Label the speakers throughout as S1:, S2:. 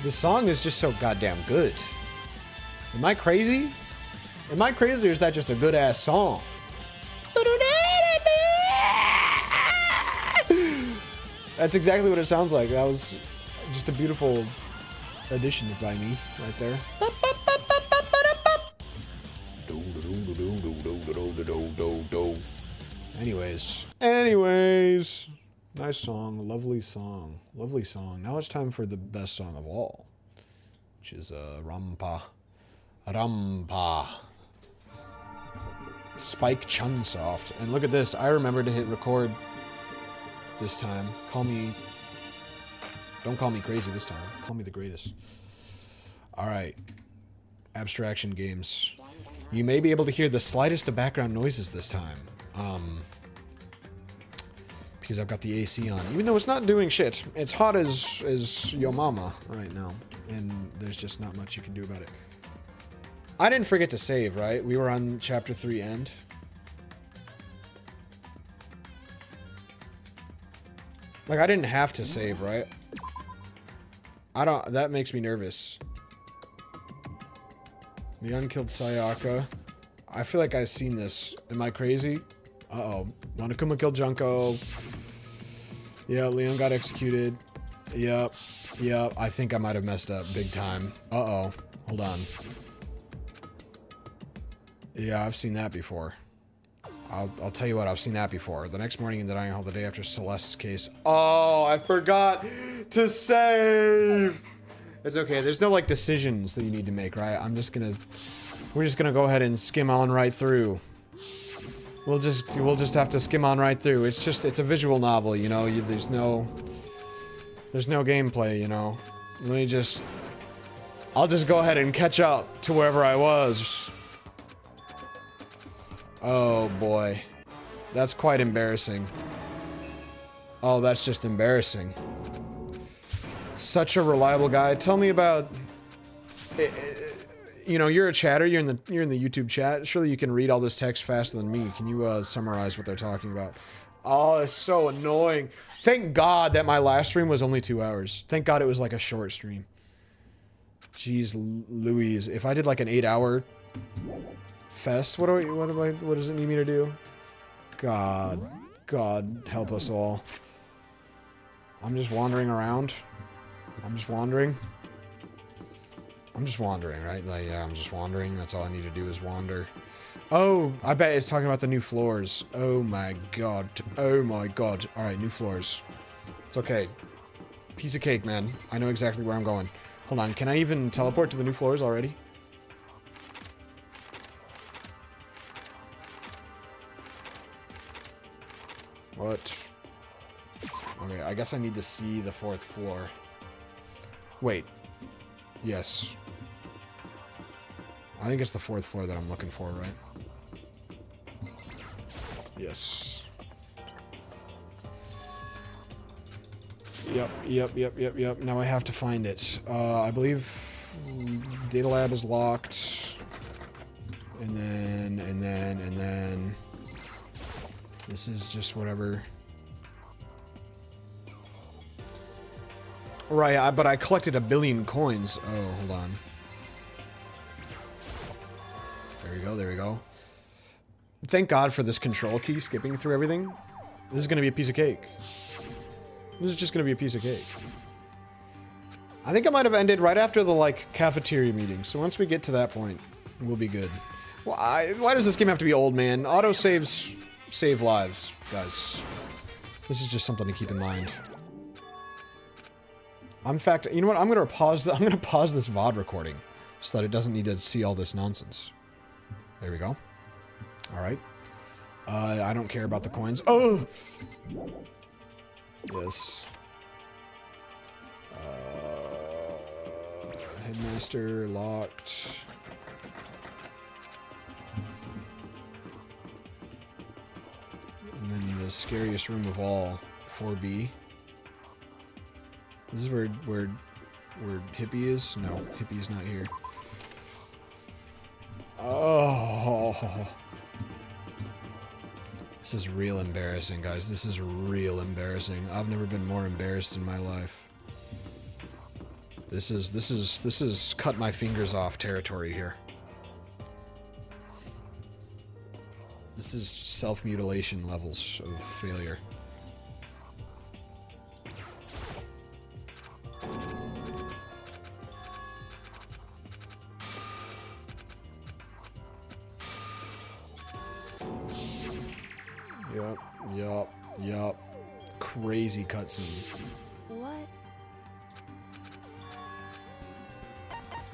S1: This song is just so goddamn good. Am I crazy? Am I crazy or is that just a good ass song? That's exactly what it sounds like. That was just a beautiful addition by me right there. Anyways, nice song, lovely song, lovely song. Now it's time for the best song of all, which is Rampa, Spike Chunsoft. And look at this, I remember to hit record this time. Don't call me crazy this time. Call me the greatest. All right, Abstraction Games. You may be able to hear the slightest of background noises this time. Because I've got the AC on. Even though it's not doing shit. It's hot as yo mama right now. And there's just not much you can do about it. I didn't forget to save, right? We were on chapter 3 end. Like, I didn't have to save, right? That makes me nervous. The Unkilled Sayaka. I feel like I've seen this. Am I crazy? Uh-oh. Monokuma killed Junko. Yeah, Leon got executed. Yep. Yep. I think I might have messed up big time. Uh-oh. Hold on. Yeah, I've seen that before. I'll tell you what, I've seen that before. The next morning in the dining hall the day after Celeste's case. Oh, I forgot to save! It's okay, there's no, like, decisions that you need to make, right? We're just gonna go ahead and skim on right through. We'll just have to skim on right through. It's a visual novel, you know? There's no gameplay, you know? I'll just go ahead and catch up to wherever I was. Oh boy. That's quite embarrassing. Oh, that's just embarrassing. Such a reliable guy. Tell me about... You know, you're a chatter, you're in the YouTube chat. Surely you can read all this text faster than me. Can you summarize what they're talking about? Oh, it's so annoying. Thank God that my last stream was only 2 hours. Thank God it was like a short stream. Jeez Louise. If I did like an 8-hour fest, what does it need me to do? God help us all. I'm just wandering around. I'm just wandering, right? Like, yeah, I'm just wandering. That's all I need to do is wander. Oh, I bet it's talking about the new floors. Oh my god. Oh my god. Alright, new floors. It's okay. Piece of cake, man. I know exactly where I'm going. Hold on, can I even teleport to the new floors already? What? Okay, I guess I need to see the 4th floor. Wait. Yes. I think it's the 4th floor that I'm looking for, right? Yes. Yep. Now I have to find it. I believe Data Lab is locked. And then... This is just whatever. Right, but I collected 1 billion coins. Oh, hold on. There we go. Thank God for this control key skipping through everything. This is gonna be a piece of cake. This is just gonna be a piece of cake. I think I might have ended right after the, like, cafeteria meeting. So once we get to that point, we'll be good. Well, why does this game have to be old, man? Autosaves save lives, guys. This is just something to keep in mind. In fact, you know what? I'm gonna pause this VOD recording so that it doesn't need to see all this nonsense. There we go. All right. I don't care about the coins. Oh. Yes. Headmaster locked. And then the scariest room of all, 4B. This is where Hippie is? No, Hippie's not here. Oh. This is real embarrassing, guys. This is real embarrassing. I've never been more embarrassed in my life. This is cut my fingers off territory here. This is self-mutilation levels of failure. Yup. Crazy cutscene.
S2: What?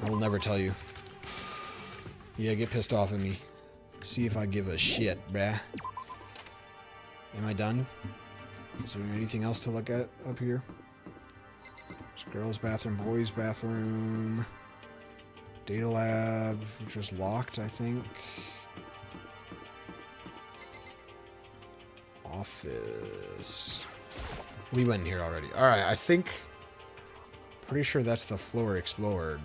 S1: I will never tell you. Yeah, get pissed off at me. See if I give a shit, bruh. Am I done? Is there anything else to look at up here? There's girls' bathroom, boys' bathroom. Data lab, which was locked, I think. Office. We went in here already. Alright, I think... Pretty sure that's the floor explored.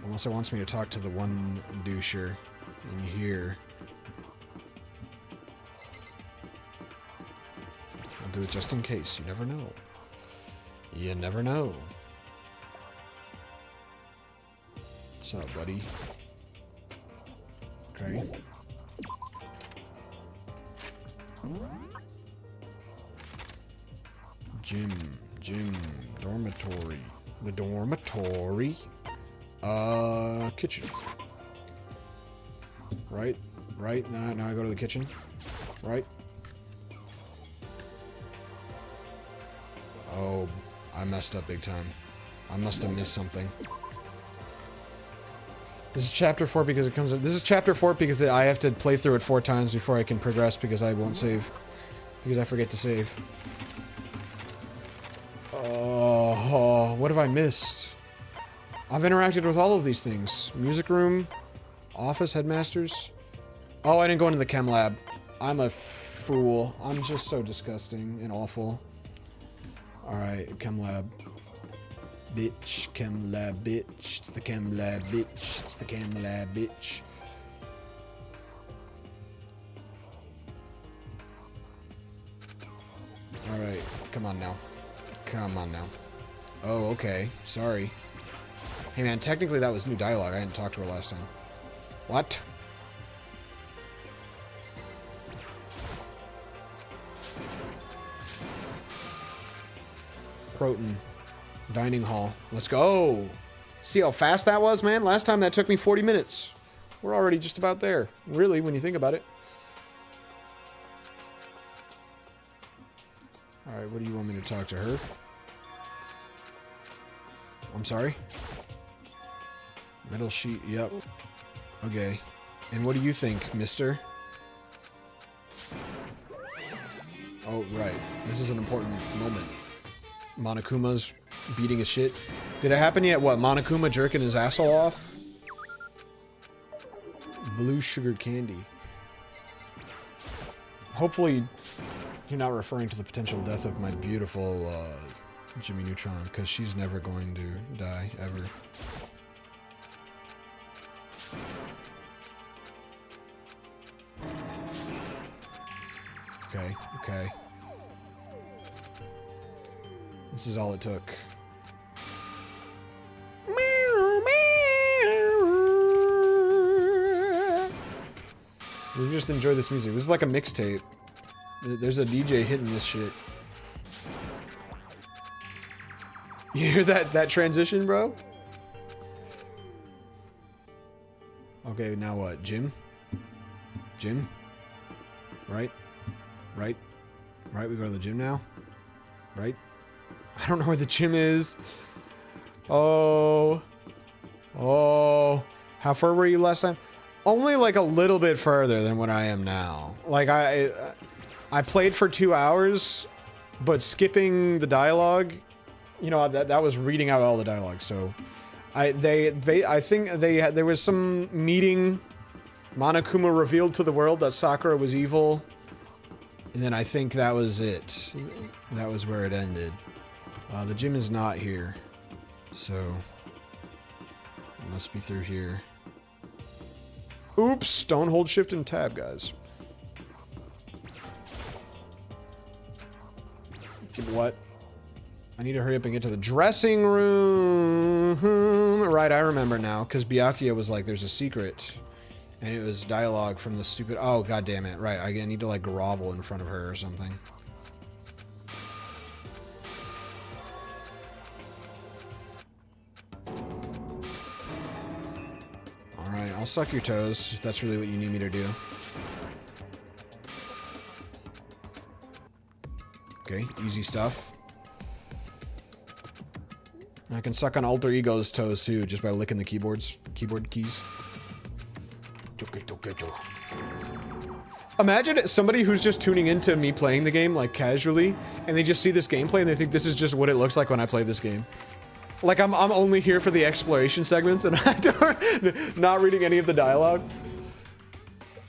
S1: Unless it wants me to talk to the one doucher in here. I'll do it just in case. You never know. You never know. What's up, buddy? Okay. Gym, dormitory. The dormitory. Kitchen. Right. Now I go to the kitchen. Right. Oh, I messed up big time. I must have missed something. This is chapter 4 because it comes up. This is chapter 4 because I have to play through it 4 times before I can progress because I won't save. Because I forget to save. Oh, what have I missed? I've interacted with all of these things. Music room, office, headmasters. Oh, I didn't go into the chem lab. I'm a fool. I'm just so disgusting and awful. Alright, chem lab. Bitch, chem lab, bitch. It's the chem lab, bitch. It's the chem lab, bitch. Alright, come on now. Come on now. Oh, okay. Sorry. Hey man, technically that was new dialogue. I didn't talk to her last time. What? Proton. Dining hall. Let's go. See how fast that was, man? Last time that took me 40 minutes. We're already just about there. Really, when you think about it. Alright, what do you want me to talk to her? I'm sorry? Metal sheet, yep. Okay. And what do you think, mister? Oh, right. This is an important moment. Monokuma's beating his shit. Did it happen yet? What, Monokuma jerking his asshole off? Blue sugar candy. Hopefully, you're not referring to the potential death of my beautiful, Jimmy Neutron, because she's never going to die, ever. Okay. This is all it took. We just enjoy this music. This is like a mixtape. There's a DJ hitting this shit. You hear that transition, bro? Okay, now what? Gym? Gym? Right? We go to the gym now? Right? I don't know where the gym is. Oh. How far were you last time? Only like a little bit further than what I am now. Like I played for 2 hours, but skipping the dialogue, you know, that was reading out all the dialogue. So I think there was some meeting. Monokuma revealed to the world that Sakura was evil. And then I think that was it. That was where it ended. The gym is not here. So it must be through here. Oops! Don't hold shift and tab, guys. What? I need to hurry up and get to the dressing room. Right, I remember now, because Byakuya was like, there's a secret. And it was dialogue from the stupid... Oh, god damn it. Right, I need to, like, grovel in front of her or something. Alright, I'll suck your toes, if that's really what you need me to do. Okay, easy stuff. I can suck on Alter Ego's toes too, just by licking the keyboard keys. Imagine somebody who's just tuning into me playing the game, like, casually, and they just see this gameplay and they think this is just what it looks like when I play this game. Like, I'm only here for the exploration segments and not reading any of the dialogue.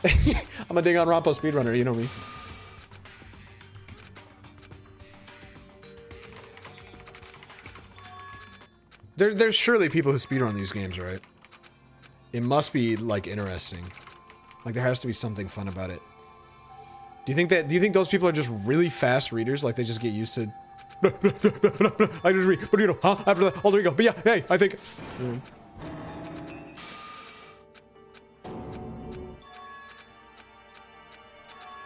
S1: I'm a Danganronpa speedrunner, you know me. There's surely people who speedrun these games, right? It must be, like, interesting. Like, there has to be something fun about it. Do you think those people are just really fast readers? Like, they just get used to... I just read, but you know, huh? After that, Alter Ego. But yeah, hey, I think...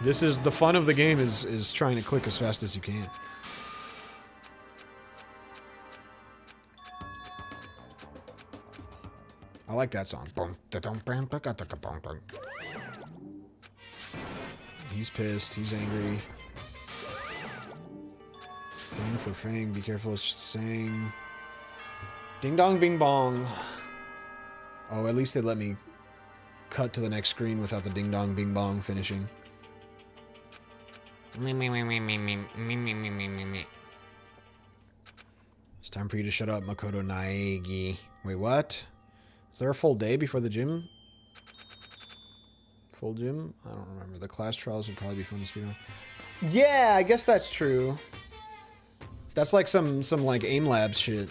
S1: This is... The fun of the game is trying to click as fast as you can. I like that song. He's pissed. He's angry. Fang for Fang. Be careful what she's saying. Ding dong bing bong. Oh, at least they let me cut to the next screen without the ding dong bing bong finishing. It's time for you to shut up, Makoto Naegi. Wait, what? Is there a full day before the gym? Full gym? I don't remember. The class trials would probably be fun to speed on. Yeah, I guess that's true. That's like some like AIM Labs shit.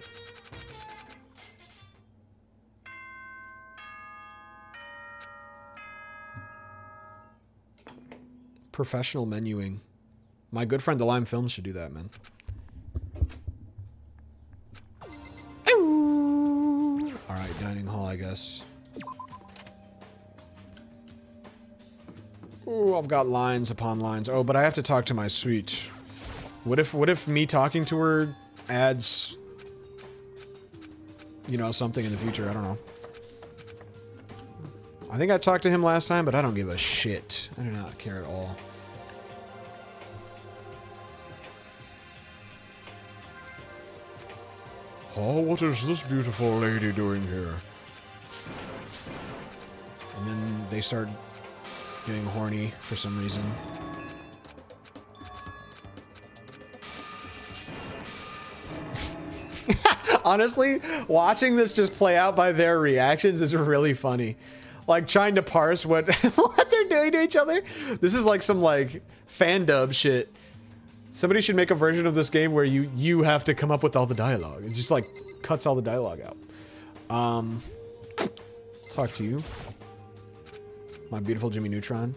S1: Professional menuing. My good friend the Lime Films should do that, man. Alright, dining hall, I guess. Ooh, I've got lines upon lines. Oh, but I have to talk to my suite. What if me talking to her adds, you know, something in the future? I don't know. I think I talked to him last time, but I don't give a shit. I do not care at all. Oh, what is this beautiful lady doing here? And then they start getting horny for some reason. Honestly, watching this just play out by their reactions is really funny. Like, trying to parse what what they're doing to each other. This is like some, like, fan dub shit. Somebody should make a version of this game where you have to come up with all the dialogue. It just, like, cuts all the dialogue out. Talk to you. My beautiful Jimmy Neutron.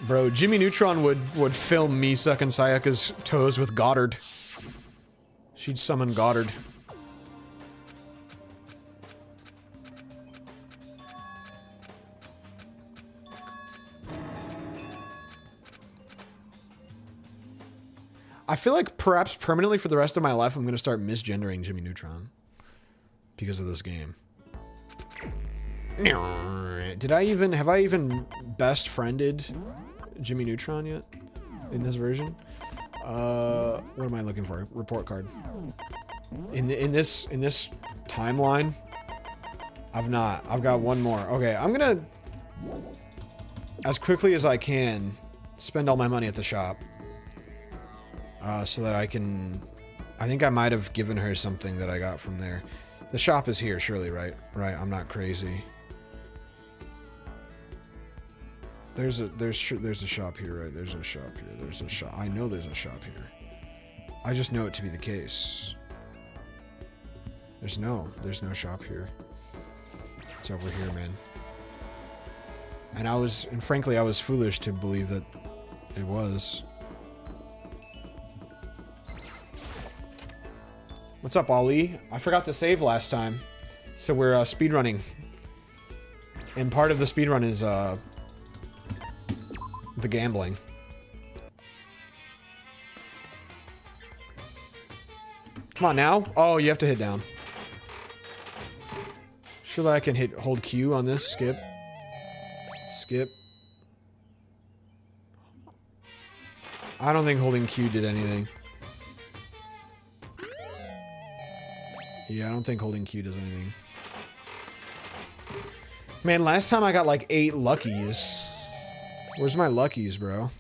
S1: Bro, Jimmy Neutron would film me sucking Sayaka's toes with Goddard. She'd summon Goddard. I feel like perhaps permanently for the rest of my life, I'm going to start misgendering Jimmy Neutron. Because of this game. Have I even best friended Jimmy Neutron yet? In this version? What am I looking for? Report card. In this timeline, I've not. I've got one more. Okay, I'm gonna, as quickly as I can, spend all my money at the shop. So that I can... I think I might have given her something that I got from there. The shop is here, surely, right? Right, I'm not crazy. There's a shop here, right? There's a shop here. There's a shop. I know there's a shop here. I just know it to be the case. There's no shop here. It's over here, man. And frankly, I was foolish to believe that it was. What's up, Ali? I forgot to save last time. So we're speedrunning. And part of the speedrun is the gambling. Come on now. Oh, you have to hit down. Surely I can hold Q on this. Skip. Skip. I don't think holding Q did anything. Yeah, I don't think holding Q does anything. Man, last time I got like 8 luckies. Where's my luckies, bro?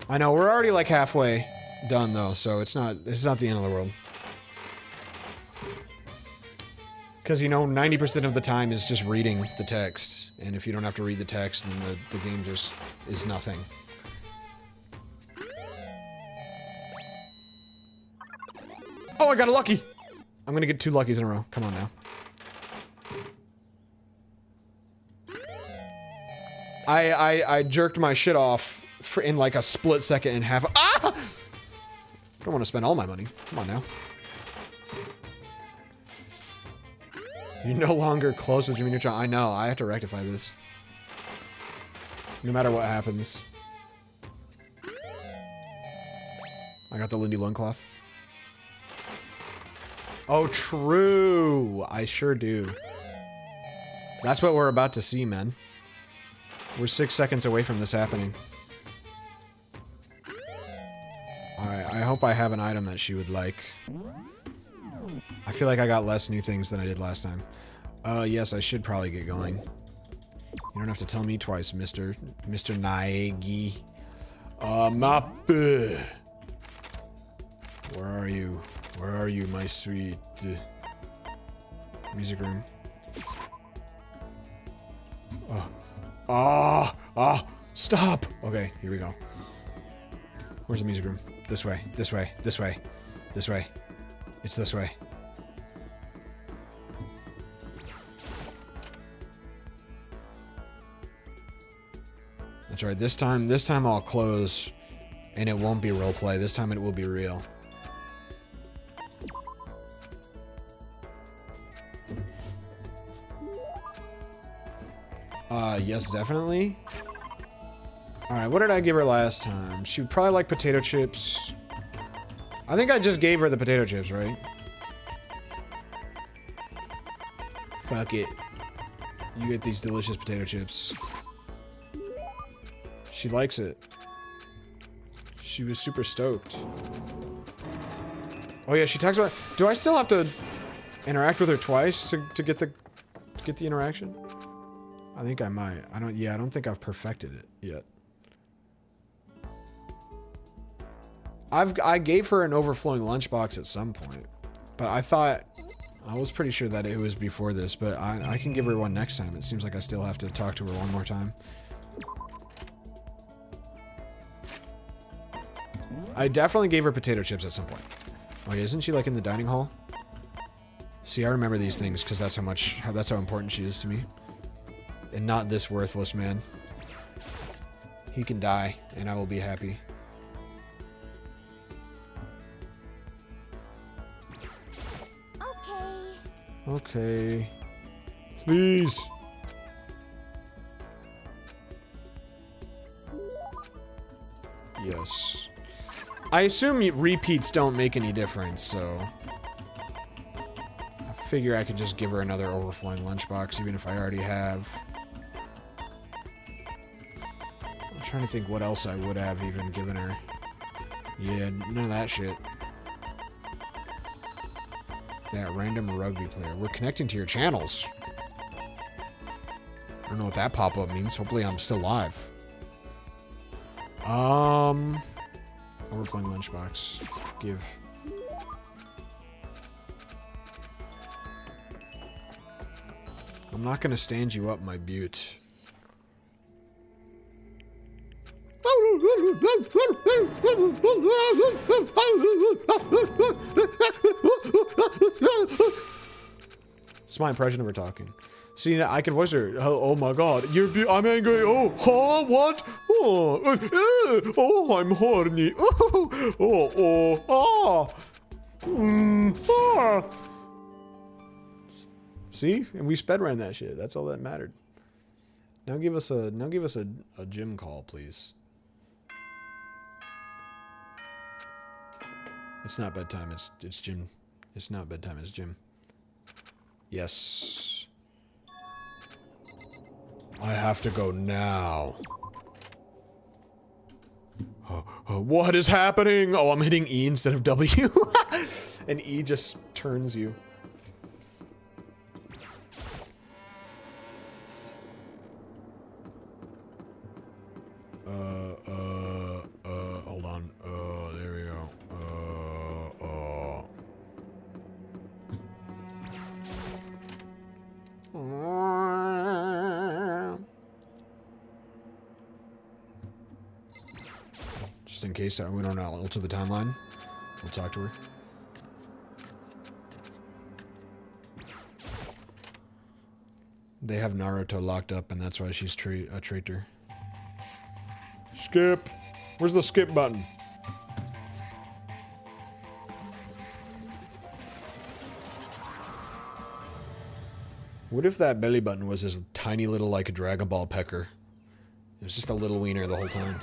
S1: I know, we're already like halfway done though, so it's not the end of the world. Because, you know, 90% of the time is just reading the text. And if you don't have to read the text, then the game just is nothing. Oh, I got a lucky! I'm gonna get 2 luckies in a row. Come on now. I jerked my shit off in like a split second and half. Ah! I don't want to spend all my money. Come on now. You're no longer close with Jimmy Neutron. I know. I have to rectify this. No matter what happens. I got the Lindy loincloth. Oh, true. I sure do. That's what we're about to see, man. We're 6 seconds away from this happening. Alright, I hope I have an item that she would like. I feel like I got less new things than I did last time. Yes, I should probably get going. You don't have to tell me twice, Mr. Naegi. Mappe. Where are you? Where are you, my sweet... music room. Stop! Okay, here we go. Where's the music room? This way, this way, this way, this way. It's this way. That's right, this time I'll close and it won't be roleplay. This time it will be real. Yes, definitely. Alright, what did I give her last time? She would probably like potato chips. I think I just gave her the potato chips, right? Fuck it. You get these delicious potato chips. She likes it. She was super stoked. Oh yeah, she talks about... Do I still have to interact with her twice to get the interaction? I think I might. I don't think I've perfected it yet. I gave her an overflowing lunchbox at some point, but I was pretty sure that it was before this, but I can give her one next time. It seems like I still have to talk to her one more time. I definitely gave her potato chips at some point. Oh yeah, isn't she like in the dining hall? See, I remember these things because that's how important she is to me. And not this worthless man. He can die, and I will be happy. Okay. Please. Yes. I assume repeats don't make any difference, so... I figure I could just give her another overflowing lunchbox, even if I already have. I'm trying to think what else I would have even given her. Yeah, none of that shit. That random rugby player. We're connecting to your channels. I don't know what that pop-up means. Hopefully I'm still live. Overflowing lunchbox. Give. I'm not gonna stand you up, my beaut. It's my impression of her talking. See, I can voice her. Oh my god. I'm angry. Oh, huh? What? Oh, I'm horny. See? And we sped ran that shit. That's all that mattered. Now give us a gym call, please. It's not bedtime, it's gym. It's not bedtime, it's gym. Yes. I have to go now. What is happening? Oh, I'm hitting E instead of W. And E just turns you. Hold on. There we go. Just in case we don't alter the timeline, we'll talk to her. They have Naruto locked up, and that's why she's a traitor. Skip. Where's the skip button? What if that belly button was this tiny little, like, a Dragon Ball pecker? It was just a little wiener the whole time.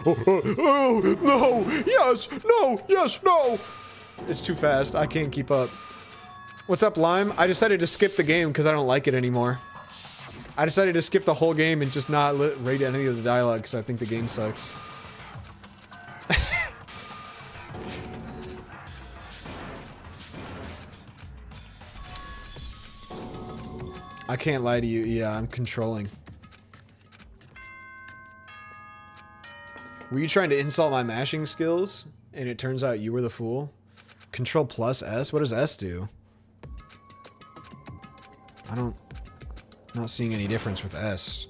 S1: Oh, no! Yes! No! Yes! No! It's too fast. I can't keep up. What's up, Lime? I decided to skip the game because I don't like it anymore. I decided to skip the whole game and just not rate any of the dialogue because I think the game sucks. I can't lie to you. Yeah, I'm controlling. Were you trying to insult my mashing skills? And it turns out you were the fool? Control plus S? What does S do? I'm not seeing any difference with S.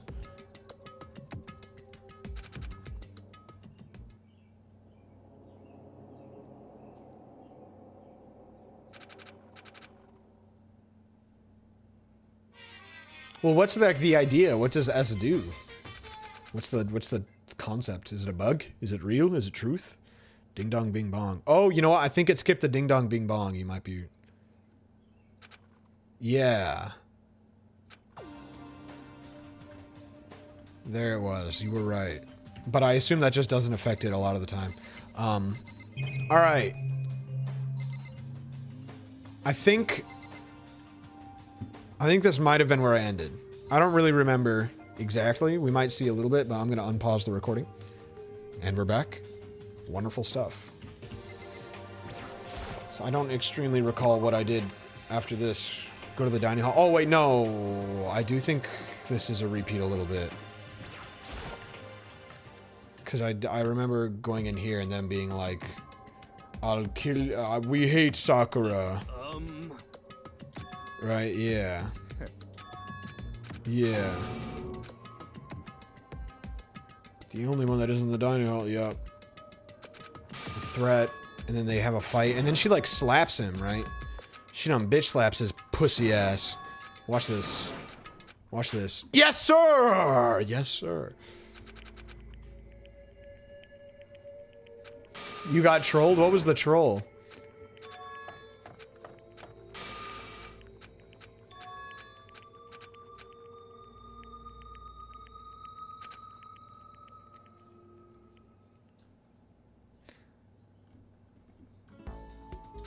S1: Well, what's the idea? What does S do? What's the concept? Is it a bug? Is it real? Is it truth? Ding dong bing bong. Oh, you know what? I think it skipped the ding dong bing bong. You might be... Yeah. There it was. You were right. But I assume that just doesn't affect it a lot of the time. Alright. I think this might have been where I ended. I don't really remember exactly. We might see a little bit, but I'm going to unpause the recording. And we're back. Wonderful stuff. So I don't extremely recall what I did after this. Go to the dining hall. Oh, wait, no. I do think this is a repeat a little bit. Because I remember going in here and then being like, I'll kill... we hate Sakura. Right, yeah. Yeah. The only one that isn't in the dining hall, yep. The threat, and then they have a fight, and then she, like, slaps him, right? She done bitch slaps his pussy ass. Watch this. Watch this. Yes, sir! Yes, sir. You got trolled? What was the troll?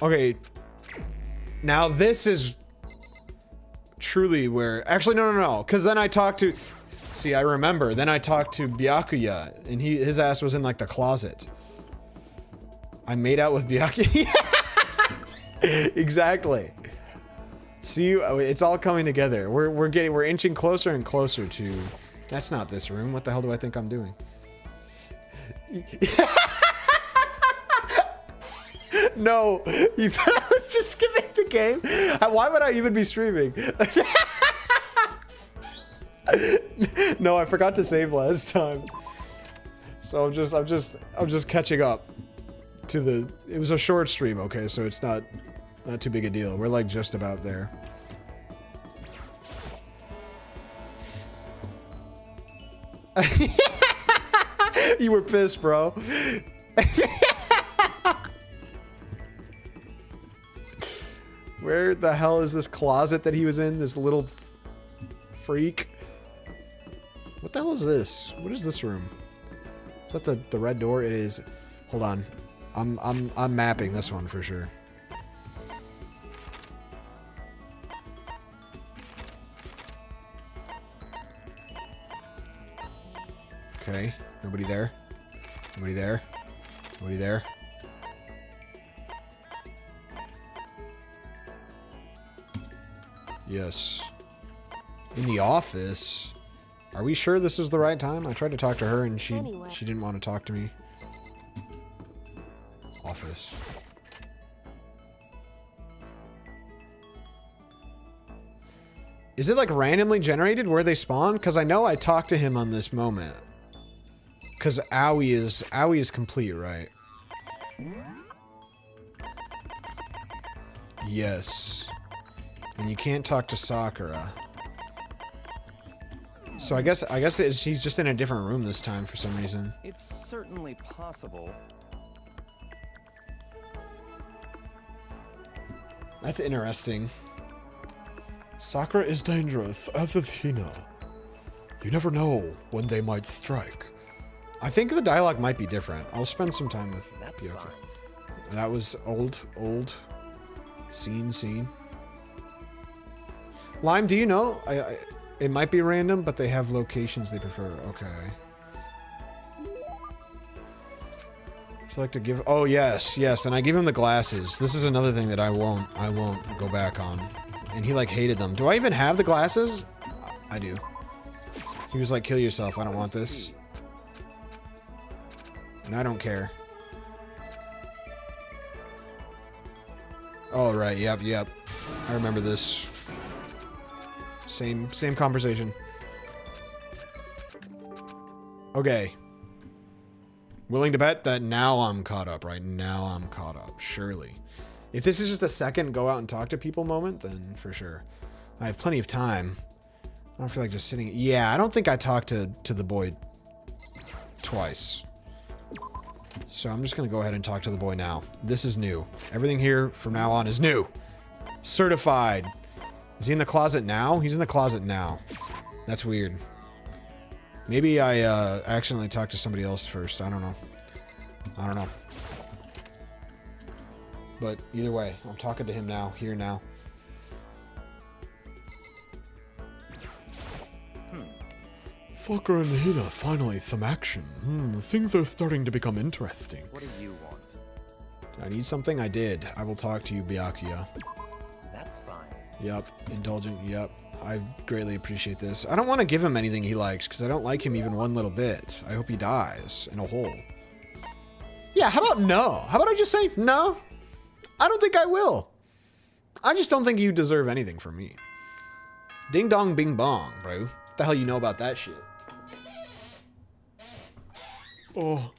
S1: Okay, now this is truly where... Actually, no. Because then I talked to... See, I remember. Then I talked to Byakuya, and his ass was in, like, the closet. I made out with Byakuya. Exactly. See, it's all coming together. We're inching closer and closer to... That's not this room. What the hell do I think I'm doing? No, you thought I was just skipping the game? Why would I even be streaming? No, I forgot to save last time. So I'm just catching up to the, it was a short stream, okay, so it's not too big a deal. We're like just about there. You were pissed, bro. Where the hell is this closet that he was in? This little freak. What the hell is this? What is this room? Is that the red door? It is. Hold on. I'm mapping this one for sure. Okay. Nobody there. Nobody there. Nobody there. Yes. In the office. Are we sure this is the right time? I tried to talk to her and she didn't want to talk to me. Office. Is it like randomly generated where they spawn? Because I know I talked to him on this moment. Because Aoi is complete, right? Yes. And you can't talk to Sakura. So I guess he's just in a different room this time for some reason.
S2: It's certainly possible.
S1: That's interesting. Sakura is dangerous, as is Hina. You never know when they might strike. I think the dialogue might be different. I'll spend some time with Yoko. That was old. Scene. Lime, do you know? It might be random, but they have locations they prefer. Okay. Would you like to give? Oh yes, and I give him the glasses. This is another thing that I won't go back on. And he like hated them. Do I even have the glasses? I do. He was like, kill yourself. I don't want this. And I don't care. Oh right, yep. I remember this. Same conversation. Okay. Willing to bet that now I'm caught up, right? Now I'm caught up, surely. If this is just a second go out and talk to people moment, then for sure. I have plenty of time. I don't feel like just sitting. Yeah, I don't think I talked to the boy twice. So I'm just going to go ahead and talk to the boy now. This is new. Everything here from now on is new. Certified. Is he in the closet now? He's in the closet now. That's weird. Maybe I accidentally talked to somebody else first. I don't know. But either way, I'm talking to him now, here now. Sakura and Hina, finally some action. Things are starting to become interesting.
S2: What do you want?
S1: Did I need something? I did. I will talk to you, Byakuya.
S2: That's fine.
S1: Yep. Indulgent. Yep. I greatly appreciate this. I don't want to give him anything he likes, because I don't like him even one little bit. I hope he dies in a hole. Yeah, how about no? How about I just say no? I don't think I will. I just don't think you deserve anything from me. Ding dong bing bong, bro. What the hell you know about that shit? Oh.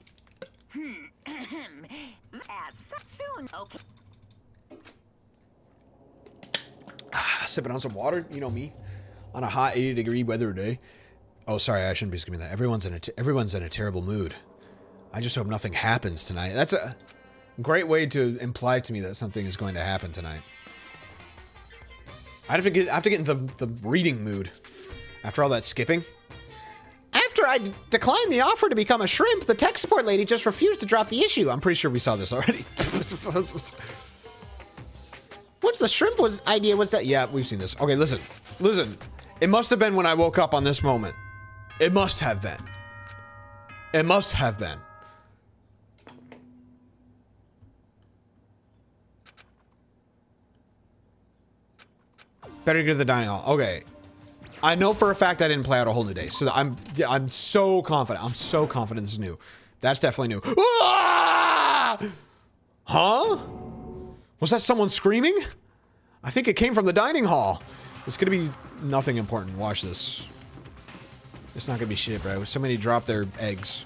S1: Sipping on some water, you know me, on a hot 80-degree weather day. Oh, sorry, I shouldn't be skipping that. Everyone's in a terrible mood. I just hope nothing happens tonight. That's a great way to imply to me that something is going to happen tonight. I have to get in the reading mood after all that skipping. After I declined the offer to become a shrimp, the tech support lady just refused to drop the issue. I'm pretty sure we saw this already. Once the shrimp idea was that, yeah, we've seen this. Okay, listen. It must have been when I woke up on this moment. It must have been. It must have been. Better get to the dining hall. Okay. I know for a fact I didn't play out a whole new day. So I'm so confident. I'm so confident this is new. That's definitely new. Ah! Huh? Was that someone screaming? I think it came from the dining hall. It's gonna be nothing important. Watch this. It's not gonna be shit, bro. Somebody dropped their eggs.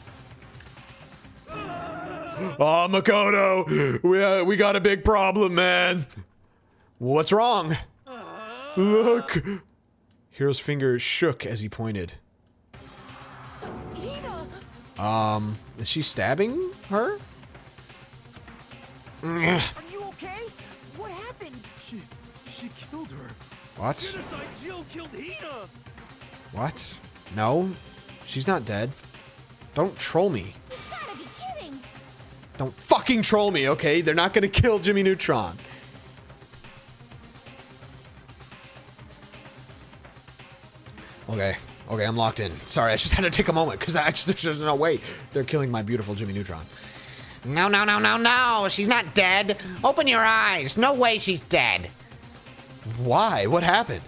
S1: Oh, Makoto! We got a big problem, man. What's wrong? Look! Hiro's finger shook as he pointed. Is she stabbing her?
S3: Are you okay? What happened?
S2: She killed her.
S1: What?
S2: Genocide Jill killed Hina.
S1: What? No, she's not dead. Don't troll me.
S4: You gotta be kidding.
S1: Don't fucking troll me, okay? They're not gonna kill Jimmy Neutron. Okay, I'm locked in. Sorry, I just had to take a moment because there's just no way they're killing my beautiful Jimmy Neutron.
S5: No, no, no, no, no. She's not dead. Open your eyes. No way she's dead.
S1: Why? What happened?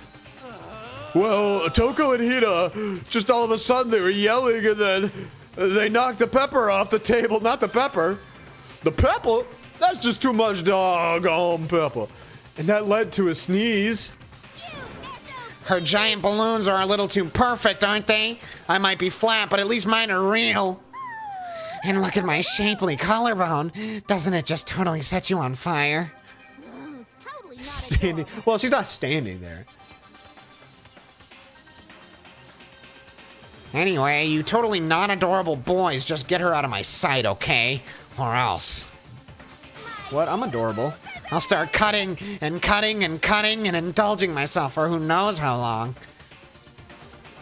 S1: Well, Toko and Hina, just all of a sudden they were yelling and then they knocked the pepper off the table. Not the pepper. The pepper? That's just too much doggone pepper. And that led to a sneeze.
S5: Her giant balloons are a little too perfect, aren't they? I might be flat, but at least mine are real. And look at my shapely collarbone. Doesn't it just totally set you on fire?
S4: Totally not
S1: Standing. Well, she's not standing there.
S5: Anyway, you totally not adorable boys, just get her out of my sight, okay? Or else.
S1: What? I'm adorable.
S5: I'll start cutting and cutting and cutting and indulging myself for who knows how long.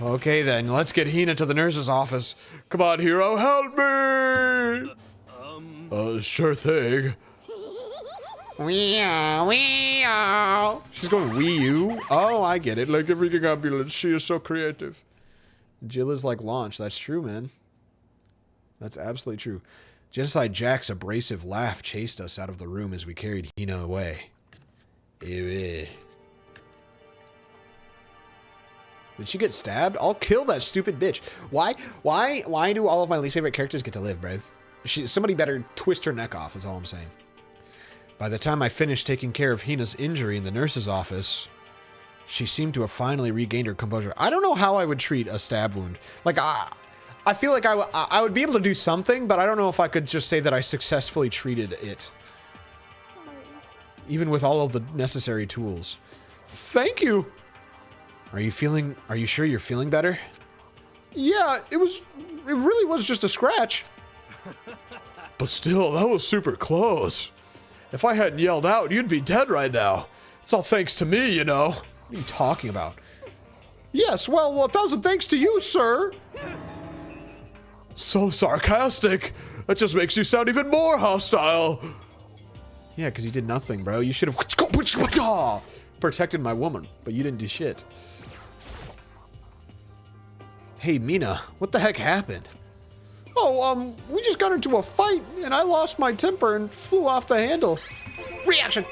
S1: Okay then, let's get Hina to the nurse's office. Come on, Hiro, help me! Sure thing.
S5: Wee-oh, wee-oh.
S1: She's going Wii U? Oh, I get it. Like a freaking ambulance. She is so creative. Jill is like launch. That's true, man. That's absolutely true. Genocide Jack's abrasive laugh chased us out of the room as we carried Hina away. Did she get stabbed? I'll kill that stupid bitch. Why do all of my least favorite characters get to live, bro? Somebody better twist her neck off, is all I'm saying. By the time I finished taking care of Hina's injury in the nurse's office, she seemed to have finally regained her composure. I don't know how I would treat a stab wound. Like, I feel like I would be able to do something, but I don't know if I could just say that I successfully treated it.
S4: Sorry.
S1: Even with all of the necessary tools. Thank you! Are you sure you're feeling better? Yeah, it really was just a scratch. But still, that was super close. If I hadn't yelled out, you'd be dead right now. It's all thanks to me, you know. What are you talking about? Yes, well, 1,000 thanks to you, sir. So sarcastic. That just makes you sound even more hostile. Yeah, because you did nothing, bro. You should have protected my woman, but you didn't do shit. Hey, Mina, what the heck happened? Oh, we just got into a fight, and I lost my temper and flew off the handle. Reaction!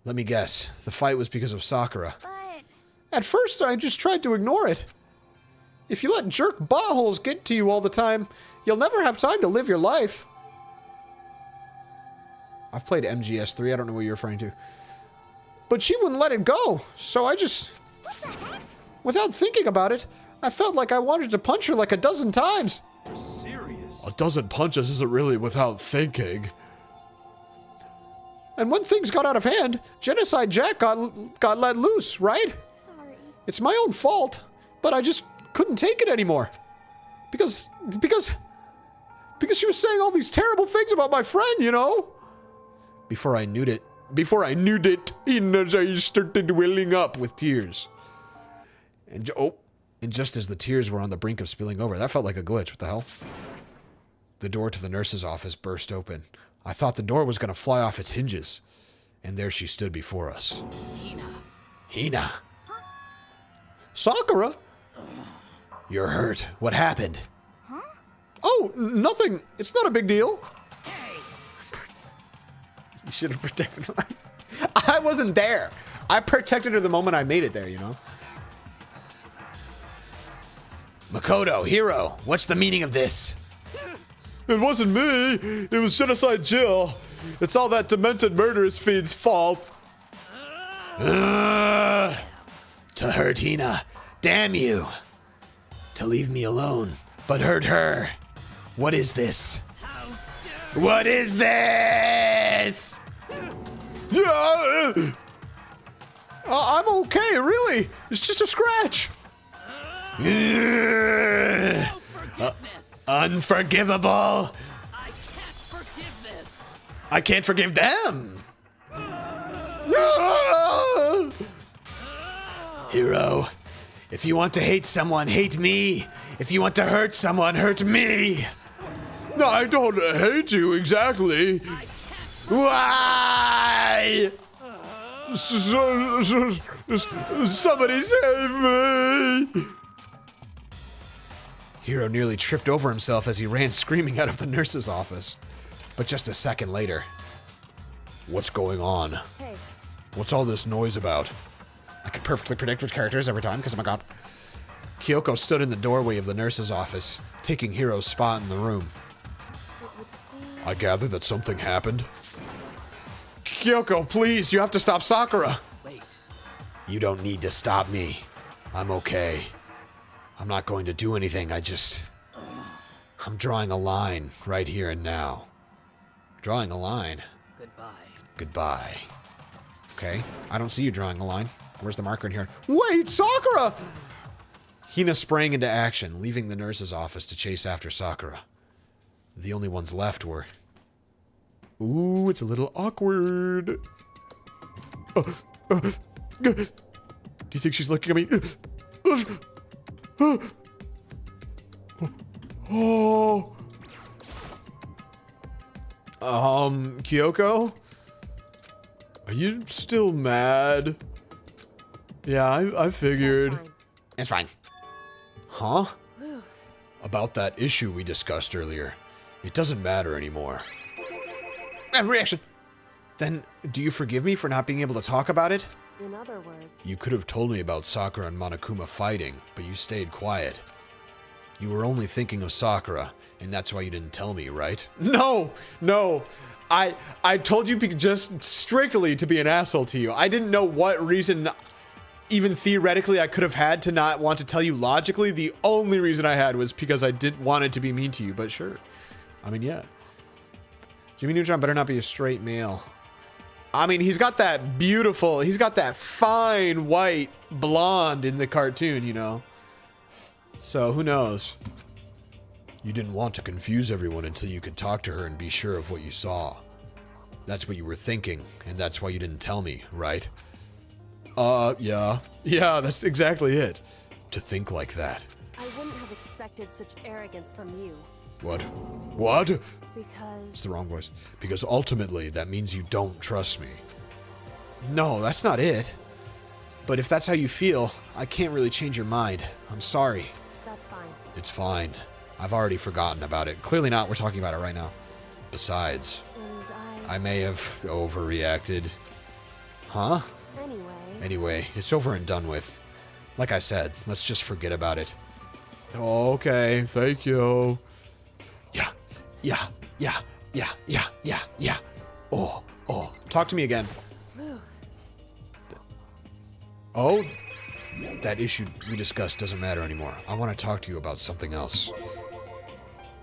S1: Let me guess. The fight was because of Sakura.
S4: But
S1: At first, I just tried to ignore it. If you let jerk buttholes get to you all the time, you'll never have time to live your life. I've played MGS3, I don't know what you're referring to. But she wouldn't let it go, so I just... Without thinking about it, I felt like I wanted to punch her like a dozen times.
S2: You're serious?
S1: A dozen punches isn't really without thinking. And when things got out of hand, Genocide Jack got let loose, right?
S4: sorry.
S1: It's my own fault, but I just couldn't take it anymore. Because she was saying all these terrible things about my friend, you know? Before I knew it, I started welling up with tears. And just as the tears were on the brink of spilling over, that felt like a glitch. What the hell? The door to the nurse's office burst open. I thought the door was going to fly off its hinges. And there she stood before us. Hina. Sakura? You're hurt. What happened?
S4: Huh?
S1: Oh, nothing. It's not a big deal. You should have protected her. I wasn't there. I protected her the moment I made it there, you know? Makoto, Hiro, what's the meaning of this? It wasn't me. It was Genocide Jill. It's all that demented murderous fiend's fault. To hurt Hina. Damn you. To leave me alone, but hurt her. What is this? What is this? Yeah. I'm okay, really. It's just a scratch. Unforgivable.
S3: I can't forgive this.
S1: I can't forgive them. Hero, if you want to hate someone, hate me. If you want to hurt someone, hurt me. No, I don't hate you exactly. Why? Somebody save me! Hero nearly tripped over himself as he ran screaming out of the nurse's office. But just a second later. What's going on?
S3: Hey.
S1: What's all this noise about? I can perfectly predict which character is every time, because oh my god. Kyoko stood in the doorway of the nurse's office, taking Hiro's spot in the room.
S3: It would seem...
S1: I gather that something happened. Kyoko, please, you have to stop Sakura.
S3: Wait.
S1: You don't need to stop me. I'm okay. I'm not going to do anything, I'm drawing a line right here and now. Drawing a line.
S3: Goodbye.
S1: Goodbye. Okay, I don't see you drawing a line. Where's the marker in here? Wait, Sakura! Hina sprang into action, leaving the nurse's office to chase after Sakura. The only ones left were... Ooh, it's a little awkward. Do you think she's looking at me? Oh. Kyoko? Are you still mad? Yeah, I figured.
S3: That's fine.
S5: It's fine.
S1: Huh? About that issue we discussed earlier. It doesn't matter anymore.
S5: Reaction.
S1: Then, do you forgive me for not being able to talk about it?
S3: In other words...
S1: You could have told me about Sakura and Monokuma fighting, but you stayed quiet. You were only thinking of Sakura, and that's why you didn't tell me, right? No! I told you just strictly to be an asshole to you. I didn't know what reason, even theoretically, I could have had to not want to tell you logically. The only reason I had was because I wanted to be mean to you, but sure. I mean, yeah. Jimmy Neutron better not be a straight male. I mean, he's got that fine white blonde in the cartoon, you know. So, who knows? You didn't want to confuse everyone until you could talk to her and be sure of what you saw. That's what you were thinking, and that's why you didn't tell me, right? Yeah. Yeah, that's exactly it. To think like that.
S3: I wouldn't have expected such arrogance from you.
S1: What? It's
S3: Because...
S1: the wrong voice. Because ultimately, that means you don't trust me. No, that's not it. But if that's how you feel, I can't really change your mind. I'm sorry.
S3: That's fine.
S1: It's fine. I've already forgotten about it. Clearly not. We're talking about it right now. Besides,
S3: And
S1: I may have overreacted. Huh? Anyway, it's over and done with. Like I said, let's just forget about it. Okay, thank you. Yeah. Oh. Talk to me again. Oh, that issue we discussed doesn't matter anymore. I want to talk to you about something else.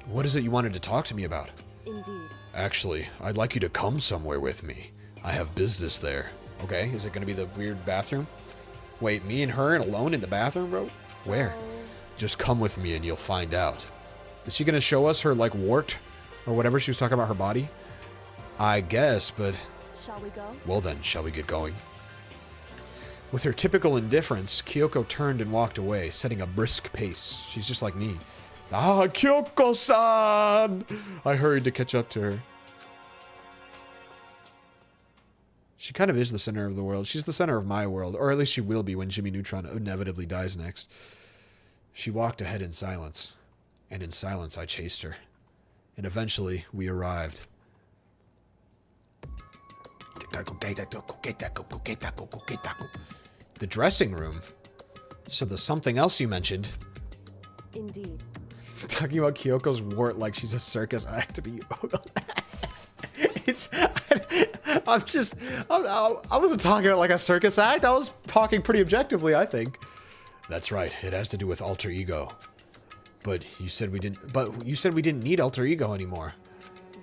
S1: What is it you wanted to talk to me about?
S3: Indeed.
S1: Actually, I'd like you to come somewhere with me. I have business there. Okay, is it going to be the weird bathroom? Wait, me and her and alone in the bathroom, bro? Where? Just come with me and you'll find out. Is she going to show us her, like, wart? Or whatever she was talking about her body? I guess, but...
S3: Shall we go?
S1: Well then, shall we get going? With her typical indifference, Kyoko turned and walked away, setting a brisk pace. She's just like me. Ah, Kyoko-san! I hurried to catch up to her. She kind of is the center of the world. She's the center of my world, or at least she will be when Jimmy Neutron inevitably dies next. She walked ahead in silence, and in silence I chased her. And eventually, we arrived. The dressing room? So the something else you mentioned.
S3: Indeed.
S1: Talking about Kyoko's wart like she's a circus act to be... I wasn't talking like a circus act. I was talking pretty objectively, I think. That's right. It has to do with alter ego. But you said we didn't need alter ego anymore.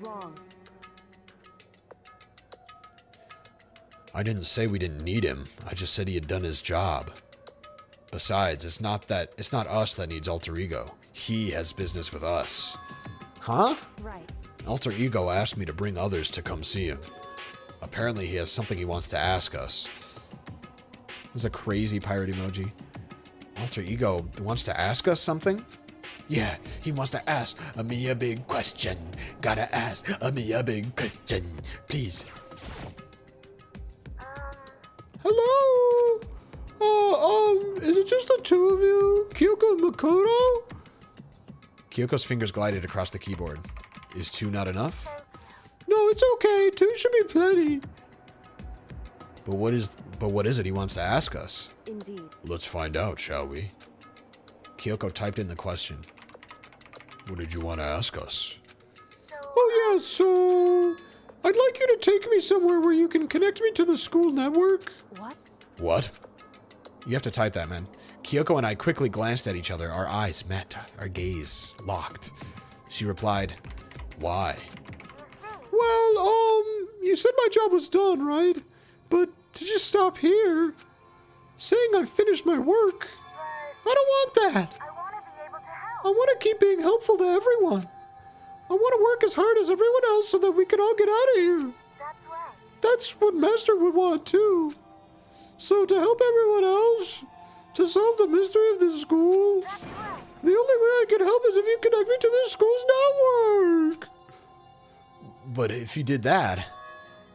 S3: Wrong.
S1: I didn't say we didn't need him. I just said he had done his job. Besides, it's not us that needs alter ego. He has business with us. Huh?
S3: Right.
S1: Alter ego asked me to bring others to come see him. Apparently he has something he wants to ask us. There's a crazy pirate emoji. Alter ego wants to ask us something? Yeah, he wants to ask me a big question. Gotta ask me a big question. Please. Hello? Is it just the two of you? Kyoko and Makoto? Kyoko's fingers glided across the keyboard. Is 2 not enough? No, it's okay. 2 should be plenty. But what is it he wants to ask us?
S3: Indeed.
S1: Let's find out, shall we? Kyoko typed in the question. What did you want to ask us? Oh yeah, so I'd like you to take me somewhere where you can connect me to the school network.
S3: What?
S1: What? You have to type that, man. Kyoko and I quickly glanced at each other. Our eyes met, our gaze locked. She replied, why? Well, you said my job was done, right? But to just stop here, saying I finished my work, I don't want that.
S4: I want to be able to help.
S1: I want to keep being helpful to everyone. I want to work as hard as everyone else so that we can all get out of here.
S4: That's right.
S1: That's what Master would want too. So to help everyone else, to solve the mystery of this school,
S4: That's right.
S1: the only way I can help is if you connect me to this school's network. But if you did that,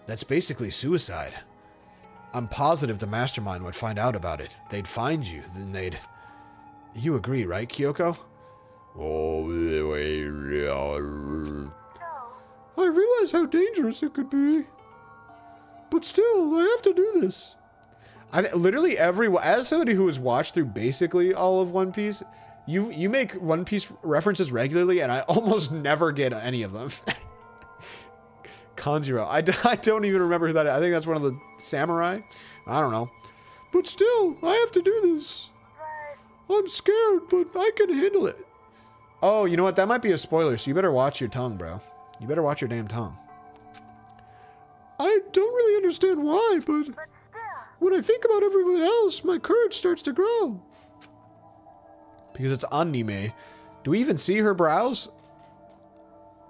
S1: that's basically suicide. I'm positive the mastermind would find out about it. They'd find you, then they'd... You agree, right, Kyoko? I realize how dangerous it could be. But still, I have to do this. Literally as somebody who has watched through basically all of One Piece, you make One Piece references regularly, and I almost never get any of them. Kanjiro. I don't even remember who that is. I think that's one of the samurai. I don't know. But still, I have to do this. I'm scared, but I can handle it. Oh, you know what? That might be a spoiler, so you better watch your tongue, bro. You better watch your damn tongue. I don't really understand why, but when I think about everyone else, my courage starts to grow. Because it's anime. Do we even see her brows?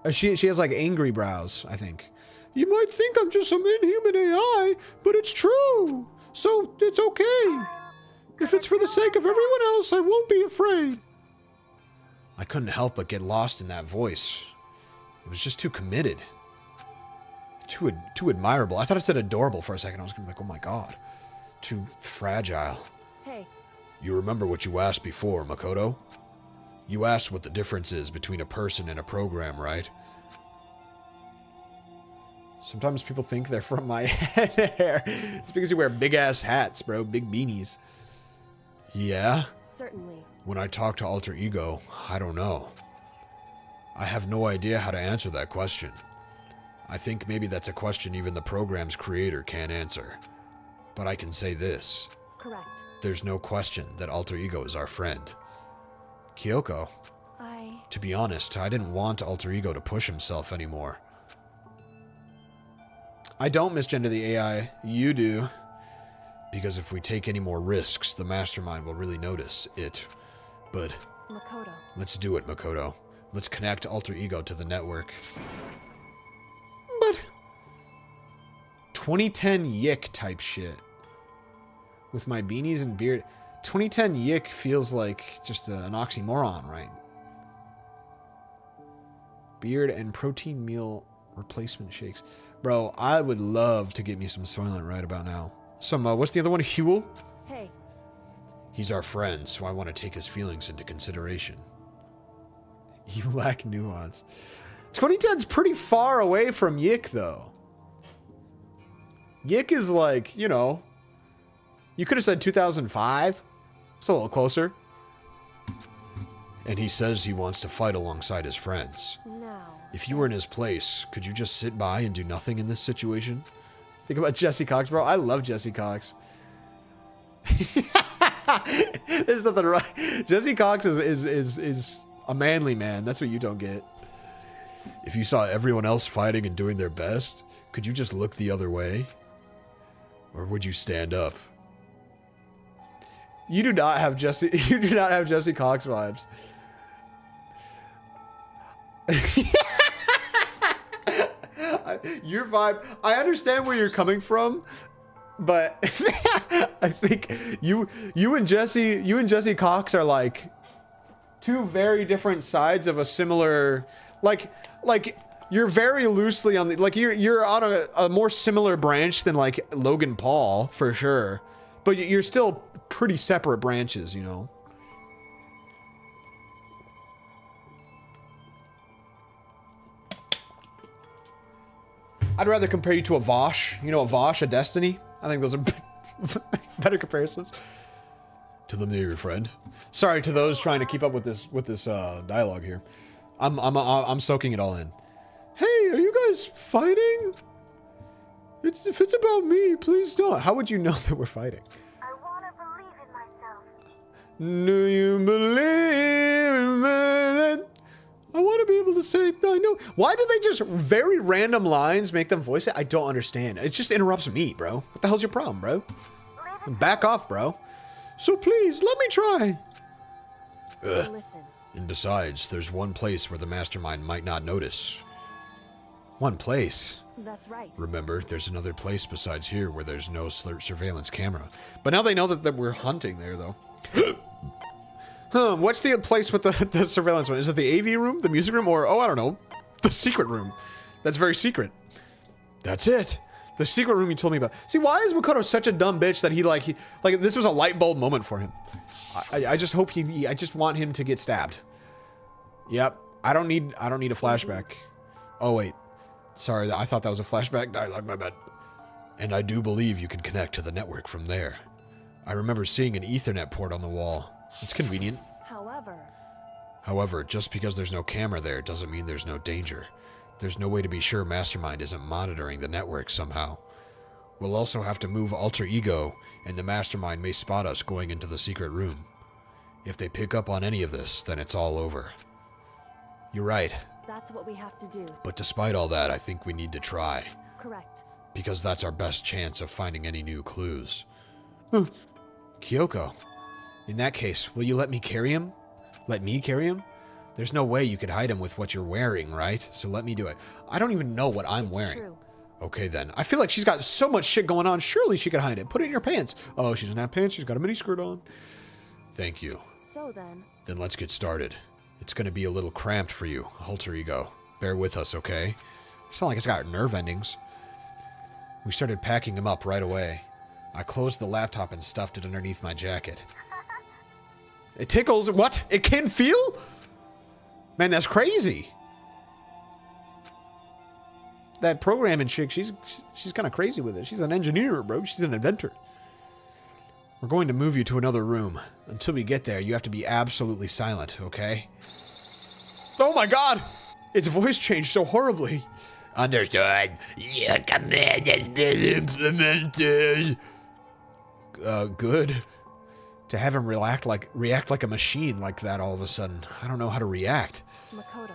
S1: She has like angry brows, I think. You might think I'm just some inhuman AI, but it's true. So it's okay. If it's for the sake of everyone else, I won't be afraid. I couldn't help but get lost in that voice. It was just too committed. Too admirable. I thought it said adorable for a second. I was gonna be like, oh my god. Too fragile.
S3: Hey.
S1: You remember what you asked before, Makoto? You asked what the difference is between a person and a program, right? Sometimes people think they're from my head hair. It's because you wear big-ass hats, bro. Big beanies. Yeah?
S3: Certainly.
S1: When I talk to Alter Ego, I don't know. I have no idea how to answer that question. I think maybe that's a question even the program's creator can't answer. But I can say this.
S3: Correct.
S1: There's no question that Alter Ego is our friend. Kyoko, to be honest, I didn't want Alter Ego to push himself anymore. I don't misgender the AI. You do. Because if we take any more risks, the mastermind will really notice it. But
S3: Makoto.
S1: Let's do it, Makoto. Let's connect Alter Ego to the network. But 2010 Yik type shit. With my beanies and beard. 2010 Yik feels like just an oxymoron, right? Beard and protein meal replacement shakes. Bro, I would love to get me some Soylent right about now. Some, what's the other one? Huel?
S3: Hey.
S1: He's our friend, so I want to take his feelings into consideration. You lack nuance. 2010's pretty far away from Yik, though. Yik is like, you know, you could have said 2005. It's a little closer. And he says he wants to fight alongside his friends.
S3: Now.
S1: If you were in his place, could you just sit by and do nothing in this situation? Think about Jesse Cox, bro. I love Jesse Cox. There's nothing wrong. Jesse Cox is a manly man. That's what you don't get. If you saw everyone else fighting and doing their best, could you just look the other way? Or would you stand up? You do not have Jesse. You do not have Jesse Cox vibes. Your vibe. I understand where you're coming from, but I think you and Jesse Cox are like two very different sides of a similar, like you're very loosely on the, like you're on a more similar branch than like Logan Paul for sure, but you're still pretty separate branches, you know. I'd rather compare you to a Vosh. You know, a Vosh, a Destiny. I think those are better comparisons. To them, they're your friend. Sorry to those trying to keep up with this dialogue here. I'm soaking it all in. Hey, are you guys fighting? If it's about me, please don't. How would you know that we're fighting?
S4: I want to believe in myself.
S1: Do you believe in me? I want to be able to say, I know. Why do they just very random lines make them voice it? I don't understand. It just interrupts me, bro. What the hell's your problem, bro? Back off, bro. So please, let me try.
S3: Listen.
S1: And besides, there's one place where the mastermind might not notice. One place.
S3: That's right.
S1: Remember, there's another place besides here where there's no surveillance camera. But now they know that we're hunting there, though. What's the place with the surveillance one? Is it the AV room, the music room, or, oh, I don't know, the secret room? That's very secret. That's it. The secret room you told me about. See, why is Makoto such a dumb bitch that he like this was a light bulb moment for him? I just hope I just want him to get stabbed. Yep. I don't need a flashback. Oh, wait. Sorry, I thought that was a flashback dialogue, my bad. And I do believe you can connect to the network from there. I remember seeing an Ethernet port on the wall. It's convenient. However, just because there's no camera there doesn't mean there's no danger. There's no way to be sure Mastermind isn't monitoring the network somehow. We'll also have to move Alter Ego, and the Mastermind may spot us going into the secret room. If they pick up on any of this, then it's all over. You're right.
S3: That's what we have to do.
S1: But despite all that, I think we need to try.
S3: Correct.
S1: Because that's our best chance of finding any new clues. Kyoko. In that case, will you let me carry him? Let me carry him? There's no way you could hide him with what you're wearing, right? So let me do it. I don't even know what I'm wearing.
S3: True.
S1: Okay, then. I feel like she's got so much shit going on. Surely she could hide it. Put it in your pants. Oh, she doesn't have pants. She's got a miniskirt on. Thank you.
S3: So then.
S1: Then let's get started. It's going to be a little cramped for you, Alter Ego. Bear with us, okay? It's not like it's got nerve endings. We started packing him up right away. I closed the laptop and stuffed it underneath my jacket. It tickles. What? It can feel? Man, that's crazy. That programming chick, she's kind of crazy with it. She's an engineer, bro. She's an inventor. We're going to move you to another room. Until we get there, you have to be absolutely silent, okay? Oh my god! Its voice changed so horribly. Understood. Your command has been implemented. Good. To have him react like a machine like that all of a sudden. I don't know how to react.
S3: Makoto.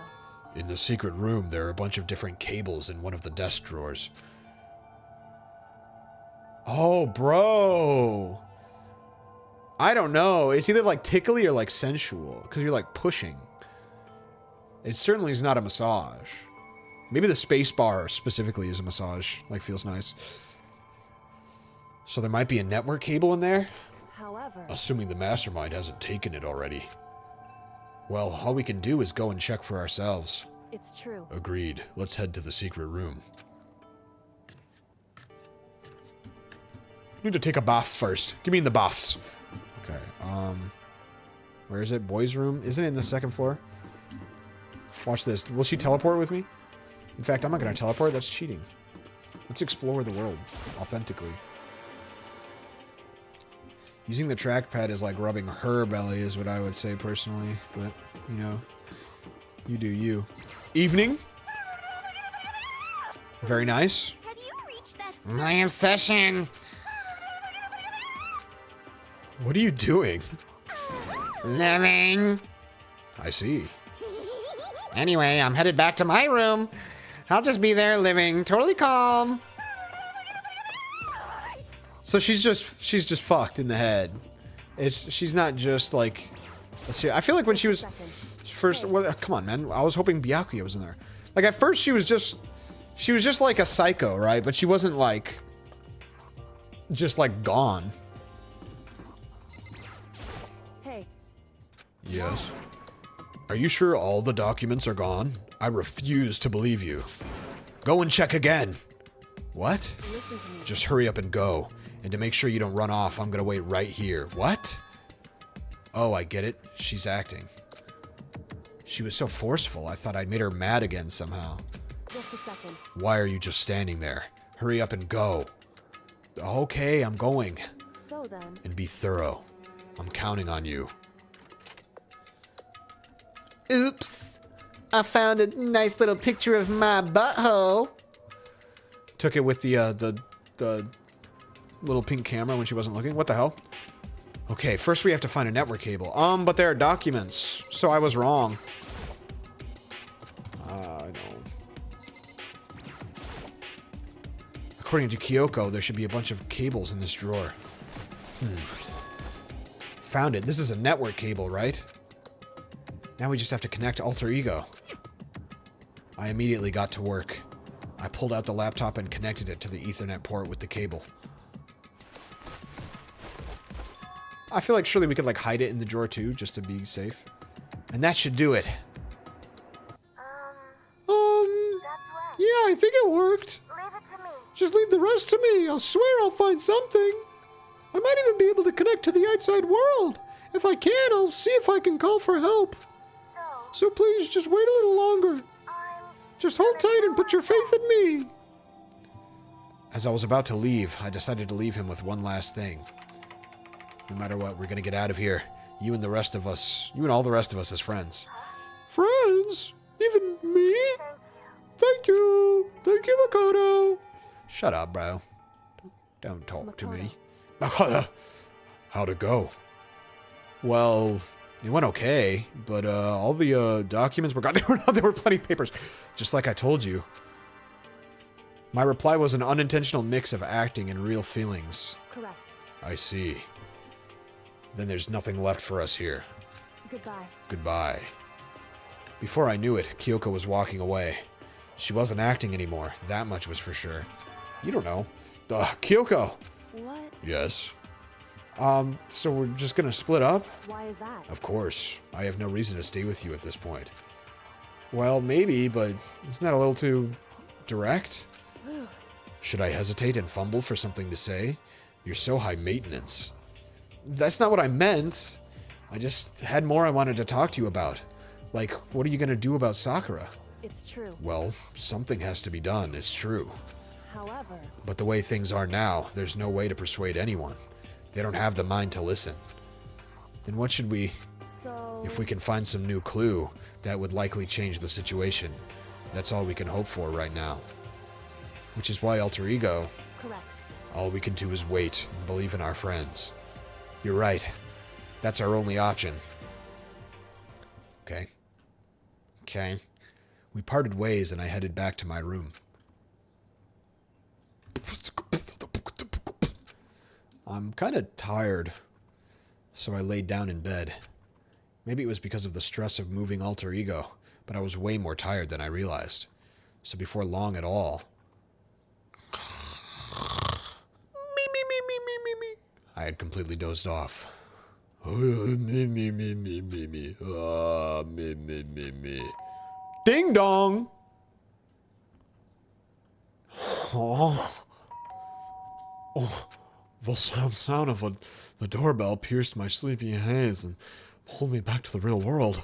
S1: In the secret room, there are a bunch of different cables in one of the desk drawers. Oh, bro. I don't know. It's either like tickly or like sensual, because you're like pushing. It certainly is not a massage. Maybe the space bar specifically is a massage. Like, feels nice. So there might be a network cable in there?
S3: However.
S1: Assuming the mastermind hasn't taken it already. Well, all we can do is go and check for ourselves.
S3: It's true.
S1: Agreed. Let's head to the secret room. Need to take a bath first. Give me the baths. Okay, where is it? Boys' room? Isn't it in the second floor? Watch this. Will she teleport with me? In fact, I'm not gonna teleport. That's cheating. Let's explore the world authentically. Using the trackpad is like rubbing her belly is what I would say personally. But, you know, you do you. Evening. Very nice.
S4: Have you reached that
S5: My obsession.
S1: What are you doing?
S5: Living.
S1: I see.
S5: Anyway, I'm headed back to my room. I'll just be there living totally calm.
S1: So she's just fucked in the head. She's not just like, let's see. I feel like when she was first, well, come on, man. I was hoping Byakuya was in there. Like at first she was just like a psycho, right? But she wasn't like just like gone.
S3: Hey,
S1: Yes. Are you sure all the documents are gone? I refuse to believe you. Go and check again. What?
S3: listen to me.
S1: Just hurry up and go. And to make sure you don't run off, I'm gonna wait right here. What? Oh, I get it. She's acting. She was so forceful, I thought I'd made her mad again somehow.
S3: Just a second.
S1: Why are you just standing there? Hurry up and go. Okay, I'm going.
S3: So then,
S1: And be thorough. I'm counting on you.
S5: Oops. I found a nice little picture of my butthole.
S1: Took it with the little pink camera when she wasn't looking. What the hell? Okay, first we have to find a network cable. But there are documents, so I was wrong. I know. According to Kyoko, there should be a bunch of cables in this drawer. Found it. This is a network cable, right? Now we just have to connect Alter Ego. I immediately got to work. I pulled out the laptop and connected it to the Ethernet port with the cable. I feel like surely we could like hide it in the drawer too, just to be safe. And that should do it.
S4: That's right.
S1: Yeah, I think it worked.
S4: Leave it to me.
S1: Just leave the rest to me. I'll swear I'll find something. I might even be able to connect to the outside world. If I can, I'll see if I can call for help. So please, just wait a little longer. Just hold tight and put your faith in me. As I was about to leave, I decided to leave him with one last thing. No matter what, we're gonna get out of here. You and the rest of us, you and all the rest of us as friends. Friends? Even me? Thank you. Thank you, Makoto. Shut up, bro. Don't talk to me. Makoto. How'd it go? Well, it went okay, but all the documents were gone. There were plenty of papers, just like I told you. My reply was an unintentional mix of acting and real feelings.
S3: correct.
S1: I see. Then there's nothing left for us here.
S3: Goodbye.
S1: Goodbye. Before I knew it, Kyoko was walking away. She wasn't acting anymore, that much was for sure. You don't know. Kyoko!
S3: What?
S1: Yes. So we're just gonna split up?
S3: Why is that?
S1: Of course. I have no reason to stay with you at this point. Well, maybe, but isn't that a little too direct? Should I hesitate and fumble for something to say? You're so high maintenance. That's not what I meant. I just had more I wanted to talk to you about. Like, what are you gonna do about Sakura?
S3: It's true.
S1: Well, something has to be done, it's true.
S3: However,
S1: But the way things are now, there's no way to persuade anyone. They don't have the mind to listen. Then what should we...
S3: so...
S1: If we can find some new clue, that would likely change the situation. That's all we can hope for right now. Which is why Alter Ego,
S3: Correct.
S1: all we can do is wait and believe in our friends. You're right. That's our only option. Okay.
S5: Okay.
S1: We parted ways and I headed back to my room. I'm kind of tired, so I laid down in bed. Maybe it was because of the stress of moving Alter Ego, but I was way more tired than I realized. So before long at all... I had completely dozed off. Ding dong! Oh. The sound of the doorbell pierced my sleepy haze and pulled me back to the real world.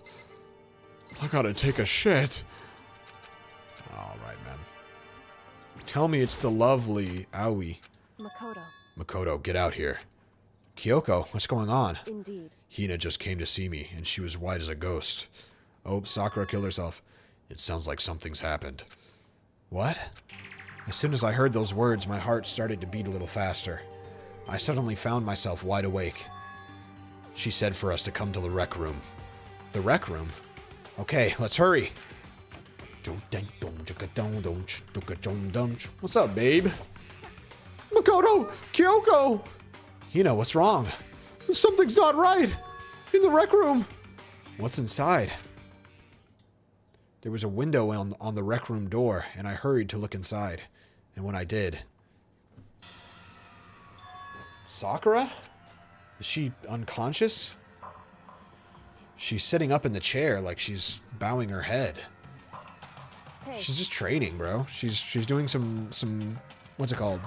S1: I gotta take a shit. Alright, man. Tell me it's the lovely Aoi.
S3: Makoto.
S1: Makoto, get out here. Kyoko, what's going on?
S3: Indeed.
S1: Hina just came to see me, and she was white as a ghost. Oh, Sakura killed herself. It sounds like something's happened. What? As soon as I heard those words, my heart started to beat a little faster. I suddenly found myself wide awake. She said for us to come to the rec room. The rec room? Okay, let's hurry. What's up, babe? Makoto! Kyoko! You know, what's wrong? Something's not right! In the rec room! What's inside? There was a window on the rec room door, and I hurried to look inside. And when I did... Sakura? Is she unconscious? She's sitting up in the chair like she's bowing her head.
S3: Hey.
S1: She's just training, bro. She's doing some what's it called?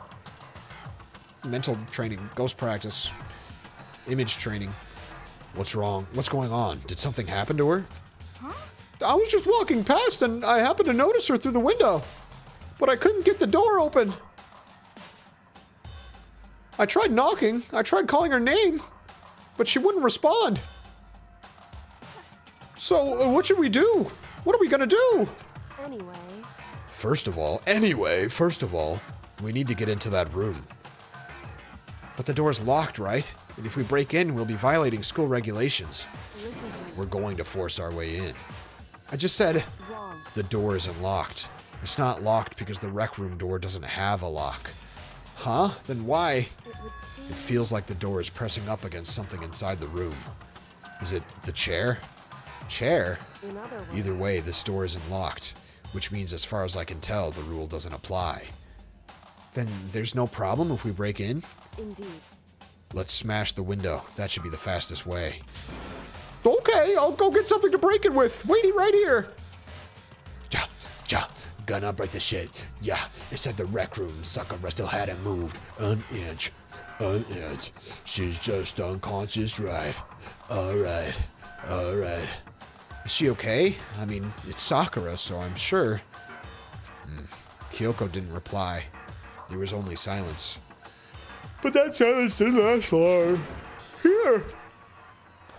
S1: Mental training, ghost practice, image training. What's wrong? What's going on? Did something happen to her?
S3: Huh?
S1: I was just walking past and I happened to notice her through the window, but I couldn't get the door open. I tried knocking. I tried calling her name, but she wouldn't respond. So, what should we do? What are we gonna do?
S3: First of all,
S1: we need to get into that room. But the door's locked, right? And if we break in, we'll be violating school regulations.
S3: listen to me.
S1: We're going to force our way in. I just said
S3: Wrong.
S1: the door isn't locked. It's not locked because the rec room door doesn't have a lock. Huh? Then why?
S3: It would seem
S1: It feels like the door is pressing up against something inside the room. Is it the chair? Chair?
S3: in other words.
S1: Either way, this door isn't locked, which means as far as I can tell, the rule doesn't apply. Then there's no problem if we break in?
S3: Indeed.
S1: Let's smash the window. That should be the fastest way. Okay, I'll go get something to break it with. Waiting right here. Gonna break the shit. Yeah, inside the rec room. Sakura still hadn't moved an inch. An inch. She's just unconscious, right? Alright. Is she okay? I mean, it's Sakura, so I'm sure. Kyoko didn't reply. There was only silence. But that silence didn't last long. Here!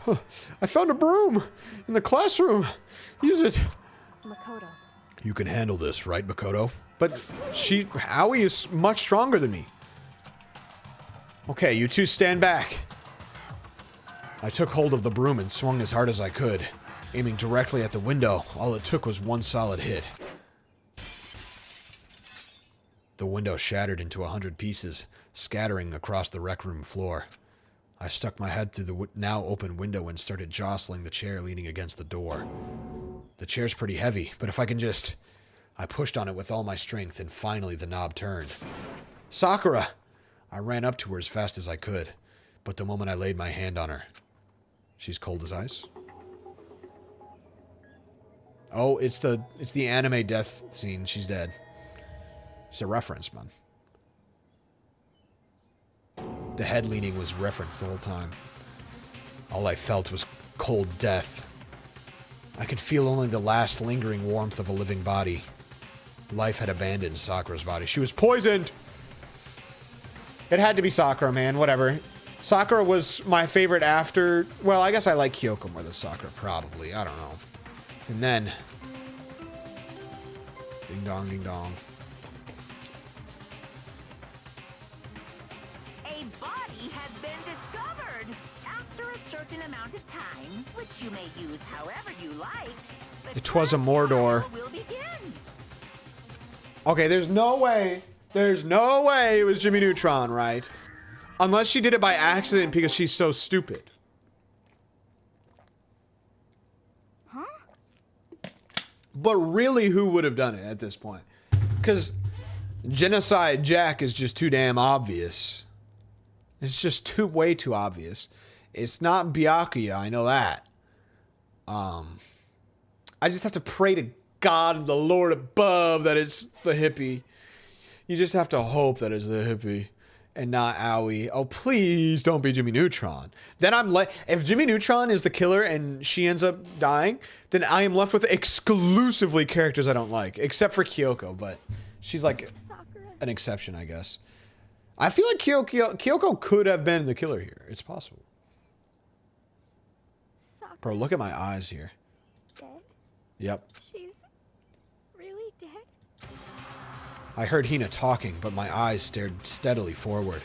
S1: Huh, I found a broom in the classroom. Use it.
S3: Makoto.
S1: You can handle this, right, Makoto? But Aoi is much stronger than me. Okay, you two stand back. I took hold of the broom and swung as hard as I could, aiming directly at the window. All it took was one solid hit. The window shattered into 100 pieces, scattering across the rec room floor. I stuck my head through the now open window and started jostling the chair leaning against the door. The chair's pretty heavy, but if I can just... I pushed on it with all my strength, and finally the knob turned. Sakura! I ran up to her as fast as I could, but the moment I laid my hand on her, she's cold as ice. Oh, it's the anime death scene. She's dead. It's a reference, man. The head leaning was referenced the whole time. All I felt was cold death. I could feel only the last lingering warmth of a living body. Life had abandoned Sakura's body. She was poisoned! It had to be Sakura, man. Whatever. Sakura was my favorite after... Well, I guess I like Kyoko more than Sakura, probably. I don't know. And then... Ding dong, ding dong.
S4: A body has been discovered. After a certain amount of time, which you may use however you like, the
S1: It was a Mordor.
S4: trial will begin.
S1: Okay, there's no way it was Jimmy Neutron, right? Unless she did it by accident because she's so stupid.
S3: Huh?
S1: But really, who would have done it at this point? Because Genocide Jack is just too damn obvious. It's just way too obvious. It's not Byakuya, I know that. I just have to pray to God, the Lord above, that it's the hippie. You just have to hope that it's the hippie and not Aoi. Oh, please don't be Jimmy Neutron. Then I'm like, if Jimmy Neutron is the killer and she ends up dying, then I am left with exclusively characters I don't like, except for Kyoko, but she's like
S3: Sakura.
S1: an exception, I guess. I feel like Kyoko could have been the killer here. It's possible.
S3: Sakura.
S1: Bro, look at my eyes here.
S3: Dead?
S1: Yep.
S3: She's really dead?
S1: I heard Hina talking, but my eyes stared steadily forward.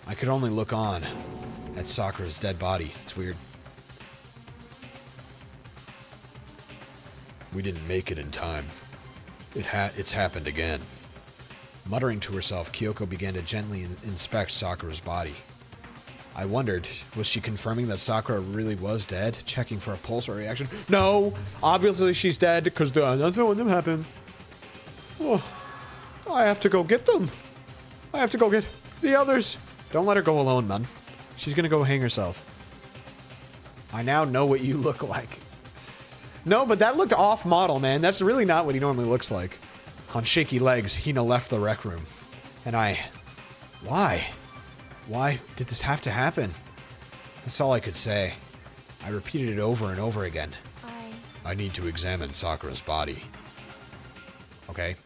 S1: I could only look on at Sakura's dead body. It's weird. We didn't make it in time. It's happened again. Muttering to herself, Kyoko began to gently inspect Sakura's body. I wondered, was she confirming that Sakura really was dead? Checking for a pulse or reaction? No! Obviously she's dead, because nothing with them happened. Oh, I have to go get them. I have to go get the others. Don't let her go alone, man. She's gonna go hang herself. I now know what you look like. No, but that looked off-model, man. That's really not what he normally looks like. On shaky legs, Hina left the rec room. And Why? Why did this have to happen? That's all I could say. I repeated it over and over again. I need to examine Sakura's body. Okay.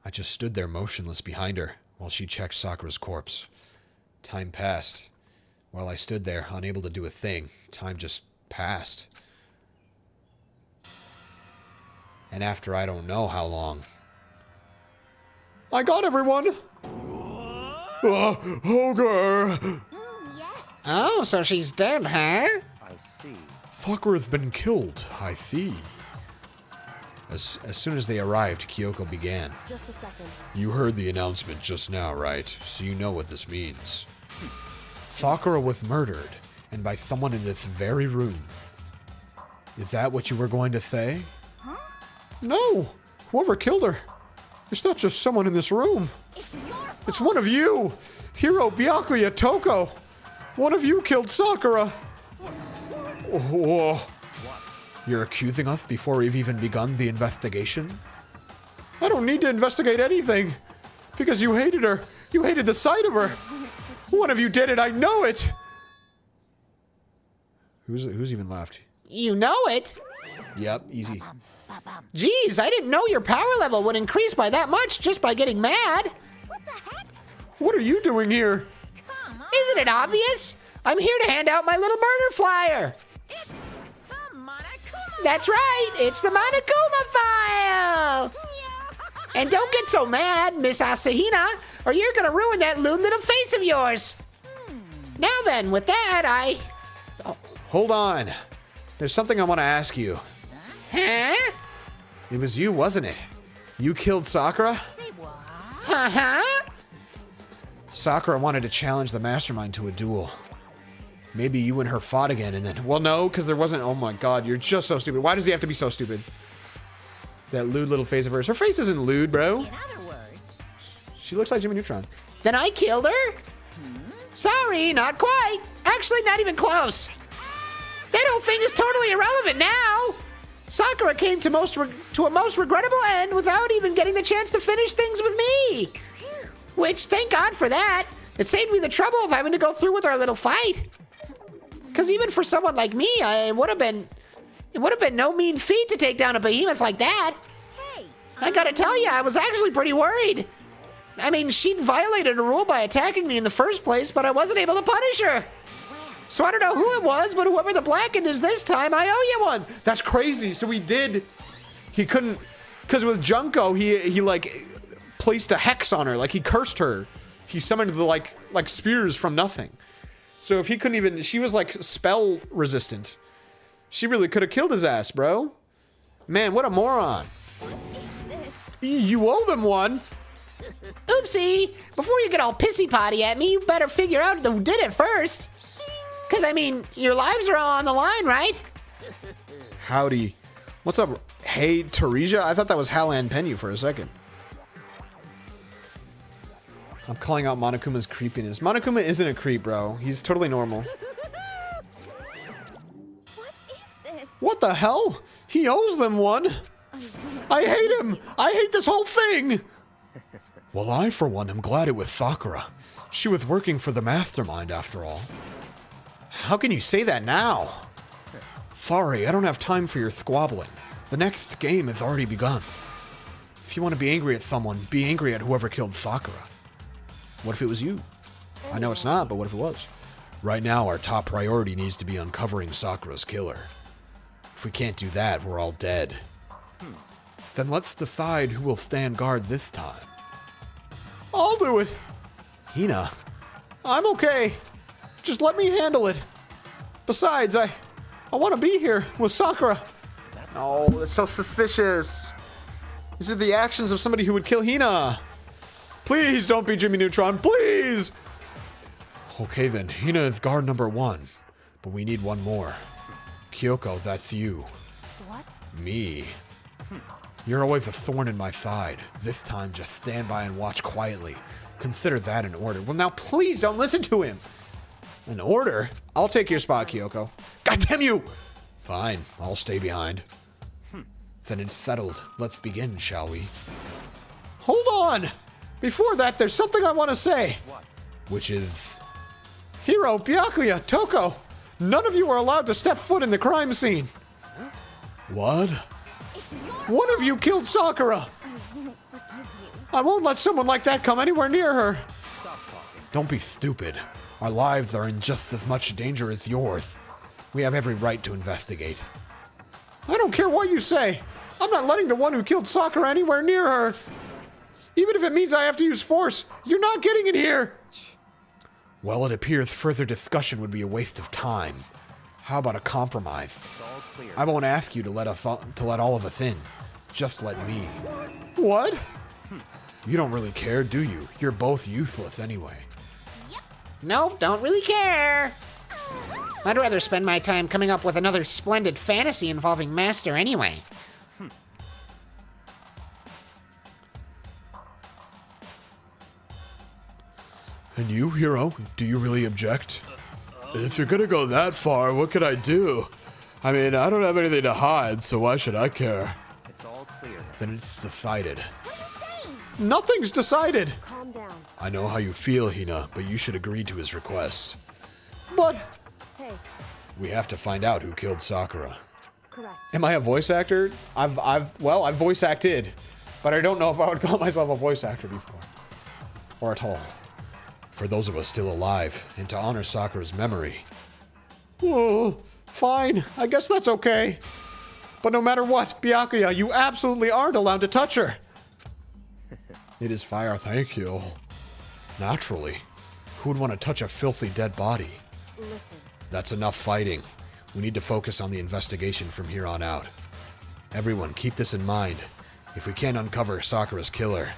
S1: I just stood there motionless behind her while she checked Sakura's corpse. Time passed. While I stood there, unable to do a thing, time just passed. And after I don't know how long. I got everyone! Ogre!
S3: Yes.
S5: Oh, so she's dead, huh?
S2: I see.
S1: Sakura's been killed, I see. As soon as they arrived, Kyoko began.
S3: Just a second.
S1: You heard the announcement just now, right? So you know what this means. Sakura was murdered, and by someone in this very room. Is that what you were going to say?
S3: Huh?
S1: No! Whoever killed her. It's not just someone in this room.
S3: It's your fault.
S1: It's one of you! Hiro Byakuya Toko! One of you killed Sakura! Whoa. You're accusing us before we've even begun the investigation? I don't need to investigate anything! Because you hated her! You hated the sight of her! One of you did it, I know it! Who's even left?
S5: You know it?
S1: Yep, easy.
S5: Geez, I didn't know your power level would increase by that much just by getting mad.
S4: What the heck?
S1: What are you doing here?
S4: Come on.
S5: Isn't it obvious? I'm here to hand out my little murder flyer.
S4: It's the Monokuma.
S5: That's right, it's the Monokuma file. And don't get so mad, Miss Asahina, or you're gonna ruin that lewd little face of yours. Now then, with that,
S1: Hold on. There's something I want to ask you.
S5: Huh?
S1: It was you, wasn't it? You killed Sakura?
S4: Say what?
S5: Uh-huh?
S1: Sakura wanted to challenge the mastermind to a duel. Maybe you and her fought again and then... Well, no, because there wasn't... Oh my god, you're just so stupid. Why does he have to be so stupid? That lewd little face of hers. Her face isn't lewd, bro.
S4: In other words,
S1: She looks like Jimmy Neutron.
S5: Then I killed her? Sorry, not quite. Actually, not even close. That whole thing is totally irrelevant now. Sakura came to a most regrettable end without even getting the chance to finish things with me. Which, thank God for that. It saved me the trouble of having to go through with our little fight. Because even for someone like me, it would have been no mean feat to take down a behemoth like that.
S4: hey,
S5: I gotta tell you, I was actually pretty worried. I mean, she'd violated a rule by attacking me in the first place, but I wasn't able to punish her. So I don't know who it was, but whoever the blackened is this time, I owe you one.
S1: That's crazy. So he couldn't, because with Junko, he like placed a hex on her, like he cursed her. He summoned the like spears from nothing. So if he couldn't even, she was like spell resistant. She really could have killed his ass, bro. Man, what a moron.
S4: what is this?
S1: You owe them one.
S5: Oopsie. Before you get all pissy potty at me, you better figure out who did it first. Because, I mean, your lives are all on the line, right?
S1: Howdy. What's up? Hey, Teresia? I thought that was Halan Penyu for a second. I'm calling out Monokuma's creepiness. Monokuma isn't a creep, bro. He's totally normal.
S3: What is this?
S1: What the hell? He owes them one. I hate him. I hate this whole thing. Well, I, for one, am glad it was Sakura. She was working for the mastermind, after all. How can you say that now? Sorry, I don't have time for your squabbling. The next game has already begun. If you want to be angry at someone, be angry at whoever killed Sakura. What if it was you? I know it's not, but what if it was? Right now, our top priority needs to be uncovering Sakura's killer. If we can't do that, we're all dead. Then let's decide who will stand guard this time. I'll do it. Hina, I'm okay. Just let me handle it. Besides, I want to be here with Sakura. Oh, that's so suspicious. These are the actions of somebody who would kill Hina. Please don't be Jimmy Neutron, please. Okay then, Hina is guard number 1. But we need one more. Kyoko, that's you.
S3: What?
S1: Me. You're always a thorn in my side. This time, just stand by and watch quietly. Consider that an order. Well, now please don't listen to him. An order? I'll take your spot, Kyoko. God damn you! Fine, I'll stay behind. Then it's settled. Let's begin, shall we? Hold on! Before that, there's something I want to say.
S2: What?
S1: Which is... Hiro, Byakuya, Toko, none of you are allowed to step foot in the crime scene. What? One of you killed Sakura. I won't let someone like that come anywhere near her.
S2: Stop talking.
S1: Don't be stupid. Our lives are in just as much danger as yours. We have every right to investigate. I don't care what you say. I'm not letting the one who killed Sakura anywhere near her. Even if it means I have to use force, you're not getting in here. Well, it appears further discussion would be a waste of time. How about a compromise?
S2: It's all clear.
S1: I won't ask you to let all of us in. Just let me. What? You don't really care, do you? You're both useless anyway.
S5: Nope, don't really care. I'd rather spend my time coming up with another splendid fantasy involving Master anyway.
S1: And you, Hiro, do you really object? If you're gonna go that far, what could I do? I mean, I don't have anything to hide, so why should I care?
S2: It's all clear.
S1: Then it's decided.
S3: What are you saying?
S1: Nothing's decided!
S3: Calm down.
S1: I know how you feel, Hina, but you should agree to his request. But
S3: Hey,
S1: we have to find out who killed Sakura.
S3: correct.
S1: Am I a voice actor? I've voice acted, but I don't know if I would call myself a voice actor before. Or at all. For those of us still alive, and to honor Sakura's memory. Oh, fine. I guess that's okay. But no matter what, Byakuya, you absolutely aren't allowed to touch her. It is fire, thank you. Naturally. Who would want to touch a filthy dead body?
S3: Listen.
S1: That's enough fighting. We need to focus on the investigation from here on out. Everyone, keep this in mind. If we can't uncover Sakura's killer,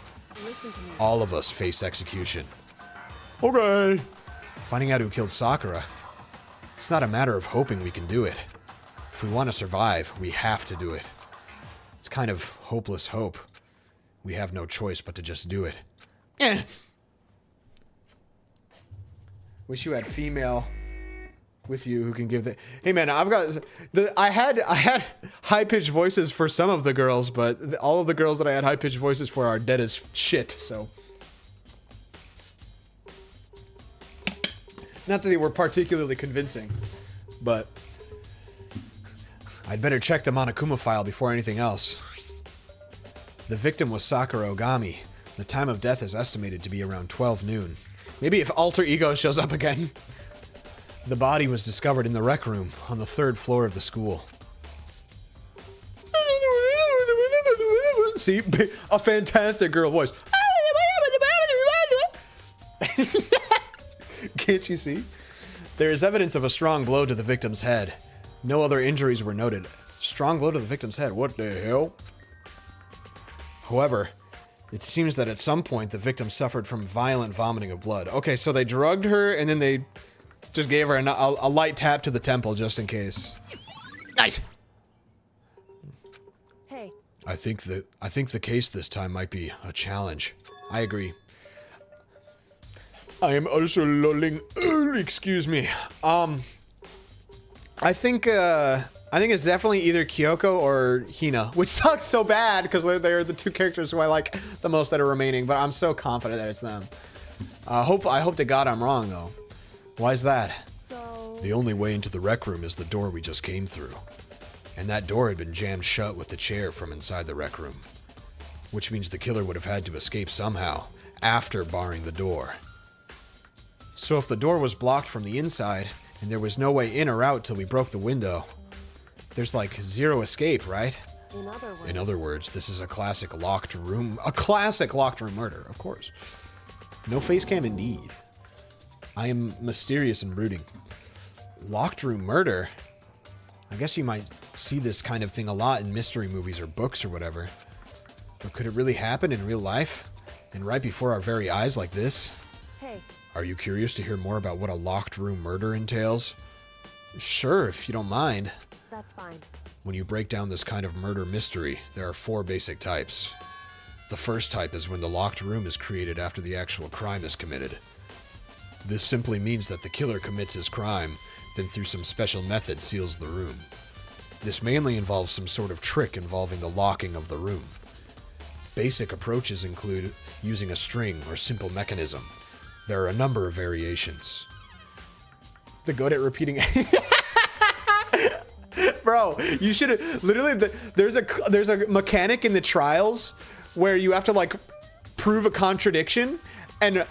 S3: Listen to me.
S1: all of us face execution. Okay. Finding out who killed Sakura, it's not a matter of hoping we can do it. If we want to survive, we have to do it. It's kind of hopeless hope. We have no choice but to just do it. Wish you had female with you who can give the... Hey man, I've got... I had high-pitched voices for some of the girls, but all of the girls that I had high-pitched voices for are dead as shit, so... Not that they were particularly convincing, but... I'd better check the Monokuma file before anything else. The victim was Sakura Ogami. The time of death is estimated to be around 12 noon. Maybe if Alter Ego shows up again. The body was discovered in the rec room on the 3rd floor of the school. See? A fantastic girl voice. Can't you see? There is evidence of a strong blow to the victim's head. No other injuries were noted. Strong blow to the victim's head. What the hell? However, it seems that at some point the victim suffered from violent vomiting of blood. Okay, so they drugged her and then they just gave her a light tap to the temple just in case. Nice.
S3: Hey,
S1: I think the case this time might be a challenge. I agree. I am also lolling. Excuse me. I think it's definitely either Kyoko or Hina, which sucks so bad because they're the two characters who I like the most that are remaining. But I'm so confident that it's them. I hope to God I'm wrong though. Why is that?
S3: so...
S1: The only way into the rec room is the door we just came through, and that door had been jammed shut with the chair from inside the rec room, which means the killer would have had to escape somehow after barring the door. So if the door was blocked from the inside and there was no way in or out till we broke the window, there's like zero escape, right? In other words, this is a classic locked room murder, of course. No face cam indeed. I am mysterious and brooding. Locked room murder? I guess you might see this kind of thing a lot in mystery movies or books or whatever. But could it really happen in real life? And right before our very eyes like this?
S3: Hey,
S1: Are you curious to hear more about what a locked room murder entails? Sure, if you don't mind.
S3: that's fine.
S1: When you break down this kind of murder mystery, there are 4 basic types. The first type is when the locked room is created after the actual crime is committed. This simply means that the killer commits his crime, then through some special method seals the room. This mainly involves some sort of trick involving the locking of the room. Basic approaches include using a string or simple mechanism. There are a number of variations. They're good at repeating. Bro, you should literally. There's a mechanic in the trials where you have to like prove a contradiction, and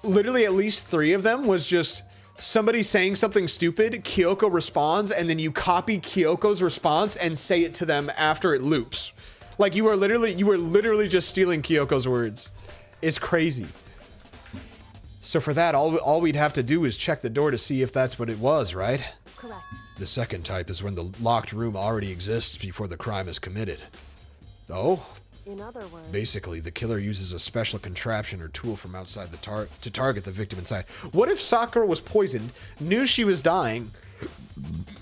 S1: literally at least 3 of them was just somebody saying something stupid. Kyoko responds, and then you copy Kyoko's response and say it to them after it loops. Like you were literally just stealing Kyoko's words. It's crazy. So for that, all we'd have to do is check the door to see if that's what it was, right?
S3: Correct.
S1: The second type is when the locked room already exists before the crime is committed. Oh?
S3: In other words,
S1: Basically, the killer uses a special contraption or tool from outside to target the victim inside. What if Sakura was poisoned, knew she was dying,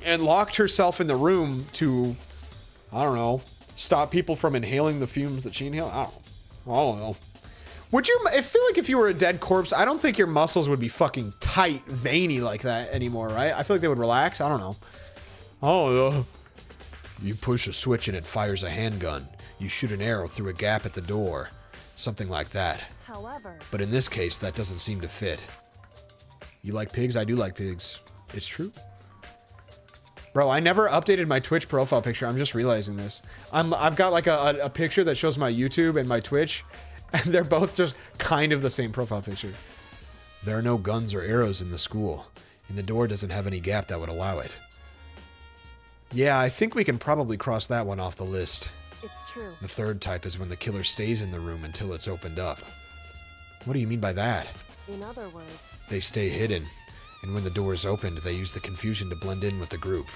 S1: and locked herself in the room to, I don't know, stop people from inhaling the fumes that she inhaled? I don't know. Would you? I feel like if you were a dead corpse, I don't think your muscles would be fucking tight, veiny like that anymore, right? I feel like they would relax. I don't know. Oh, you push a switch and it fires a handgun. You shoot an arrow through a gap at the door. Something like that.
S3: however,
S1: But in this case, that doesn't seem to fit. You like pigs? I do like pigs. It's true. Bro, I never updated my Twitch profile picture. I'm just realizing this. I've got like a picture that shows my YouTube and my Twitch, and they're both just kind of the same profile picture. There are no guns or arrows in the school, and the door doesn't have any gap that would allow it. Yeah, I think we can probably cross that one off the list.
S3: it's true.
S1: The third type is when the killer stays in the room until it's opened up. What do you mean by that?
S3: In other words,
S1: They stay hidden, and when the door is opened, they use the confusion to blend in with the group.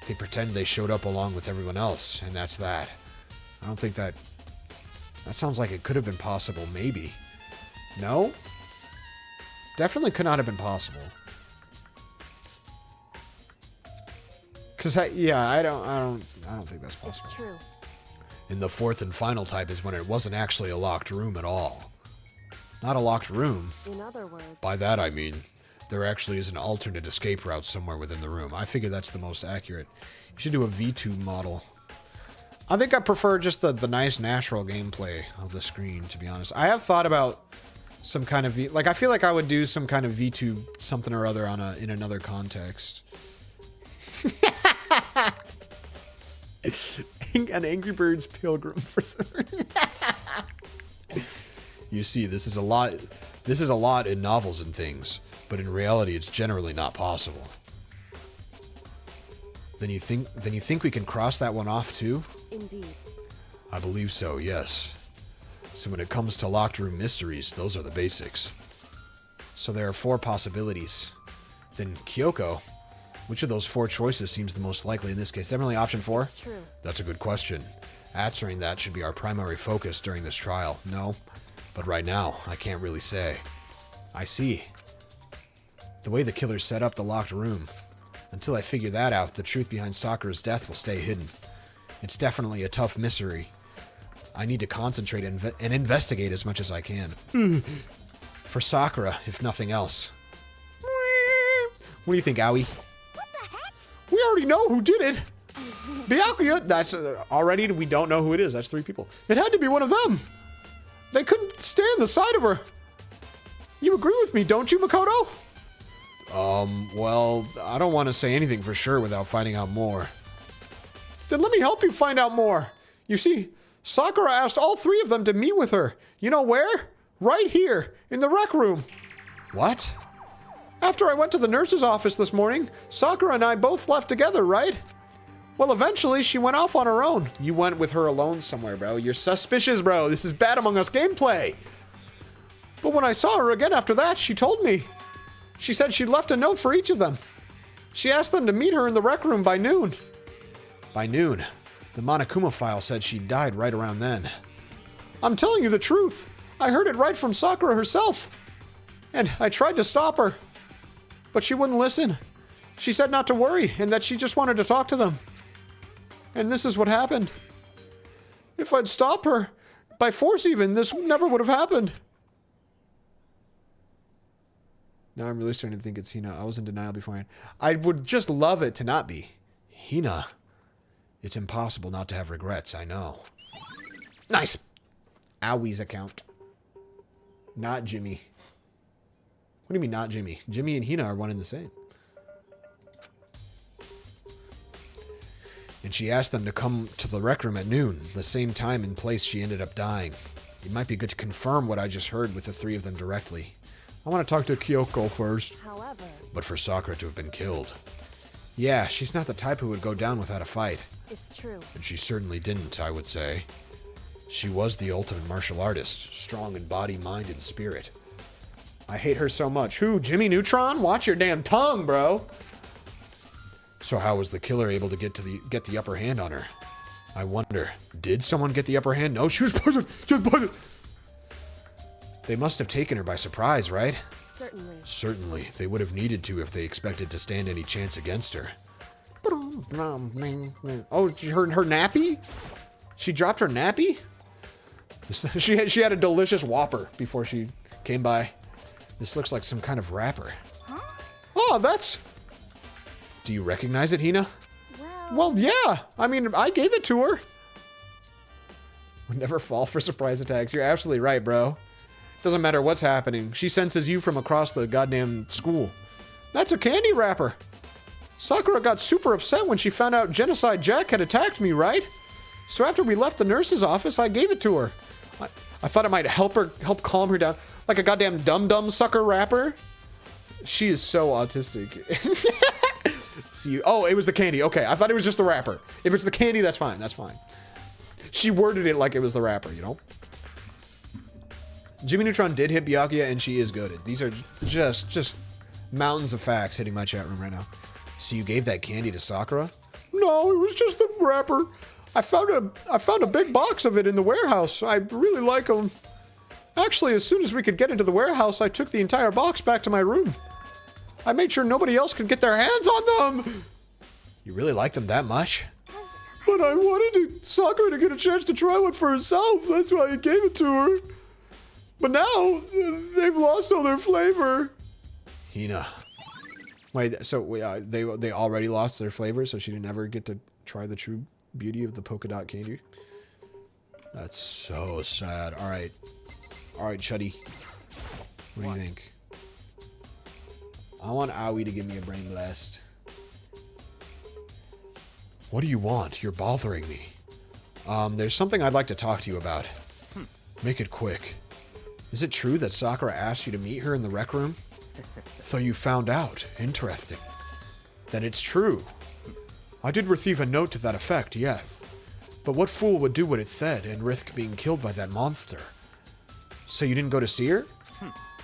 S1: They pretend they showed up along with everyone else, and that's that. I don't think that... That sounds like it could have been possible, maybe. No? Definitely could not have been possible. Cause I don't think that's possible.
S3: it's true.
S1: And the fourth and final type is when it wasn't actually a locked room at all. Not a locked room.
S3: In other words,
S1: By that I mean, there actually is an alternate escape route somewhere within the room. I figure that's the most accurate. You should do a V2 model. I think I prefer just the nice natural gameplay of the screen, to be honest. I have thought about some kind of I feel like I would do some kind of V2 something or other in another context. An Angry Birds pilgrim for some reason. You see, this is a lot in novels and things, but in reality it's generally not possible. Then you think we can cross that one off too?
S3: indeed.
S1: I believe so, yes. So when it comes to locked room mysteries, those are the basics. So there are 4 possibilities. Then Kyoko, which of those 4 choices seems the most likely in this case? Definitely option 4?
S3: It's true.
S1: That's a good question. Answering that should be our primary focus during this trial. No, but right now, I can't really say. I see. The way the killer set up the locked room. Until I figure that out, the truth behind Sakura's death will stay hidden. It's definitely a tough mystery. I need to concentrate and investigate as much as I can. For Sakura, if nothing else. What do you think, Aoi?
S4: What the heck?
S1: We already know who did it. Byakuya, that's already, we don't know who it is. That's 3 people. It had to be one of them. They couldn't stand the sight of her. You agree with me, don't you, Makoto? Well, I don't want to say anything for sure without finding out more. Then let me help you find out more. You see, Sakura asked all 3 of them to meet with her. You know where? Right here, in the rec room. What? After I went to the nurse's office this morning, Sakura and I both left together, right? Well, eventually she went off on her own. You went with her alone somewhere, bro. You're suspicious, bro. This is bad Among Us gameplay. But when I saw her again after that, she told me. She said she'd left a note for each of them. She asked them to meet her in the rec room by noon. By noon? The Monokuma file said she died right around then. I'm telling you the truth. I heard it right from Sakura herself. And I tried to stop her. But she wouldn't listen. She said not to worry and that she just wanted to talk to them. And this is what happened. If I'd stopped her, by force even, this never would have happened. Now I'm really starting to think it's Hina. I was in denial beforehand. I would just love it to not be. Hina. It's impossible not to have regrets, I know. Nice. Awie's account. Not Jimmy. What do you mean not Jimmy? Jimmy and Hina are one and the same. And she asked them to come to the rec room at noon, the same time and place she ended up dying. It might be good to confirm what I just heard with the three of them directly. I want to talk to Kyoko first.
S3: However,
S1: But for Sakura to have been killed. Yeah, she's not the type who would go down without a fight.
S3: it's true.
S1: And she certainly didn't, I would say. She was the ultimate martial artist, strong in body, mind, and spirit. I hate her so much. Who, Jimmy Neutron? Watch your damn tongue, bro. So how was the killer able to get the upper hand on her? I wonder, did someone get the upper hand? No, she was poisoned. She was poisoned. They must have taken her by surprise, right?
S3: Certainly.
S1: Certainly. They would have needed to if they expected to stand any chance against her. Oh, her nappy? She dropped her nappy? She had a delicious Whopper before she came by. This looks like some kind of wrapper. Oh, that's... Do you recognize it, Hina? Well, yeah. I mean, I gave it to her. Would never fall for surprise attacks. You're absolutely right, bro. Doesn't matter what's happening. She senses you from across the goddamn school. That's a candy wrapper. Sakura got super upset when she found out Genocide Jack had attacked me, right? So after we left the nurse's office, I gave it to her. I thought it might help calm her down. Like a goddamn dum-dum sucker wrapper. She is so autistic. See, oh, it was the candy. Okay, I thought it was just the wrapper. If it's the candy, that's fine. That's fine. She worded it like it was the wrapper, you know? Jimmy Neutron did hit Byakuya, and she is goated. These are just mountains of facts hitting my chat room right now. So you gave that candy to Sakura? No, it was just the wrapper. I found a big box of it in the warehouse. I really like them. Actually, as soon as we could get into the warehouse, I took the entire box back to my room. I made sure nobody else could get their hands on them. You really like them that much? But I wanted Sakura to get a chance to try one for herself. That's why I gave it to her. But now, they've lost all their flavor. Hina. Wait, so they already lost their flavor, so she didn't ever get to try the true beauty of the polka dot candy? That's so sad. All right, Chuddy. What do you think? I want Aoi to give me a brain blast. What do you want? You're bothering me. There's something I'd like to talk to you about. Make it quick. Is it true that Sakura asked you to meet her in the rec room? So you found out. Interesting. Then it's true. I did receive a note to that effect, yes. But what fool would do what it said and risk being killed by that monster? So you didn't go to see her?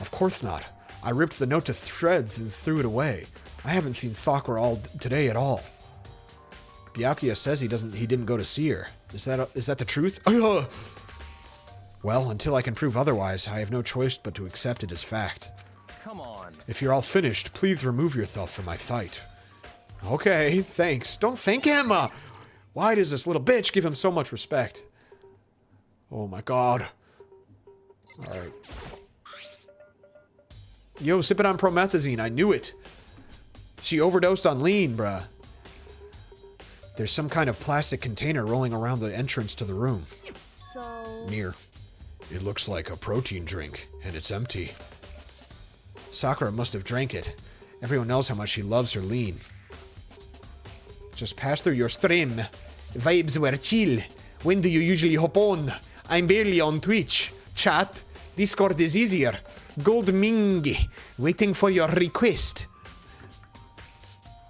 S1: Of course not. I ripped the note to shreds and threw it away. I haven't seen Sakura all today at all. Byakuya says he didn't go to see her. Is that the truth? Well, until I can prove otherwise, I have no choice but to accept it as fact.
S2: Come on.
S1: If you're all finished, please remove yourself from my sight. Okay, thanks. Don't thank him. Why does this little bitch give him so much respect? Oh my god. Alright. Yo, sip it on promethazine. I knew it. She overdosed on lean, bruh. There's some kind of plastic container rolling around the entrance to the room.
S3: So...
S1: Near. It looks like a protein drink, and it's empty. Sakura must have drank it. Everyone knows how much she loves her lean. Just pass through your stream. Vibes were chill. When do you usually hop on? I'm barely on Twitch. Chat. Discord is easier. Gold Mingy. Waiting for your request.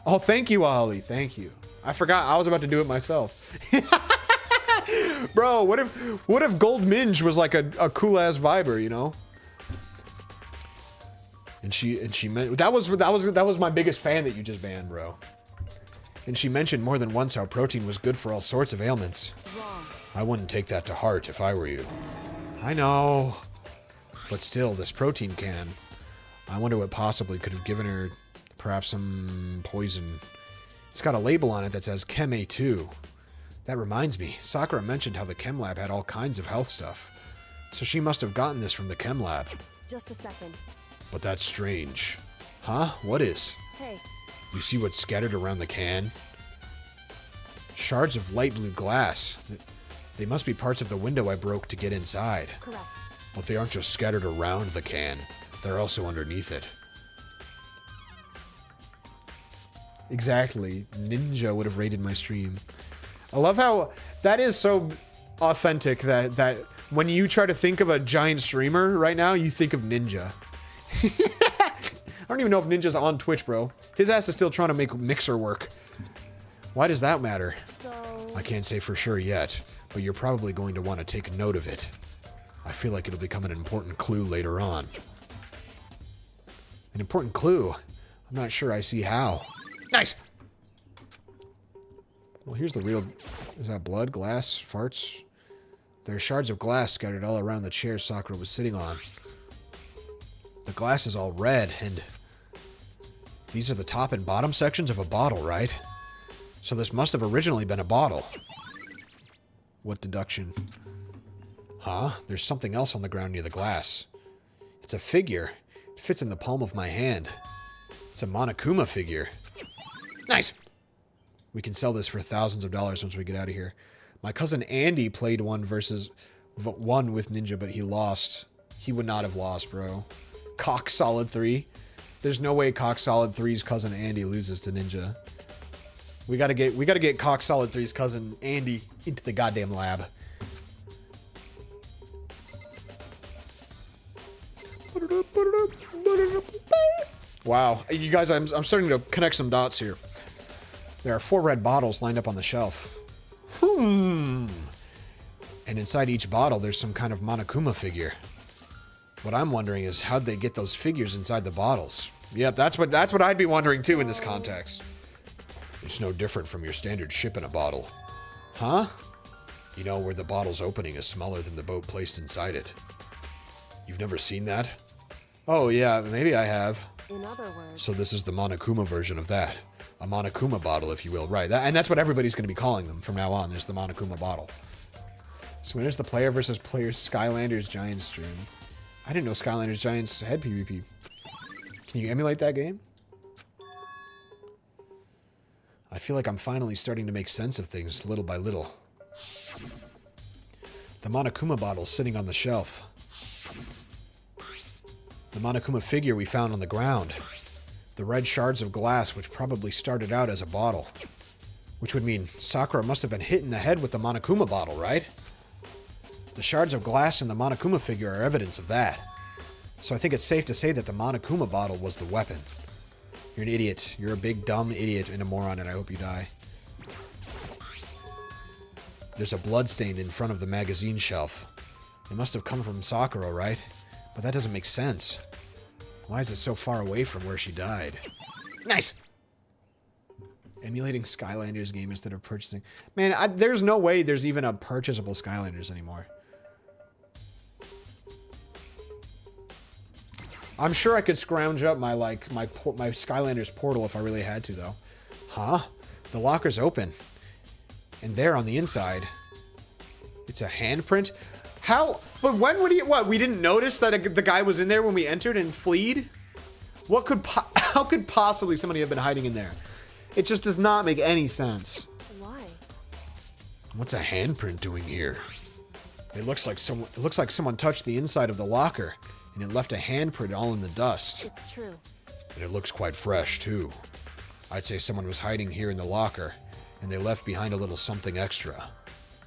S1: Oh, thank you, Ali. Thank you. I forgot I was about to do it myself. Bro, what if Gold Minge was like a cool ass viber, you know? And she meant that was my biggest fan that you just banned, bro. And she mentioned more than once how protein was good for all sorts of ailments.
S3: Wrong.
S1: I wouldn't take that to heart if I were you. I know. But still, this protein can. I wonder what possibly could have given her perhaps some poison. It's got a label on it that says Chem A2. That reminds me, Sakura mentioned how the Chem Lab had all kinds of health stuff. So she must have gotten this from the Chem Lab.
S3: Just a second.
S1: But that's strange. Huh? What is?
S3: Hey,
S1: You see what's scattered around the can? Shards of light blue glass. They must be parts of the window I broke to get inside.
S3: correct.
S1: But they aren't just scattered around the can. They're also underneath it. Exactly. Ninja would have raided my stream. I love how that is so authentic that when you try to think of a giant streamer right now, you think of Ninja. I don't even know if Ninja's on Twitch, bro. His ass is still trying to make Mixer work. Why does that matter?
S3: So,
S1: I can't say for sure yet, but you're probably going to want to take note of it. I feel like it'll become an important clue later on. An important clue? I'm not sure I see how. Nice! Well, here's the real... Is that blood? Glass? Farts? There are shards of glass scattered all around the chair Sakura was sitting on. The glass is all red, and... These are the top and bottom sections of a bottle, right? So this must have originally been a bottle. What deduction? Huh? There's something else on the ground near the glass. It's a figure. It fits in the palm of my hand. It's a Monokuma figure. Nice! We can sell this for thousands of dollars once we get out of here. My cousin Andy played one with Ninja, but he lost. He would not have lost, bro. Cock Solid 3. There's no way Cock Solid 3's cousin Andy loses to Ninja. We gotta get Cock Solid 3's cousin Andy into the goddamn lab. Wow, you guys, I'm starting to connect some dots here. There are 4 red bottles lined up on the shelf. And inside each bottle, there's some kind of Monokuma figure. What I'm wondering is how'd they get those figures inside the bottles? Yep, that's what I'd be wondering too in this context. It's no different from your standard ship in a bottle. Huh? You know, where the bottle's opening is smaller than the boat placed inside it. You've never seen that? Oh yeah, maybe I have.
S3: in other words,
S1: So this is the Monokuma version of that. A Monokuma bottle, if you will. Right, and that's what everybody's going to be calling them from now on. There's the Monokuma bottle. So when is the player versus player Skylanders Giants stream? I didn't know Skylanders Giants had PvP. Can you emulate that game? I feel like I'm finally starting to make sense of things little by little. The Monokuma bottle's sitting on the shelf. The Monokuma figure we found on the ground. The red shards of glass which probably started out as a bottle. Which would mean Sakura must have been hit in the head with the Monokuma bottle, right? The shards of glass in the Monokuma figure are evidence of that. So I think it's safe to say that the Monokuma bottle was the weapon. You're an idiot. You're a big, dumb idiot and a moron, and I hope you die. There's a bloodstain in front of the magazine shelf. It must have come from Sakura, right? But that doesn't make sense. Why is it so far away from where she died? Nice! Emulating Skylanders game instead of purchasing. Man, there's no way there's even a purchasable Skylanders anymore. I'm sure I could scrounge up my Skylanders portal if I really had to, though. Huh? The locker's open. And there on the inside, it's a handprint? How? But when would he... What? We didn't notice that the guy was in there when we entered and fleed? What could... How could possibly somebody have been hiding in there? It just does not make any sense.
S3: why?
S1: What's a handprint doing here? It looks like someone touched the inside of the locker, and it left a handprint all in the dust.
S3: It's true.
S1: And it looks quite fresh, too. I'd say someone was hiding here in the locker, and they left behind a little something extra.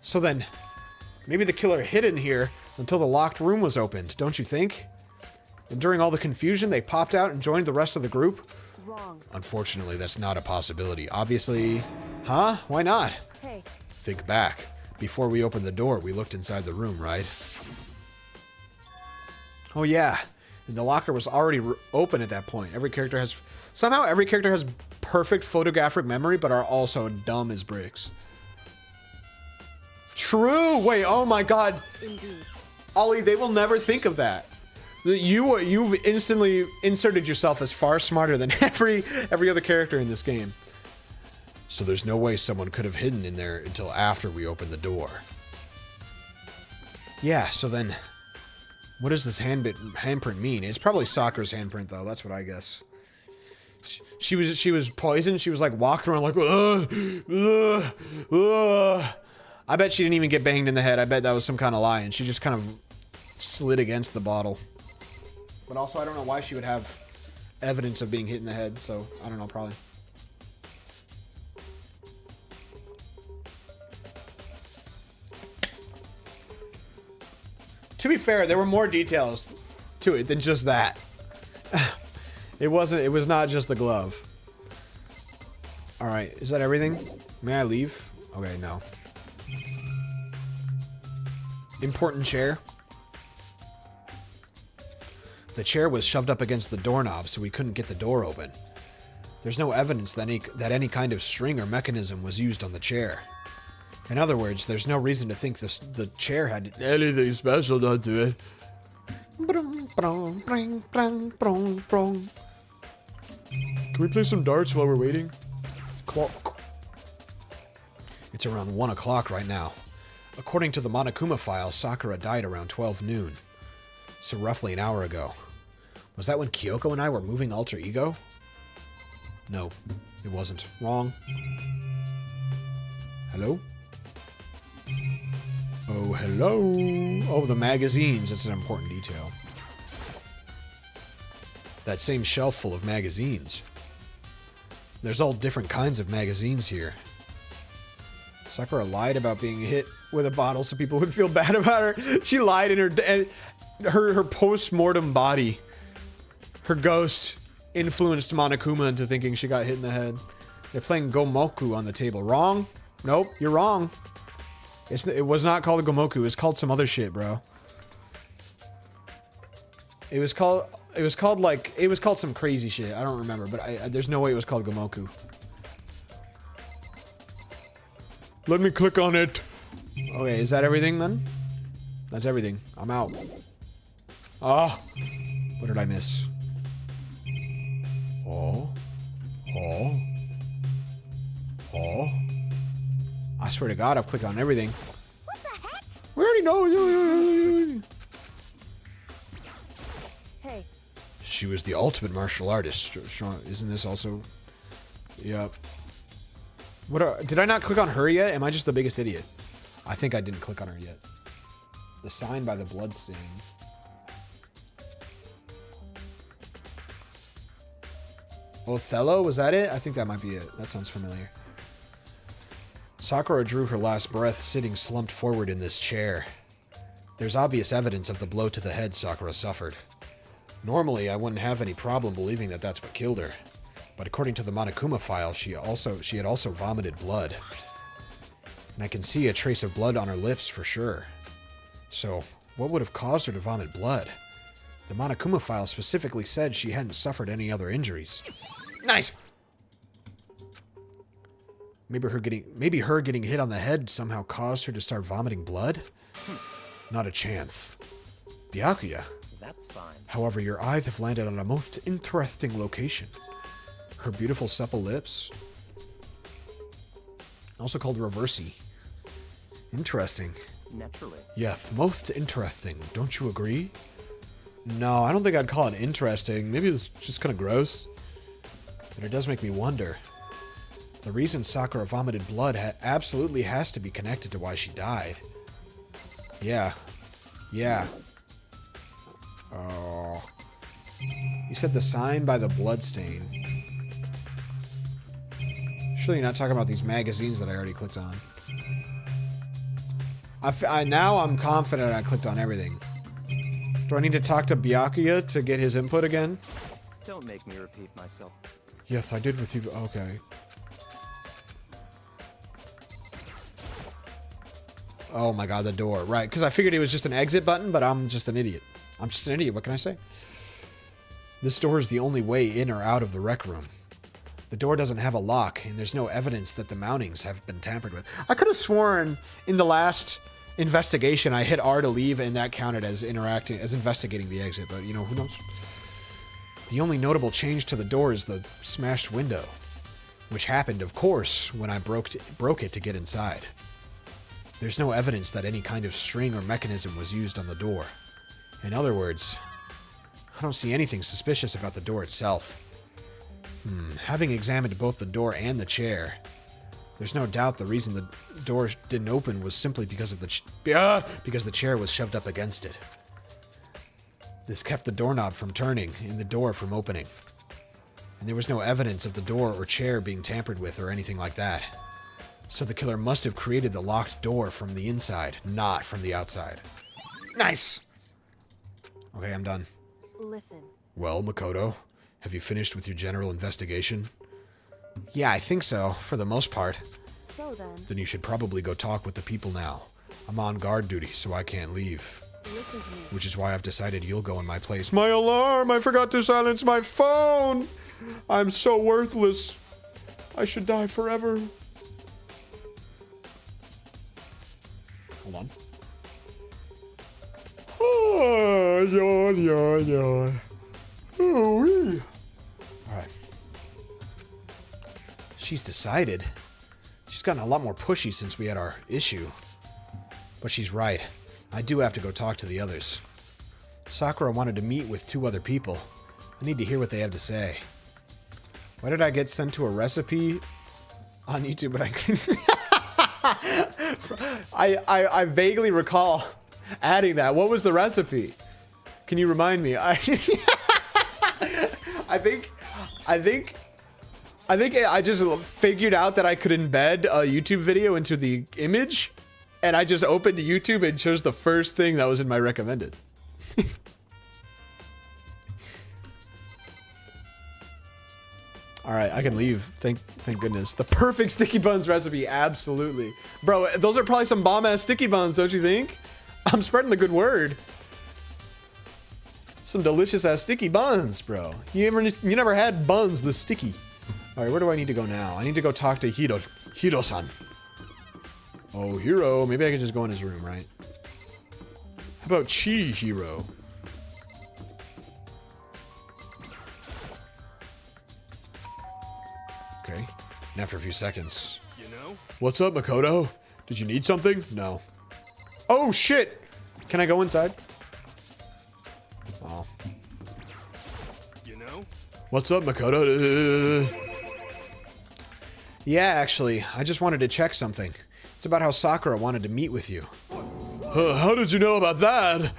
S1: So then, maybe the killer hid in here until the locked room was opened, don't you think? And during all the confusion, they popped out and joined the rest of the group?
S3: Wrong.
S1: Unfortunately, that's not a possibility. Obviously, huh? Why not?
S3: Hey,
S1: Think back. Before we opened the door, we looked inside the room, right? Oh yeah, and the locker was already open at that point. Somehow every character has perfect photographic memory, but are also dumb as bricks. True. Wait. Oh my God.
S3: indeed.
S1: Ollie, they will never think of that. You've instantly inserted yourself as far smarter than every other character in this game. So there's no way someone could have hidden in there until after we opened the door. Yeah, so then what does this handprint mean? It's probably Sakura's handprint though, that's what I guess. She was poisoned, she was like walking around like I bet she didn't even get banged in the head. I bet that was some kind of lie and she just kind of slid against the bottle. But also I don't know why she would have evidence of being hit in the head, so I don't know, probably. To be fair, there were more details to it than just that. It was not just the glove. Alright, is that everything? May I leave? Okay, no. Important chair. The chair was shoved up against the doorknob, so we couldn't get the door open. There's no evidence that any kind of string or mechanism was used on the chair. In other words, there's no reason to think the chair had anything special done to it. Can we play some darts while we're waiting? Clock. It's around 1 o'clock right now. According to the Monokuma file, Sakura died around 12 noon. So roughly an hour ago. Was that when Kyoko and I were moving Alter Ego? No, it wasn't. Wrong. Hello? Oh, hello. Oh, the magazines. That's an important detail. That same shelf full of magazines. There's all different kinds of magazines here. Sakura lied about being hit with a bottle so people would feel bad about her. She lied in her post-mortem body. Her ghost influenced Monokuma into thinking she got hit in the head. They're playing Gomoku on the table. Wrong? Nope, you're wrong. It was not called a Gomoku. It was called some other shit, bro. It was called some crazy shit. I don't remember, but there's no way it was called Gomoku. Let me click on it. Okay, is that everything then? That's everything. I'm out. Ah, what did I miss? Oh. I swear to God, I've clicked on everything.
S4: What the heck?
S1: We already know.
S3: Hey,
S1: She was the ultimate martial artist. Isn't this also? Yep. Did I not click on her yet? Am I just the biggest idiot? I think I didn't click on her yet. The sign by the bloodstain. Othello, was that it? I think that might be it. That sounds familiar. Sakura drew her last breath, sitting slumped forward in this chair. There's obvious evidence of the blow to the head Sakura suffered. Normally, I wouldn't have any problem believing that that's what killed her. But according to the Monokuma file, she had also vomited blood. And I can see a trace of blood on her lips for sure. So, what would have caused her to vomit blood? The Monokuma file specifically said she hadn't suffered any other injuries. Nice! Maybe her getting hit on the head somehow caused her to start vomiting blood? Not a chance. Byakuya.
S2: That's fine.
S1: However, your eyes have landed on a most interesting location. Her beautiful supple lips. Also called reversey. Interesting.
S2: Naturally.
S1: Yes, most interesting. Don't you agree? No, I don't think I'd call it interesting. Maybe it's just kind of gross. But it does make me wonder. The reason Sakura vomited blood absolutely has to be connected to why she died. Yeah. Oh. You said the sign by the bloodstain. Surely you're not talking about these magazines that I already clicked on. Now I'm confident I clicked on everything. Do I need to talk to Byakuya to get his input again?
S2: Don't make me repeat myself.
S1: Yes, I did with you. Okay. Oh my god, the door. Right, because I figured it was just an exit button, but I'm just an idiot. I'm just an idiot, what can I say? This door is the only way in or out of the rec room. The door doesn't have a lock, and there's no evidence that the mountings have been tampered with. I could have sworn in the last investigation I hit R to leave, and that counted as investigating the exit, but you know, who knows? The only notable change to the door is the smashed window, which happened, of course, when I broke it to get inside. There's no evidence that any kind of string or mechanism was used on the door. In other words, I don't see anything suspicious about the door itself. Having examined both the door and the chair, there's no doubt the reason the door didn't open was simply because of because the chair was shoved up against it. This kept the doorknob from turning and the door from opening. And there was no evidence of the door or chair being tampered with or anything like that. So the killer must have created the locked door from the inside, not from the outside. Nice! Okay, I'm done.
S3: Listen.
S1: Well, Makoto, have you finished with your general investigation? Yeah, I think so, for the most part.
S3: So then,
S1: Then you should probably go talk with the people now. I'm on guard duty, so I can't leave.
S3: listen to me.
S1: Which is why I've decided you'll go in my place. My alarm! I forgot to silence my phone! I'm so worthless. I should die forever. Hold on. Oh, yawn, yawn, yawn. Oh, alright. She's decided. She's gotten a lot more pushy since we had our issue. But she's right. I do have to go talk to the others. Sakura wanted to meet with 2 other people. I need to hear what they have to say. Why did I get sent to a recipe on YouTube? But I vaguely recall adding that. What was the recipe? Can you remind me? I think I just figured out that I could embed a YouTube video into the image, and I just opened YouTube and chose the first thing that was in my recommended. All right, I can leave. Thank goodness. The perfect sticky buns recipe, absolutely. Bro, those are probably some bomb-ass sticky buns, don't you think? I'm spreading the good word. Some delicious-ass sticky buns, bro. You never had buns this sticky. All right, where do I need to go now? I need to go talk to Hiro-san. Oh, Hiro. Maybe I can just go in his room, right? How about Chihiro? Okay. And after a few seconds.
S6: You know?
S1: What's up, Makoto? Did you need something? No. Oh, shit! Can I go inside? Oh.
S6: You know?
S1: What's up, Makoto? Yeah, actually, I just wanted to check something. It's about how Sakura wanted to meet with you. How did you know about that?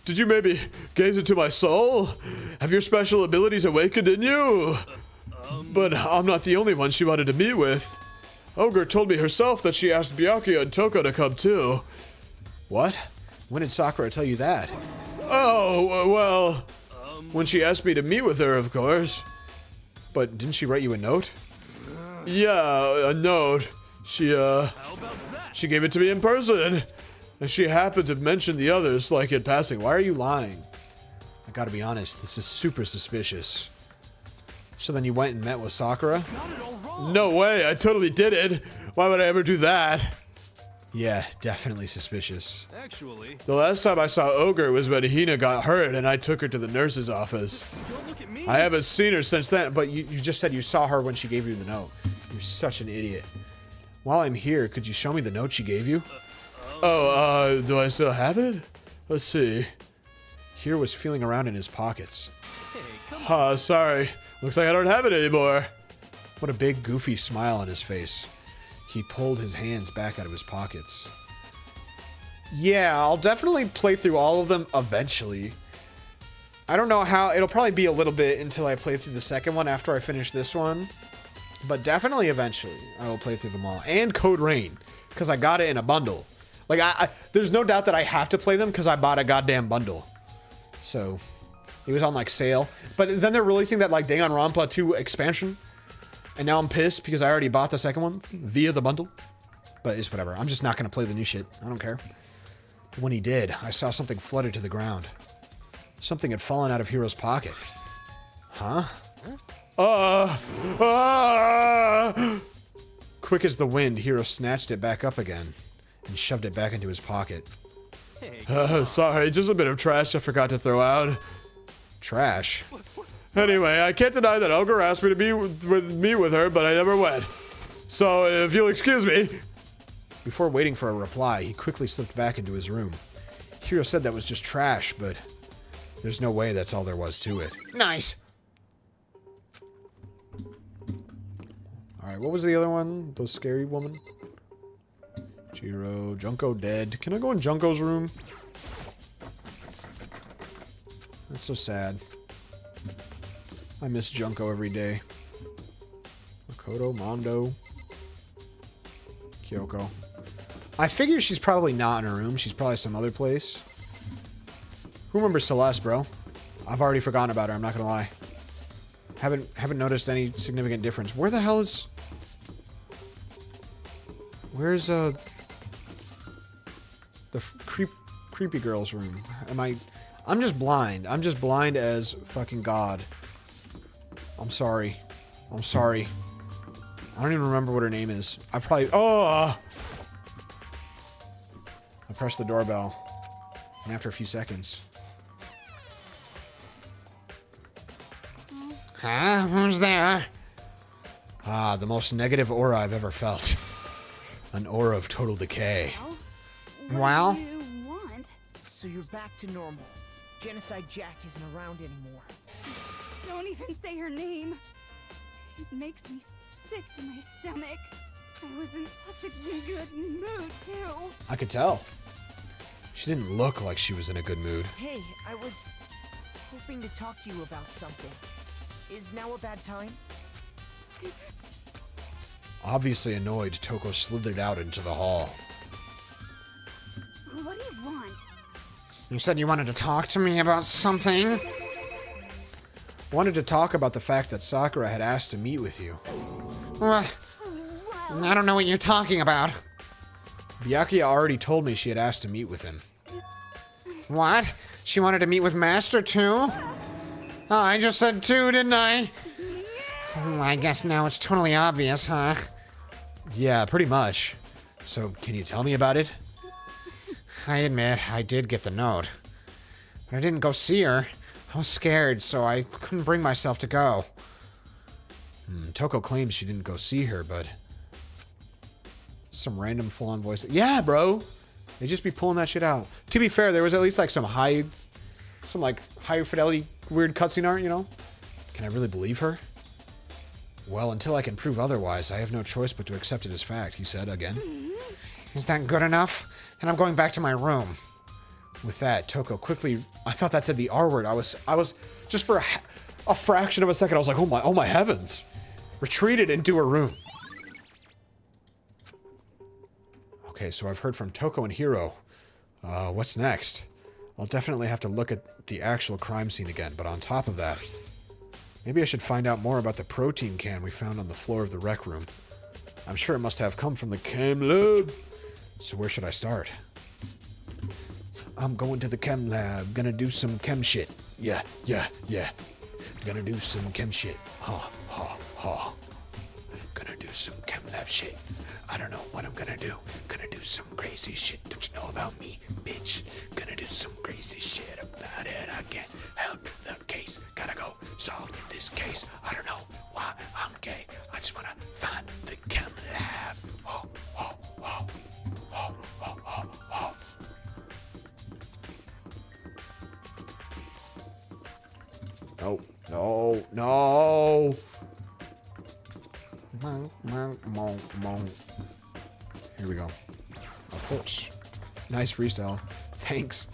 S1: Did you maybe gaze into my soul? Have your special abilities awakened in you? But I'm not the only one she wanted to meet with. Ogre told me herself that she asked Byakuya and Toko to come too. What? When did Sakura tell you that? Oh, well, when she asked me to meet with her, of course. But didn't she write you a note? Yeah, a note. She gave it to me in person. And she happened to mention the others, like in passing. Why are you lying? I gotta be honest, this is super suspicious. So then you went and met with Sakura? No way, I totally did it. Why would I ever do that? Yeah, definitely suspicious.
S6: Actually,
S1: The last time I saw Ogre was when Hina got hurt and I took her to the nurse's office.
S6: don't look at me.
S1: I haven't seen her since then, but you just said you saw her when she gave you the note. You're such an idiot. While I'm here, could you show me the note she gave you? Do I still have it? Let's see. Hiro was feeling around in his pockets.
S6: Hey, come
S1: Sorry. Looks like I don't have it anymore. What a big, goofy smile on his face. He pulled his hands back out of his pockets. Yeah, I'll definitely play through all of them eventually. I don't know how. It'll probably be a little bit until I play through the second one after I finish this one. But definitely eventually I will play through them all. And Code Rain, because I got it in a bundle. Like, there's no doubt that I have to play them because I bought a goddamn bundle. So, It was on like sale. But then they're releasing that like Danganronpa 2 expansion. And now I'm pissed because I already bought the second one via the bundle. But it's whatever. I'm just not going to play the new shit. I don't care. When he did, I saw something flutter to the ground. Something had fallen out of Hiro's pocket. Huh? Quick as the wind, Hiro snatched it back up again and shoved it back into his pocket. Sorry, just a bit of trash I forgot to throw out. Trash? Anyway, I can't deny that Ogre asked me to be with her, but I never went. So, if you'll excuse me. Before waiting for a reply, he quickly slipped back into his room. Hiro said that was just trash, but there's no way that's all there was to it.
S5: Nice.
S1: Alright, what was the other one? Those scary woman? Jiro, Junko dead. Can I go in Junko's room? That's so sad. I miss Junko every day. Makoto, Mondo, Kyoko. I figure she's probably not in her room. She's probably some other place. Who remembers Celeste, bro? I've already forgotten about her, I'm not gonna lie. Haven't noticed any significant difference. Where the hell is... Where's, the creepy girl's room? I'm just blind. I'm just blind as fucking God. I'm sorry. I'm sorry. I don't even remember what her name is. I probably... Oh! I pressed the doorbell. And after a few seconds...
S5: Huh? Who's there?
S1: Ah, the most negative aura I've ever felt. An aura of total decay.
S5: Well?
S3: What do you want?
S7: So you're back to normal. Genocide Jack isn't around anymore.
S3: Don't even say her name. It makes me sick to my stomach. I was in such a good mood, too.
S1: I could tell. She didn't look like she was in a good mood.
S7: Hey, I was hoping to talk to you about something. Is now a bad time?
S1: Obviously annoyed, Toko slithered out into the hall.
S3: What do you want?
S5: You said you wanted to talk to me about something?
S1: Wanted to talk about the fact that Sakura had asked to meet with you.
S5: I don't know what you're talking about.
S1: Byakuya already told me she had asked to meet with him.
S5: What? She wanted to meet with Master too? Oh, I just said two, didn't I? I guess now it's totally obvious, huh?
S1: Yeah, pretty much. So, can you tell me about it?
S5: I admit, I did get the note. But I didn't go see her. I was scared, so I couldn't bring myself to go.
S1: Toko claims she didn't go see her, but... Some random full-on voice. Yeah, bro! They just be pulling that shit out. To be fair, there was at least like some high fidelity weird cutscene art, you know? Can I really believe her? Well, until I can prove otherwise, I have no choice but to accept it as fact, he said again.
S5: Is that good enough? Then I'm going back to my room.
S1: With that, Toko quickly... I thought that said the R word. I was just for a fraction of a second, I was like, oh my heavens. Retreated into her room. Okay, so I've heard from Toko and Hiro. What's next? I'll definitely have to look at the actual crime scene again, but on top of that, maybe I should find out more about the protein can we found on the floor of the rec room. I'm sure it must have come from the chem lab. So where should I start? I'm going to the chem lab. Gonna do some chem shit. Yeah. Gonna do some chem shit. Ha. Gonna do some chem lab shit. I don't know what I'm gonna do. Gonna do some crazy shit. Don't you know about me, bitch? Gonna do some crazy shit about it. I can't help the case. Gotta go solve this case. I don't know why I'm gay. I just wanna find the chem lab. No. Here we go. Of course. Nice freestyle. Thanks.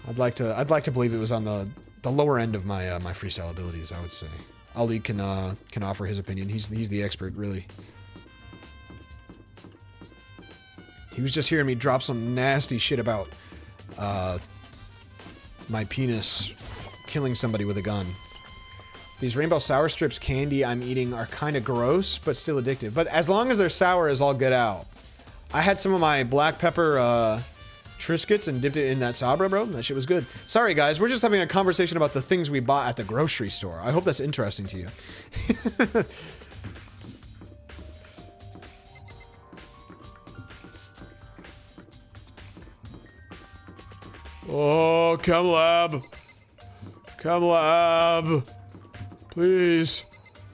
S1: I'd like to believe it was on the lower end of my my freestyle abilities, I would say. Ali can offer his opinion. He's the expert, really. He was just hearing me drop some nasty shit about my penis killing somebody with a gun. These rainbow sour strips candy I'm eating are kind of gross, but still addictive. But as long as they're sour, is all good out. I had some of my black pepper Triscuits and dipped it in that Sabra, bro. That shit was good. Sorry, guys. We're just having a conversation about the things we bought at the grocery store. I hope that's interesting to you. Oh, Chem Lab. Chem Lab. Please.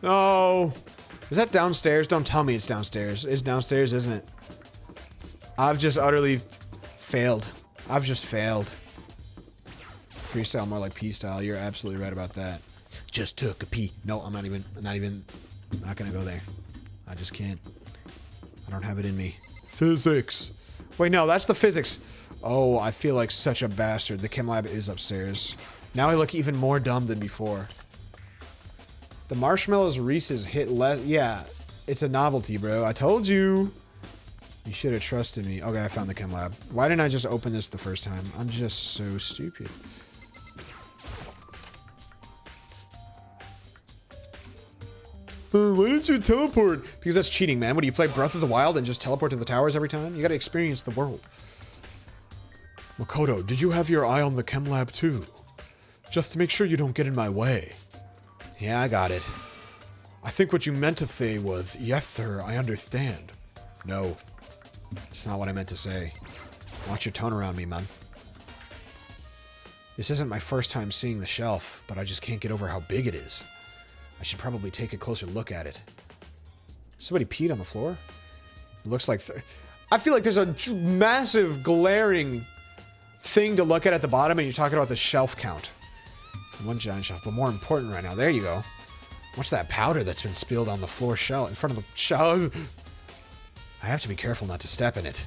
S1: No. Is that downstairs? Don't tell me it's downstairs. It's downstairs, isn't it? I've just utterly failed. I've just failed. Freestyle more like pee style. You're absolutely right about that. Just took a pee. No, I'm not gonna go there. I just can't. I don't have it in me. Physics. Wait, no, that's the physics. Oh, I feel like such a bastard. The chem lab is upstairs. Now I look even more dumb than before. The marshmallows Reese's hit less. Yeah, it's a novelty, bro. I told you. You should have trusted me. Okay, I found the chem lab. Why didn't I just open this the first time? I'm just so stupid. Why didn't you teleport? Because that's cheating, man. What do you play Breath of the Wild and just teleport to the towers every time? You gotta experience the world. Makoto, did you have your eye on the chem lab too? Just to make sure you don't get in my way. Yeah, I got it. I think what you meant to say was, yes, sir, I understand. No. It's not what I meant to say. Watch your tone around me, man. This isn't my first time seeing the shelf, but I just can't get over how big it is. I should probably take a closer look at it. Somebody peed on the floor? It looks like... I feel like there's a massive, glaring thing to look at the bottom, and you're talking about the shelf count. One giant shelf, but more important right now. There you go. What's that powder that's been spilled on the floor shelf in front of the shelf? I have to be careful not to step in it.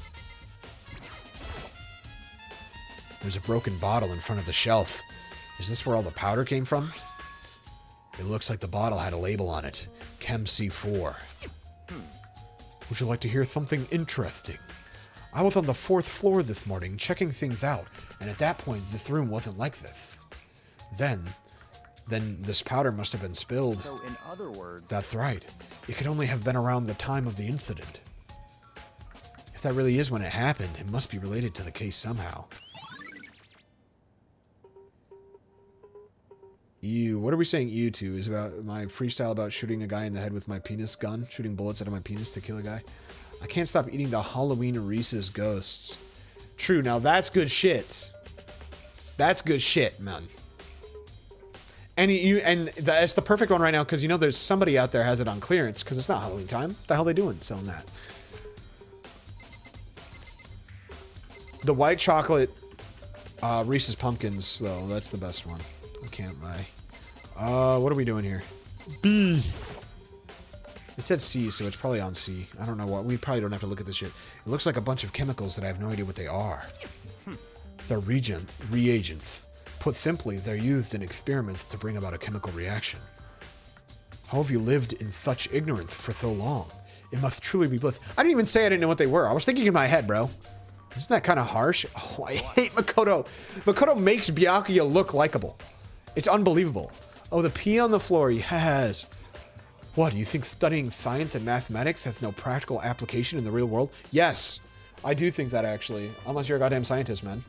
S1: There's a broken bottle in front of the shelf. Is this where all the powder came from? It looks like the bottle had a label on it. Chem C4. Would you like to hear something interesting? I was on the 4th floor this morning checking things out, and at that point this room wasn't like this. Then this powder must have been spilled.
S2: So in other words...
S1: That's right. It could only have been around the time of the incident. If that really is when it happened, it must be related to the case somehow. Ew, what are we saying ew to? Is about my freestyle about shooting a guy in the head with my penis gun? Shooting bullets out of my penis to kill a guy? I can't stop eating the Halloween Reese's ghosts. True, now that's good shit. That's good shit, man. And that's the perfect one right now, because you know there's somebody out there has it on clearance, because it's not Halloween time. What the hell are they doing selling that? The white chocolate Reese's Pumpkins, though, that's the best one. I can't lie. What are we doing here? B. It said C, so it's probably on C. I don't know what. We probably don't have to look at this shit. It looks like a bunch of chemicals that I have no idea what they are. They're reagents. Put simply, they're used in experiments to bring about a chemical reaction. How have you lived in such ignorance for so long? It must truly be bliss. I didn't even say I didn't know what they were. I was thinking in my head, bro. Isn't that kind of harsh? Oh, I hate Makoto. Makoto makes Byakuya look likable. It's unbelievable. Oh, the pee on the floor, yes. What, do you think studying science and mathematics has no practical application in the real world? Yes, I do think that, actually. Unless you're a goddamn scientist, man.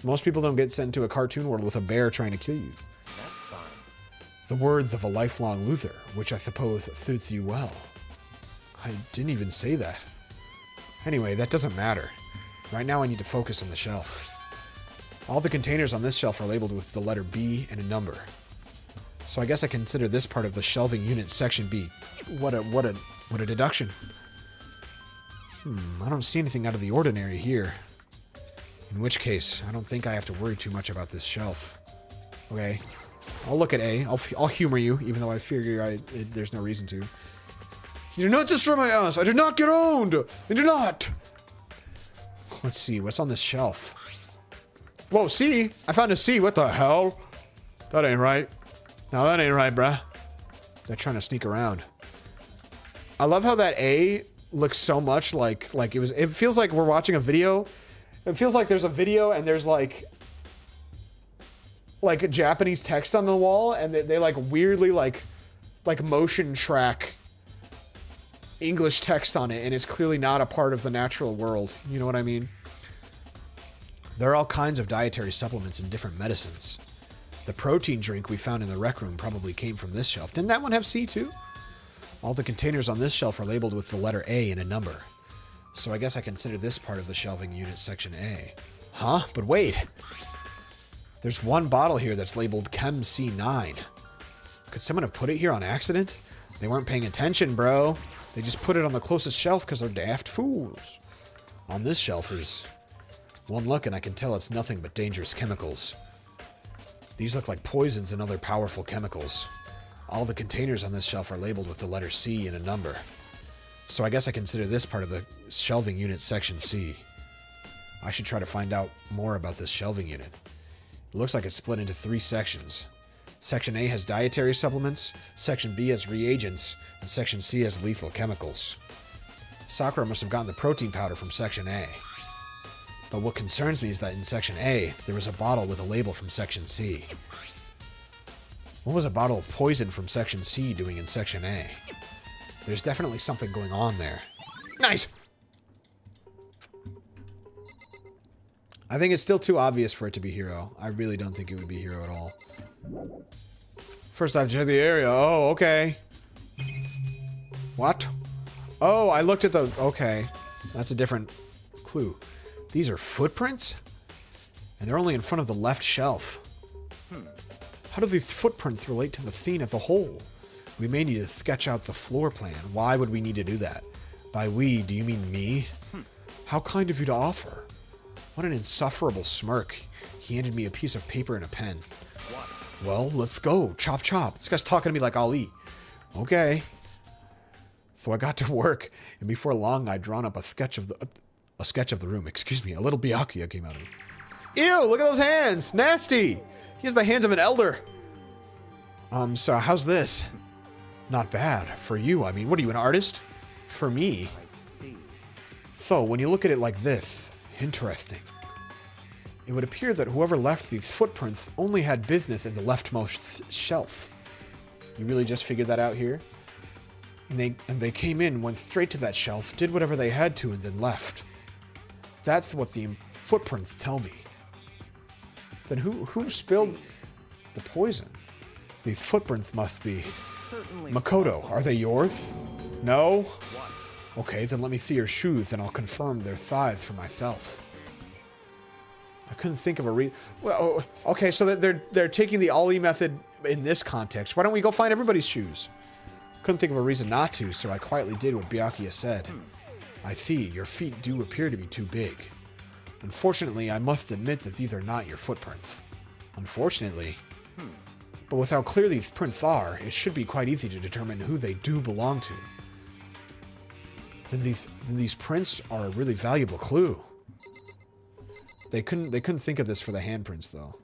S1: Most people don't get sent to a cartoon world with a bear trying to kill you.
S2: That's fine.
S1: The words of a lifelong loser, which I suppose suits you well. I didn't even say that. Anyway, that doesn't matter. Right now I need to focus on the shelf. All the containers on this shelf are labeled with the letter B and a number. So I guess I consider this part of the shelving unit section B. What a deduction. I don't see anything out of the ordinary here. In which case, I don't think I have to worry too much about this shelf. Okay, I'll look at A. I'll humor you, even though I figure there's no reason to. You do not destroy my ass. I did not get owned. I did not. Let's see, what's on this shelf? Whoa, C? I found a C. What the hell? That ain't right. No, that ain't right, bruh. They're trying to sneak around. I love how that A looks so much like it feels like we're watching a video. It feels like there's a video and there's like like Japanese text on the wall, and they like weirdly like motion track English text on it, and it's clearly not a part of the natural world. You know what I mean? There are all kinds of dietary supplements and different medicines. The protein drink we found in the rec room probably came from this shelf. Didn't that one have C too? All the containers on this shelf are labeled with the letter A and a number. So I guess I consider this part of the shelving unit section A. Huh? But wait. There's one bottle here that's labeled Chem C9. Could someone have put it here on accident? They weren't paying attention, bro. They just put it on the closest shelf because they're daft fools. On this shelf is one look and I can tell it's nothing but dangerous chemicals. These look like poisons and other powerful chemicals. All the containers on this shelf are labeled with the letter C and a number. So I guess I consider this part of the shelving unit section C. I should try to find out more about this shelving unit. It looks like it's split into 3 sections. Section A has dietary supplements, Section B has reagents, and Section C has lethal chemicals. Sakura must have gotten the protein powder from Section A. But what concerns me is that in Section A, there was a bottle with a label from Section C. What was a bottle of poison from Section C doing in Section A? There's definitely something going on there. Nice! I think it's still too obvious for it to be Hero. I really don't think it would be Hero at all. First I have to check the area. Oh, okay. What? Oh, I looked at the... Okay. That's a different clue. These are footprints? And they're only in front of the left shelf. How do these footprints relate to the theme as a whole? We may need to sketch out the floor plan. Why would we need to do that? By we, do you mean me? How kind of you to offer. What an insufferable smirk. He handed me a piece of paper and a pen. Well, let's go. Chop chop. This guy's talking to me like I'll eat. Okay. So I got to work, and before long I'd drawn up a sketch of the room. Excuse me, a little Byakuya came out of me. Ew, look at those hands. Nasty. He has the hands of an elder. So how's this? Not bad. For you, I mean. What are you, an artist? For me. So, when you look at it like this, interesting. It would appear that whoever left these footprints only had business in the leftmost shelf. You really just figured that out here? And they came in, went straight to that shelf, did whatever they had to, and then left. That's what the footprints tell me. Then who spilled the poison? These footprints must be... Makoto, are they yours? No? Okay, then let me see your shoes and I'll confirm their size for myself. I couldn't think of a well, okay, so they're taking the Ollie method in this context. Why don't we go find everybody's shoes? Couldn't think of a reason not to, so I quietly did what Byakuya said. I see, your feet do appear to be too big. Unfortunately, I must admit that these are not your footprints. Unfortunately. But with how clear these prints are, it should be quite easy to determine who they do belong to. Then these prints are a really valuable clue. They couldn't think of this for the handprints though.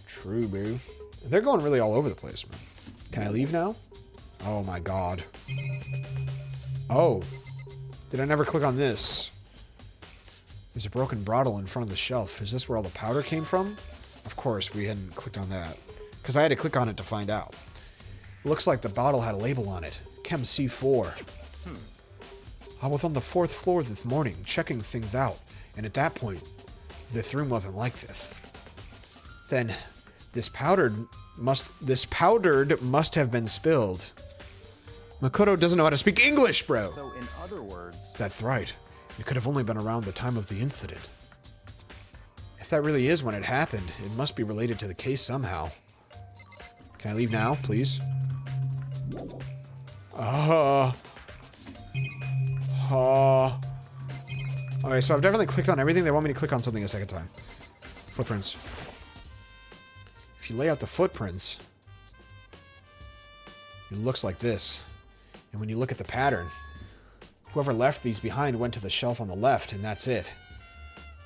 S1: True, boo. They're going really all over the place, man. Can I leave now? Oh my god. Oh. Did I never click on this? There's a broken bottle in front of the shelf. Is this where all the powder came from? Of course, we hadn't clicked on that. Because I had to click on it to find out. Looks like the bottle had a label on it. Chem C4. I was on the 4th floor this morning, checking things out. And at that point, this room wasn't like this. Then, this powdered must have been spilled. Makoto doesn't know how to speak English, bro!
S2: So, in other words...
S1: That's right. It could have only been around the time of the incident. If that really is when it happened, it must be related to the case somehow. Can I leave now, please? Okay, so I've definitely clicked on everything. They want me to click on something a second time. Footprints. If you lay out the footprints, it looks like this. And when you look at the pattern, whoever left these behind went to the shelf on the left, and that's it.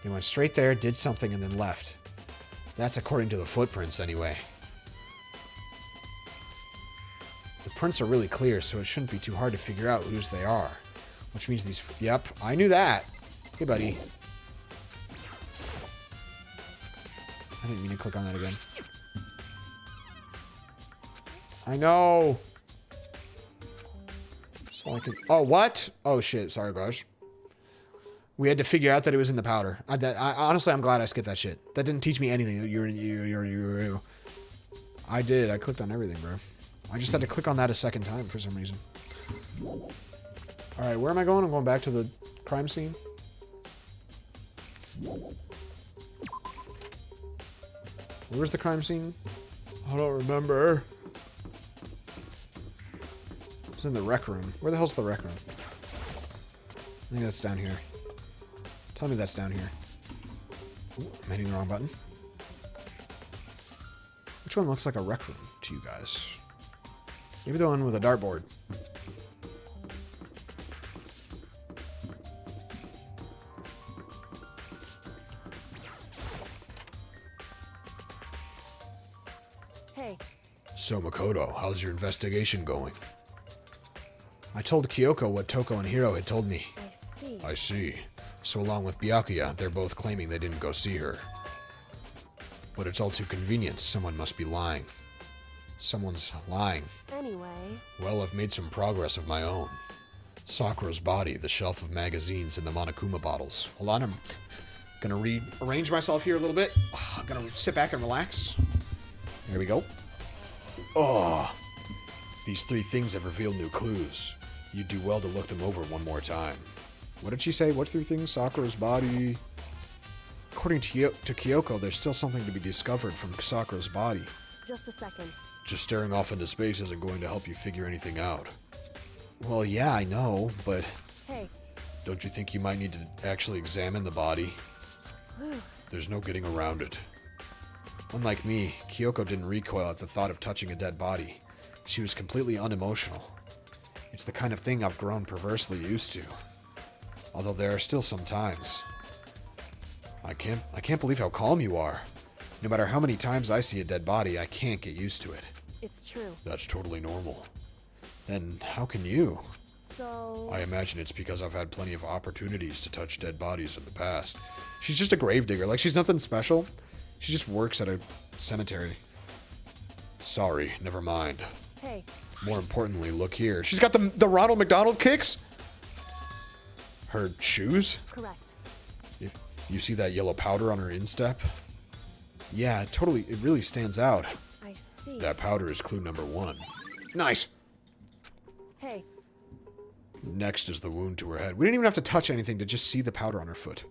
S1: They went straight there, did something, and then left. That's according to the footprints, anyway. The prints are really clear, so it shouldn't be too hard to figure out whose they are. Which means these... Yep, I knew that. Hey, buddy. I didn't mean to click on that again. I know. So I could. Oh, what? Oh shit! Sorry, guys. We had to figure out that it was in the powder. Honestly, I'm glad I skipped that shit. That didn't teach me anything. I did. I clicked on everything, bro. I just had to click on that a second time for some reason. All right, where am I going? I'm going back to the crime scene. Where was the crime scene? I don't remember. It's in the rec room. Where the hell's the rec room? I think that's down here. Tell me that's down here. Ooh, I'm hitting the wrong button. Which one looks like a rec room to you guys? Maybe the one with a dartboard.
S7: Hey,
S1: So, Makoto, how's your investigation going? I told Kyoko what Toko and Hiro had told me.
S7: I see.
S1: I see. So along with Byakuya, they're both claiming they didn't go see her. But it's all too convenient. Someone must be lying. Someone's lying.
S7: Anyway,
S1: Well, I've made some progress of my own. Sakura's body, the shelf of magazines, and the Monokuma bottles. Hold on, I'm gonna rearrange myself here a little bit. I'm gonna sit back and relax. There we go. Oh, these 3 things have revealed new clues. You'd do well to look them over one more time. What did she say? What 3 things? Sakura's body. According to Kyoko, there's still something to be discovered from Sakura's body.
S7: just a second.
S1: Just staring off into space isn't going to help you figure anything out. Well, yeah, I know, but
S7: Hey,
S1: don't you think you might need to actually examine the body? There's no getting around it. Unlike me, Kyoko didn't recoil at the thought of touching a dead body. She was completely unemotional. It's the kind of thing I've grown perversely used to. Although there are still some times. I can't believe how calm you are. No matter how many times I see a dead body, I can't get used to it.
S7: it's true.
S1: That's totally normal. Then how can you?
S7: So,
S1: I imagine it's because I've had plenty of opportunities to touch dead bodies in the past. She's just a gravedigger. Like, she's nothing special. She just works at a cemetery. Sorry, never mind.
S7: hey,
S1: More importantly, look here. She's got the Ronald McDonald kicks? Her shoes?
S7: correct.
S1: You see that yellow powder on her instep? Yeah, it really stands out.
S7: I see.
S1: That powder is clue number 1. Nice.
S7: Hey,
S1: Next is the wound to her head. We didn't even have to touch anything to just see the powder on her foot.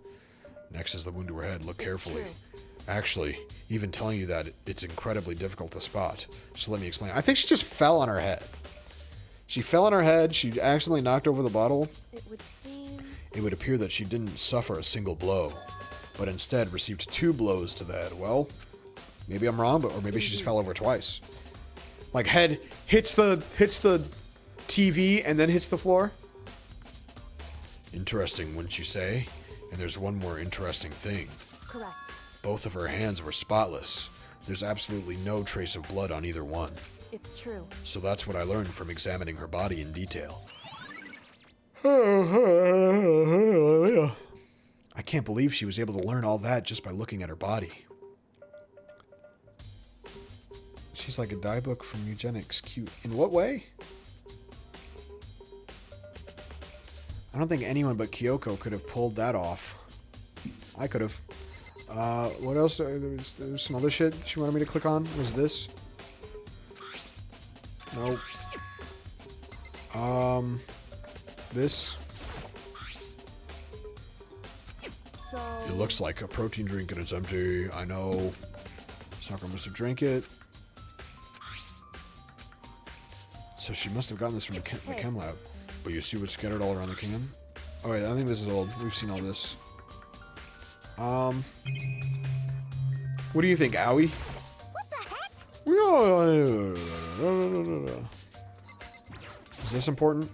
S1: Next is the wound to her head. Look carefully.
S7: true.
S1: Actually, even telling you that, it's incredibly difficult to spot. So let me explain. I think she just fell on her head. She fell on her head. She accidentally knocked over the bottle.
S7: it would seem.
S1: It would appear that she didn't suffer a single blow, but instead received 2 blows to the head. Well, maybe I'm wrong, or maybe she just fell over twice. Like, head hits the TV and then hits the floor. Interesting, wouldn't you say? And there's one more interesting thing.
S7: Correct.
S1: Both of her hands were spotless. There's absolutely no trace of blood on either one.
S7: It's true.
S1: So that's what I learned from examining her body in detail. I can't believe she was able to learn all that just by looking at her body. She's like a dye book from eugenics. Cute. In what way? I don't think anyone but Kyoko could have pulled that off. I could have. What else? There was some other shit she wanted me to click on. Was this? Nope. This?
S7: So,
S1: It looks like a protein drink and it's empty. I know. Sakura must have drank it. So she must have gotten this from the chem lab. But you see what's scattered all around the can? Oh wait, I think this is old. We've seen all this. What do you think, Owie?
S4: What the heck?
S1: Is this important?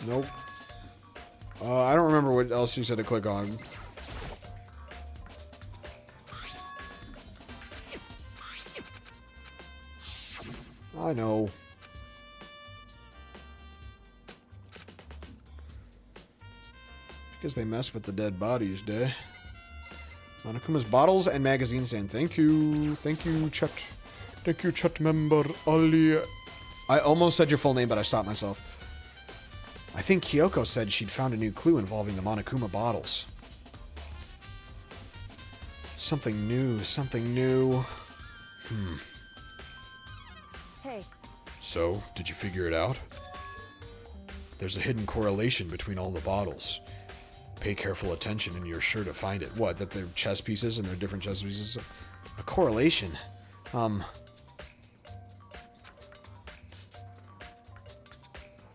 S1: Nope. I don't remember what else you said to click on. I know. Because they mess with the dead bodies, duh. Monokuma's bottles and magazine stand. Thank you. Thank you, chat. Thank you, chat member Ali. I almost said your full name, but I stopped myself. I think Kyoko said she'd found a new clue involving the Monokuma bottles. Something new, something new.
S8: Hey,
S1: So, did you figure it out? There's a hidden correlation between all the bottles. Pay careful attention and you're sure to find it. What, that they're chess pieces and they're different chess pieces? A correlation.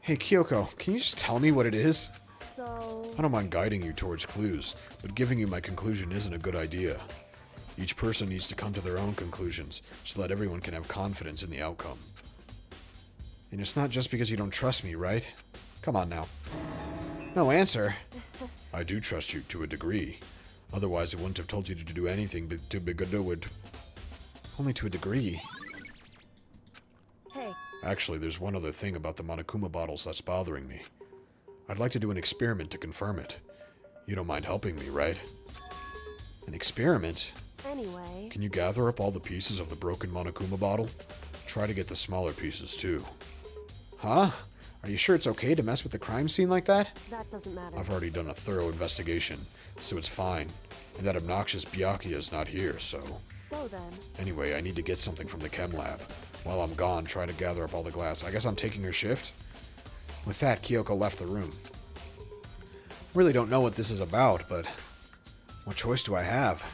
S1: Hey, Kyoko, can you just tell me what it is?
S8: so...
S1: I don't mind guiding you towards clues, but giving you my conclusion isn't a good idea. Each person needs to come to their own conclusions, so that everyone can have confidence in the outcome. And it's not just because you don't trust me, right? Come on now. No answer. I do trust you to a degree. Otherwise, I wouldn't have told you to do anything but to be good with. Only to a degree.
S8: Hey,
S1: Actually, there's one other thing about the Monokuma bottles that's bothering me. I'd like to do an experiment to confirm it. You don't mind helping me, right? An experiment?
S8: anyway...
S1: Can you gather up all the pieces of the broken Monokuma bottle? Try to get the smaller pieces, too. Huh? Are you sure it's okay to mess with the crime scene like that?
S8: That doesn't matter.
S1: I've already done a thorough investigation, so it's fine. And that obnoxious Byakuya is not here, so...
S8: So then...
S1: Anyway, I need to get something from the chem lab. While I'm gone, try to gather up all the glass. I guess I'm taking her shift? With that, Kyoko left the room. Really don't know what this is about, but... What choice do I have?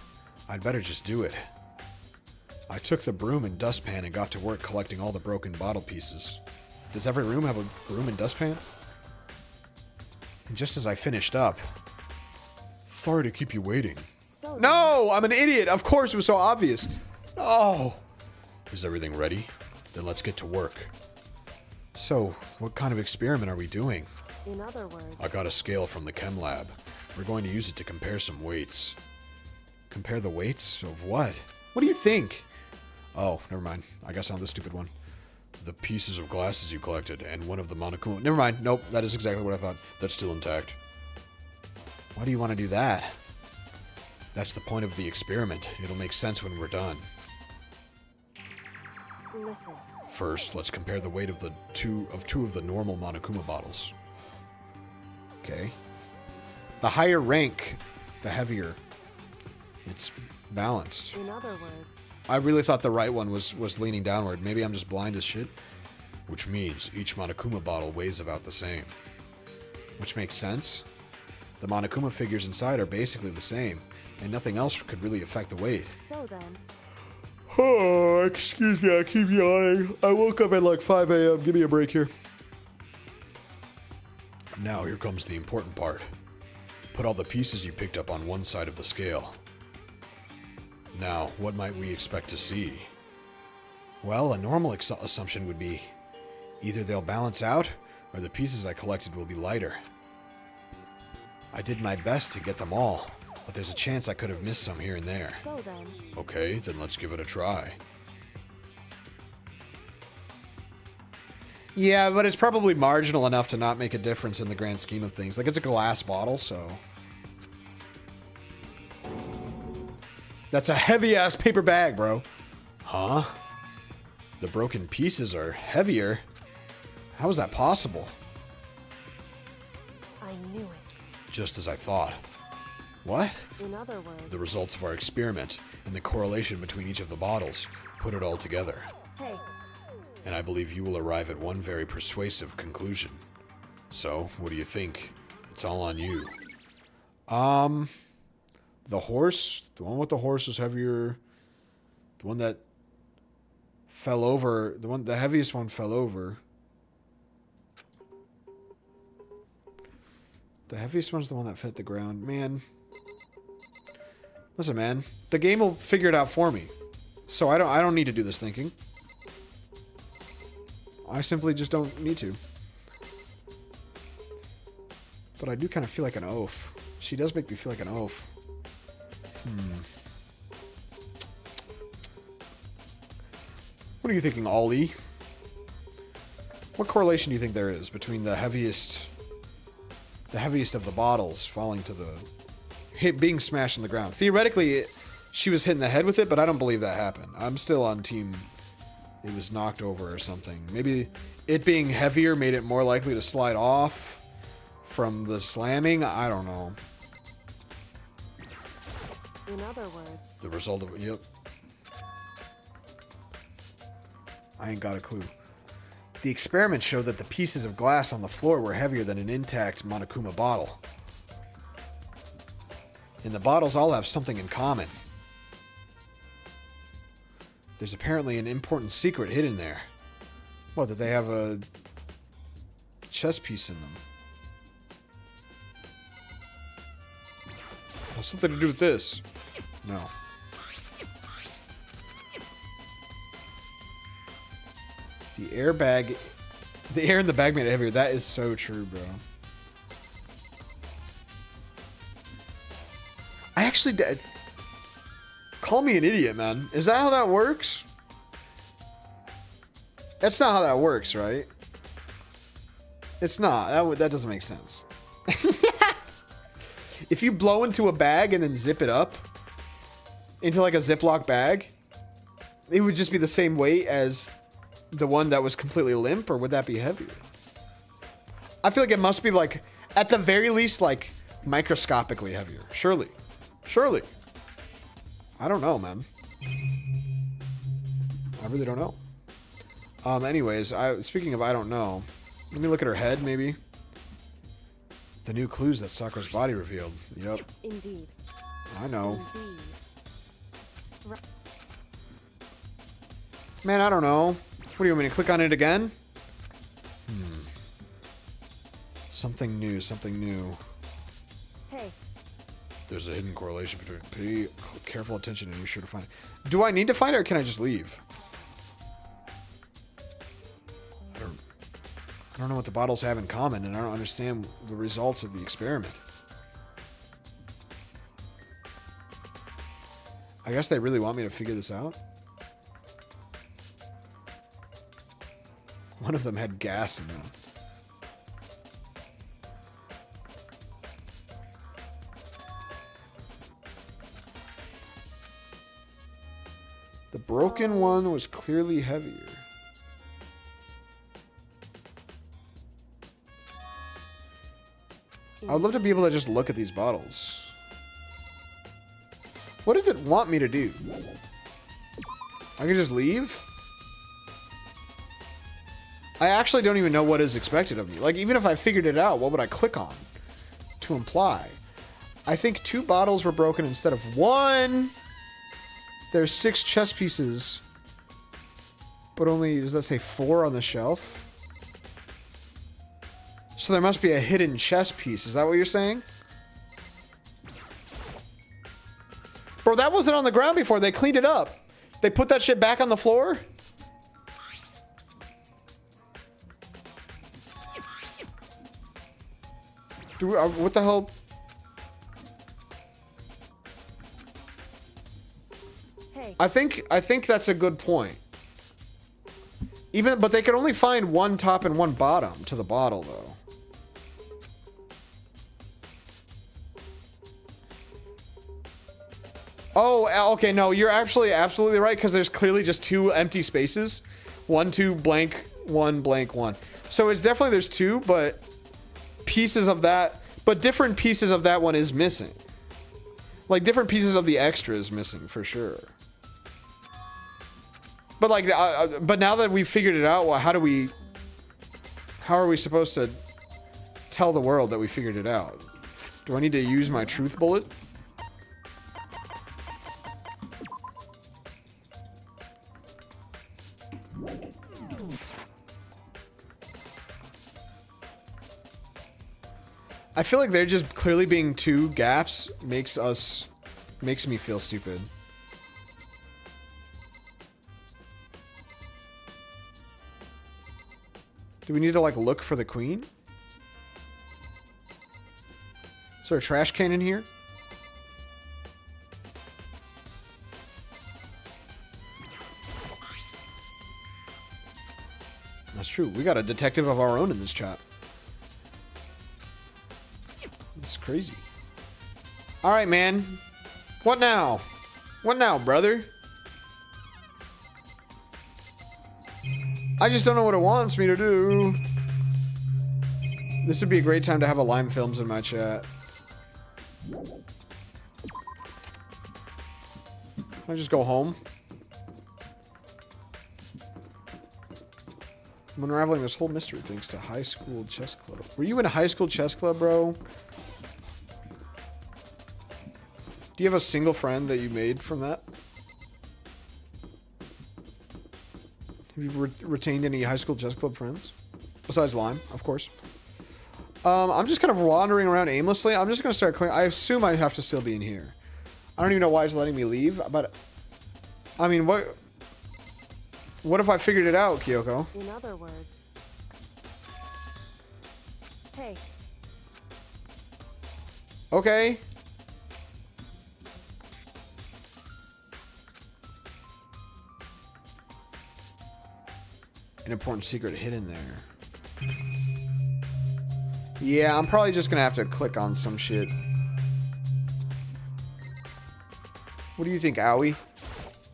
S1: I'd better just do it. I took the broom and dustpan and got to work collecting all the broken bottle pieces. Does every room have a broom and dustpan? And just as I finished up... Sorry to keep you waiting.
S8: So then...
S1: No! I'm an idiot! Of course, it was so obvious! Oh! Is everything ready? Then let's get to work. So, what kind of experiment are we doing?
S8: In other words...
S1: I got a scale from the chem lab. We're going to use it to compare some weights. Compare the weights of what? What do you think? Oh, never mind. I guess I'm the stupid one. The pieces of glasses you collected and one of the Monokuma... Never mind. Nope, that is exactly what I thought. That's still intact. Why do you want to do that? That's the point of the experiment. It'll make sense when we're done.
S8: Listen.
S1: First, let's compare the weight of two of the normal Monokuma bottles. Okay. The higher rank, the heavier. It's balanced.
S8: In other words...
S1: I really thought the right one was leaning downward. Maybe I'm just blind as shit. Which means each Monokuma bottle weighs about the same. Which makes sense. The Monokuma figures inside are basically the same, and nothing else could really affect the weight.
S8: So then...
S1: Oh, excuse me, I keep yawning. I woke up at like 5 a.m. Give me a break here. Now, here comes the important part. Put all the pieces you picked up on one side of the scale. Now, what might we expect to see? Well, a normal assumption would be either they'll balance out, or the pieces I collected will be lighter. I did my best to get them all, but there's a chance I could have missed some here and there.
S8: So then...
S1: Okay, then let's give it a try. Yeah, but it's probably marginal enough to not make a difference in the grand scheme of things. Like, it's a glass bottle, so... That's a heavy-ass paper bag, bro. Huh? The broken pieces are heavier? How is that possible?
S8: I knew it.
S1: Just as I thought. What?
S8: In other words...
S1: The results of our experiment and the correlation between each of the bottles put it all together.
S8: Hey,
S1: And I believe you will arrive at one very persuasive conclusion. So, what do you think? It's all on you. The horse, the one with the horse is heavier. The one that fell over, the heaviest one fell over. The heaviest one's the one that fit the ground. Man. Listen, man. The game will figure it out for me. So I don't need to do this thinking. I simply just don't need to. But I do kind of feel like an oaf. She does make me feel like an oaf. What are you thinking, Ollie? What correlation do you think there is between the heaviest of the bottles falling to the being smashed on the ground. Theoretically, she was hit in the head with it, but I don't believe that happened. I'm still on team it was knocked over or something. Maybe it being heavier made it more likely to slide off from the slamming. I don't know.
S8: In other words,
S1: The result of it, yep. I ain't got a clue. The experiment showed that the pieces of glass on the floor were heavier than an intact Monokuma bottle. And the bottles all have something in common. There's apparently an important secret hidden there. What, that they have a chess piece in them? Well, something to do with this. No. The air in the bag made it heavier. That is so true, bro. I actually did. Call me an idiot, man. Is that how that works? That's not how that works, right? It's not. That doesn't make sense. If you blow into a bag and then zip it up into like a Ziploc bag, it would just be the same weight as the one that was completely limp, or would that be heavier? I feel like it must be like, at the very least, like microscopically heavier. Surely. Surely. I don't know, man. I really don't know. Anyways, speaking of I don't know, let me look at her head, maybe. The new clues that Sakura's body revealed. Yep.
S8: indeed.
S1: I know.
S8: Indeed.
S1: Man, I don't know. What do you want me to click on it again? Something new, something new.
S8: Hey,
S1: There's a hidden correlation between... Pay careful attention and be sure to find it. Do I need to find it, or can I just leave? I don't know what the bottles have in common, and I don't understand the results of the experiment. I guess they really want me to figure this out. One of them had gas in them. The broken one was clearly heavier. I would love to be able to just look at these bottles. What does it want me to do? I can just leave? I actually don't even know what is expected of me. Like, even if I figured it out, what would I click on to imply? I think 2 bottles were broken instead of 1. There's 6 chess pieces. But only, does that say 4 on the shelf? So there must be a hidden chess piece. Is that what you're saying? Bro, that wasn't on the ground before. They cleaned it up. They put that shit back on the floor? What the hell?
S8: hey,
S1: I think that's a good point. But they could only find 1 top and 1 bottom to the bottle, though. Oh, okay, no, you're actually absolutely right, because there's clearly just 2 empty spaces. 1, 2, blank, 1, blank, 1. So it's definitely there's 2, but pieces of that, but different pieces of that one is missing. Like, different pieces of the extra is missing, for sure. But like, but now that we've figured it out, well, how are we supposed to tell the world that we figured it out? Do I need to use my truth bullet? I feel like they're just clearly being 2 gaps makes me feel stupid. Do we need to like look for the queen? Is there a trash can in here? That's true. We got a detective of our own in this chat. It's crazy. Alright, man. What now? What now, brother? I just don't know what it wants me to do. This would be a great time to have a Lime Films in my chat. Can I just go home? I'm unraveling this whole mystery thanks to high school chess club. Were you in a high school chess club, bro? Do you have a single friend that you made from that? Have you retained any high school chess club friends? Besides Lime, of course. I'm just kind of wandering around aimlessly. I'm just going to start clearing. I assume I have to still be in here. I don't even know why it's letting me leave, but... I mean, what... What if I figured it out, Kyoko?
S8: In other words. Hey.
S1: Okay. An important secret hidden there. Yeah, I'm probably just gonna have to click on some shit. What do you think, Owie?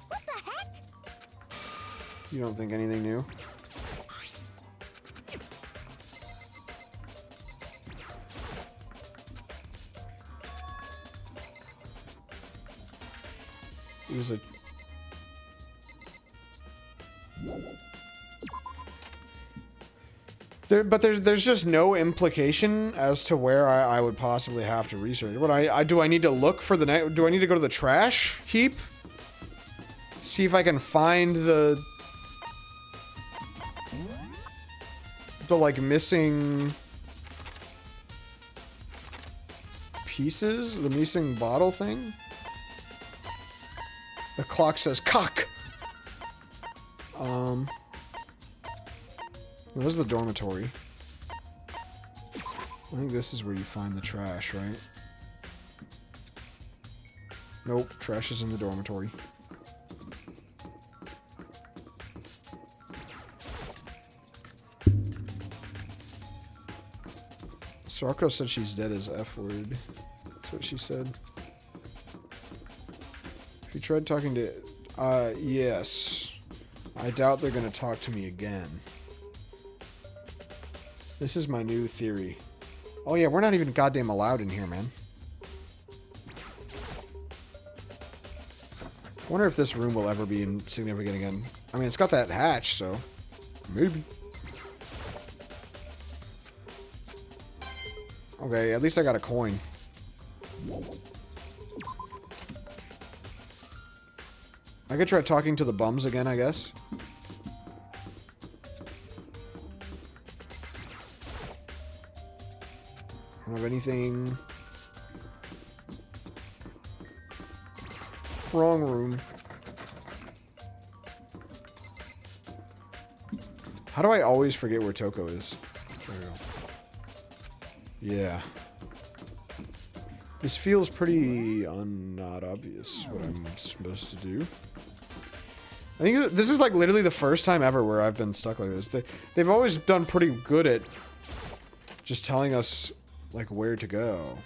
S4: What the heck?
S1: You don't think anything new? It was a... But there's just no implication as to where I would possibly have to research. What do I need to look for the night? Do I need to go to the trash heap? See if I can find the like missing pieces? The missing bottle thing? The clock says cock. This is the dormitory. I think this is where you find the trash, right? Nope, trash is in the dormitory. Sarko said she's dead as F word. That's what she said. If you tried talking to... yes. I doubt they're gonna talk to me again. This is my new theory. Oh yeah, we're not even goddamn allowed in here, man. I wonder if this room will ever be significant again. I mean, it's got that hatch, so... Maybe. Okay, at least I got a coin. I could try talking to the bums again, I guess. I don't have anything. Wrong room. How do I always forget where Toko is? There we go. Yeah. This feels pretty not obvious what I'm supposed to do. I think this is like literally the first time ever where I've been stuck like this. They've always done pretty good at just telling us like where to go.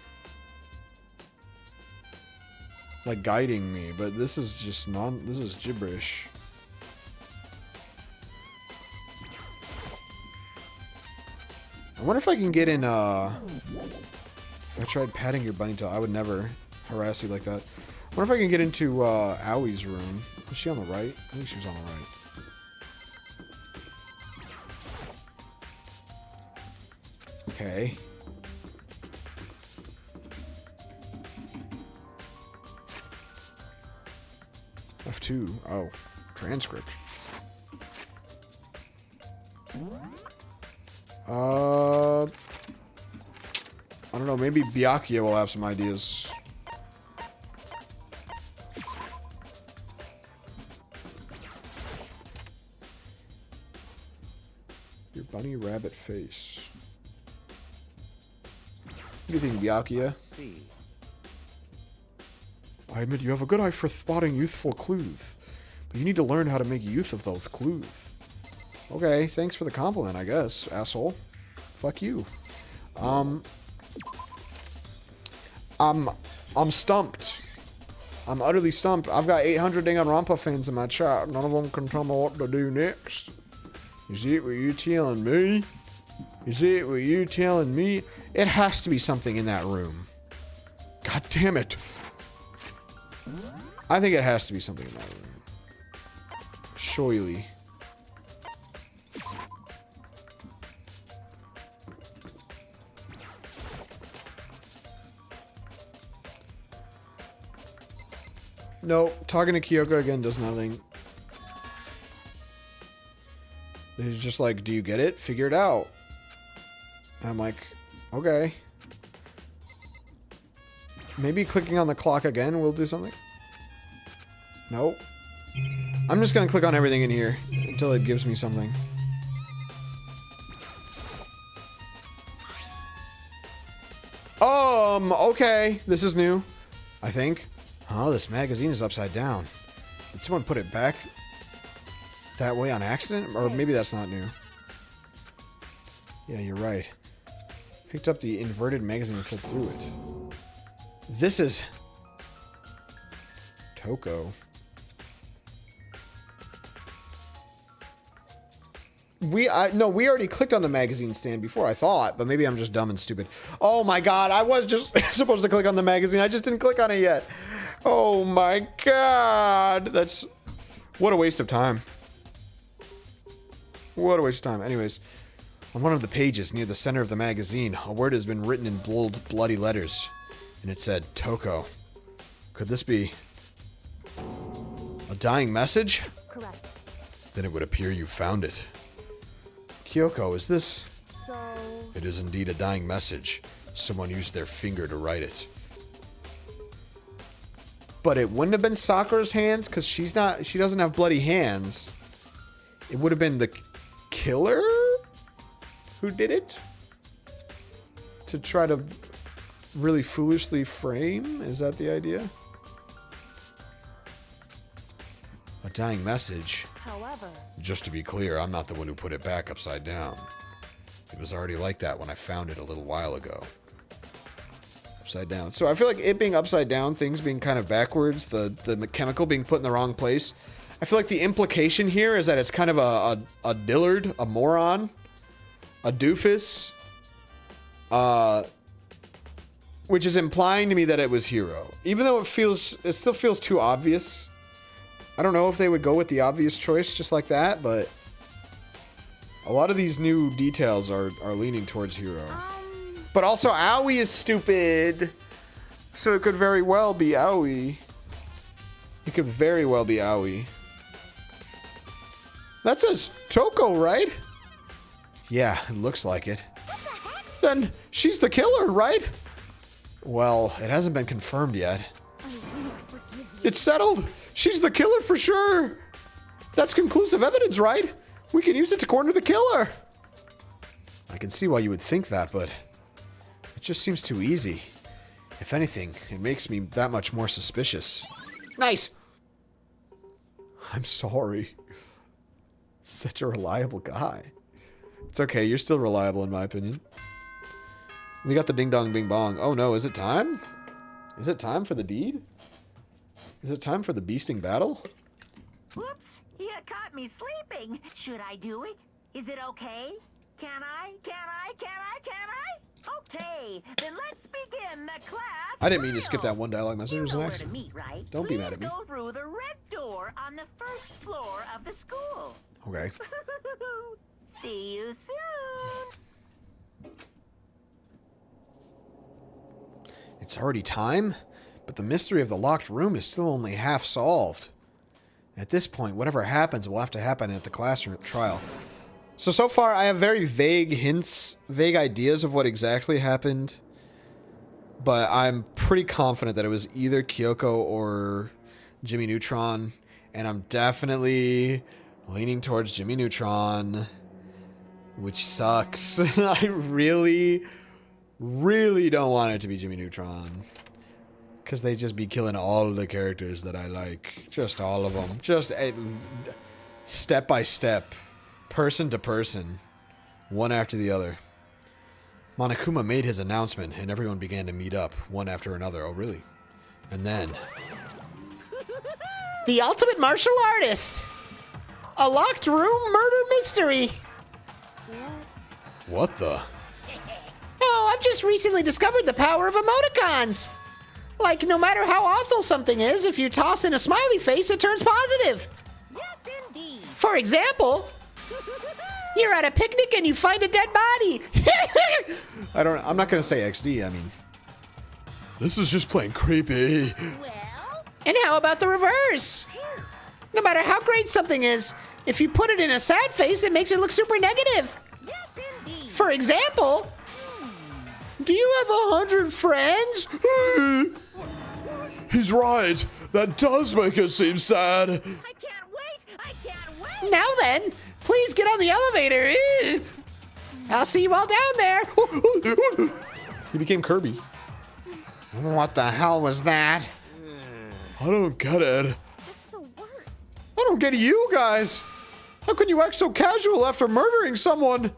S1: Like guiding me, but this is just this is gibberish. I wonder if I can get in I tried patting your bunny tail. I would never harass you like that. I wonder if I can get into Owie's room. Was she on the right? I think she was on the right. Okay. F2. Oh. Transcript. I don't know. Maybe Byakuya will have some ideas. Your bunny rabbit face. What do you think, Byakuya?
S2: See.
S1: I admit you have a good eye for spotting youthful clues, but you need to learn how to make use of those clues. Okay, thanks for the compliment, I guess, asshole. Fuck you. I'm stumped. I'm utterly stumped. I've got 800 Danganronpa fans in my chat. None of them can tell me what to do next. Is it what you telling me? Is it what you telling me? It has to be something in that room. God damn it. I think it has to be something in that room. Surely. Nope. Talking to Kyoko again does nothing. He's just like, do you get it? Figure it out. And I'm like, okay. Maybe clicking on the clock again will do something. Nope. I'm just gonna click on everything in here until it gives me something. Okay. This is new, I think. Oh, this magazine is upside down. Did someone put it back that way on accident? Or maybe that's not new. Yeah, you're right. Picked up the inverted magazine and flipped through it. This is Toko. No, we already clicked on the magazine stand before, I thought, but maybe I'm just dumb and stupid. Oh my god, I was just supposed to click on the magazine. I just didn't click on it yet. Oh my god. That's... what a waste of time. What a waste of time. Anyways, on one of the pages near the center of the magazine, a word has been written in bold, bloody letters. And it said, Toko. Could this be a dying message?
S8: Correct.
S1: Then it would appear you found it. Kyoko, is this...
S8: So...
S1: It is indeed a dying message. Someone used their finger to write it. But it wouldn't have been Sakura's hands, because she doesn't have bloody hands. It would have been the killer who did it? To try to really foolishly frame? Is that the idea? A dying message.
S8: However...
S1: Just to be clear, I'm not the one who put it back upside down. It was already like that when I found it a little while ago. Upside down. So I feel like it being upside down, things being kind of backwards, the chemical being put in the wrong place. I feel like the implication here is that it's kind of a dillard, a moron, a doofus, which is implying to me that it was Hiro. Even though it still feels too obvious. I don't know if they would go with the obvious choice just like that, but a lot of these new details are leaning towards Hiro. But also, Aoi is stupid. So it could very well be Aoi. It could very well be Aoi. That says Toko, right? Yeah, it looks like it. Then she's the killer, right? Well, it hasn't been confirmed yet. It's settled. She's the killer for sure. That's conclusive evidence, right? We can use it to corner the killer. I can see why you would think that, but it just seems too easy. If anything, it makes me that much more suspicious. Nice. I'm sorry. Such a reliable guy. It's okay, you're still reliable in my opinion. We got the ding dong bing bong. Oh no, is it time? Is it time for the deed? Is it time for the beasting battle?
S4: Whoops, you caught me sleeping. Should I do it? Is it okay? Can I? Okay, then let's begin the class.
S1: I didn't mean to skip that one dialogue message. It was an
S4: You know where to
S1: accident.
S4: meet, right?
S1: Don't be mad at me.
S4: Go through the red door on the first floor of the school.
S1: Okay.
S4: See you soon.
S1: It's already time? But the mystery of the locked room is still only half solved. At this point, whatever happens will have to happen at the classroom trial. So far, I have very vague hints, vague ideas of what exactly happened. But I'm pretty confident that it was either Kyoko or Jimmy Neutron. And I'm definitely leaning towards Jimmy Neutron, which sucks. I really don't want it to be Jimmy Neutron. Because they just be killing all the characters that I like. Just all of them. Just step by step. Person to person. One after the other. Monokuma made his announcement and everyone began to meet up, one after another. Oh, really? And then...
S5: The ultimate martial artist! A locked room murder mystery!
S1: What the?
S5: Oh, I've just recently discovered the power of emoticons! Like, no matter how awful something is, if you toss in a smiley face, it turns positive!
S4: Yes, indeed.
S5: For example, you're at a picnic and you find a dead body!
S1: I'm not gonna say XD, I mean... This is just plain creepy.
S4: Well,
S5: And how about the reverse? No matter how great something is, if you put it in a sad face, it makes it look super negative.
S4: yes, indeed.
S5: For example, do you have 100 friends?
S1: He's right. That does make it seem sad.
S4: I can't wait. I can't wait.
S5: Now then, please get on the elevator. I'll see you all down there.
S1: He became Kirby.
S5: What the hell was that?
S1: I don't get it.
S3: Just the worst.
S1: I don't get you guys. How can you act so casual after murdering someone?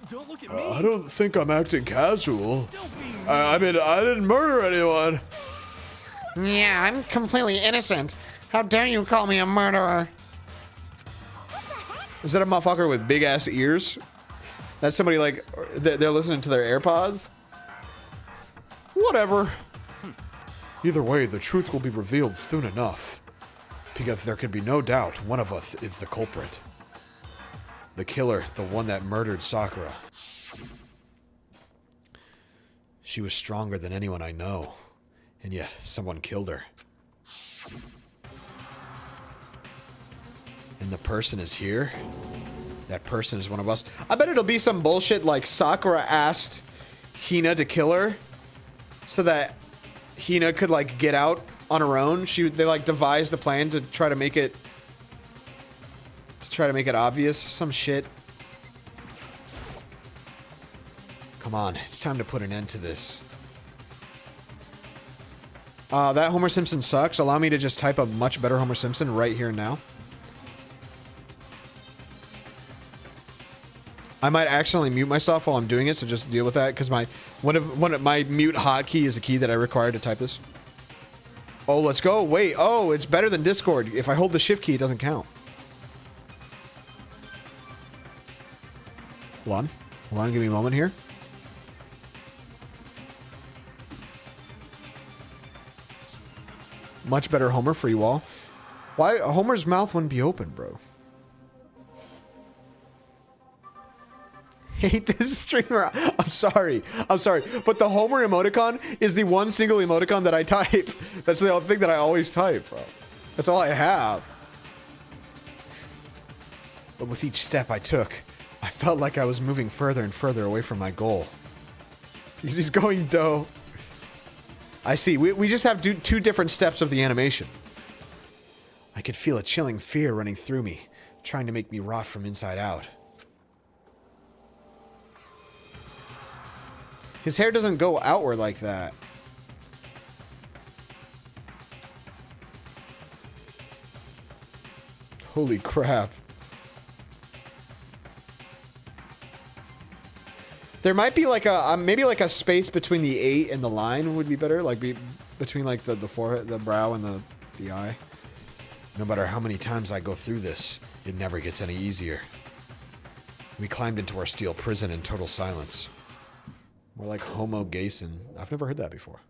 S6: Don't look at me.
S1: I don't think I'm acting casual.
S6: Don't be mean.
S1: I mean, I didn't murder anyone.
S5: Yeah, I'm completely innocent. How dare you call me a murderer?
S1: Is that a motherfucker with big ass ears? That's somebody like they're listening to their AirPods? Whatever. Either way, the truth will be revealed soon enough. Because there can be no doubt one of us is the culprit. The killer, the one that murdered Sakura. She was stronger than anyone I know. And yet, someone killed her. And the person is here? That person is one of us. I bet it'll be some bullshit like Sakura asked Hina to kill her so that Hina could like get out on her own. They like devised the plan to try to make it obvious. Some shit. Come on, it's time to put an end to this. That Homer Simpson sucks. Allow me to just type a much better Homer Simpson right here and now. I might accidentally mute myself while I'm doing it, so just deal with that, because my mute hotkey is a key that I require to type this. Oh, let's go. Wait, oh, it's better than Discord. If I hold the shift key, it doesn't count. Hold on, give me a moment here. Much better Homer for you all. Why? Homer's mouth wouldn't be open, bro. Hate this streamer. I'm sorry. But the Homer emoticon is the one single emoticon that I type. That's the only thing that I always type, bro. That's all I have. But with each step I took, I felt like I was moving further and further away from my goal. Because he's going dough. I see. We just have two different steps of the animation. I could feel a chilling fear running through me, trying to make me rot from inside out. His hair doesn't go outward like that. Holy crap. There might be like a maybe like a space between the 8 and the line would be better, like between like the forehead, the brow, and the eye. No matter how many times I go through this, it never gets any easier. We climbed into our steel prison in total silence. More like Homo Gason. I've never heard that before.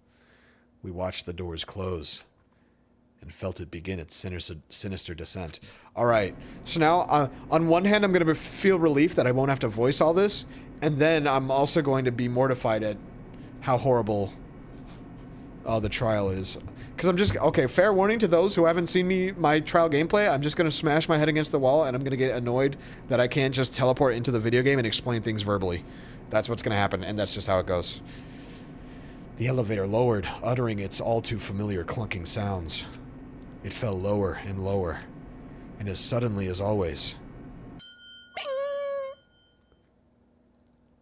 S1: We watched the doors close and felt it begin its sinister descent. All right. So now, on one hand, I'm going to feel relief that I won't have to voice all this. And then I'm also going to be mortified at how horrible the trial is. Because I'm just... Okay, fair warning to those who haven't seen my trial gameplay. I'm just going to smash my head against the wall, and I'm going to get annoyed that I can't just teleport into the video game and explain things verbally. That's what's going to happen, and that's just how it goes. The elevator lowered, uttering its all-too-familiar clunking sounds. It fell lower and lower, and as suddenly as always...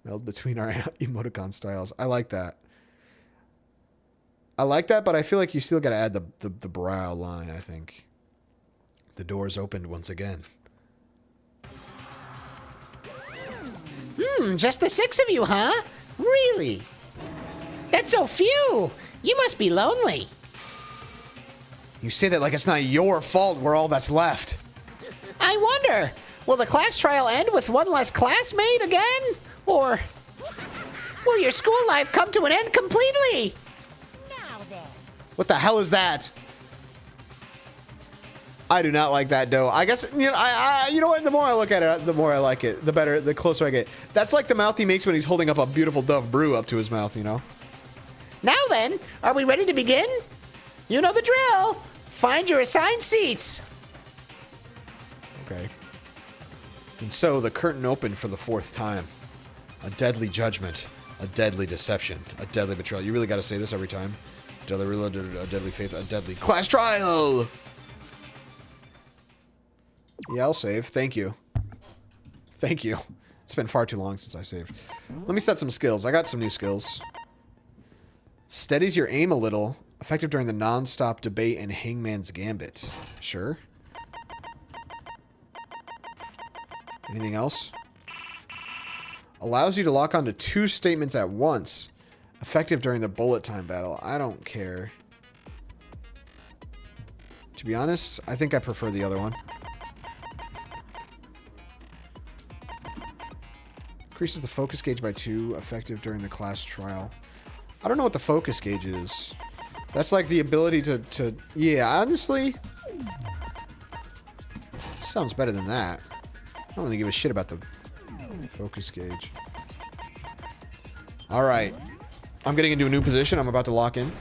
S1: meld between our emoticon styles. I like that. I like that, but I feel like you still got to add the brow line, I think. The doors opened once again.
S5: Just the 6 of you, huh? Really? That's so few. You must be lonely.
S1: You say that like it's not your fault we're all that's left.
S5: I wonder, will the class trial end with one less classmate again? Or will your school life come to an end completely?
S4: Now then.
S1: What the hell is that? I do not like that dough. I guess, you know, you know what? The more I look at it, the more I like it. The better, the closer I get. That's like the mouth he makes when he's holding up a beautiful Dove brew up to his mouth, you know?
S5: Now then, are we ready to begin? You know the drill. Find your assigned seats.
S1: Okay. And so the curtain opened for the 4th time. A deadly judgment. A deadly deception. A deadly betrayal. You really got to say this every time. Deadly religion, a deadly faith, a deadly class trial. Yeah, I'll save. Thank you. Thank you. It's been far too long since I saved. Let me set some skills. I got some new skills. Steadies your aim a little. Effective during the non-stop debate and Hangman's Gambit. Sure. Anything else? Allows you to lock onto 2 statements at once. Effective during the bullet time battle. I don't care. To be honest, I think I prefer the other one. Increases the focus gauge by 2. Effective during the class trial. I don't know what the focus gauge is. That's like the ability to yeah, honestly. Sounds better than that. I don't really give a shit about the focus gauge. Alright. I'm getting into a new position. I'm about to lock in.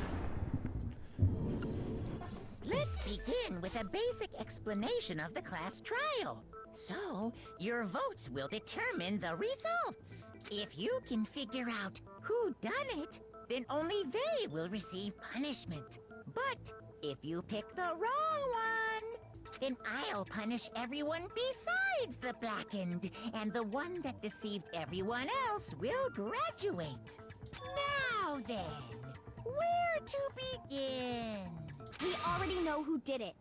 S4: Let's begin with a basic explanation of the class trial. So, your votes will determine the results. If you can figure out who done it, then only they will receive punishment. But if you pick the wrong one, then I'll punish everyone besides the blackened, and the one that deceived everyone else will graduate. Now then, where to begin?
S3: We already know who did it.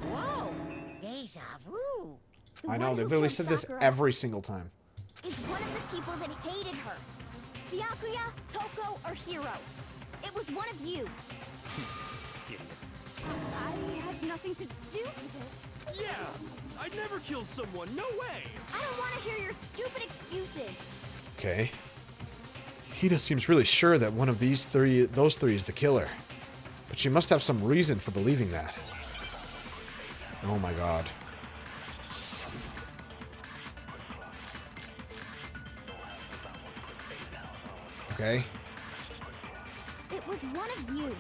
S4: Whoa, deja vu.
S3: The
S1: I know,
S3: one
S1: they
S3: who
S1: literally
S3: killed
S1: said this
S3: Sakura
S1: every single time.
S3: is one of the people that hated her. Byakuya, Toko, or Hiro. It was one of you. I had nothing to do with it.
S6: Yeah, I'd never kill someone. No way.
S3: I don't want to hear your stupid excuses.
S1: Okay. Hida seems really sure that one of those three is the killer. But she must have some reason for believing that. Oh my god. Okay.
S3: It was one of you.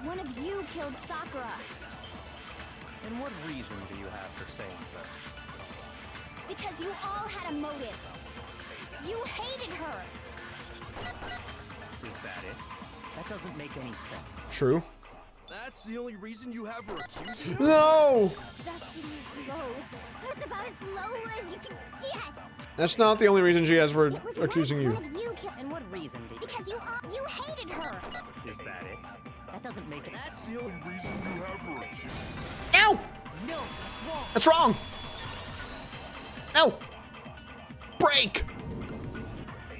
S3: One of you killed Sakura.
S2: And what reason do you have for saying so?
S3: Because you all had a motive. You hated her.
S2: Is that it? That doesn't make any sense.
S1: True.
S6: That's the only reason you have her accusing her?
S1: No!
S3: That's low. That's about as low as you can get.
S1: That's not the only reason she has for
S3: It was
S1: accusing you.
S3: one of you killed.
S4: And what reason do you...
S3: Because you hated her.
S2: Is that it? That doesn't make it.
S6: That's the only reason you have her accusing
S1: Ow!
S7: No, that's wrong.
S1: That's wrong! Ow! Break!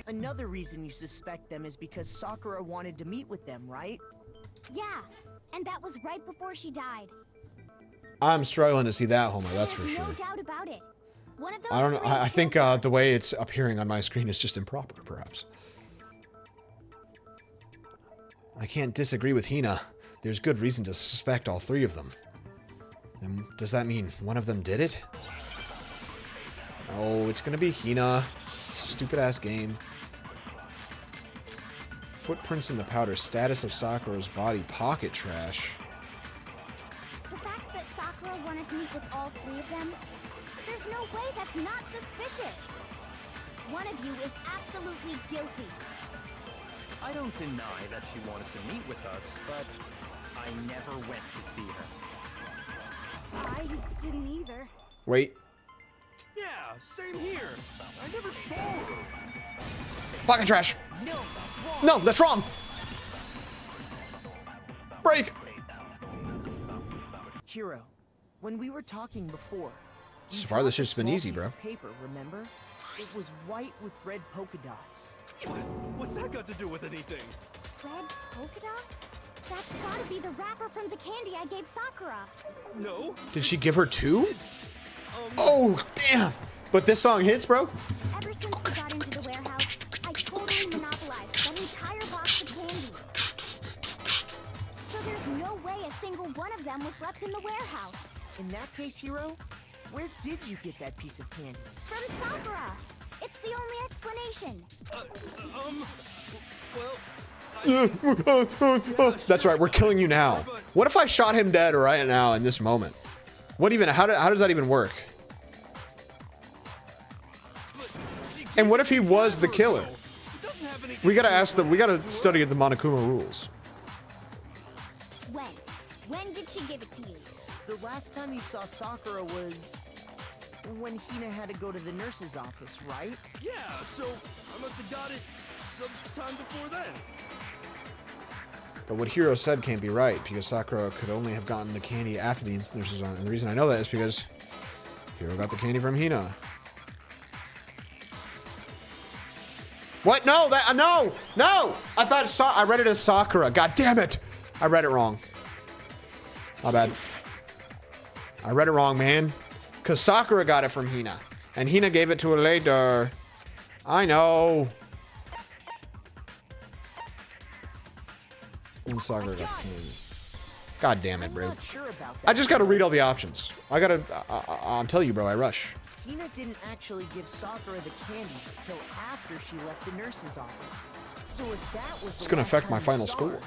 S7: Another reason you suspect them is because Sakura wanted to meet with them, right?
S3: Yeah, and that was right before she died.
S1: I'm struggling to see that, Homer, that's for
S3: There's
S1: sure.
S3: no doubt about it. One of those
S1: I don't know.
S3: three
S1: I think
S3: killed her.
S1: the way it's appearing on my screen is just improper, perhaps. I can't disagree with Hina. There's good reason to suspect all 3 of them. Then does that mean one of them did it? Oh, it's gonna be Hina. Stupid ass game. Footprints in the powder. Status of Sakura's body. Pocket trash.
S3: The fact that Sakura wanted to meet with all 3 of them, there's no way that's not suspicious. One of you is absolutely guilty.
S2: I don't deny that she wanted to meet with us, but I never went to see her.
S3: I didn't either.
S1: Wait.
S6: Yeah, same here. I never saw her.
S1: Pocket trash.
S7: No, that's wrong.
S1: No, that's wrong. Break.
S7: Hiro, when we were talking before, you
S1: So far, this
S7: dropped a
S1: shit's been
S7: small
S1: easy,
S7: piece
S1: bro.
S7: of paper, remember? It was white with red polka dots.
S6: What's that got to do with anything?
S3: Red polka dots? That's gotta be the wrapper from the candy I gave Sakura.
S6: No.
S1: Did she give her 2? Oh, damn. But this song hits, bro.
S3: Ever since we got into the warehouse, I totally monopolized that entire box of candy. So there's no way a single one of them was left in the warehouse.
S7: In that case, Hero, where did you get that piece of candy?
S3: From Sakura. It's the only explanation.
S6: Well,
S1: That's right, we're killing you now. What if I shot him dead right now in this moment? What even, how does that even work? And what if he was the killer? We gotta study the Monokuma rules.
S3: When did she give it to you?
S7: The last time you saw Sakura was when Hina had to go to the nurse's office, right?
S6: yeah, so I must have got it sometime before then.
S1: But what Hiro said can't be right, because Sakura could only have gotten the candy after the nurse's on. And the reason I know that is because Hiro got the candy from Hina. What? No, no! I thought I read it as Sakura. God damn it! I read it wrong. My bad. I read it wrong, man. Because Sakura got it from Hina. And Hina gave it to her later. I know. And Sakura got the candy. God damn it,
S7: I'm
S1: bro.
S7: not sure about that.
S1: I just gotta read all the options. I'll tell you, bro, I rush.
S7: Hina didn't actually give Sakura the candy till after she left the nurse's office. So if that was
S1: It's gonna affect my final score.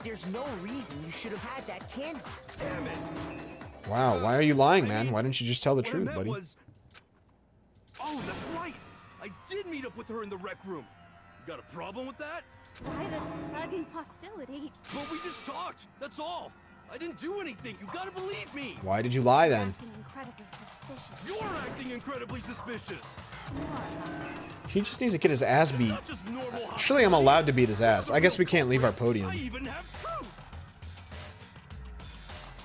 S7: There's no reason you should have had that candy.
S6: Damn it.
S1: Wow, why are you lying, man? Why didn't you just tell the
S6: What I
S1: truth,
S6: meant
S1: buddy?
S6: was... Oh, that's right. I did meet up with her in the rec room. Got a problem with that?
S3: Why the sudden hostility?
S6: But we just talked. That's all. I didn't do anything. You gotta believe me.
S1: Why did you lie then?
S3: Acting incredibly suspicious.
S6: You're acting incredibly suspicious.
S1: He just needs to get his ass beat.
S6: Not just normal.
S1: Surely I'm allowed to beat his ass. I guess we can't leave our
S6: I
S1: podium.
S6: even have proof.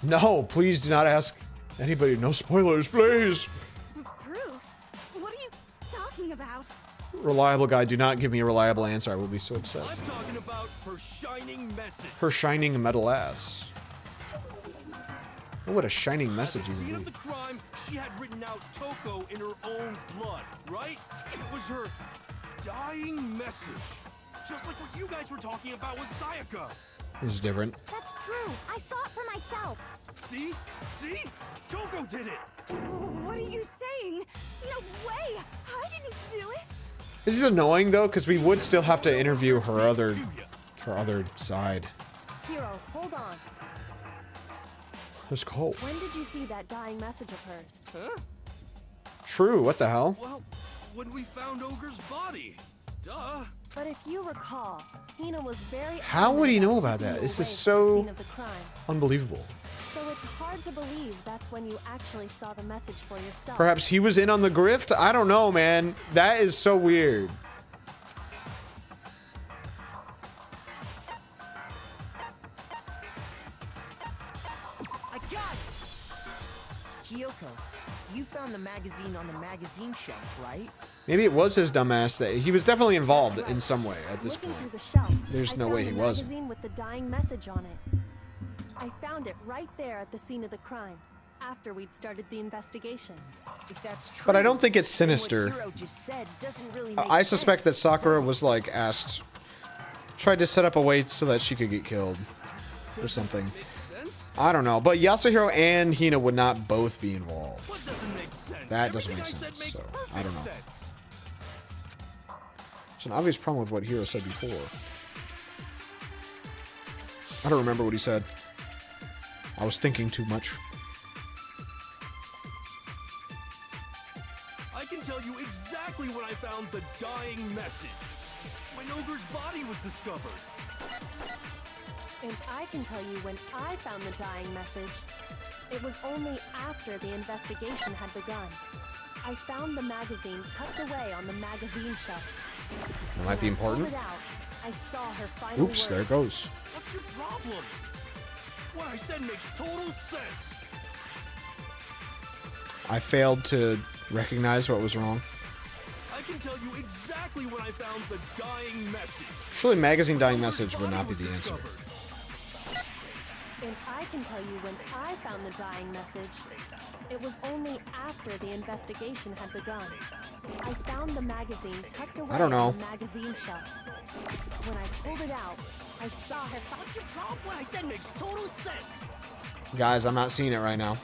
S1: No, please do not ask anybody. No spoilers, please.
S3: Proof? What are you talking about?
S1: Reliable guy, do not give me a reliable answer. I will be so upset.
S6: I'm talking about her shining message.
S1: Her shining metal ass. Oh, what a shining message
S6: At
S1: you
S6: the scene
S1: would
S6: of
S1: be.
S6: the crime, she had written out Toko in her own blood, right? It was her dying message. Just like what you guys were talking about with Sayaka.
S1: This is different.
S3: That's true. I saw it for myself.
S6: See? See? Toko did it!
S3: What are you saying? No way! I didn't do it!
S1: This is annoying though, because we would still have to interview her other
S6: Do ya?
S1: side.
S8: Hero, hold on.
S1: Let's go.
S8: When did you see that dying message of hers?
S6: Huh?
S1: True, what the hell?
S6: Well, when we found Ogre's body. Duh.
S8: But if you recall, Hina was very.
S1: How would he
S8: adamant
S1: know
S8: about
S1: about that?
S8: keeping
S1: This
S8: you
S1: is
S8: away from the
S1: so
S8: scene of the crime.
S1: unbelievable.
S8: So it's hard to believe that's when you actually saw the message for yourself.
S1: Perhaps he was in on the grift? I don't know, man. That is so weird.
S7: I got it! Kyoko, you found the magazine on the magazine shelf, right?
S1: Maybe it was his dumbass that he was definitely involved in some way at this
S8: Looking through
S1: point.
S8: the shelf,
S1: There's
S8: I
S1: no
S8: found
S1: way he
S8: the
S1: wasn't.
S8: magazine with the dying message on it. I found it right there at the scene of the crime, after we'd started the investigation.
S7: If that's true,
S1: But I don't think it's
S7: then what
S1: sinister.
S7: Hiro just said doesn't really make
S1: I suspect that
S7: sense,
S1: Sakura
S7: does it?
S1: was like tried to set up a way so that she could get killed or something.
S6: Makes sense?
S1: I don't know, but Yasuhiro and Hina would not both be involved.
S6: What doesn't make sense?
S1: That doesn't
S6: Everything
S1: make
S6: I said
S1: sense,
S6: makes
S1: so
S6: perfect
S1: I don't know.
S6: sense.
S1: It's an obvious problem with what Hiro said before. I don't remember what he said. I was thinking too much.
S6: I can tell you exactly when I found the dying message. When Ogre's body was discovered.
S8: And I can tell you when I found the dying message. It was only after the investigation had begun. I found the magazine tucked away on the magazine shelf.
S1: That might be
S8: When I pulled
S1: important.
S8: it out, I saw her final
S1: Oops, there it
S8: words.
S1: goes.
S6: What's your problem? What I said makes total sense.
S1: I failed to recognize what was wrong.
S6: I can tell you exactly when I found the dying message.
S1: Surely magazine dying
S6: Ogre's
S1: message would
S6: body
S1: not be
S6: was
S1: the answer.
S6: discovered.
S8: I can tell you when I found the dying message. It was only after the investigation had begun. I found the magazine tucked away
S1: I don't know.
S8: on the magazine shelf. When I pulled it out, I saw her.
S6: What's your problem? What I said makes total sense.
S1: Guys, I'm not seeing it right now.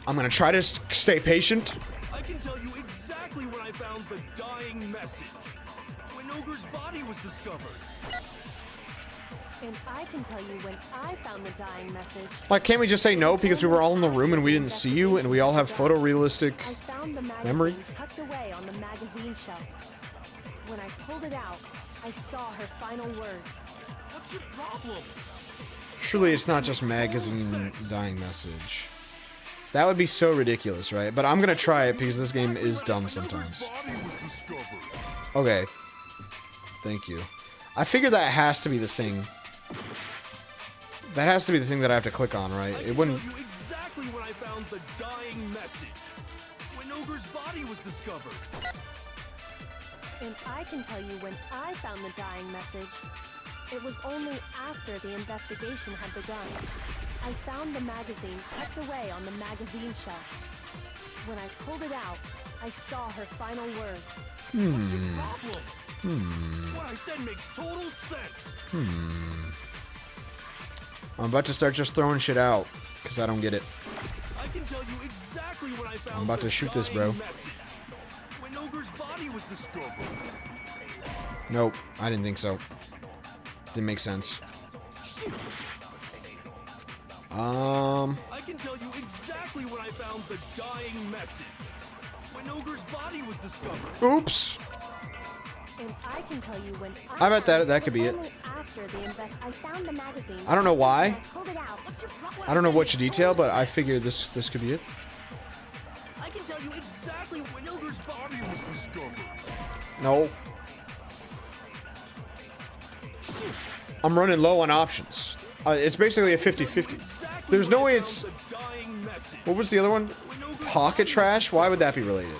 S1: I'm gonna try to stay patient.
S6: I can tell you exactly when I found the dying message. When Ogre's body was discovered.
S8: And I can tell you when I found the dying message.
S1: Like, can't we just say no because we were all in the room and we didn't see you and we all have photorealistic
S8: I found the magazine
S1: memory?
S8: tucked away on the magazine shelf. When I pulled it out, I saw her final words.
S6: What's your problem?
S1: Surely it's not just magazine dying message. That would be so ridiculous, right? But I'm gonna try it because this game is dumb sometimes.
S6: Body was discovered.
S1: Okay. Thank you. I figure that has to be the thing. That has to be the thing that I have to click on, right?
S6: I
S1: It
S6: can
S1: wouldn't...
S6: tell you exactly when I found the dying message. When Ogre's body was discovered.
S8: And I can tell you when I found the dying message. It was only after the investigation had begun. I found the magazine tucked away on the magazine shelf. When I pulled it out, I saw her final words.
S6: What's your problem? What I said makes total sense.
S1: I'm about to start just throwing shit out because I don't get it.
S6: I can tell you exactly when I found
S1: I'm about
S6: the
S1: to shoot this, bro.
S6: dying message. When Ogre's body was discovered.
S1: Nope, I didn't think so. Didn't make sense.
S6: Shoot.
S1: Um,
S6: I can tell you exactly when I found the dying message. When Ogre's body was discovered.
S1: oops.
S8: And I can tell you when
S1: I bet that could be it.
S8: only after the I found the magazine.
S1: I don't know why.
S8: Pulled it out. What's your problem?
S1: I don't know which detail, but I figure this could be it.
S6: I can tell you exactly when Ogre's body was discovered.
S1: No.
S6: Shoot.
S1: I'm running low on options. It's basically a 50-50. There's no way it's...
S6: The dying message.
S1: What was the other one? Pocket trash? Why would that be related?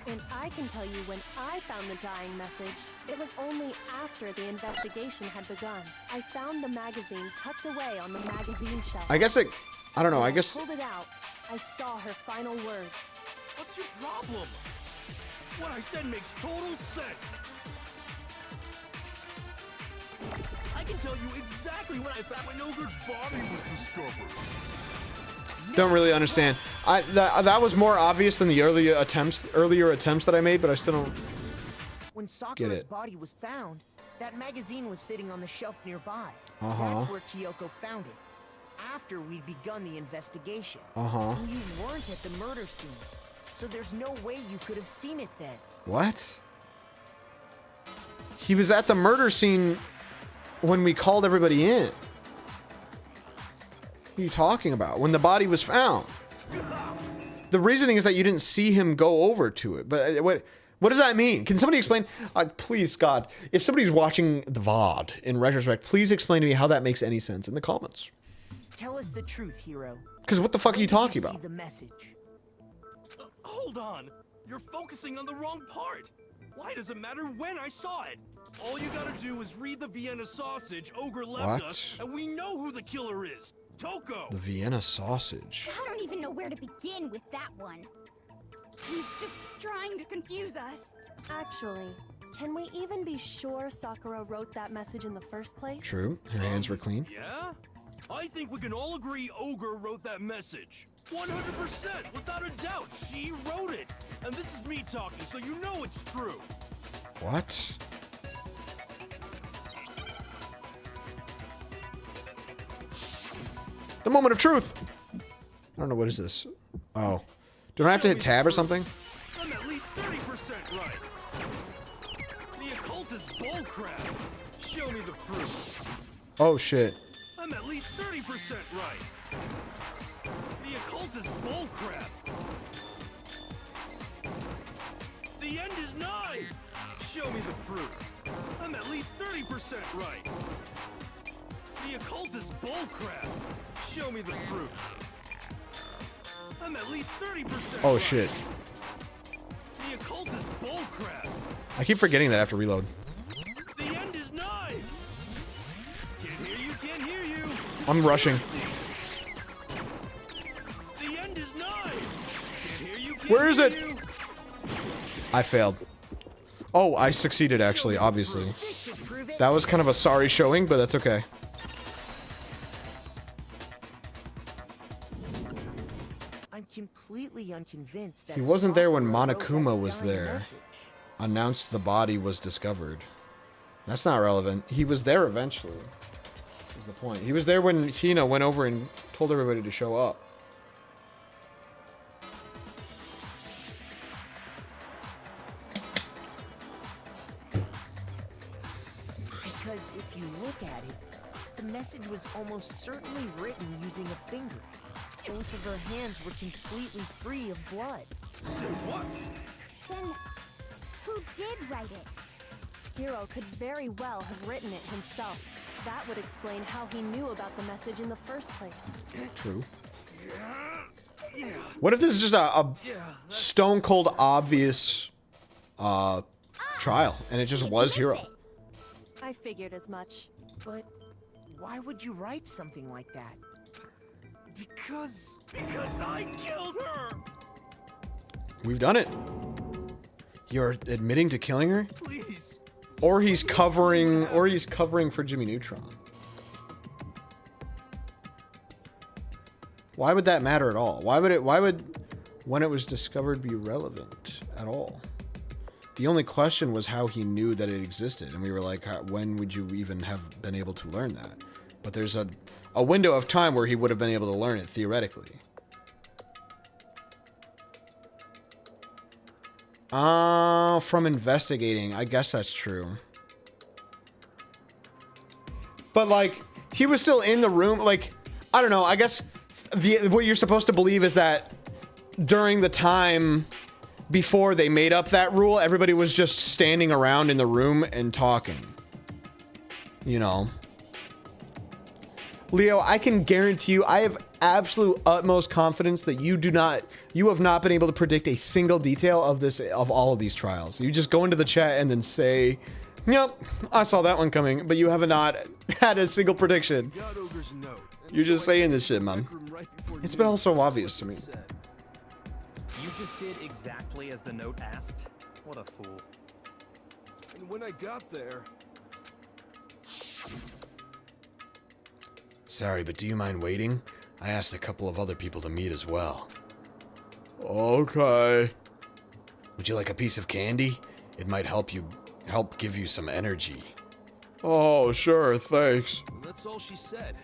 S8: And I can tell you when I found the dying message. It was only after the investigation had begun. I found the magazine tucked away on the magazine shelf.
S1: I guess it... I don't know. I
S8: When
S1: guess...
S8: pulled it out, I saw her final words.
S6: What's your problem? What I said makes total sense. I can tell you exactly when I found when Ogre's body was discovered.
S1: Don't really understand. That was more obvious than the earlier attempts that I made, but I still don't...
S7: When Sakura's
S1: it.
S7: body was found, that magazine was sitting on the shelf nearby.
S1: Uh-huh.
S7: That's where Kyoko found it. After we'd begun the investigation.
S1: Uh-huh.
S7: And you weren't at the murder scene. So there's no way you could have seen it then.
S1: What? He was at the murder scene when we called everybody in. What are you talking about? When the body was found. The reasoning is that you didn't see him go over to it. But what does that mean? Can somebody explain? Please, God, if somebody's watching the VOD in retrospect, please explain to me how that makes any sense in the comments.
S7: Tell us the truth, hero.
S1: Because what the fuck are you
S7: When did
S1: talking
S7: see
S1: about?
S7: the message?
S6: Hold on. You're focusing on the wrong part. Why does it matter when I saw it? All you gotta do is read the Vienna sausage Ogre left
S1: What?
S6: us, and we know who the killer is. Toko!
S1: The Vienna sausage.
S3: I don't even know where to begin with that one. He's just trying to confuse us.
S8: Actually, can we even be sure Sakura wrote that message in the first place?
S1: True. Her hands were clean.
S6: Yeah? I think we can all agree Ogre wrote that message. 100%, without a doubt, she wrote it. And this is me talking, so you know it's true.
S1: What? The moment of truth. I don't know, what is this? Oh. Do I have to hit tab or something?
S6: I'm at least 30% right. The occult is bullcrap. Show me the proof.
S1: Oh shit.
S6: I'm at least 30% right. The occult is bullcrap. The end is nigh. Show me the proof. I'm at least 30% right. The occult is bullcrap. Show me the proof. I'm at least 30%.
S1: Oh
S6: right.
S1: shit.
S6: The occult is bullcrap.
S1: I keep forgetting that I have to reload.
S6: The end is nigh. Can't hear you, can't hear you.
S1: I'm rushing.
S6: The end is nigh. Can't hear you, can't
S1: Where is
S6: hear
S1: it?
S6: you.
S1: I failed. Oh, I succeeded actually, obviously.
S4: This should prove it.
S1: That was kind of a sorry showing, but that's okay.
S7: I'm completely unconvinced that
S1: He wasn't there when
S7: Sakura wrote
S1: Monokuma
S7: that
S1: was
S7: dying
S1: there.
S7: message.
S1: Announced the body was discovered. That's not relevant. He was there eventually. Is the point. He was there when Hina went over and told everybody to show up.
S7: Because if you look at it, the message was almost certainly written using a finger. Both of her hands were completely free of blood.
S3: Then, who did write it?
S8: Hiro could very well have written it himself. That would explain how he knew about the message in the first place.
S1: True. What if this is just a stone cold obvious trial and it just was Hiro?
S8: I figured as much.
S7: But why would you write something like that?
S6: Because I killed her.
S1: We've done it. You're admitting to killing her?
S6: Please.
S1: Or he's covering for Jimmy Neutron. Why would that matter at all? Why would when it was discovered be relevant at all? The only question was how he knew that it existed, and we were like, when would you even have been able to learn that? But there's a window of time where he would have been able to learn it, theoretically. From investigating. I guess that's true. But, like, he was still in the room. Like, I don't know. I guess what you're supposed to believe is that during the time before they made up that rule, everybody was just standing around in the room and talking. You know? Leo, I can guarantee you, I have absolute utmost confidence that you have not been able to predict a single detail of all of these trials. You just go into the chat and then say, yep, I saw that one coming, but you have not had a single prediction.
S6: Got Ogre's note. And
S1: You're just
S6: so I
S1: saying
S6: entered
S1: this shit,
S6: the
S1: man.
S6: rec room right before
S1: It's
S6: the
S1: been all
S6: news
S1: so
S6: was
S1: obvious to me.
S6: said.
S2: You just did exactly as the note asked? What a fool.
S6: And when I got there,
S1: Sorry, but do you mind waiting? I asked a couple of other people to meet as well. Okay. Would you like a piece of candy? It might help give you some energy. Oh, sure, thanks.
S6: and that's all she said.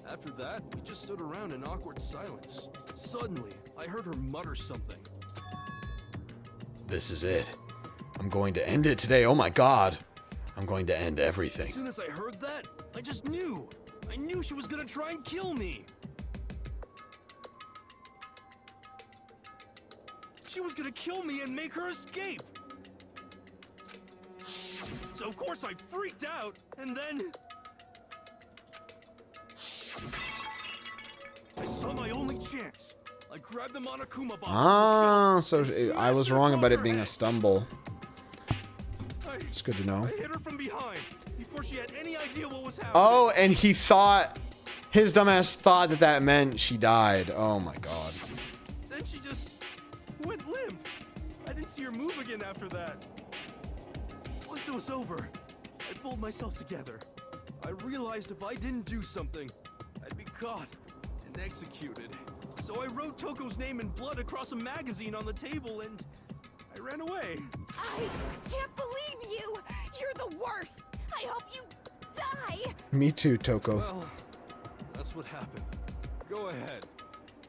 S6: After that, we just stood around in awkward silence. Suddenly, I heard her mutter something.
S1: This is it. I'm going to end it today. Oh my god. I'm going to end
S6: As
S1: everything.
S6: soon as I heard that, I just knew. I knew she was gonna try and kill me. She was gonna kill me and make her escape. So of course I freaked out, and then I saw my only chance. I grabbed the Monokuma bomb.
S1: Ah, so
S6: and
S1: I was
S6: smashed her
S1: wrong
S6: across
S1: about it
S6: her
S1: being a
S6: head.
S1: stumble.
S6: It's
S1: good to know.
S6: I hit her from behind before she had any idea what was happening.
S1: Oh, and his dumbass thought that meant she died. Oh my god.
S6: Then she just went limp. I didn't see her move again after that. Once it was over, I pulled myself together. I realized if I didn't do something, I'd be caught and executed. So I wrote Toko's name in blood across a magazine on the table and I ran away.
S3: I can't believe you! You're the worst! I hope you die!
S1: Me too, Toko.
S6: Well, that's what happened. Go ahead.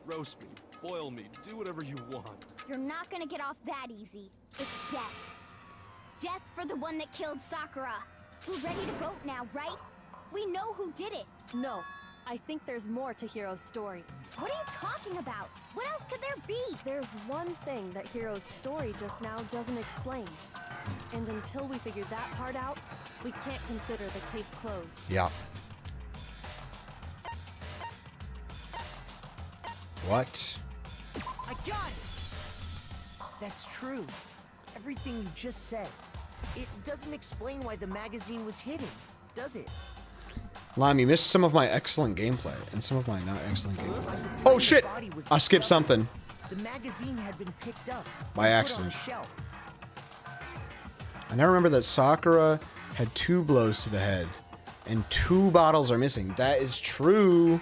S6: Roast me, boil me, do whatever you want.
S3: You're not gonna get off that easy. It's death. Death for the one that killed Sakura. We're ready to vote now, right? We know who did it.
S8: No, I think there's more to Hiro's story.
S3: What are you talking about? What else could there be?
S8: There's one thing that Hiro's story just now doesn't explain. And until we figure that part out, we can't consider the case closed.
S1: Yeah. What?
S7: I got it! That's true. Everything you just said. It doesn't explain why the magazine was hidden, does it?
S1: Lime, you missed some of my excellent gameplay and some of my not excellent gameplay. Oh shit! I skipped something.
S7: The magazine had been picked up
S1: By
S7: and put on a
S1: accident.
S7: shelf.
S1: I now remember that Sakura had 2 blows to the head, and 2 bottles are missing. That is true.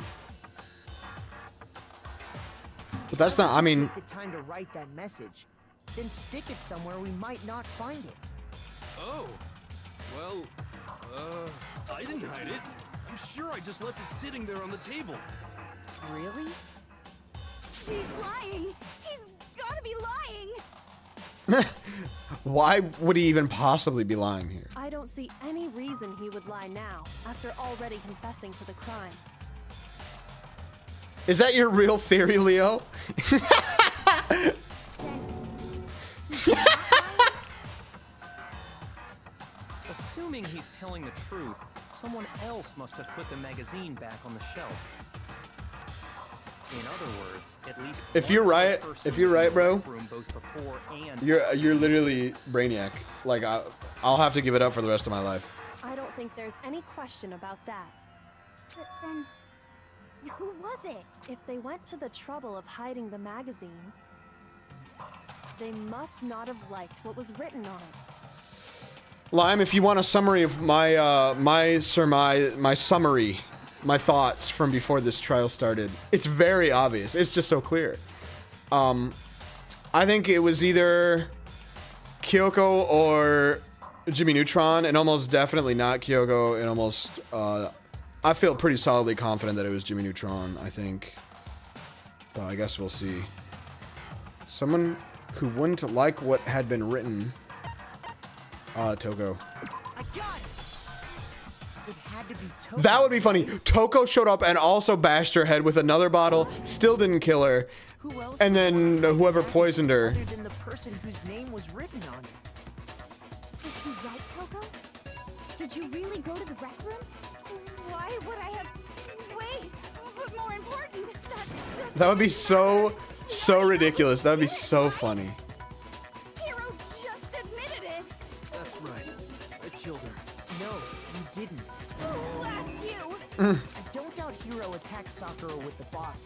S1: But that's not, I mean,
S7: Take the time to write that message, then stick it somewhere we might not find it.
S6: Oh, well, I didn't hide it. I'm sure I just left it sitting there on the table.
S7: Really?
S3: He's lying. He's gotta be lying.
S1: why would he even possibly be lying here?
S8: I don't see any reason he would lie now, after already confessing to the crime.
S1: Is that your real theory, Leo?
S2: Assuming he's telling the truth, someone else must have put the magazine back on the shelf. In other words, at least
S1: If
S2: one
S1: you're
S2: other
S1: right-
S2: person
S1: if you're
S2: was in
S1: right,
S2: the
S1: bro,
S2: rec room both before and
S1: You're literally Brainiac. Like, I'll have to give it up for the rest of my life.
S8: I don't think there's any question about that.
S3: But then, who was it?
S8: If they went to the trouble of hiding the magazine, they must not have liked what was written on it.
S1: Lime, if you want a summary of my my summary, my thoughts from before this trial started, it's very obvious. It's just so clear. I think it was either Kyoko or Jimmy Neutron, and almost definitely not Kyoko, and almost I feel pretty solidly confident that it was Jimmy Neutron, I think. But I guess we'll see. Someone who wouldn't like what had been written. Toko.
S7: I got it! It had to be Toko.
S1: That would be funny. Toko showed up and also bashed her head with another bottle, still didn't kill her,
S7: Who else
S1: and
S7: would
S1: then
S7: want to
S1: whoever
S7: magazine
S1: poisoned her.
S7: Other than the person whose name was written on it.
S3: Is he right, Toko? Did you really go to the rec room? Why would I have... Wait, but more important,
S1: That would be so ridiculous. That would be so funny.
S3: Hero just admitted it.
S6: That's right. I killed her.
S7: No, you didn't.
S3: Who asked you?
S7: I don't doubt Hiro attacked Sakura with the bottle.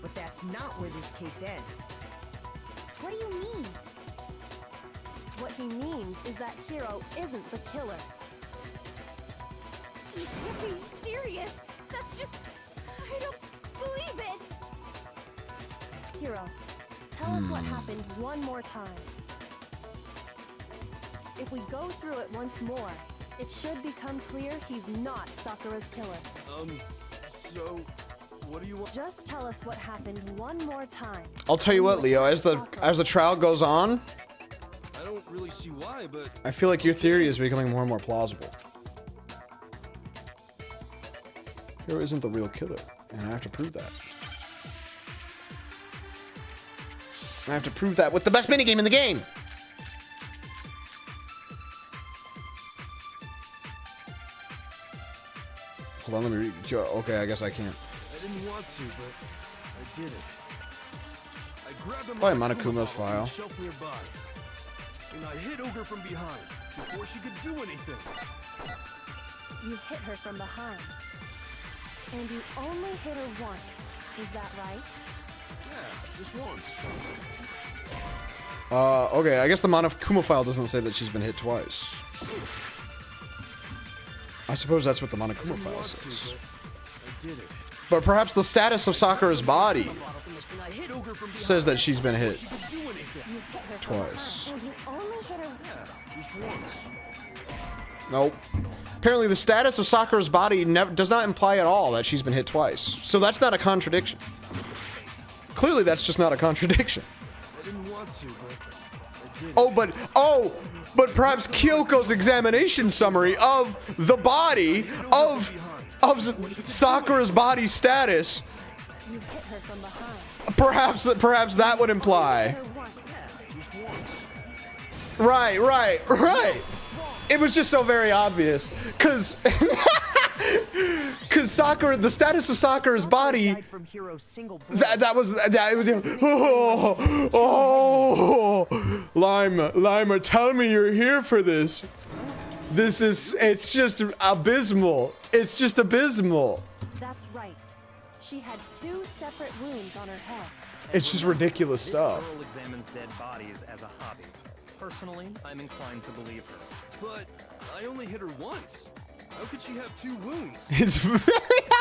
S7: But that's not where this case ends.
S3: What do you mean?
S8: What he means is that Hiro isn't the killer.
S3: You can't be serious. That's just... I don't believe it.
S8: Hiro, tell us what happened one more time. If we go through it once more, it should become clear he's not Sakura's killer.
S6: So, what do you want?
S8: Just tell us what happened one more time.
S1: I'll tell you what, Leo, as the trial goes on,
S6: I don't really see why, but
S1: I feel like your theory is becoming more and more plausible. Hero isn't the real killer, and I have to prove that. I have to prove that with the best minigame in the game. Hold on, let me read. Okay, I guess I can't.
S6: I didn't want to, but I did it. I grabbed a
S1: Probably
S6: Monokuma
S1: Monokuma's
S6: from
S1: file.
S6: the shelf nearby, and I hit Ogre from behind before she could do anything.
S8: You hit her from behind. And you only hit her once. Is that right?
S6: Yeah, just once.
S1: Okay, I guess the Monokuma file doesn't say that she's been hit twice. I suppose that's what the Monokuma file
S6: Want
S1: says.
S6: to, but I did it.
S1: But perhaps the status of Sakura's body
S6: And I hit Ogre from behind
S1: says that she's been hit
S6: before she could do anything.
S8: You hit her from
S1: twice.
S8: behind. And you only hit her.
S6: Yeah, just once.
S1: Nope. Apparently, the status of Sakura's body does not imply at all that she's been hit twice. So that's not a contradiction. Clearly, that's just not a contradiction.
S6: I didn't want to, but I did.
S1: But perhaps Kyoko's examination summary of the body of Sakura's body status.
S8: You hit her from behind.
S1: Perhaps that would imply.
S8: Hit her once.
S6: Just once.
S1: Right. It was just so very obvious, cause Sakura, the status of Sakura's body.
S7: Died from Hiro's single blow.
S1: That was oh, Lima, tell me you're here for this. It's just abysmal. It's just abysmal.
S8: That's right. She had 2 separate wounds on her head.
S1: It's just ridiculous
S2: This
S1: stuff.
S2: girl examines dead bodies as a hobby. Personally, I'm inclined to believe her.
S6: But I only hit her once. How could she have 2 wounds?
S1: It's really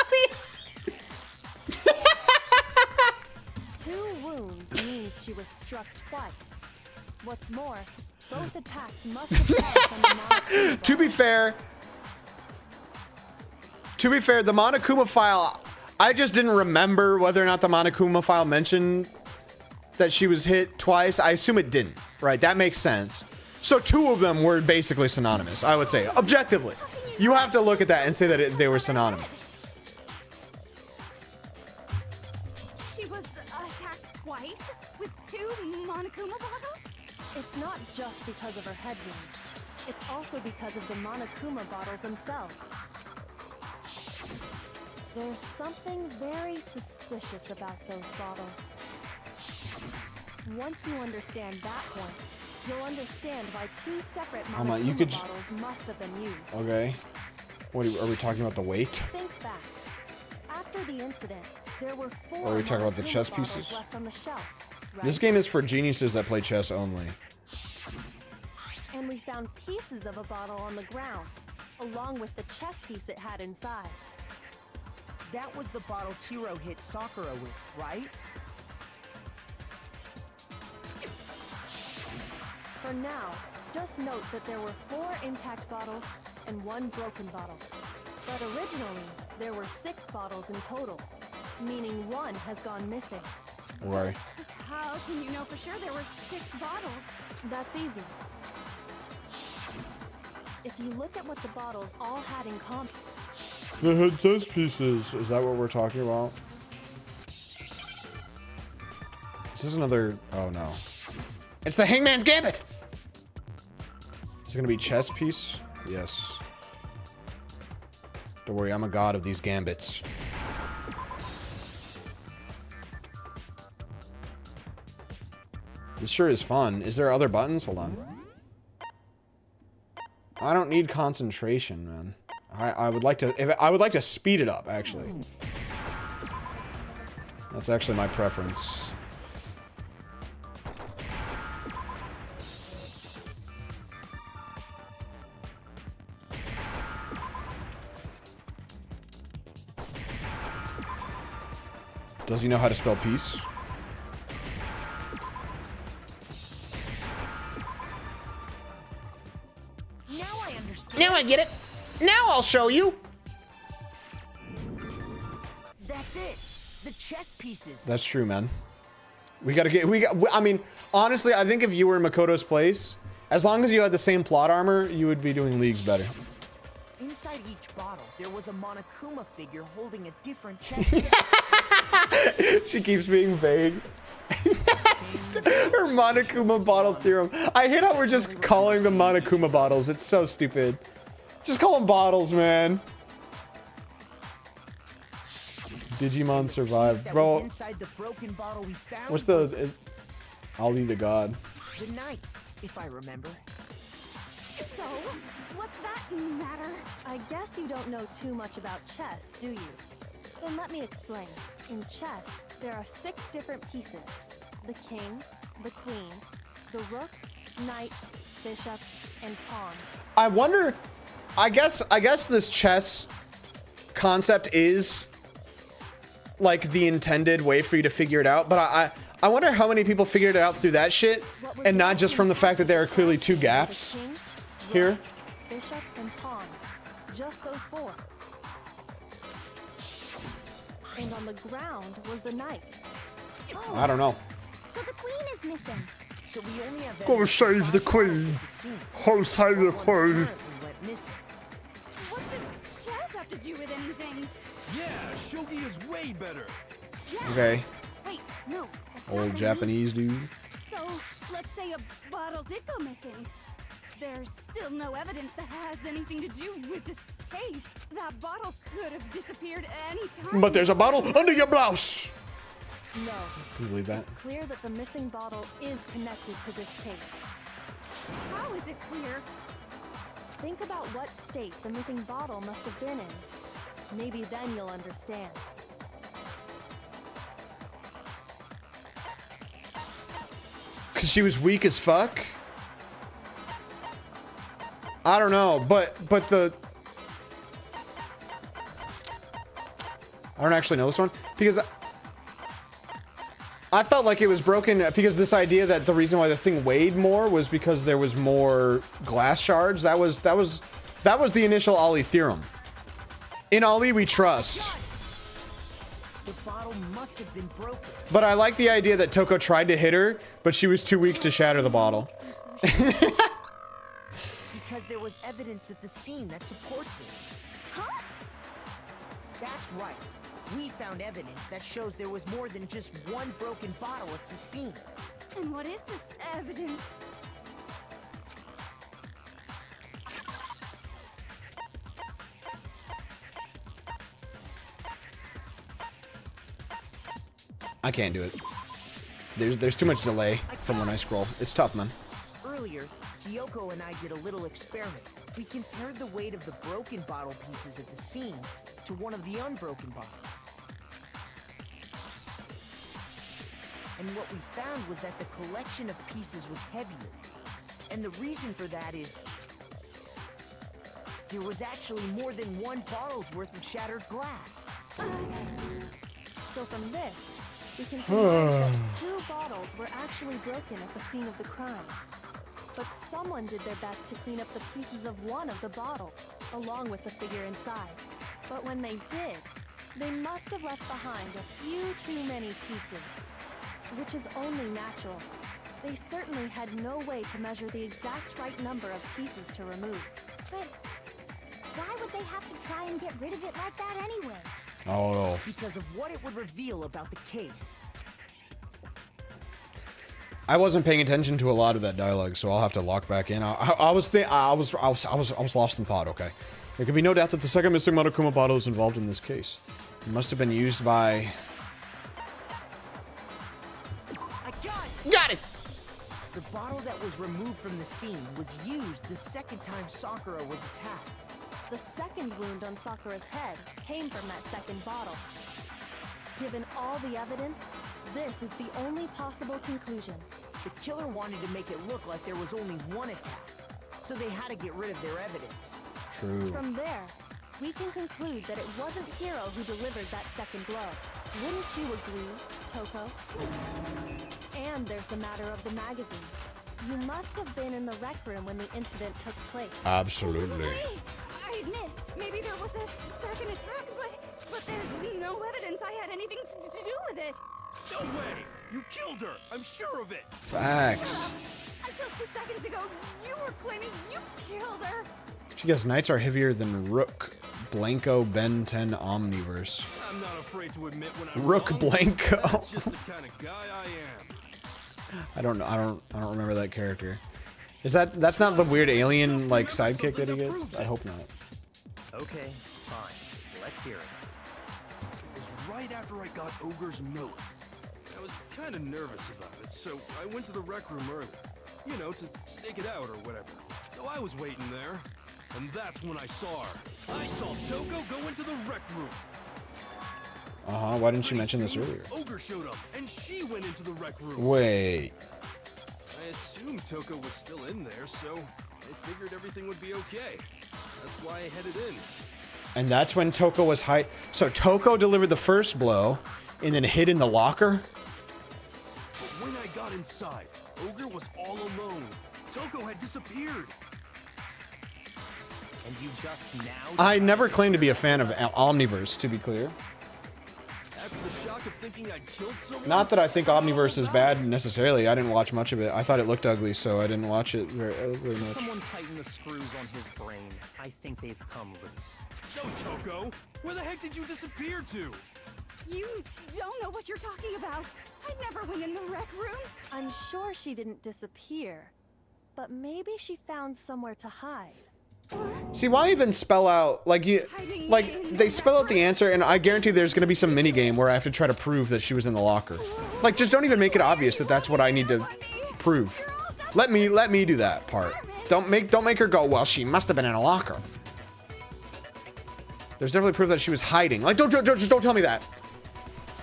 S1: obvious.
S8: 2 wounds means she was struck twice. What's more, both attacks must have come from the Monokuma
S1: To be
S8: bottle.
S1: fair, the Monokuma file, I just didn't remember whether or not the Monokuma file mentioned that she was hit twice. I assume it didn't, right? That makes sense. So 2 of them were basically synonymous, I would say. Objectively, you have to look at that and say that they were synonymous.
S3: She was attacked twice with 2 Monokuma bottles?
S8: It's not just because of her head wounds. It's also because of the Monokuma bottles themselves. There's something very suspicious about those bottles. Once you understand that point, you'll understand why 2 separate
S1: Mama,
S8: Monokuma
S1: you could-
S8: bottles must have been used.
S1: Okay. What are we talking about? The weight?
S8: Think back. After the incident, there were 4
S1: Or are we talking about the
S8: Monokuma
S1: chess
S8: bottles
S1: pieces?
S8: left on the shelf, right?
S1: This game is for geniuses that play chess only.
S8: And we found pieces of a bottle on the ground, along with the chess piece it had inside.
S7: That was the bottle Hiro hit Sakura with, right?
S8: For now, just note that there were 4 intact bottles and 1 broken bottle. But originally, there were 6 bottles in total, meaning 1 has gone missing.
S1: Right.
S3: How can you know for sure there were 6 bottles?
S8: That's easy. If you look at what the bottles all had in common,
S1: The head chess pieces. Is that what we're talking about? Is this another... Oh, no.
S5: It's the Hangman's Gambit.
S1: Is it going to be chess piece? Yes. Don't worry, I'm a god of these gambits. This sure is fun. Is there other buttons? Hold on. I don't need concentration, man. I would like to... I would like to speed it up, actually. That's actually my preference. Does he know how to spell peace?
S4: Now I understand.
S5: Now I get it. Now I'll show you.
S7: That's it. The chess pieces.
S1: That's true, man. I mean, honestly, I think if you were in Makoto's place, as long as you had the same plot armor, you would be doing leagues better.
S7: Inside each bottle, there was a Monokuma figure holding a different chess.
S1: She keeps being vague. Her Monokuma bottle theorem. I hate how we're just calling them Monokuma bottles. It's so stupid. Just call them bottles, man. Digimon survived.
S7: That was
S1: Bro,
S7: inside the broken bottle we found.
S1: what's
S7: was
S1: the... Ali the God.
S7: the knife, if I remember.
S3: So, what's that matter?
S8: I guess you don't know too much about chess, do you? Then let me explain. In chess, there are 6 different pieces. The king, the queen, the rook, knight, bishop, and pawn.
S1: I wonder... I guess this chess concept is like the intended way for you to figure it out, but I wonder how many people figured it out through that shit and not just from the fact that there are clearly 2 gaps
S8: The king,
S1: here.
S8: rook, bishop, and pawn. Just those 4. And on the ground was the knight.
S1: I don't know.
S3: So the queen is missing.
S7: So we only have
S1: Go
S7: evidence
S1: save
S7: of
S1: the
S7: 5
S1: queen.
S7: bottles at the scene.
S1: Go save the
S7: One
S1: queen.
S7: apparently went missing.
S3: What does chess have to do with anything?
S6: Yeah, shogi is way better.
S3: Yeah.
S1: Okay.
S3: Wait, no. That's not
S1: Old
S3: what I
S1: Japanese dude.
S3: mean. So, let's say a bottle did go missing. There's still no evidence that has anything to do with this case. That bottle could have disappeared any time.
S1: But there's a bottle under your blouse.
S8: No.
S1: Can you believe that?
S8: It's clear that the missing bottle is connected to this case.
S3: How is it clear?
S8: Think about what state the missing bottle must have been in. Maybe then you'll understand.
S1: Cause she was weak as fuck? I don't know, but the... I don't actually know this one, because I felt like it was broken because this idea that the reason why the thing weighed more was because there was more glass shards. That was the initial Ollie theorem. In Ollie we trust.
S7: The bottle must have been broken.
S1: But I like the idea that Toko tried to hit her, but she was too weak to shatter the bottle.
S7: Because there was evidence at the scene that supports it.
S3: Huh?
S7: That's right. We found evidence that shows there was more than just one broken bottle at the scene.
S3: And what is this evidence?
S1: I can't do it. There's too much delay from when I scroll. It's tough, man.
S7: Earlier, Kyoko and I did a little experiment. We compared the weight of the broken bottle pieces at the scene to one of the unbroken bottles. And what we found was that the collection of pieces was heavier. And the reason for that is there was actually more than one bottle's worth of shattered glass.
S8: So from this, we can surmise that 2 bottles were actually broken at the scene of the crime. But someone did their best to clean up the pieces of one of the bottles, along with the figure inside. But when they did, they must have left behind a few too many pieces, which is only natural. They certainly had no way to measure the exact right number of pieces to remove.
S3: But why would they have to try and get rid of it like that anyway?
S1: Oh.
S7: Because of what it would reveal about the case.
S1: I wasn't paying attention to a lot of that dialogue, so I'll have to lock back in. I was lost in thought. Okay, there can be no doubt that the second missing Monokuma bottle is involved in this case. It must have been used by.
S7: I got
S1: Got it.
S7: The bottle that was removed from the scene was used the second time Sakura was attacked.
S8: The second wound on Sakura's head came from that second bottle. Given all the evidence, this is the only possible conclusion.
S7: The killer wanted to make it look like there was only one attack, so they had to get rid of their evidence.
S1: True.
S8: From there, we can conclude that it wasn't Hiro who delivered that second blow. Wouldn't you agree, Toko? And there's the matter of the magazine. You must have been in the rec room when the incident took place.
S1: Absolutely.
S3: I admit, maybe there was a second attack, but there's no evidence I had anything to do with it.
S6: No way! You killed her! I'm sure of it!
S1: Facts.
S3: Until 2 seconds ago, you were claiming you killed her.
S1: She guess knights are heavier than Rook, Blanco, Ben 10 Omniverse.
S6: I'm not afraid to admit when I'm
S1: Rook
S6: wrong.
S1: Blanco.
S6: That's just the kind of guy I am.
S1: I don't remember that character. Is that's not the weird alien like sidekick that he gets? I hope not.
S2: Okay, fine. Let's hear it.
S6: It was right after I got Ogre's note. I was kind of nervous about it, so I went to the rec room early. You know, to stake it out or whatever. So I was waiting there, and that's when I saw her. I saw Toko go into the rec room.
S1: Uh-huh, why didn't you mention this
S6: Soon,
S1: earlier?
S6: Ogre showed up, and she went into the rec room.
S1: Wait.
S6: I assumed Toko was still in there, so I figured everything would be okay. That's why I headed in.
S1: And that's when Toko was So Toko delivered the first blow and then hid in the locker?
S6: But when I got inside, Ogre was all alone. Toko had disappeared.
S2: And you just now...
S1: I never claimed to be a fan of Omniverse, to be clear.
S6: After the shock of thinking I'd killed someone...
S1: Not that I think Omniverse is bad necessarily. I didn't watch much of it. I thought it looked ugly, so I didn't watch it very much.
S2: Someone tighten the screws on his brain. I think they've come loose.
S6: So, Toko, where the heck did you disappear to?
S3: You don't know what you're talking about. I never went in the rec room.
S8: I'm sure she didn't disappear, but maybe she found somewhere to hide.
S1: See, why even spell out, like, they spell out the answer, and I guarantee there's gonna be some minigame where I have to try to prove that she was in the locker. Like, just don't even make it obvious that that's what I need to prove. Let me do that part. Don't make her go, well, she must have been in a locker. There's definitely proof that she was hiding. Like, just don't tell me that.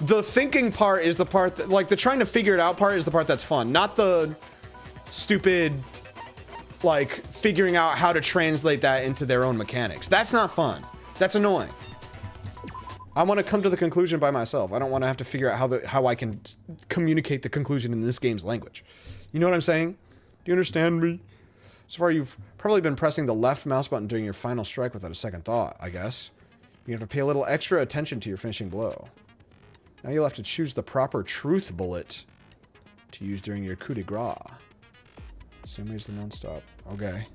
S1: The thinking part is the part that, like, the trying to figure it out part is the part that's fun. Not the stupid, like, figuring out how to translate that into their own mechanics. That's not fun. That's annoying. I want to come to the conclusion by myself. I don't want to have to figure out how I can communicate the conclusion in this game's language. You know what I'm saying? Do you understand me? So far, you've probably been pressing the left mouse button during your final strike without a second thought, I guess. You have to pay a little extra attention to your finishing blow. Now you'll have to choose the proper truth bullet to use during your coup de grace. Same way as the non-stop. Okay.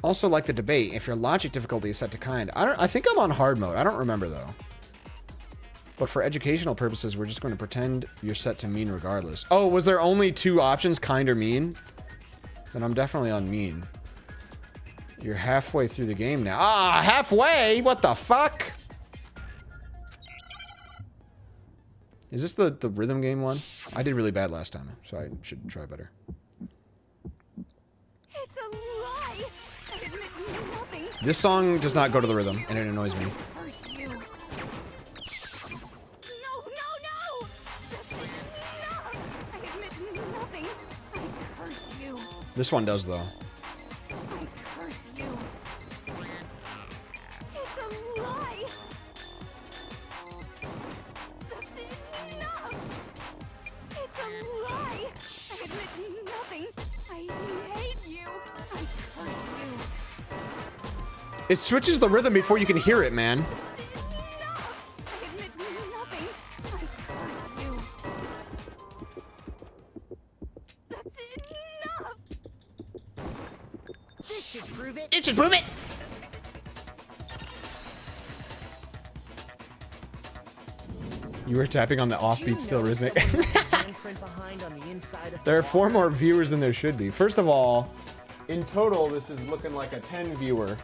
S1: Also, like the debate, if your logic difficulty is set to kind. I think I'm on hard mode. I don't remember, though. But for educational purposes, we're just going to pretend you're set to mean regardless. Oh, was there only 2 options, kind or mean? Then I'm definitely on mean. You're halfway through the game now. Ah, halfway? What the fuck? Is this the rhythm game one? I did really bad last time, so I should try better.
S3: It's a lie. I admit nothing.
S1: This song does not go to the rhythm, and it annoys me.
S3: Curse you. No. That's enough. I admit nothing. I curse you.
S1: This one does, though.
S3: I curse you. It's a lie. That's enough. It's a lie. I admit nothing. I hate you. I curse you.
S1: It switches the rhythm before you can hear it, man.
S3: Enough. I admit nothing. I curse you. That's enough.
S4: This should prove it.
S5: It should prove it.
S1: You were tapping on the offbeat, still rhythmic.
S7: Handprint behind on the inside of
S1: There are 4 more viewers than there should be. First of all, in total, this is looking like a 10 viewer.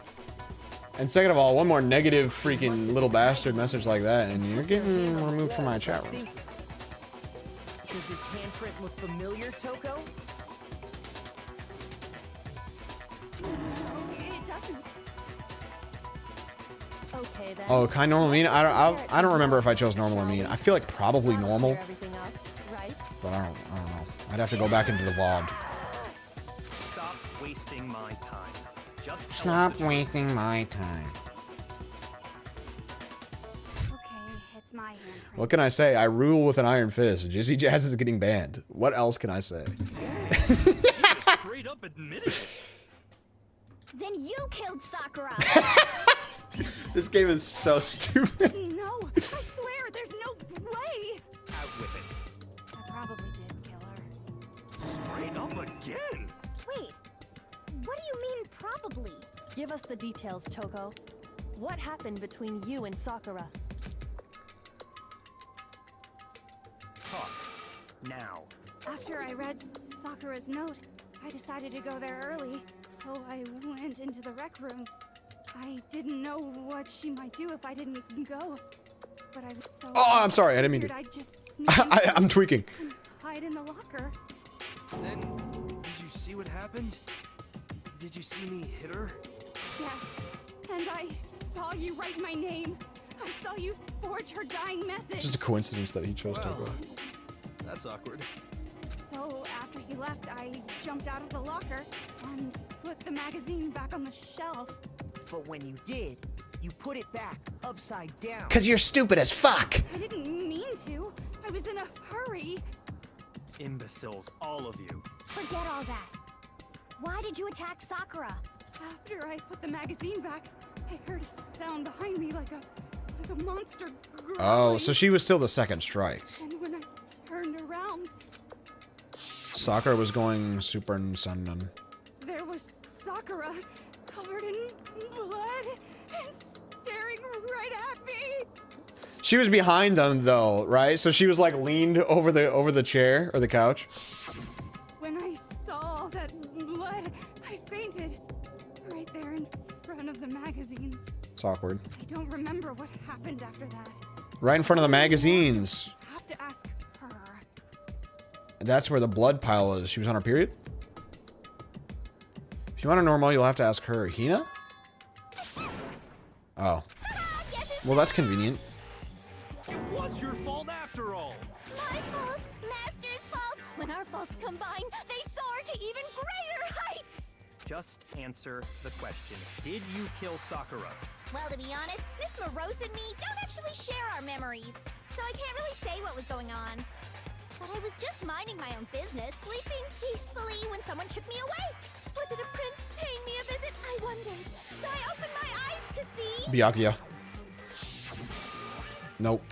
S1: And second of all, one more negative freaking little bastard message like that, and you're getting removed from my chat room.
S7: Does this handprint look familiar, Toko?
S3: It doesn't.
S8: Okay then.
S1: Oh, kind normal mean? I don't remember if I chose normal or mean. I feel like probably
S8: Now
S1: normal,
S8: clear everything up, right?
S1: but I don't know. I'd have to go back into the VOD.
S2: Stop wasting my time. Just tell us
S5: Stop
S2: the truth.
S5: wasting my time.
S3: Okay, it's my handprint.
S1: What can I say? I rule with an iron fist. Jizzy Jazz is getting banned. What else can I say?
S6: Straight up admitted it.
S3: Then you killed Sakura.
S1: This game is so stupid.
S3: No, I swear, there's no way.
S2: Out with it.
S3: I probably did kill her.
S6: Straight up again.
S3: Wait, what do you mean probably?
S8: Give us the details, Toko. What happened between you and Sakura?
S2: Talk. Now.
S3: After I read Sakura's note, I decided to go there early, so I went into the rec room. I didn't know what she might do if I didn't go, but I was so.
S1: Oh, I'm sorry. I didn't mean to.
S3: I'd just sneak in
S1: I'm tweaking.
S3: and hide in the locker.
S6: Then, did you see what happened? Did you see me hit her?
S3: Yes, and I saw you write my name. I saw you forge her dying message.
S1: Just a coincidence that he chose to
S6: Wow.
S1: go.
S6: That's awkward.
S3: So after he left, I jumped out of the locker and put the magazine back on the shelf.
S7: But when you did, you put it back upside down.
S5: Cause you're stupid as fuck.
S3: I didn't mean to. I was in a hurry.
S2: Imbeciles, all of you.
S3: Forget all that. Why did you attack Sakura? After I put the magazine back, I heard a sound behind me like a monster growling.
S1: Oh, so she was still the second strike.
S3: And when I turned around,
S1: Sakura was going Super Saiyan.
S3: there was Sakura covered in blood and staring right at me.
S1: She was behind them though, right? So she was like leaned over the chair or the couch.
S3: When I saw all that blood, I fainted right there in front of the magazines.
S1: It's awkward.
S3: I don't remember what happened after that.
S1: Right in front of the magazines.
S3: I have to ask her.
S1: That's where the blood pile is. She was on her period? If you want a normal, you'll have to ask her. Hina? Oh. Well, that's convenient.
S6: It was your fault after all.
S3: My fault, Master's fault. When our faults combine, they soar to even greater heights.
S2: Just answer the question. Did you kill Sakura?
S3: Well, to be honest, Miss Morose and me don't actually share our memories, so I can't really say what was going on. But I was just minding my own business, sleeping peacefully when someone shook me away. Was it a prince paying me a visit? I wondered. So I opened my eyes to see...
S1: Byakuya. Nope.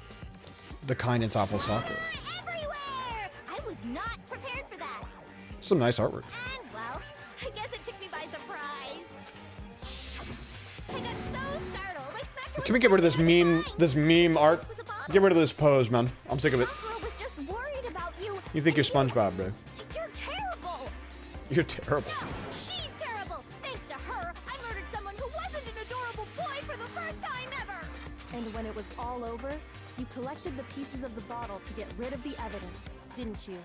S1: The kind and thoughtful Sakura.
S3: everywhere! I was not prepared for that.
S1: Some nice artwork.
S3: And, well, I guess it took me by surprise. I got so startled, I smacked her
S1: Can we
S3: with
S1: get rid of this
S3: the
S1: meme art?
S3: was a bottle.
S1: Get rid of this pose, man. I'm sick of it.
S3: Sakura was just worried about you.
S1: You think you're SpongeBob, bro.
S3: You're terrible.
S1: You're terrible.
S3: No, she's terrible. Thanks to her, I murdered someone who wasn't an adorable boy for the first time ever.
S8: And when it was all over, you collected the pieces of the bottle to get rid of the evidence, didn't you?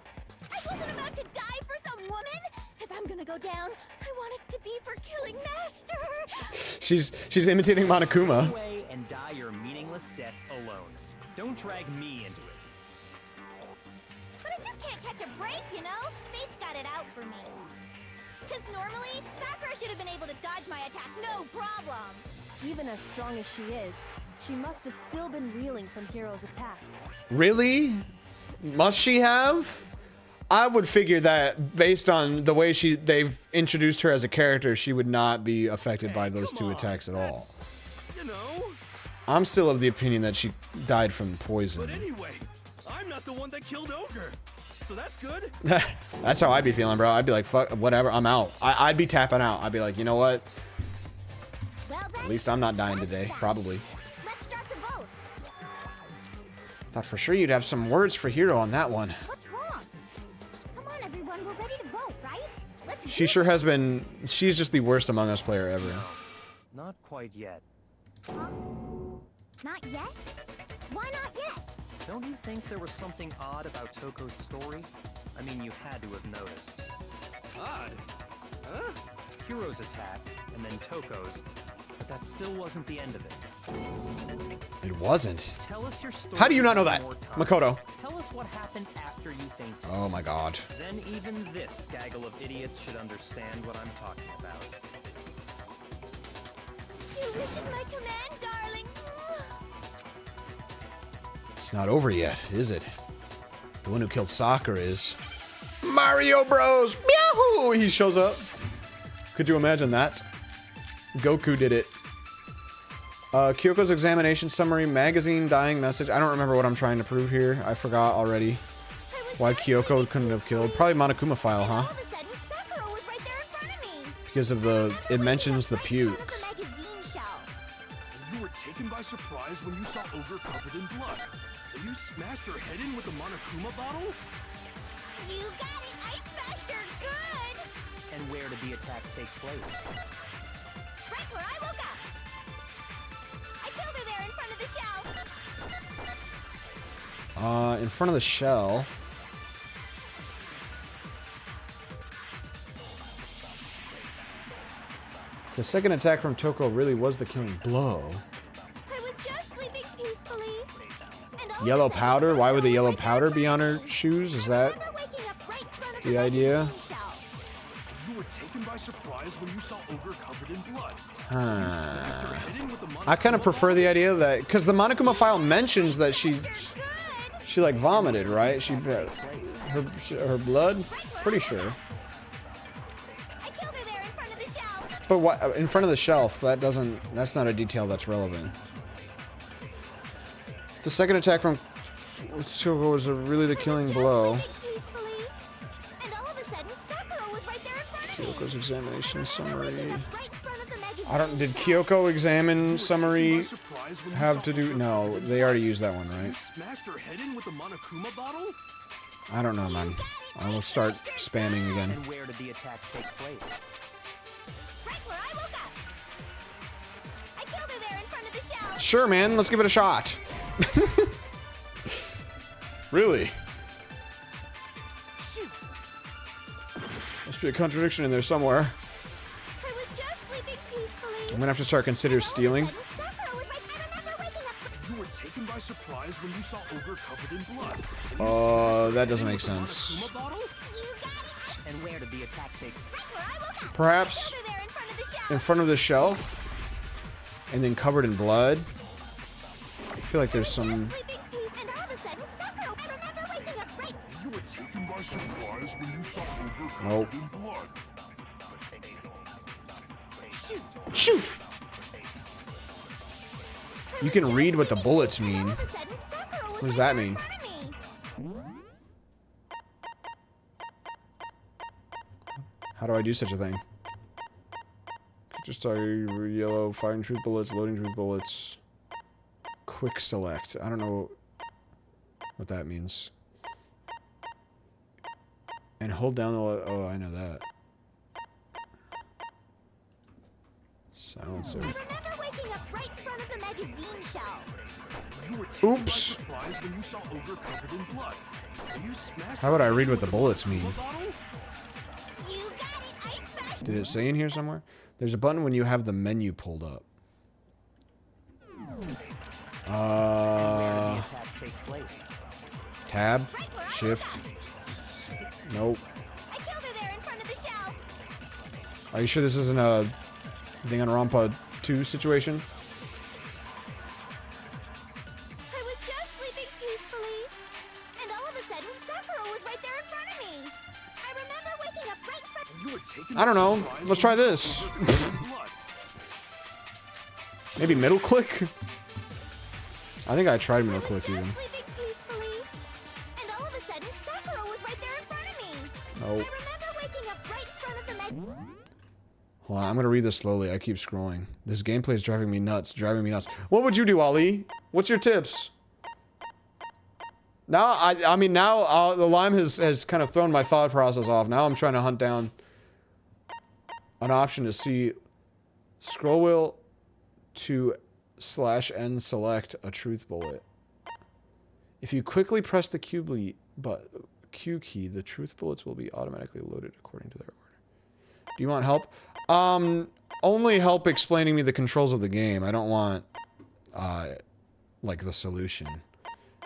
S3: I wasn't about to die for some woman. If I'm gonna go down, I want it to be for killing Master.
S1: She's imitating Monokuma.
S2: Away and die your meaningless death alone. Don't drag me into it.
S3: But I just can't catch a break, you know? Fate's got it out for me. Because normally, Sakura should have been able to dodge my attack, no problem.
S8: Even as strong as she is, she must have still been reeling from Hiro's attack.
S1: Really? Must she have? I would figure that based on the way they've introduced her as a character, she would not be affected by those two attacks at all.
S6: You know.
S1: I'm still of the opinion that she died from poison.
S6: But anyway, I'm not the one that killed Ogre. So that's good.
S1: That's how I'd be feeling, bro. I'd be like, fuck, whatever, I'm out. I'd be tapping out. I'd be like, you know what?
S3: Well,
S1: At least I'm not dying today, probably.
S3: Let's start the vote.
S1: Thought for sure you'd have some words for Hiro on that one.
S3: What's wrong? Come on, everyone. We're ready to vote, right? Let's
S1: She
S3: do
S1: sure
S3: it.
S1: has been. She's just the worst Among Us player ever.
S2: Not quite yet.
S3: Not yet? Why not yet?
S2: Don't you think there was something odd about Toko's story? I mean, you had to have noticed.
S6: Odd. Huh?
S2: Hiro's attack, and then Toko's, but that still wasn't the end of it.
S1: It wasn't.
S2: Tell us your story.
S1: How do you not know
S2: one
S1: that,
S2: more time.
S1: Makoto?
S2: Tell us what happened after you fainted.
S1: Oh my god.
S2: Then even this gaggle of idiots should understand what I'm talking about.
S3: Your wish is my command, darling.
S1: It's not over yet, is it? The one who killed Sakura is Mario Bros. Yahoo! He shows up. Could you imagine that? Goku did it. Kyoko's examination summary, magazine, dying message. I don't remember what I'm trying to prove here. I forgot already. Why Kyoko couldn't have killed. Probably Monokuma file, huh?
S3: All of a sudden, Sakura was right there in front of me.
S1: Because of the... It mentions the puke.
S3: The magazine shelf.
S6: You were taken by surprise when you saw Ogre covered in blood. So you smashed her head in with the Monokuma bottle?
S3: You got it. I smashed her good.
S2: And where did the attack take place?
S3: Right where I woke up. I killed her there in front of the shelf.
S1: In front of the shell. The second attack from Toko really was the killing blow.
S3: I was just sleeping peacefully. And all
S1: Yellow
S3: of a sudden,
S1: powder? Why would the yellow
S3: right there
S1: powder
S3: in
S1: be on
S3: front
S1: her
S3: of me.
S1: shoes? Is
S3: I
S1: that
S3: remember waking up right in front of
S1: the
S3: the
S1: idea?
S3: magazine shelf.
S6: You were taken by surprise when you saw Ogre covered in blood.
S1: Huh.
S6: Smashed her head in with the
S1: I kind of
S6: Monokuma
S1: prefer the
S6: bottle?
S1: idea that... Because the Monokuma file mentions that she
S3: Good.
S1: like vomited, right? Her blood? Pretty sure.
S3: I killed her there in front of the shelf.
S1: But what in front of the shelf? That's not a detail that's relevant. The second attack from Toko was really the killing blow.
S3: Peacefully. And all of a sudden, Sakura was right there in front of me.
S1: Kyoko's examination summary.
S3: Right in front of the magazine
S1: I don't. Did
S3: shelf.
S1: Kyoko examine summary
S6: Surprise when you
S1: have
S6: saw
S1: to do?
S6: Ogre
S1: No,
S6: covered in
S1: they
S6: blood.
S1: already used that one,
S6: You
S1: right?
S6: smashed her head in with the Monokuma bottle?
S1: I don't know, man. I will start spamming again.
S2: And where did the attack take place?
S3: Right where I woke up. I killed her there in front of the shelf.
S1: Sure, man. Let's give it a shot. Really?
S6: Shoot!
S1: be a contradiction in there somewhere.
S3: I was just sleeping peacefully.
S1: I'm gonna have to start consider stealing.
S3: Sakura was right. I remember waking up.
S6: You were taken by surprise when you saw Ogre covered in blood.
S1: That doesn't make sense.
S6: Kuma bottle?
S3: You got it.
S2: And where did the attack take
S3: Right where I woke up.
S1: Perhaps
S3: Over there in front of the shelf.
S1: in front of the shelf, and then covered in blood. I feel like there's some.
S3: Sleeping peace, and all of a sudden, Sakura. I remember waking up right.
S6: You were taken by surprise when you saw Ogre covered
S1: Nope.
S6: in blood.
S1: Shoot! You can read what the bullets mean.
S3: All of a sudden, Sakura was
S1: What does
S3: right
S1: that
S3: there in
S1: mean?
S3: front of me.
S1: How do I do such a thing? Just start yellow, firing truth bullets, loading truth bullets. Quick select. I don't know what that means. And hold down the. Oh, I know that. Silencer.
S3: I remember waking up right in front of the magazine shelf.
S6: You were taken by
S1: Oops.
S6: surprise when you saw Ogre covered in blood. So you smashed
S1: How would I read what the bullets mean?
S6: Kuma bottle?
S3: You got it. I smashed.
S1: Did it say in here somewhere? There's a button when you have the menu pulled up.
S2: the attack take place?
S1: Tab? Shift? Nope.
S3: I killed her there in front of the shelf.
S1: Are you sure this isn't a Danganronpa 2 situation?
S3: I was just sleeping peacefully, and all of a sudden, Sakura was right there in front of me. I remember waking up right in front.
S6: You were taken
S1: I don't know.
S6: by surprise
S1: Let's try
S6: when you
S1: this.
S6: saw Ogre covered in blood.
S1: Maybe middle click? I think I tried middle click
S3: Just
S1: even.
S3: sleeping peacefully, and all of a sudden, Sakura was right there in front of me.
S1: Nope.
S3: I remember waking up right in front of the
S1: Hold on, I'm gonna read this slowly. I keep scrolling. This gameplay is driving me nuts. Driving me nuts. What would you do, Ali? What's your tips? Now, I mean, now the lime has kind of thrown my thought process off. Now I'm trying to hunt down an option to see scroll wheel to /n select a truth bullet. If you quickly press the Q key, the truth bullets will be automatically loaded according to their order. Do you want help? Only help explaining me the controls of the game. I don't want, like, the solution.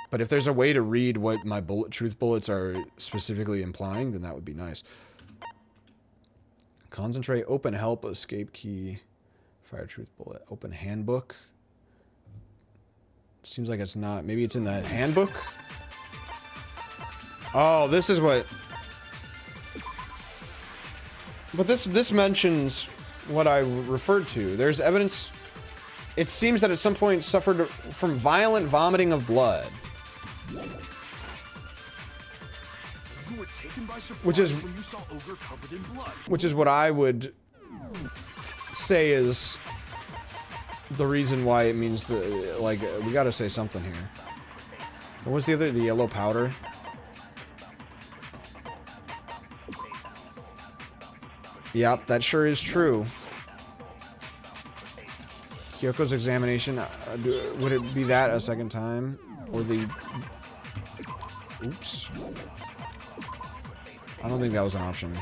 S1: But if there's a way to read what my truth bullets are specifically implying, then that would be nice. Concentrate, open help, escape key, fire truth bullet, open handbook. Seems like it's not. Maybe it's in the handbook? Oh, this is what... But this mentions what I referred to. There's evidence... It seems that at some point suffered from violent vomiting of blood.
S6: You were taken by surprise
S1: Which is-
S6: when you saw Ogre covered in blood.
S1: Which is what I would say is the reason why it means that, like, we gotta say something here. What was the other? The yellow powder? Yep, that sure is true. Kyoko's examination, would it be that a second time? Or the... Oops. I don't think that was an option.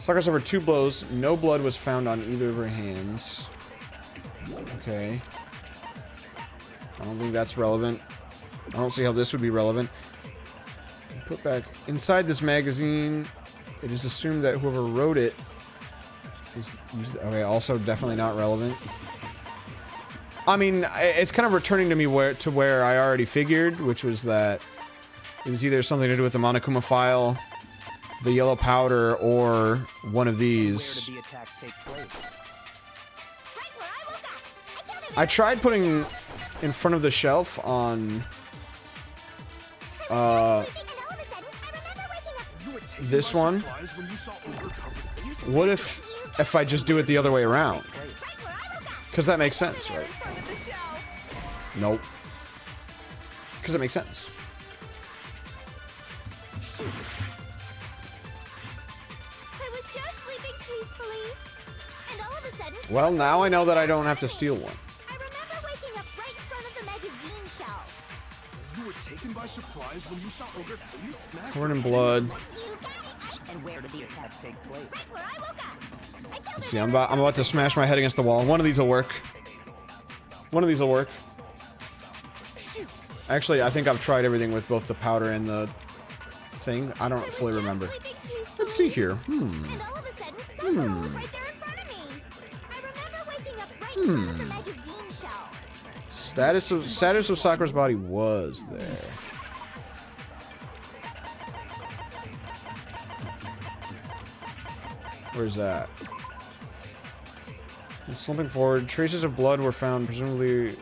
S1: Sakura suffered 2 blows. No blood was found on either of her hands. Okay. I don't think that's relevant. I don't see how this would be relevant. Put back inside this magazine. It is assumed that whoever wrote it is used. Okay, also definitely not relevant. I mean, it's kind of returning to me where I already figured, which was that it was either something to do with the Monokuma file, the yellow powder, or one of
S2: Where
S1: these.
S2: did the attack take place?
S3: Right where I woke up. I killed her
S1: I tried putting in front of the shelf on
S3: sleeping, and all of a sudden, I remember waking up.
S6: You were taken
S1: this
S6: by
S1: one.
S6: surprise when you saw Ogre covered in
S1: What if I just do it the other way around?
S3: Right where I woke up.
S1: Because that makes sense, right?
S3: In front of the shelf.
S1: Nope. Because it makes sense.
S3: I was just sleeping peacefully, and all of a sudden,
S1: Well, now I know that I don't have to steal one.
S3: I remember waking up right in front of the magazine shelf.
S6: You were taken taken by surprise when you saw Ogre so you smashed
S1: Covered in
S6: her
S1: blood.
S4: You got it.
S2: And where did the attack take place?
S4: Right where I woke up. I killed
S1: Let's
S4: her
S1: see, I'm about to smash my head against the wall. One of these will work. One of these will work. Actually, I think I've tried everything with both the powder and the thing. I don't fully remember. Let's see here.
S3: And all of a sudden, Sakura was right there in front of me. I remember waking up right in front of the magazine shelf.
S1: Status of Sakura's body was there. Where's that? Slumping forward, traces of blood were found, presumably.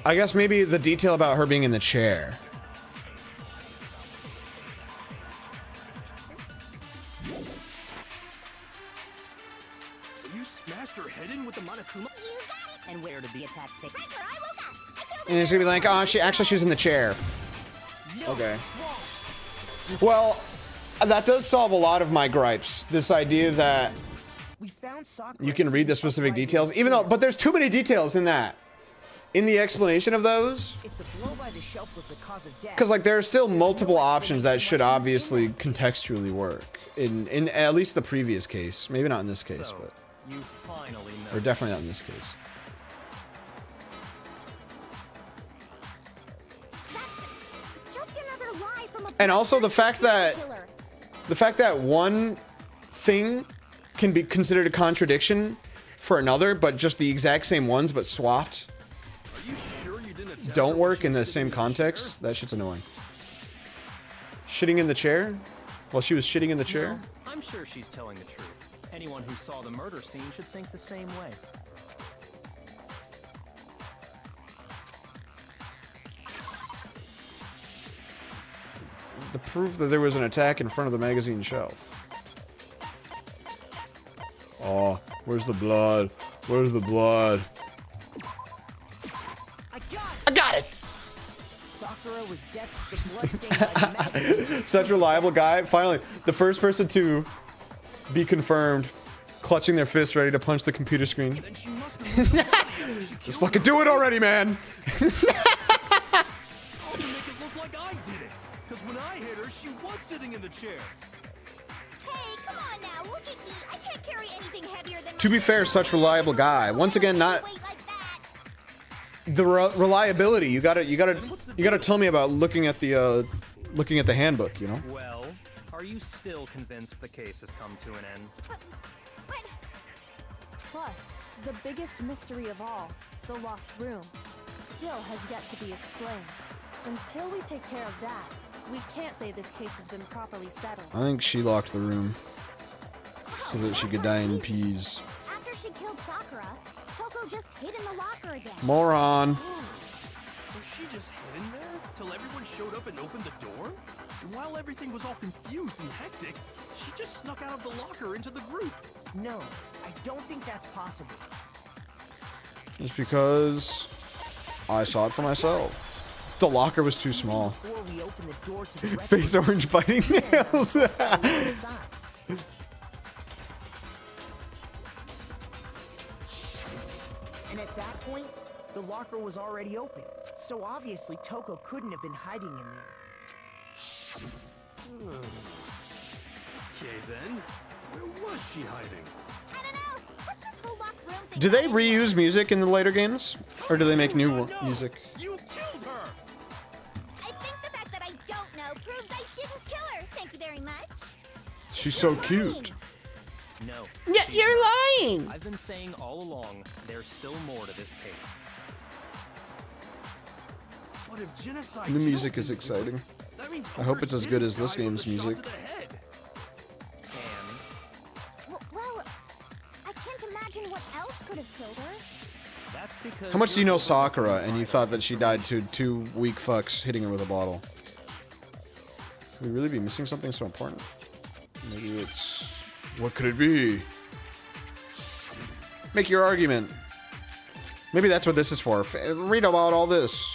S1: I guess maybe the detail about her being in the chair.
S6: So you smashed her head in with the Monokuma?
S3: You got it.
S2: And where did the attack take place?
S3: Right where I woke up. I killed
S1: And it's gonna be like, oh, she was in the chair. Okay. Well, that does solve a lot of my gripes. This idea that
S7: We found Sakura
S1: you can read the specific details, even though, but there's too many details in that. In the explanation of those,
S7: If the blow by the shelf was the cause of death,
S1: because like there are still multiple options that should obviously contextually work in at least the previous case. Maybe not in this case,
S2: So,
S1: but
S2: you finally know.
S1: or definitely not in this case.
S3: That's just another lie from a
S1: And also the fact that
S3: killer.
S1: one thing can be considered a contradiction for another, but just the exact same ones but swapped
S6: Are you sure you didn't attack
S1: don't
S6: her
S1: work
S6: when
S1: in
S6: she
S1: the
S6: was
S1: same
S6: sitting in the
S1: context. That shit's annoying. Shitting in the chair? While she was shitting in the chair?
S2: No, I'm sure she's telling the truth. Anyone who saw the murder scene should think the same way.
S1: The proof that there was an attack in front of the magazine shelf. Oh, where's the blood? Where's the blood? I got it!
S7: Sakura was dead. The bloodstained by the magazine.
S1: Such reliable guy. Finally, the first person to be confirmed, clutching their fist ready to punch the computer screen.
S6: Then she must have moved her body after she
S1: Just
S6: killed
S1: fucking
S6: her.
S1: do it already, man!
S6: I'll make it look like I did it. Because when I hit her, she was sitting in the chair.
S3: Hey, come on now, look at me. I can't carry anything heavier than
S1: To
S3: my
S1: be fair, such reliable guy. Once again, not
S3: weight like that.
S1: the reliability. You gotta tell me about looking at the handbook. You know.
S2: Well, are you still convinced the case has come to an end?
S3: But
S8: Plus, the biggest mystery of all, the locked room, still has yet to be explained. Until we take care of that, we can't say this case has been properly settled.
S1: I think she locked the room so that she could die in peace.
S3: after she killed Sakura, Toko just hid in the locker again.
S1: Moron.
S6: So she just hid in there till everyone showed up and opened the door? And while everything was all confused and hectic, she just snuck out of the locker into the group.
S7: No, I don't think that's possible.
S1: Just because I saw it for myself. The locker was too small.
S7: Before we open the door to the
S1: Face orange biting nails.
S7: inside. And at that point, the locker was already open. So obviously Toko couldn't have been hiding in there.
S6: Okay then, where was she hiding?
S3: I don't know. What's this whole locked room thing?
S1: Do they reuse music in the later games? Or do they make new
S6: No,
S1: music?
S6: You killed her!
S3: I think the fact that I don't know proves I didn't kill her. Thank you very much.
S1: She's so cute.
S2: No.
S5: Yeah, you're lying.
S2: I've been saying all along, there's still more to this case.
S6: What if genocide
S1: The music
S6: killed
S1: is
S6: people?
S1: exciting.
S6: That means
S1: I hope
S6: Ogre
S1: it's as
S6: did
S1: good as this
S6: die with
S1: game's
S6: a shot
S1: music.
S6: to the head.
S2: And
S3: Well, I can't imagine what else could have killed her.
S2: that's because
S1: How much do you know
S2: you're
S1: Sakura
S2: overlooking
S1: and you
S2: the
S1: thought that she died to two weak fucks hitting her with a bottle? Could we really be missing something so important? Maybe it's... What could it be? Make your argument. Maybe that's what this is for. Read about all this.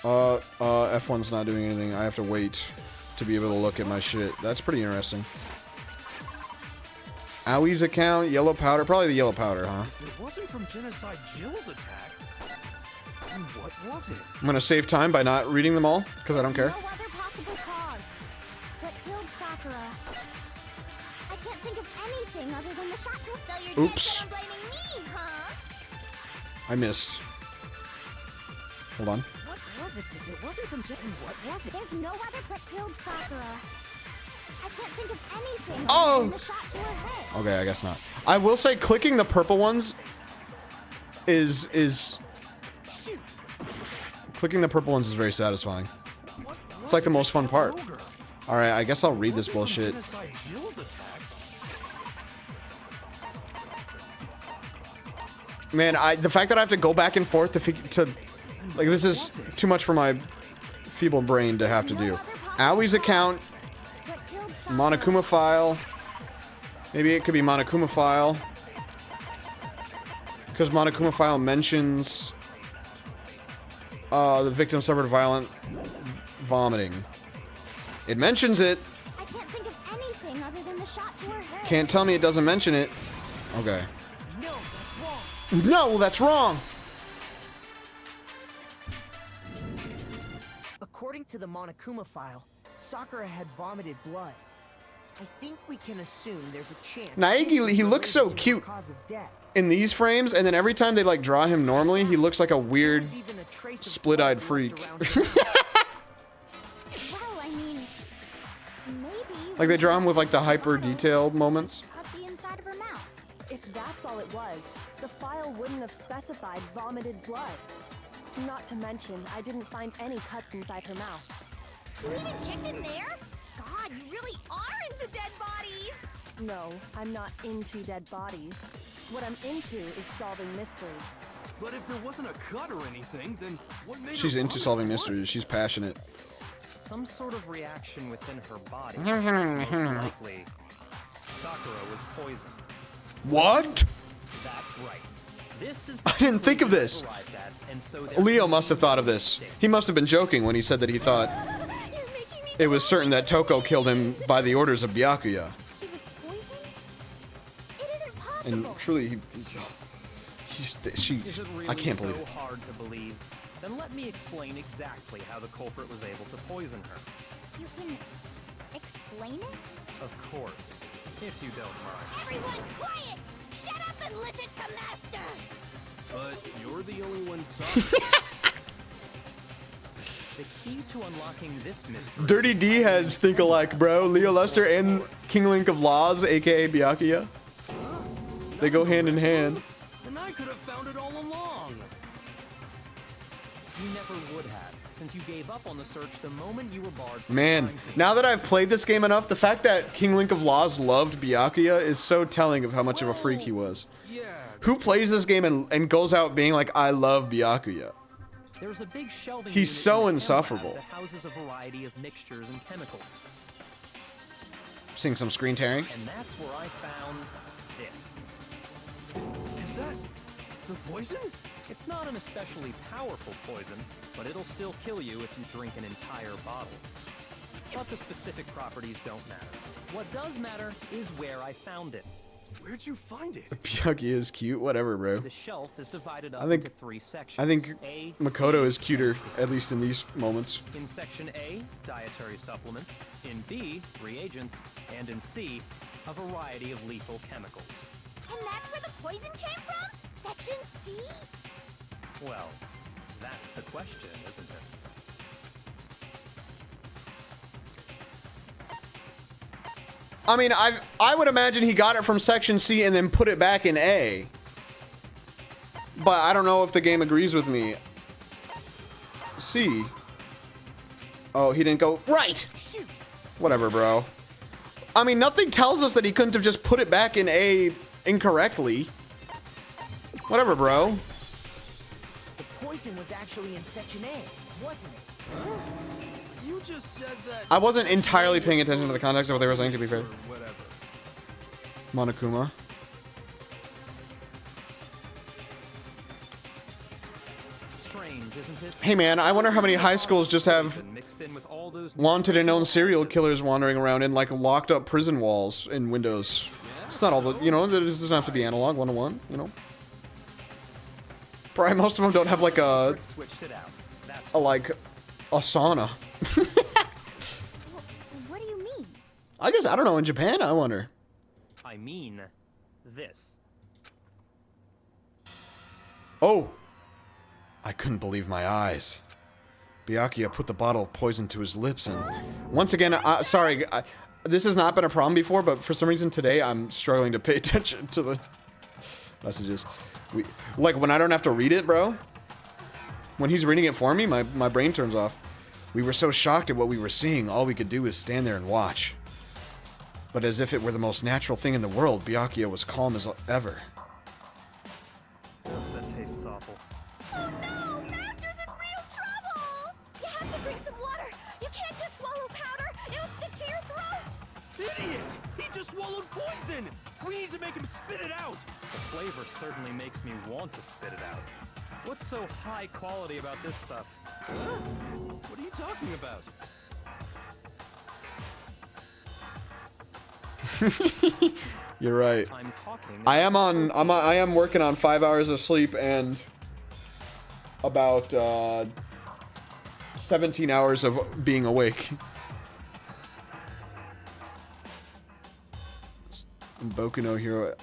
S1: F1's not doing anything. I have to wait to be able to look at my shit. That's pretty interesting. Awie's account, yellow powder. Probably the yellow powder, huh?
S6: It wasn't from Genocide Jill's attack. And what was it?
S1: I'm gonna save time by not reading them all because I don't care.
S3: No other possible cause. What killed Sakura? I can't think of anything other than the shot to. So you're
S1: Oops.
S3: dead set on blaming me, huh?
S1: I missed. Hold on.
S7: What was it? If it wasn't from Jen, what was it?
S3: There's no other that killed Sakura. I can't think of anything
S1: Oh!
S3: other than the shot to her head.
S1: Okay, I guess not. I will say clicking the purple ones is
S6: Shoot!
S1: clicking the purple ones is very satisfying. It's like the most fun part. All right, I guess I'll read this bullshit.
S6: Genocide Jill's attack.
S1: Man, the fact that I have to go back and forth to like this is too much for my feeble brain to have to do. Awie's account,
S3: What killed Sakura?
S1: Monokuma file. Maybe it could be Monokuma file. Because Monokuma file mentions the victim suffered violent vomiting. It mentions it.
S3: I can't think of anything other than the shot to her head.
S1: Can't tell me it doesn't mention it. Okay.
S7: No, that's wrong.
S1: No, that's wrong.
S7: According to the Monokuma file, Sakura had vomited blood. I think we can assume there's a chance.
S1: Naegi,
S7: this is
S1: he looks so
S7: related to the
S1: cute
S7: cause of death.
S1: in these frames, and then every time they like draw him normally, he looks like a weird
S7: There's even a trace of
S1: split-eyed
S7: blood
S1: freak.
S7: left around
S3: Well, I mean, maybe.
S1: Like they draw him with like the hyper detail moments.
S3: Cut the inside of her mouth.
S8: If that's all it was, the file wouldn't have specified vomited blood. Not to mention, I didn't find any cuts inside her mouth.
S3: You even checked in there? God, you really are into dead bodies.
S8: No, I'm not into dead bodies. What I'm into is solving mysteries.
S6: But if there wasn't a cut or anything, then what made
S1: She's
S6: her
S1: into
S6: vomit
S1: solving
S6: blood?
S1: mysteries. She's passionate.
S2: Some sort of reaction within her body. Most likely, Sakura was poisoned.
S1: What?
S2: That's right. This is
S1: I didn't think of this.
S2: arrived at, and so
S1: Leo must have thought of this. He must have been joking when he said that he thought
S3: You're making me.
S1: it was certain that Toko killed him by the orders of Byakuya.
S3: She was poisoned? It isn't possible.
S1: And truly, she,
S2: Is it really
S1: I can't believe
S2: so
S1: it.
S2: hard to believe? Then let me explain exactly how the culprit was able to poison her.
S3: You can explain it?
S2: Of course, if you don't mind.
S3: Everyone quiet! Shut up and listen to Master!
S6: But you're the only one talking.
S2: The key to unlocking this mystery.
S1: Dirty D heads think alike, bro. Leo Lester and King Link of Laws, aka Byakuya. They go hand in hand.
S6: And I could have found it all along.
S2: You never would have, since you gave up on the search the moment you were barred from
S1: Man,
S2: crime scene.
S1: now that I've played this game enough, the fact that King Link of Laws loved Byakuya is so telling of how much of a freak he was.
S6: Yeah.
S1: Who plays this game and goes out being like, I love Byakuya?
S2: There's a big shelving
S1: He's
S2: unit
S1: so
S2: in the chem
S1: insufferable.
S2: lab that houses a variety of mixtures and chemicals.
S1: Seeing some screen tearing.
S2: And that's where I found this.
S6: Is that the poison?
S2: It's not an especially powerful poison, but it'll still kill you if you drink an entire bottle. But the specific properties don't matter. What does matter is where I found it.
S6: Where'd you find it?
S1: Byakuya is cute. Whatever, bro.
S2: The shelf is divided up
S1: I think-
S2: into 3 sections.
S1: I think
S2: A,
S1: Makoto is cuter, at least in these moments.
S2: In section A, dietary supplements. In B, reagents. And in C, a variety of lethal chemicals.
S3: And that's where the poison came from? Section C?
S2: Well, that's the question, isn't it?
S1: I mean, I would imagine he got it from Section C and then put it back in A. But I don't know if the game agrees with me. C. Oh, he didn't go right.
S7: Shoot!
S1: Whatever, bro. I mean, nothing tells us that he couldn't have just put it back in A incorrectly. Whatever, bro.
S7: The poison was actually in Section A, wasn't it?
S6: You just said that.
S1: I wasn't entirely paying attention to the context of what they were saying, to be fair.
S6: Or whatever.
S1: Monokuma.
S2: Strange, isn't it?
S1: Hey, man, I wonder how many high schools just have
S2: Mixed in with all those
S1: wanted and known serial killers wandering around in like locked up prison walls in Windows. It's not all the, you know, it doesn't have to be analog 101, you know. Probably most of them don't have like a
S2: Switched it out. That's
S1: like a sauna.
S3: What do you mean?
S1: I guess I don't know in Japan. I wonder.
S2: I mean this.
S1: Oh, I couldn't believe my eyes. Byakuya put the bottle of poison to his lips and once again, sorry, this has not been a problem before, but for some reason today I'm struggling to pay attention to the messages. Like when I don't have to read it, bro. When he's reading it for me, my brain turns off. We were so shocked at what we were seeing, all we could do was stand there and watch. But as if it were the most natural thing in the world, Byakuya was calm as ever.
S2: That tastes awful.
S3: Oh no! Master's in real trouble! You have to drink some water! You can't just swallow powder! It'll stick to your throat!
S6: Idiot! He just swallowed poison! We need to make him spit it out!
S2: The flavor certainly makes me want to spit it out. What's so high quality about this stuff?
S6: Huh? What are you talking about?
S1: You're right.
S2: I'm talking.
S1: I am working on 5 hours of sleep and about 17 hours of being awake. Boku no Hero.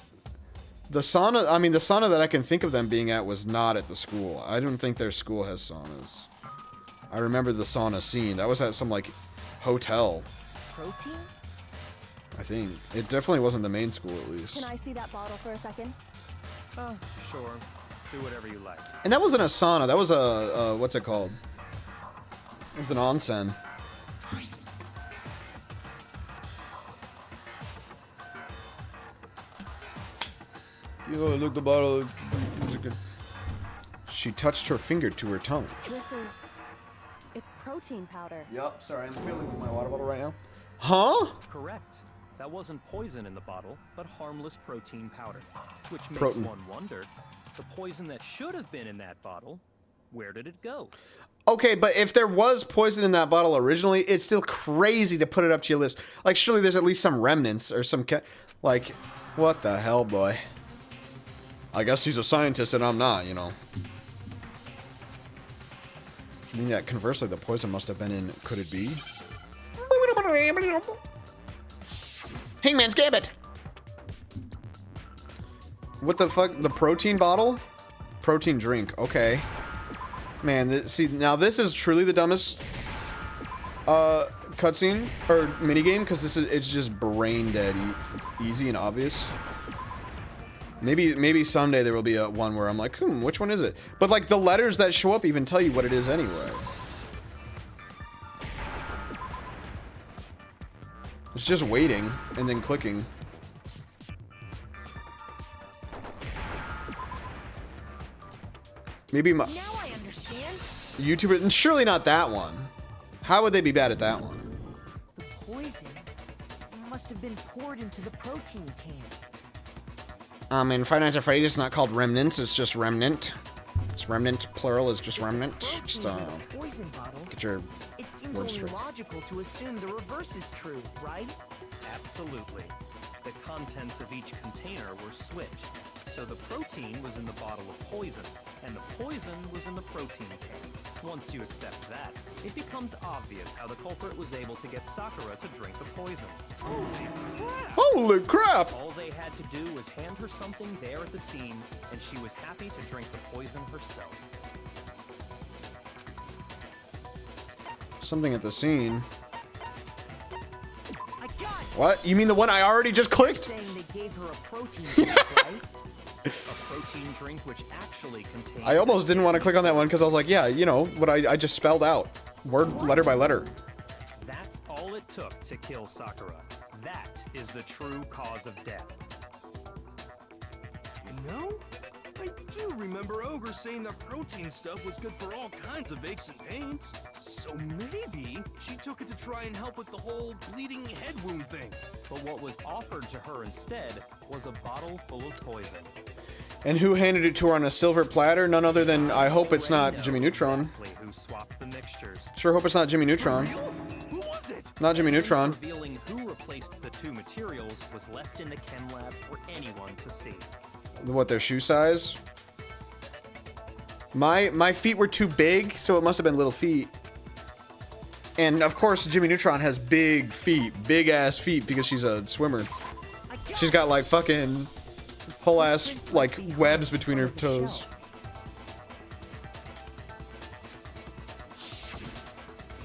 S1: The sauna, I mean, the sauna that I can think of them being at was not at the school. I don't think their school has saunas. I remember the sauna scene. That was at some, like, hotel.
S4: Protein?
S1: I think. It definitely wasn't the main school, at least.
S8: Can I see that bottle for a second?
S2: Oh, sure. Do whatever you like.
S1: And that wasn't a sauna. That was a what's it called? It was an onsen. You look the bottle. She touched her finger to her tongue.
S8: It's protein powder.
S1: Yep, sorry, I'm filling with my water bottle right now. Huh?
S2: Correct. That wasn't poison in the bottle, but harmless protein powder. Which makes
S1: Protein.
S2: one wonder, the poison that should have been in that bottle, where did it go?
S1: Okay, but if there was poison in that bottle originally, it's still crazy to put it up to your lips. Like, surely there's at least some remnants or some like, what the hell, boy? I guess he's a scientist and I'm not, you know. I mean that conversely, the poison must have been in, could it be?
S5: Hangman's Gambit.
S1: What the fuck? The protein bottle? Protein drink. Okay. Man, see, now this is truly the dumbest cutscene or minigame because it's just brain dead easy and obvious. Maybe someday there will be a one where I'm like, which one is it? But like the letters that show up even tell you what it is anyway. It's just waiting and then clicking. Maybe my
S4: Now I understand.
S1: YouTuber, and surely not that one. How would they be bad at that one?
S7: The poison must have been poured into the protein can.
S5: In Five Nights at Freddy's, it's not called Remnants, it's just Remnant. It's Remnant, plural is just Remnant. Just,
S7: Protein's in the poison bottle.
S5: get your
S7: It seems
S5: words
S7: only
S5: straight.
S7: logical to assume the reverse is true, right?
S2: Absolutely. The contents of each container were switched. So the protein was in the bottle of poison, and the poison was in the protein can. Once you accept that, it becomes obvious how the culprit was able to get Sakura to drink the poison.
S1: Holy crap!
S2: All they had to do was hand her something there at the scene, and she was happy to drink the poison herself.
S1: Something at the scene.
S7: I got it.
S1: What? You mean the one I already just clicked?
S7: Saying they gave her a protein drink, right?
S2: A protein drink which actually contained...
S1: I almost didn't want to click on that one because I was like, yeah, you know, what I just spelled out. Word, letter by letter.
S2: That's all it took to kill Sakura. That is the true cause of death.
S6: You know, I do remember Ogre saying that protein stuff was good for all kinds of aches and pains. So maybe she took it to try and help with the whole bleeding head wound thing.
S2: But what was offered to her instead was a bottle full of poison.
S1: And who handed it to her on a silver platter? None other than, I hope it's not
S2: Know
S1: Jimmy Neutron.
S2: Exactly who swapped the mixtures.
S1: Sure hope it's not Jimmy Neutron.
S6: Real? Who was it?
S1: Not Jimmy Neutron.
S2: Revealing who replaced the two materials was left in the chem lab for anyone to see.
S1: What, their shoe size? My feet were too big, so it must have been little feet. And of course, Jimmy Neutron has big feet, big ass feet, because she's a swimmer. She's got like fucking whole ass like webs between her toes.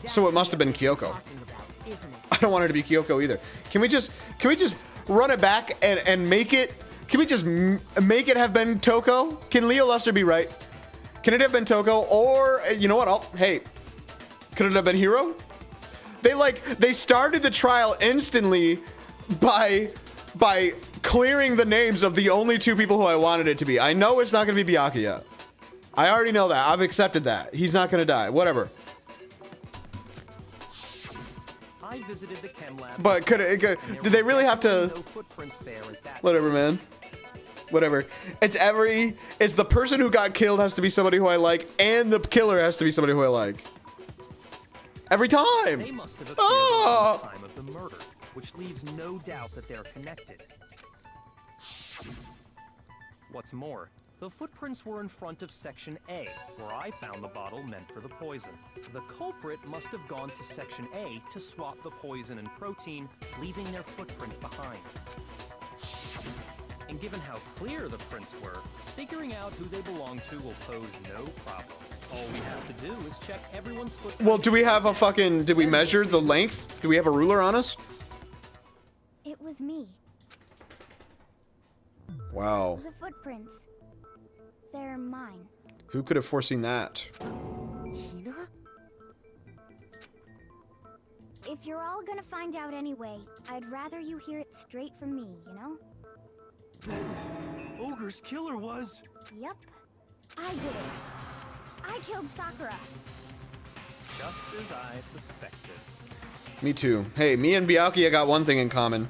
S1: So it must have been Kyoko. I don't want her to be Kyoko either. Can we just run it back and make it? Can we just make it have been Toko? Can Leo Luster be right? Can it have been Toko? Or you know what? Hey, could it have been Hiro? They started the trial instantly by clearing the names of the only two people who I wanted it to be. I know it's not going to be Byakuya. I already know that. I've accepted that. He's not going to die. Whatever.
S2: I visited the chem lab.
S1: But did they really have to?
S2: No footprints there at that
S1: Whatever, man. Whatever. It's the person who got killed has to be somebody who I like, and the killer has to be somebody who I like. Every time.
S2: They must have appeared at the time of the murder, which leaves no doubt that they're connected. What's more, the footprints were in front of Section A, where I found the bottle meant for the poison. The culprit must have gone to Section A to swap the poison and protein, leaving their footprints behind. And given how clear the prints were, figuring out who they belong to will pose no problem. All we have to do is check everyone's footprints.
S1: Well, do we have a fucking? Did we measure the length? Do we have a ruler on us?
S3: It was me.
S1: Wow.
S3: The footprints. They're mine.
S1: Who could have foreseen that?
S7: Hina?
S3: If you're all gonna find out anyway, I'd rather you hear it straight from me, you know?
S6: Ogre's killer was...
S3: Yep. I did it. I killed Sakura.
S2: Just as I suspected.
S1: Me too. Hey, me and Byakuya got one thing in common.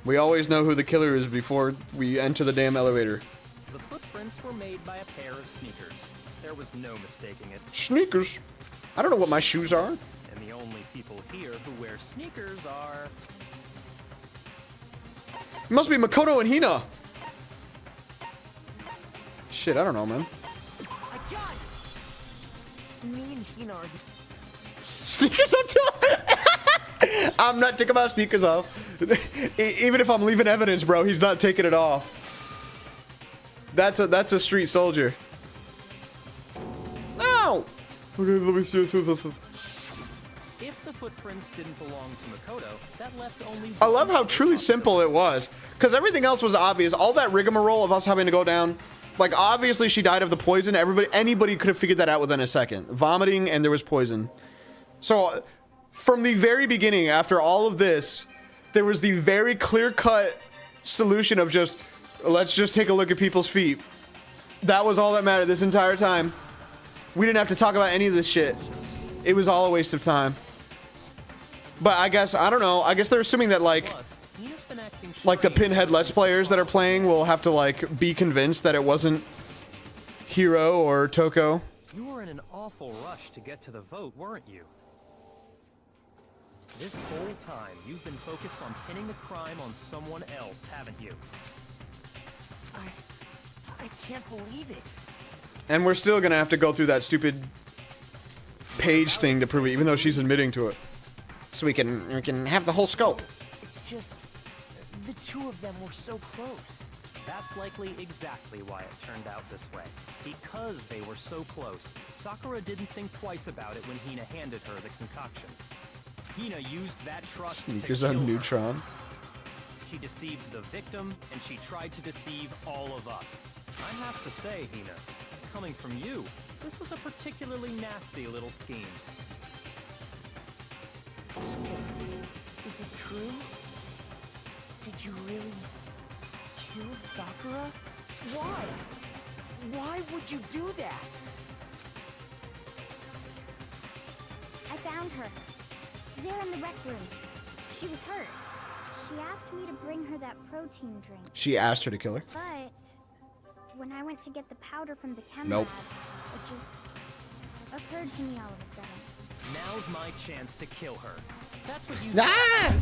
S1: We always know who the killer is before we enter the damn elevator.
S2: The footprints were made by a pair of sneakers. There was no mistaking it.
S1: Sneakers? I don't know what my shoes are.
S2: And the only people here who wear sneakers are...
S1: It must be Makoto and Hina. Shit, I don't know, man.
S7: I got it! Me and Hina are the...
S1: Sneakers up too. I'm not taking my sneakers off. Even if I'm leaving evidence, bro, he's not taking it off. That's a street soldier. No. Okay, let me see.
S2: If the footprints didn't belong to Makoto, that left only...
S1: I love how truly simple it was, because everything else was obvious. All that rigmarole of us having to go down, like obviously she died of the poison. Anybody could have figured that out within a second. Vomiting and there was poison. So from the very beginning, after all of this, there was the very clear-cut solution of just, let's just take a look at people's feet. That was all that mattered this entire time. We didn't have to talk about any of this shit. It was all a waste of time. But I guess, I don't know, I guess they're assuming that like the Pinhead Let's Players that are playing will have to like be convinced that it wasn't Hiro or Toko.
S2: You were in an awful rush to get to the vote, weren't you? This whole time, you've been focused on pinning the crime on someone else, haven't you?
S7: I can't believe it.
S1: And we're still gonna have to go through that stupid page thing to prove it, even though she's admitting to it. So we can have the whole scope.
S7: It's just... the two of them were so close.
S2: That's likely exactly why it turned out this way. Because they were so close, Sakura didn't think twice about it when Hina handed her the concoction. Hina used that trust
S1: Sneakers
S2: to
S1: on
S2: kill her.
S1: Neutron.
S2: She deceived the victim, and she tried to deceive all of us. I have to say, Hina, coming from you, this was a particularly nasty little scheme.
S7: Is it true? Did you really kill Sakura? Why? Why would you do that?
S3: I found her. There in the rec room. She was hurt. She asked me to bring her that protein drink.
S1: She asked her to kill her.
S3: But when I went to get the powder from the chem
S1: Nope.
S3: lab, it just occurred to me all of a sudden.
S2: Now's my chance to kill her. That's what you
S1: Ah!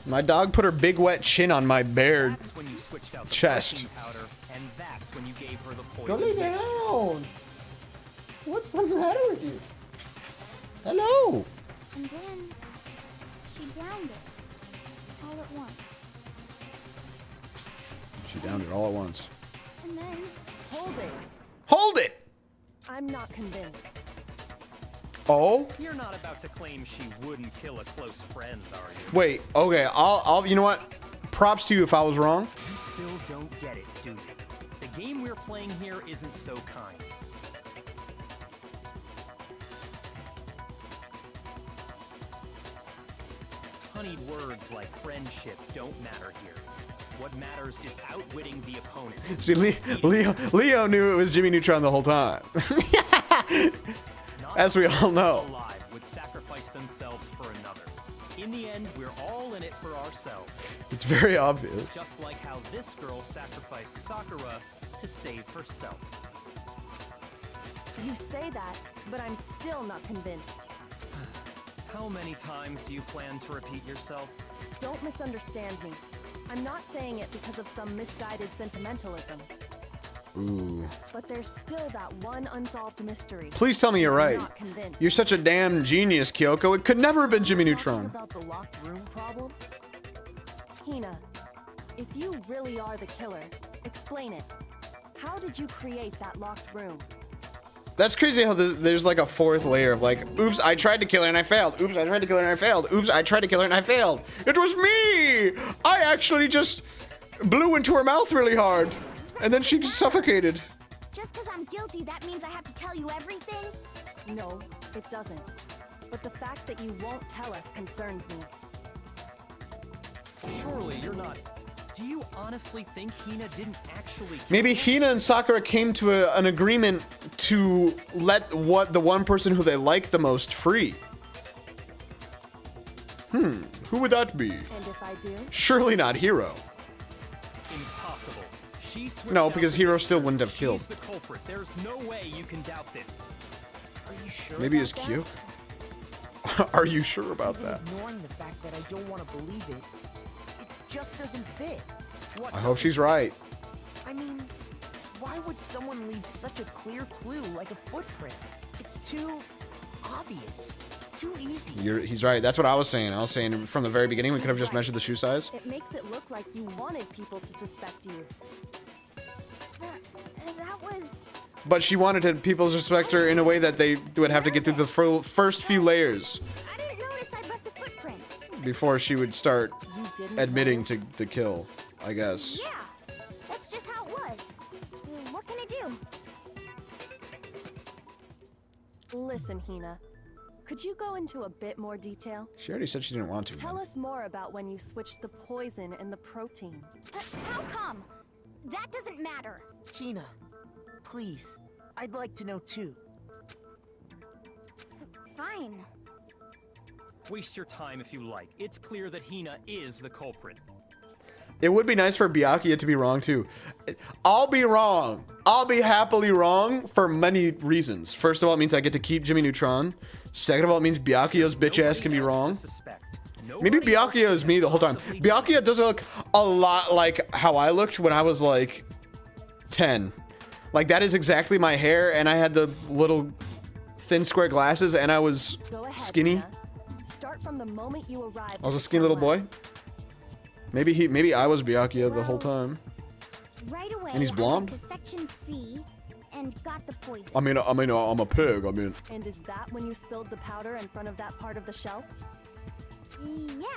S1: My dog put her big wet chin on my bare
S2: That's when you switched out the
S1: chest.
S2: protein powder, and that's when you gave her the
S1: Go
S2: poison.
S1: lay down.
S5: What's the matter with you? Hello.
S3: And then she downed it all at once.
S1: She downed it all at once.
S3: And then
S8: Hold it.
S1: Hold it!
S8: I'm not convinced.
S1: Oh?
S2: You're not about to claim she wouldn't kill a close friend, are you?
S1: Wait, okay, I'll, you know what? Props to you if I was wrong.
S2: You still don't get it, do you? The game we're playing here isn't so kind. Honeyed words like friendship don't matter here. What matters is outwitting the opponent.
S1: See, Leo knew it was Jimmy Neutron the whole time.
S2: Not
S1: As we
S2: one
S1: all
S2: person
S1: know.
S2: alive would sacrifice themselves for another. In the end, we're all in it for ourselves.
S1: It's very obvious.
S2: Just like how this girl sacrificed Sakura to save herself.
S8: You say that, but I'm still not convinced.
S2: How many times do you plan to repeat yourself?
S8: Don't misunderstand me. I'm not saying it because of some misguided sentimentalism.
S1: Ooh.
S8: But there's still that one unsolved mystery.
S1: Please tell me you're
S8: I'm
S1: right.
S8: not convinced.
S1: You're such a damn genius, Kyoko. It could never have been Jimmy
S7: Talking
S1: Neutron.
S7: about the locked room problem?
S8: Hina, if you really are the killer, explain it. How did you create that locked room?
S1: That's crazy how there's like a fourth layer of like, oops, I tried to kill her and I failed. Oops, I tried to kill her and I failed. Oops, I tried to kill her and I failed. It was me! I actually just blew into her mouth really hard. And then she suffocated.
S3: just because I'm guilty, that means I have to tell you everything?
S8: No, it doesn't. But the fact that you won't tell us concerns me.
S2: Surely you're not. Do you honestly think Hina didn't actually kill
S1: Maybe
S2: her?
S1: Hina and Sakura came to an agreement to let the one person who they like the most free. Who would that be?
S8: And if I do,
S1: Surely not Hiro.
S2: Impossible. She switched
S1: No,
S2: out
S1: because
S2: the
S1: Hiro
S2: pictures.
S1: still wouldn't have killed.
S2: She's the culprit. There's no way you can doubt this.
S7: Are you sure?
S1: Maybe
S7: about
S1: it's
S7: that?
S1: Kyoko. Are you sure about
S7: Even
S1: that?
S7: ignoring the fact that I don't want to believe it, it just doesn't fit.
S2: What
S1: I hope she's right.
S7: I mean, why would someone leave such a clear clue like a footprint? It's too obvious, too easy.
S1: He's right. That's what I was saying. I was saying from the very beginning we could have just measured the shoe size.
S8: it makes it look like you wanted people to suspect you.
S3: That was...
S1: But she wanted people to suspect her in a way that they would have to get through the first few layers
S3: I didn't notice I'd left a footprint.
S1: before she would start
S8: You didn't
S1: admitting
S8: notice?
S1: to the kill, I guess.
S3: Yeah, that's just how it was. What can I do?
S8: Listen, Hina. Could you go into a bit more detail?
S1: She already said she didn't want to.
S8: Tell us more about when you switched the poison and the protein.
S3: How come? That doesn't matter.
S7: Hina, please, I'd like to know too.
S3: Fine.
S2: Waste your time if you like. It's clear that Hina is the culprit.
S1: It would be nice for Byakuya to be wrong too. I'll be wrong. I'll be happily wrong for many reasons. First of all, it means I get to keep Jimmy Neutron. Second of all, it means Byakuya's bitch ass can be
S2: Nobody else
S1: wrong.
S2: to suspect.
S1: Maybe
S2: Nobody else
S1: Byakuya is
S2: could
S1: me the whole time.
S2: possibly do
S1: Byakuya doesn't look a lot like how I looked when I was like 10. Like that is exactly my hair, and I had the little thin square glasses, and I was
S8: Go ahead,
S1: skinny.
S8: Hina. Start from the moment you arrived.
S1: I was a
S8: at
S1: skinny little boy.
S8: Camelot.
S1: Maybe I was Byakuya the whole time.
S3: Right away,
S1: And he's blonde?
S3: I went to section C and got the poison.
S1: I'm a pig.
S8: And is that when you spilled the powder in front of that part of the shelf?
S3: Yeah.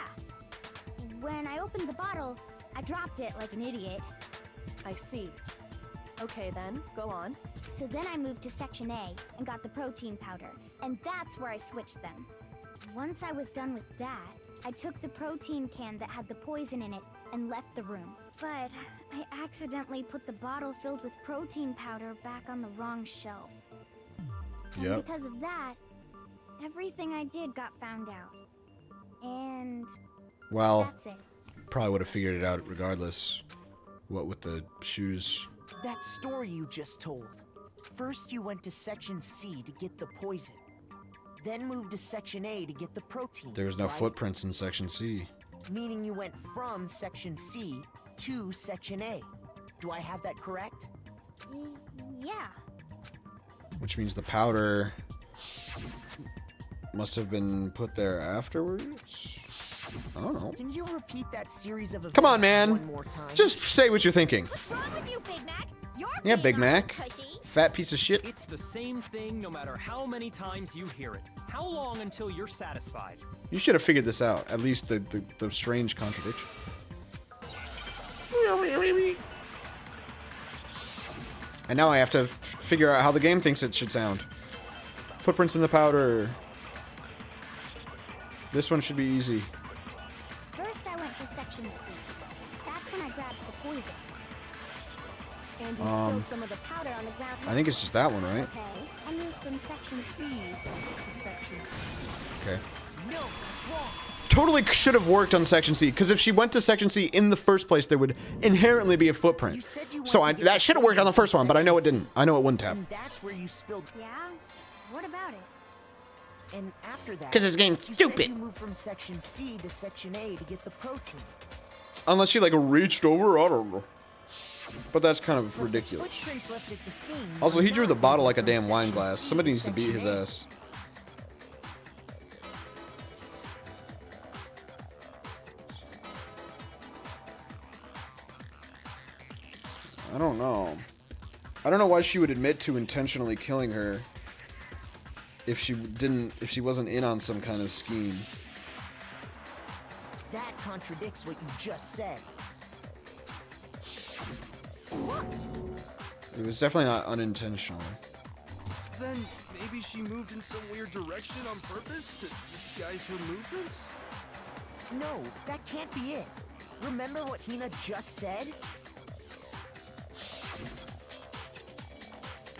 S3: When I opened the bottle, I dropped it like an idiot.
S8: I see. Okay then, go on.
S3: So then I moved to section A and got the protein powder, and that's where I switched them. Once I was done with that, I took the protein can that had the poison in it and left the room. But I accidentally put the bottle filled with protein powder back on the wrong shelf. And
S1: Yep.
S3: because of that, everything I did got found out. And
S1: Well,
S3: that's it.
S1: probably would have figured it out regardless. What with the shoes?
S7: That story you just told. First you went to section C to get the poison. Then moved to section A to get the protein.
S1: There was no
S7: right?
S1: footprints in section C.
S7: Meaning you went from section C to section A. Do I have that correct?
S3: Yeah.
S1: Which means the powder must have been put there afterwards. I don't know.
S7: Can you repeat that series of events
S1: Come on, man.
S7: one more time?
S1: Just say what you're thinking.
S3: What's wrong with you, Big Mac? You're
S1: Yeah,
S3: being
S1: Big
S3: awful
S1: Mac.
S3: pushy.
S1: Fat piece of shit.
S2: It's the same thing no matter how many times you hear it. How long until you're satisfied?
S1: You should have figured this out. At least the strange contradiction. And now I have to figure out how the game thinks it should sound. Footprints in the powder. This one should be easy.
S3: First, I went to section C. That's when I grabbed the poison.
S8: And you spilled some of the powder on the ground.
S1: I think it's just that one, right?
S3: Okay, I moved from section C to section.
S1: Okay.
S7: No, that's wrong.
S1: Totally should have worked on section C, because if she went to section C in the first place, there would inherently be a footprint.
S7: You said you
S1: So
S7: wanted to get
S1: that should have worked on the
S7: poison
S1: first
S7: from
S1: one, but I know it
S7: section
S1: didn't. I know it wouldn't have.
S7: And that's where you spilled.
S3: Yeah? What about it?
S7: And after that,
S5: 'Cause this game's
S7: you said
S5: stupid.
S7: you moved from section C to section A to get the protein.
S1: Unless she like reached over, I don't know. But that's kind of
S7: But the
S1: ridiculous.
S7: footprints left at the scene
S1: Also,
S7: were
S1: he drew the
S7: not
S1: bottle like a
S7: from
S1: damn wine
S7: section
S1: glass.
S7: C
S1: Somebody
S7: to
S1: needs to beat his
S7: section A.
S1: ass. I don't know. I don't know why she would admit to intentionally killing her if she wasn't in on some kind of scheme.
S7: That contradicts what you just said.
S1: It was definitely not unintentional.
S6: Then maybe she moved in some weird direction on purpose to disguise her movements?
S7: No, that can't be it. Remember what Hina just said?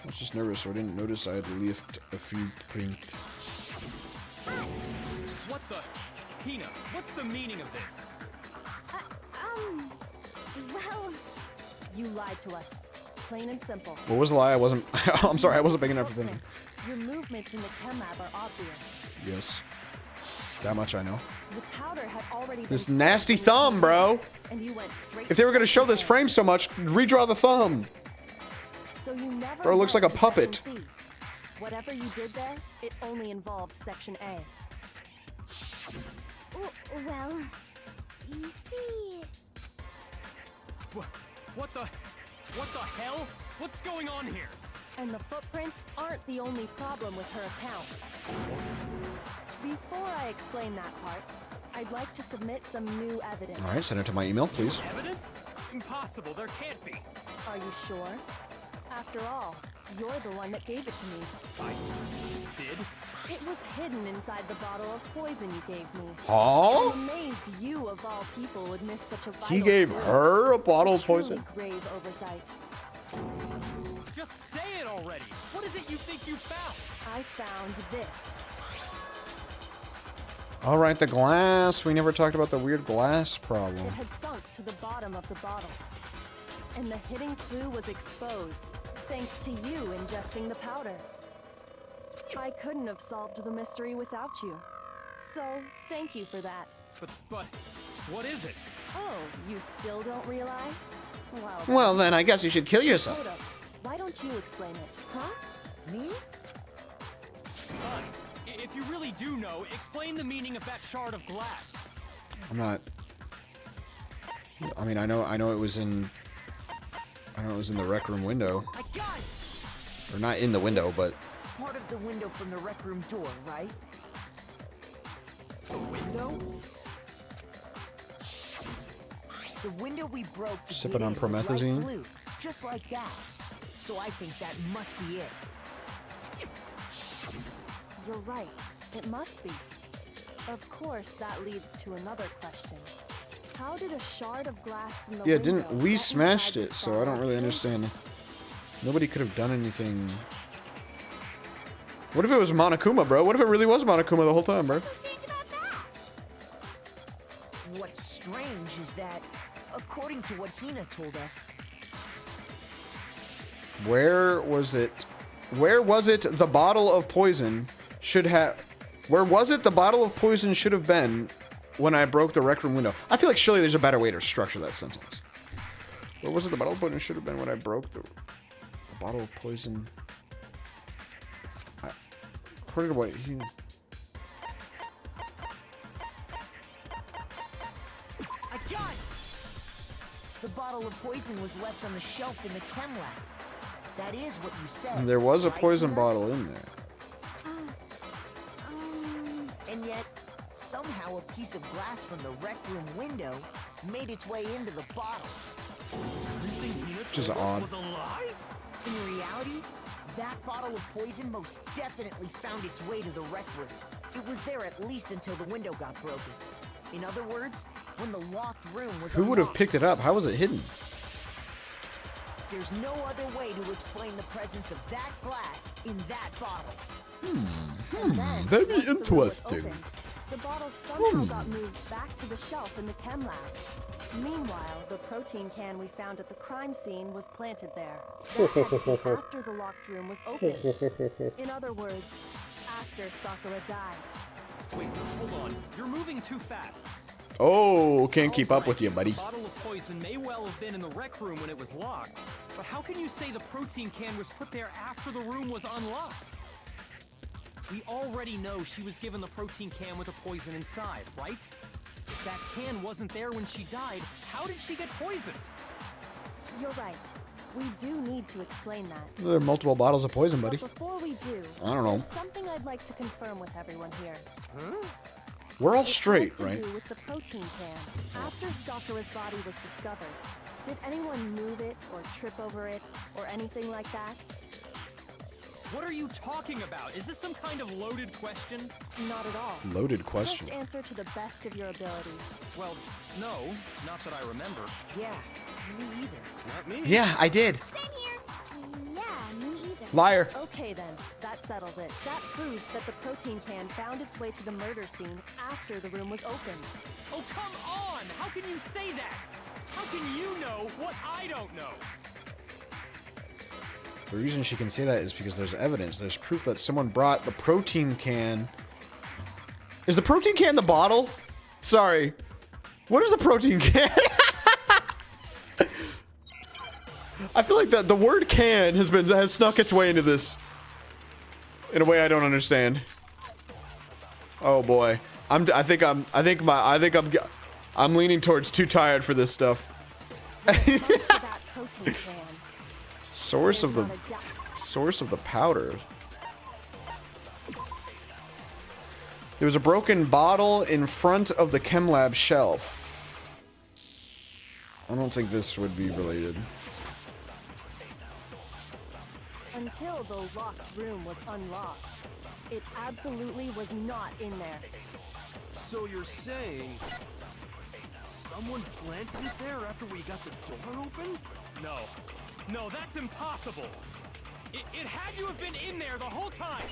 S1: I was just nervous, so I didn't notice I had left a few print.
S2: What the? Hina, what's the meaning of this?
S3: Well,
S8: You lied to us. Plain and simple.
S1: What was the lie? I wasn't. I'm sorry, I wasn't big enough for them.
S8: Footprints. Your movements in the chem lab are obvious.
S1: Yes. That much I know.
S8: The powder had already been
S1: This
S8: spilled
S1: nasty
S8: in the
S1: thumb,
S8: chem
S1: bro.
S8: lab, and you went straight
S1: If they were gonna show this
S8: section A.
S1: frame so much, redraw the thumb.
S8: So you never
S1: Bro, it looks
S8: went
S1: like a
S8: to
S1: puppet.
S8: section C. Whatever you did there, it only involved section A.
S3: well, you see...
S2: What the hell? What's going on here?
S8: And the footprints aren't the only problem with her account. Before I explain that part, I'd like to submit some new evidence.
S1: All right, send it to my email, please.
S2: Evidence? Impossible, there can't be.
S8: Are you sure? After all, you're the one that gave it to me.
S2: I did?
S8: It was hidden inside the bottle of poison you gave me.
S1: Huh?
S8: I'm amazed you, of all people, would miss such a vital
S1: He gave
S8: clue.
S1: her a bottle of
S8: Truly
S1: poison?
S8: grave oversight.
S2: Just say it already. What is it you think you found?
S8: I found this.
S1: All right, the glass. We never talked about the weird glass problem.
S8: It had sunk to the bottom of the bottle. And the hidden clue was exposed, thanks to you ingesting the powder. I couldn't have solved the mystery without you. So, thank you for that.
S2: But, what is it?
S8: Oh, you still don't realize?
S5: Well, then I guess you should kill yourself.
S8: Hold up. Why don't you explain it, huh?
S7: Me?
S2: Fine. If you really do know, explain the meaning of that shard of glass.
S1: I'm not. I mean, I know it was in. I know it was in the rec room window,
S7: I got it!
S1: or not in the window, but
S7: Part of the window from the rec room door, right?
S2: The window?
S7: The window we broke to
S1: Sipping
S7: get
S1: on
S7: in was light
S1: promethazine?
S7: blue, just like that. So I think that must be it.
S8: You're right. It must be. Of course, that leads to another question. How did a shard of glass from the
S1: yeah,
S8: window
S1: didn't we
S8: get
S1: smashed
S8: inside
S1: it?
S8: the
S1: So I don't really
S8: solid?
S1: understand. Nobody could have done anything. What if it was Monokuma, bro? What if it really was Monokuma the whole time, bro?
S7: What's strange is that, according to what Hina told us,
S1: Where was it? Where was it the bottle of poison should have... Where was it the bottle of poison should have been when I broke the rec room window? I feel like surely there's a better way to structure that sentence. Where was it the bottle of poison should have been when I broke the bottle of poison According to what he...
S7: I got it! The bottle of poison was left on the shelf in the chem lab. That is what you said.
S1: There was a
S7: right,
S1: poison
S7: Tina?
S1: bottle in there.
S7: And yet, somehow a piece of glass from the rec room window made its way into the bottle.
S1: Which is odd.
S6: Was a lie?
S7: In reality, that bottle of poison most definitely found its way to the rec room. It was there at least until the window got broken. In other words, when the locked room was
S1: Who would have
S7: unlocked.
S1: picked it up? How was it hidden?
S7: There's no other way to explain the presence of that glass in that bottle.
S8: And then,
S1: very
S8: once the room was
S1: interesting.
S8: opened, the bottle somehow got moved back to the shelf in the chem lab. Meanwhile, the protein can we found at the crime scene was planted there. That had to be after the locked room was opened. In other words, after Sakura died.
S2: Wait, hold on. You're moving too fast.
S1: Oh, can't keep up
S2: Alright,
S1: with you, buddy.
S2: The bottle of poison may well have been in the rec room when it was locked, but how can you say the protein can was put there after the room was unlocked? We already know she was given the protein can with the poison inside, right? If that can wasn't there when she died, how did she get poisoned?
S8: You're right. We do need to explain that.
S1: There are multiple bottles of poison, buddy.
S8: But before we do,
S1: I don't know.
S8: there's something I'd like to confirm with everyone here.
S1: We're all
S8: It
S1: straight,
S8: has to
S1: right?
S8: do with the protein can. After Sakura's body was discovered, did anyone move it or trip over it or anything like that?
S2: What are you talking about? Is this some kind of loaded question?
S8: Not at all.
S1: Loaded question.
S8: Just answer to the best of your ability.
S2: Well, no, not that I remember.
S7: Yeah, me either.
S6: Not me.
S5: Yeah, I did.
S3: Same here. Yeah, me either.
S1: Liar.
S8: Okay then, that settles it. That proves that the protein can found its way to the murder scene after the room was opened.
S2: Oh, come on! How can you say that? How can you know what I don't know?
S1: The reason she can say that is because there's evidence. There's proof that someone brought the protein can. Is the protein can the bottle? Sorry. What is the protein can? I feel like the word can has snuck its way into this in a way I don't understand. Oh boy. I'm leaning towards too tired for this stuff.
S8: When it comes to that protein can,
S1: Source
S8: there's
S1: of the
S8: not a doubt.
S1: source of the powder. There was a broken bottle in front of the chem lab shelf. I don't think this would be related.
S8: Until the locked room was unlocked. It absolutely was not in there.
S6: So you're saying someone planted it there after we got the door open?
S2: No. No, that's impossible. It had to have been in there the whole time.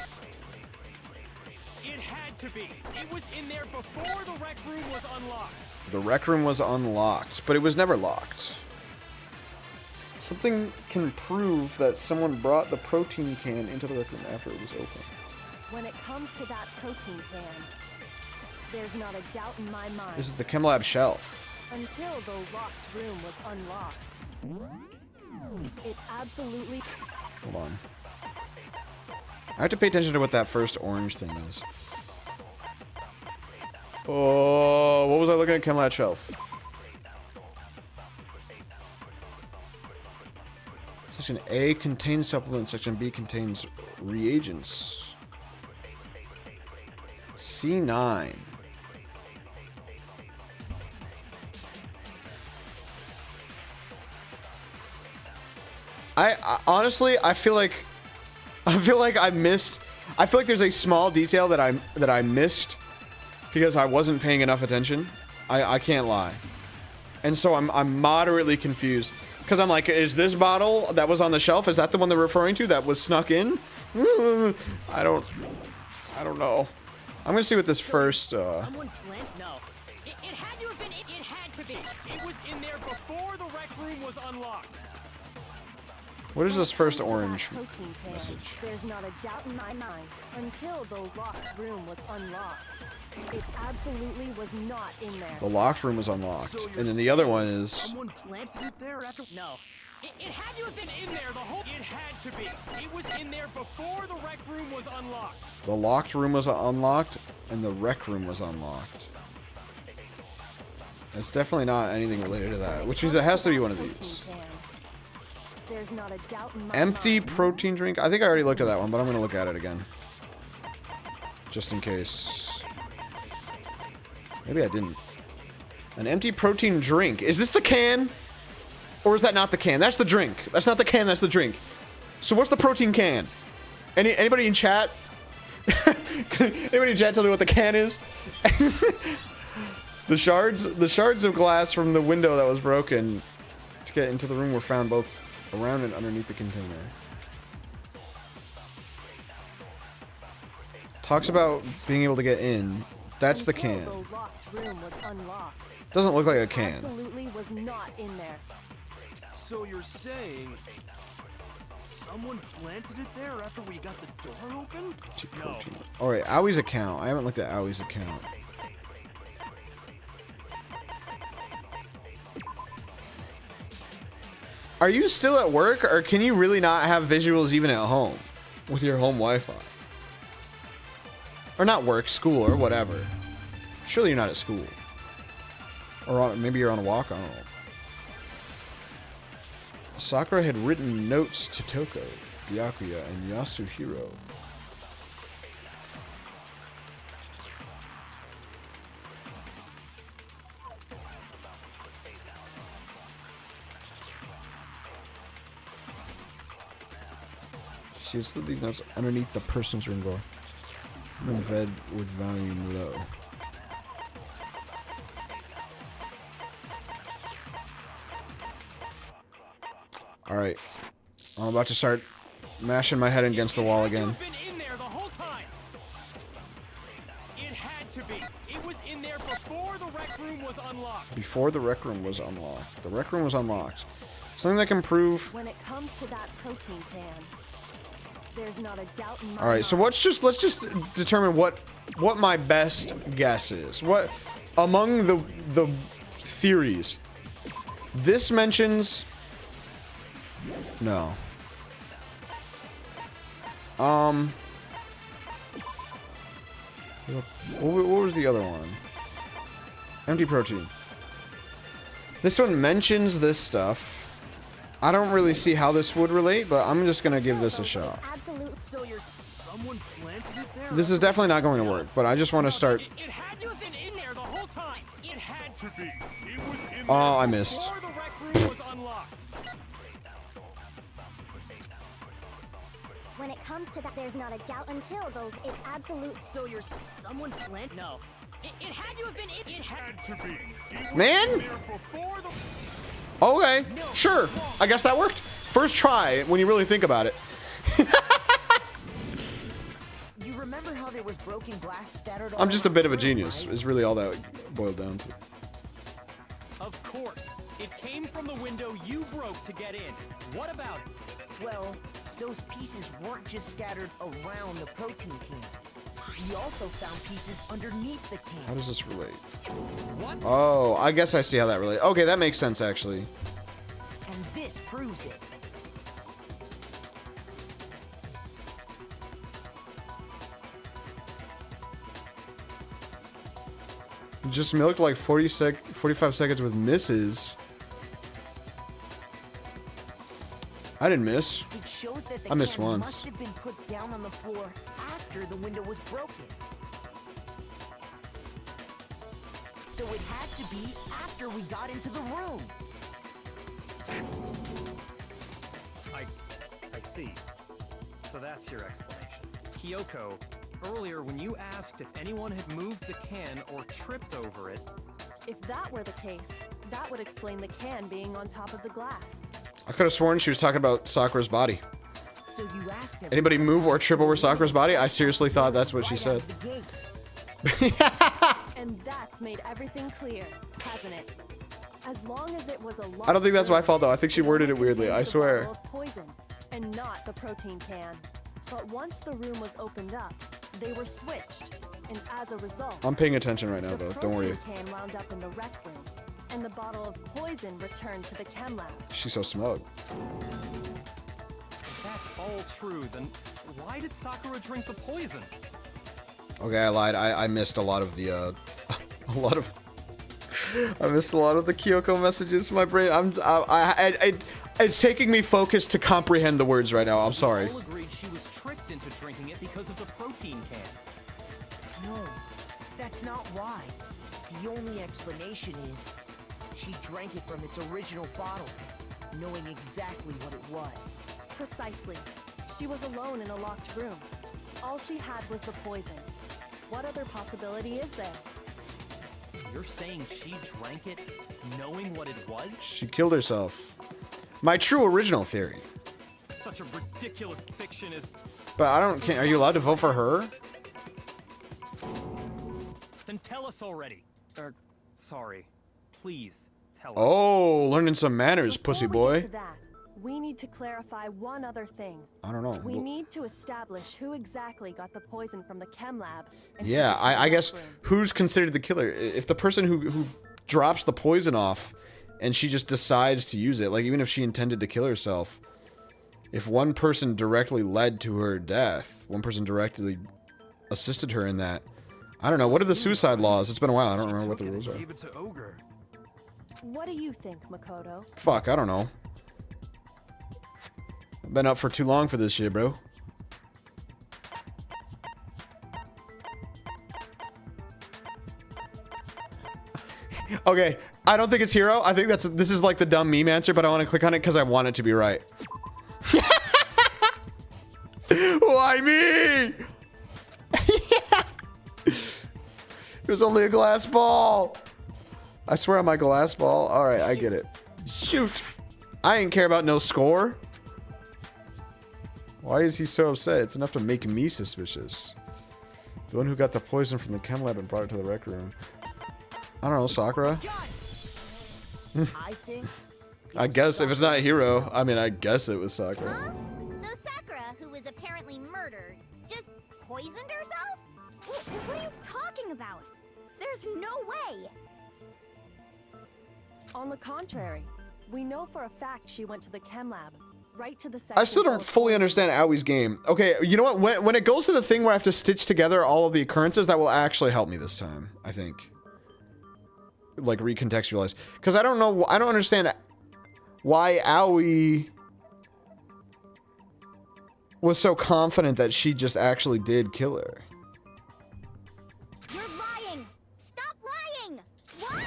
S2: It had to be. It was in there before the rec room was unlocked.
S1: The rec room was unlocked, but it was never locked. Something can prove that someone brought the protein can into the rec room after it was open.
S8: When it comes to that protein can, there's not a doubt in my mind.
S1: This is the chem lab shelf.
S8: Until the locked room was unlocked. It absolutely...
S1: Hold on. I have to pay attention to what that first orange thing is. Oh, what was I looking at? Chem lab shelf. Section A contains supplements. Section B contains reagents. C9. I honestly, I feel like I missed. I feel like there's a small detail that I missed because I wasn't paying enough attention. I can't lie, and so I'm moderately confused because I'm like, is this bottle that was on the shelf? Is that the one they're referring to that was snuck in? I don't know. I'm gonna see what this first.
S7: Someone planted.
S2: No. It had to have been. It had to be. It was in there before the rec room was unlocked.
S1: What is
S8: When
S1: this
S8: it
S1: first
S8: comes to that
S1: orange
S8: protein can,
S1: message?
S8: There's not a doubt in my mind. Until the locked room was unlocked. It absolutely was not in there.
S1: The locked room was unlocked,
S6: So you're
S1: and then the other one
S6: saying
S1: is.
S6: someone planted it there after?
S2: No. It had to have been in there the whole... It had to be. It was in there before the rec room was unlocked.
S1: The locked room was unlocked, and the rec room was unlocked. It's definitely not anything related to that, which means it has to be one of these.
S8: There's not a doubt in my
S1: Empty
S8: mind.
S1: protein drink. I think I already looked at that one, but I'm going to look at it again. Just in case. Maybe I didn't. An empty protein drink. Is this the can? Or is that not the can? That's the drink. That's not the can, that's the drink. So what's the protein can? Anybody in chat? Anybody in chat tell me what the can is? The shards of glass from the window that was broken to get into the room were found both around and underneath the container. Talks about being able to get in. That's the can.
S8: Until the locked room was unlocked.
S1: Doesn't look like a can.
S8: Absolutely was not in there.
S6: So you're saying someone planted it there after we got the door open?
S2: No.
S1: Alright, Owie's account. I haven't looked at Owie's account. Are you still at work, or can you really not have visuals even at home with your home Wi-Fi? Or not work, school, or whatever. Surely you're not at school. Or maybe you're on a walk, I don't know. Sakura had written notes to Toko, Byakuya, and Yasuhiro. She slid these notes underneath the person's room door. Room fed with volume low. Alright. I'm about to start mashing my head against the wall again.
S2: Been in there the whole time. It had to be. It was in there before the rec room was unlocked.
S1: Before the rec room was unlocked. The rec room was unlocked. Something that can prove...
S8: When it comes to that protein can, there's not a doubt in my
S1: Alright, so let's just determine what my best guess is. What among the theories. This mentions... No. What was the other one? Empty protein. This one mentions this stuff. I don't really see how this would relate, but I'm just gonna give this a shot.
S8: absolute.
S7: So you're
S6: Someone planted it there?
S1: This is definitely not going to work, but I just want to start.
S2: It had to have been in there the whole time. It had to be. It was in
S1: Oh,
S2: there
S1: I missed.
S2: before the rec room was unlocked.
S9: When it comes to that, there's not a doubt until it absolute.
S7: so you're someone planted.
S2: No. It had to have been. It had to be. It was
S1: Man?
S2: in there before the.
S1: Okay, sure. I guess that worked. First try when you really think about it.
S7: You remember how there was broken glass scattered?
S1: I'm just a
S7: all
S1: bit of a
S7: around the room,
S1: genius,
S7: right?
S1: is really all that boiled down to.
S2: Of course. It came from the window you broke to get in. What about it?
S7: Well, those pieces weren't just scattered around the protein can. We also found pieces underneath the
S1: How
S7: can.
S1: does this relate?
S2: What?
S1: Oh, I guess I see how that relates. Okay, that makes sense, actually.
S7: And this proves it.
S1: Just milked like 45 seconds with misses. I didn't miss.
S7: It shows that the
S1: I missed
S7: can
S1: once.
S7: must have been put down on the floor after the window was broken. So it had to be after we got into the room.
S2: I see. So that's your explanation. Kyoko, earlier when you asked if anyone had moved the can or tripped over it,
S8: If that were the case, that would explain the can being on top of the glass.
S1: I could have sworn she was talking about Sakura's body.
S7: So you asked
S1: Anybody move or trip over Sakura's body? I seriously thought that's what she
S7: right out
S1: said.
S7: of the gate.
S8: And that's made everything clear, hasn't it? As long as it was a
S1: I don't think that's my fault, though. I think she worded it weirdly, I swear.
S8: Of poison, and not the protein can. But once the room was opened up, they were switched, and as a result,
S1: I'm paying attention right now,
S8: the
S1: though. Don't worry.
S8: protein can wound up in the rec room. and the bottle of poison returned to the chem lab.
S1: She's so smug.
S2: If that's all true, then why did Sakura drink the poison?
S1: Okay, I lied. I missed a lot of the I missed a lot of the Kyoko messages. My brain. It's taking me focus to comprehend the words right now. I'm sorry.
S2: We all agreed she was tricked into drinking it because of the protein can.
S7: No, that's not why. The only explanation is she drank it from its original bottle, knowing exactly what it was.
S8: Precisely. She was alone in a locked room. All she had was the poison. What other possibility is there?
S2: You're saying she drank it knowing what it was?
S1: She killed herself. My true original theory.
S2: Such a ridiculous fiction is...
S1: But I don't. Are you allowed to vote for her?
S2: Then tell us already. Sorry. Please, tell us.
S1: Oh, learning some manners, pussy
S8: Before we
S1: boy.
S8: get to that, we need to clarify one other thing.
S1: I don't know.
S8: We need to establish who exactly got the poison from the chem lab. And
S1: Yeah,
S8: who
S1: I guess
S8: room.
S1: who's considered the killer? If the person who drops the poison off and she just decides to use it, like even if she intended to kill herself, if one person directly led to her death, one person directly assisted her in that, I don't know. What are the suicide laws? It's been a while. I don't remember what the rules are.
S6: Gave it to Ogre.
S8: What do you think, Makoto?
S1: Fuck, I don't know. I've been up for too long for this shit, bro. Okay, I don't think it's Hero. I think this is like the dumb meme answer, but I want to click on it because I want it to be right. Why me? It was only a glass ball. I swear on my glass ball. All right, I get it. Shoot. I didn't care about no score. Why is he so upset? It's enough to make me suspicious. The one who got the poison from the chem lab and brought it to the rec room. I don't know, Sakura?
S7: I think.
S9: Oh,
S1: I guess if it's not Hero, I mean, I guess it was Sakura.
S9: Huh? So Sakura, who was apparently murdered, just poisoned herself? What are you talking about? There's no way.
S8: On the contrary, we know for a fact she went to the chem lab, right to the section.
S1: I still don't fully understand Aoi's game. Okay, you know what? When it goes to the thing where I have to stitch together all of the occurrences, that will actually help me this time, I think. Like, recontextualize. Because I don't know, I don't understand why Aoi was so confident that she just actually did kill her.
S9: You're lying. Stop lying. Why?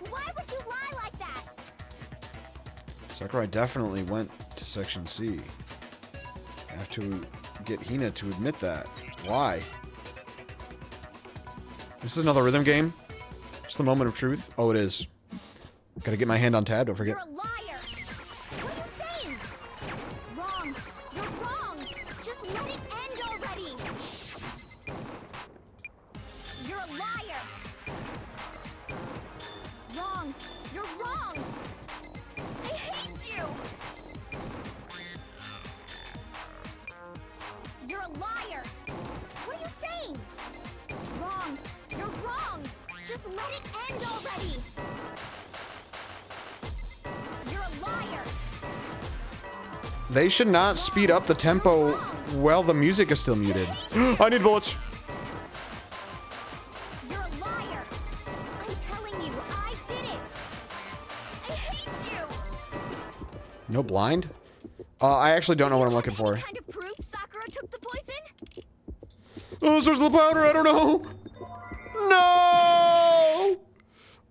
S9: Why would you lie like that?
S1: Sakurai definitely went to Section C. I have to get Hina to admit that. Why? This is another rhythm game? Just the moment of truth? Oh, it is. Gotta get my hand on tab, don't forget.
S9: You're a liar. What are you saying? Wrong. You're wrong. Just let it end already. You're a liar. Wrong. You're wrong. I hate you. You're a liar. What are you saying? Wrong. You're wrong. Just let it end already. You're a liar.
S1: They should not speed up the tempo while the music is still muted. I need bullets.
S9: You're a liar. I'm telling you, I did it. I hate you.
S1: No blind? I actually don't know what I'm looking for.
S9: Kind of proof Sakura took the poison?
S1: Oh, source of the powder, I don't know. No!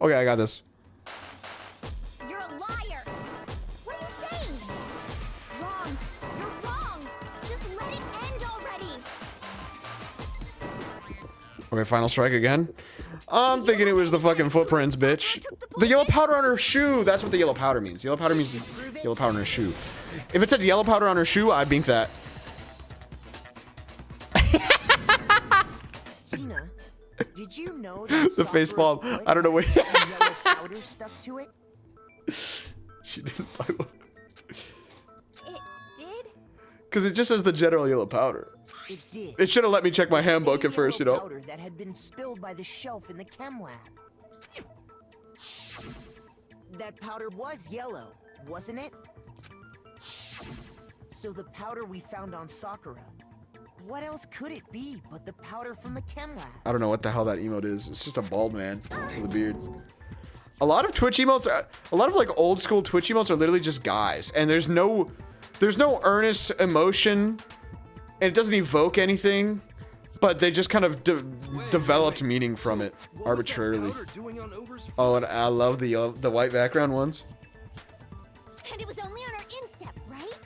S1: Okay, I got this.
S9: You're a liar. What are you saying? Wrong. You're wrong. Just let it end already.
S1: Okay, final strike again. I'm thinking it was the fucking footprints, bitch. The yellow powder on her shoe. That's what the yellow powder means. Yellow powder means the yellow powder on her shoe. If it said yellow powder on her shoe, I'd bink that.
S7: Hina, did you know that
S1: The face
S7: Sakura's
S1: palm.
S7: foot
S1: I don't know what.
S7: had yellow powder stuck to it?
S1: She didn't buy one.
S9: It did?
S1: Because it just says the general yellow powder.
S7: It did.
S1: It should have let me check my
S7: The
S1: handbook
S7: same
S1: at first, you
S7: yellow
S1: know.
S7: powder that had been spilled by the shelf in the chem lab. that powder was yellow, wasn't it? So the powder we found on Sakura, what else could it be but the powder from the chem lab?
S1: I don't know what the hell that emote is. It's just a bald man with a beard. A lot of Twitch emotes, a lot of like old school Twitch emotes are literally just guys, and there's no earnest emotion, and it doesn't evoke anything, but they just kind of developed meaning from it arbitrarily. Oh, and I love the white background ones.
S9: And it was only on our instep, right?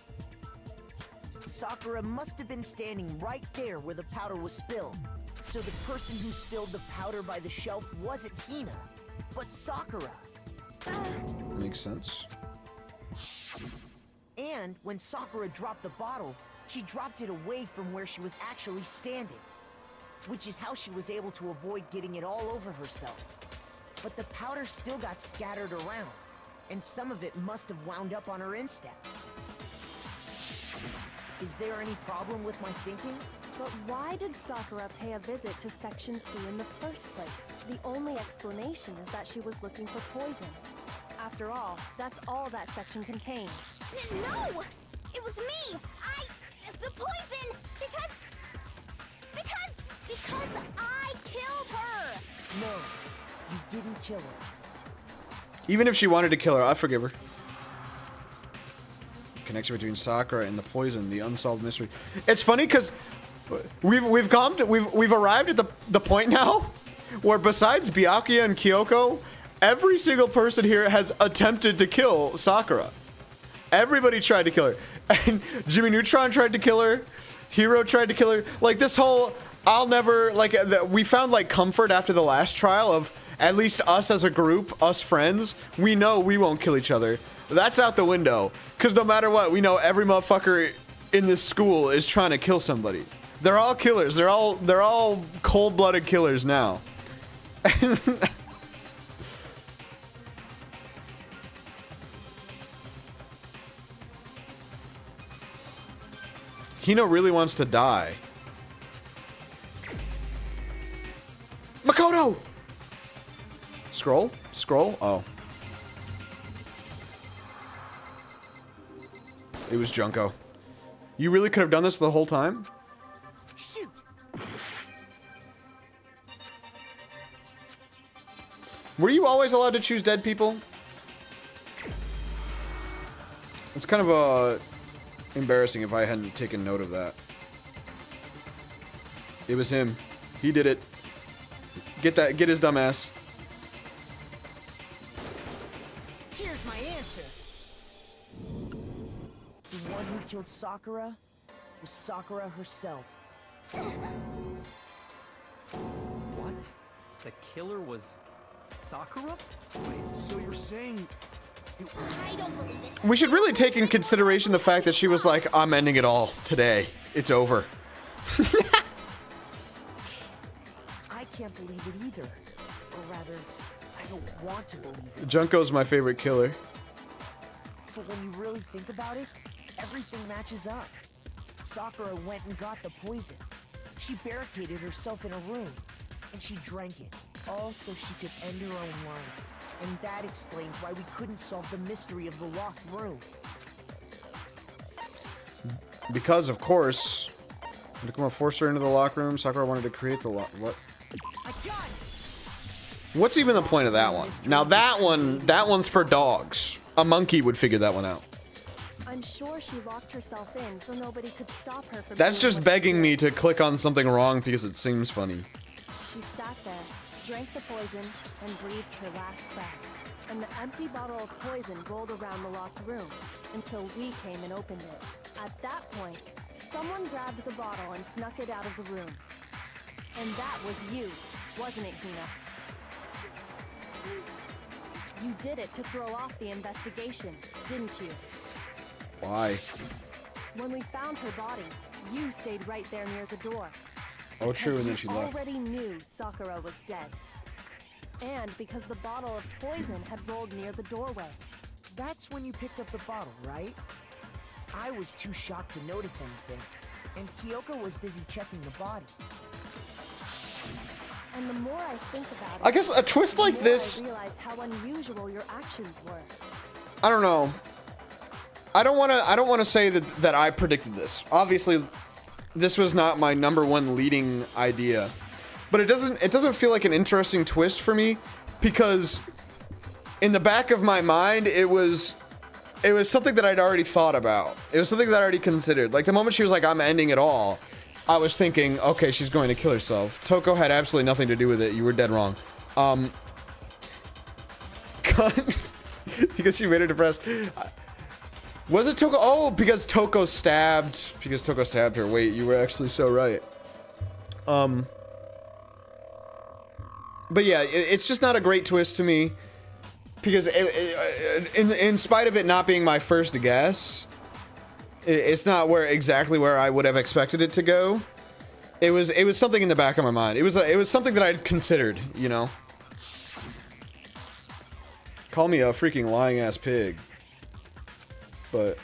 S7: Sakura must have been standing right there where the powder was spilled. So the person who spilled the powder by the shelf wasn't Hina, but Sakura.
S1: Makes sense.
S7: And when Sakura dropped the bottle, she dropped it away from where she was actually standing, which is how she was able to avoid getting it all over herself. But the powder still got scattered around, and some of it must have wound up on her instep. Is there any problem with my thinking?
S8: But why did Sakura pay a visit to Section C in the first place? The only explanation is that she was looking for poison. After all, that's all that section contained.
S9: No! It was me! The poison! Because I killed her!
S7: No, you didn't kill her.
S1: Even if she wanted to kill her, I forgive her. Connection between Sakura and the poison, the unsolved mystery. It's funny because we've arrived at the point now where besides Byakuya and Kyoko, every single person here has attempted to kill Sakura. Everybody tried to kill her. And Jimmy Neutron tried to kill her. Hero tried to kill her. Like this whole, I'll never, like, we found like comfort after the last trial of at least us as a group, us friends, we know we won't kill each other. That's out the window. Because no matter what, we know every motherfucker in this school is trying to kill somebody. They're all killers. They're all cold-blooded killers now. Hino really wants to die. Makoto! Scroll? Scroll? Oh. It was Junko. You really could have done this the whole time?
S7: Shoot!
S1: Were you always allowed to choose dead people? It's kind of embarrassing if I hadn't taken note of that. It was him. He did it. Get his dumb ass.
S7: Here's my answer. The one who killed Sakura was Sakura herself.
S2: What? The killer was Sakura?
S6: Wait, so you're saying...
S9: I don't believe it.
S1: We should really take in consideration the fact that she was like, I'm ending it all today. It's over.
S7: I can't believe it either. Or rather, I don't want to believe it.
S1: Junko's my favorite killer.
S7: But when you really think about it, everything matches up. Sakura went and got the poison. She barricaded herself in a room, and she drank it, all so she could end her own life. And that explains why we couldn't solve the mystery of the locked room.
S1: Because, of course, Nakuma forced her into the locker room. Sakura wanted to create the lock. What? What's even the point of that one? Now that one's for dogs. A monkey would figure that one out.
S8: I'm sure she locked herself in so nobody could stop her from
S1: That's
S8: doing
S1: just
S8: what she
S1: begging
S8: did.
S1: me to click on something wrong because it seems funny.
S8: She sat there, drank the poison, and breathed her last breath. And the empty bottle of poison rolled around the locked room until we came and opened it. At that point, someone grabbed the bottle and snuck it out of the room. And that was you, wasn't it, Hina? You did it to throw off the investigation, didn't you?
S1: Why?
S8: When we found her body, you stayed right there near the door.
S1: Oh, true, and then
S8: Because
S1: she
S8: you
S1: left.
S8: already knew Sakura was dead. And because the bottle of poison had rolled near the doorway.
S7: That's when you picked up the bottle, right? I was too shocked to notice anything, and Kyoko was busy checking the body.
S8: And the more I think about it,
S1: I guess a twist like
S8: the more
S1: this,
S8: I realize how unusual your actions were.
S1: I don't know. I don't want to say that I predicted this. Obviously, this was not my #1 leading idea. But it doesn't feel like an interesting twist for me because in the back of my mind it was something that I'd already thought about. It was something that I already considered. Like the moment she was like, I'm ending it all, I was thinking, okay, she's going to kill herself. Toko had absolutely nothing to do with it. You were dead wrong. Because she made her depressed. Was it Toko? Oh, because Toko stabbed her. Wait, you were actually so right. But yeah, it's just not a great twist to me. Because in spite of it not being my first guess, it's not exactly where I would have expected it to go. It was something in the back of my mind. It was something that I'd considered, you know. Call me a freaking lying ass pig. But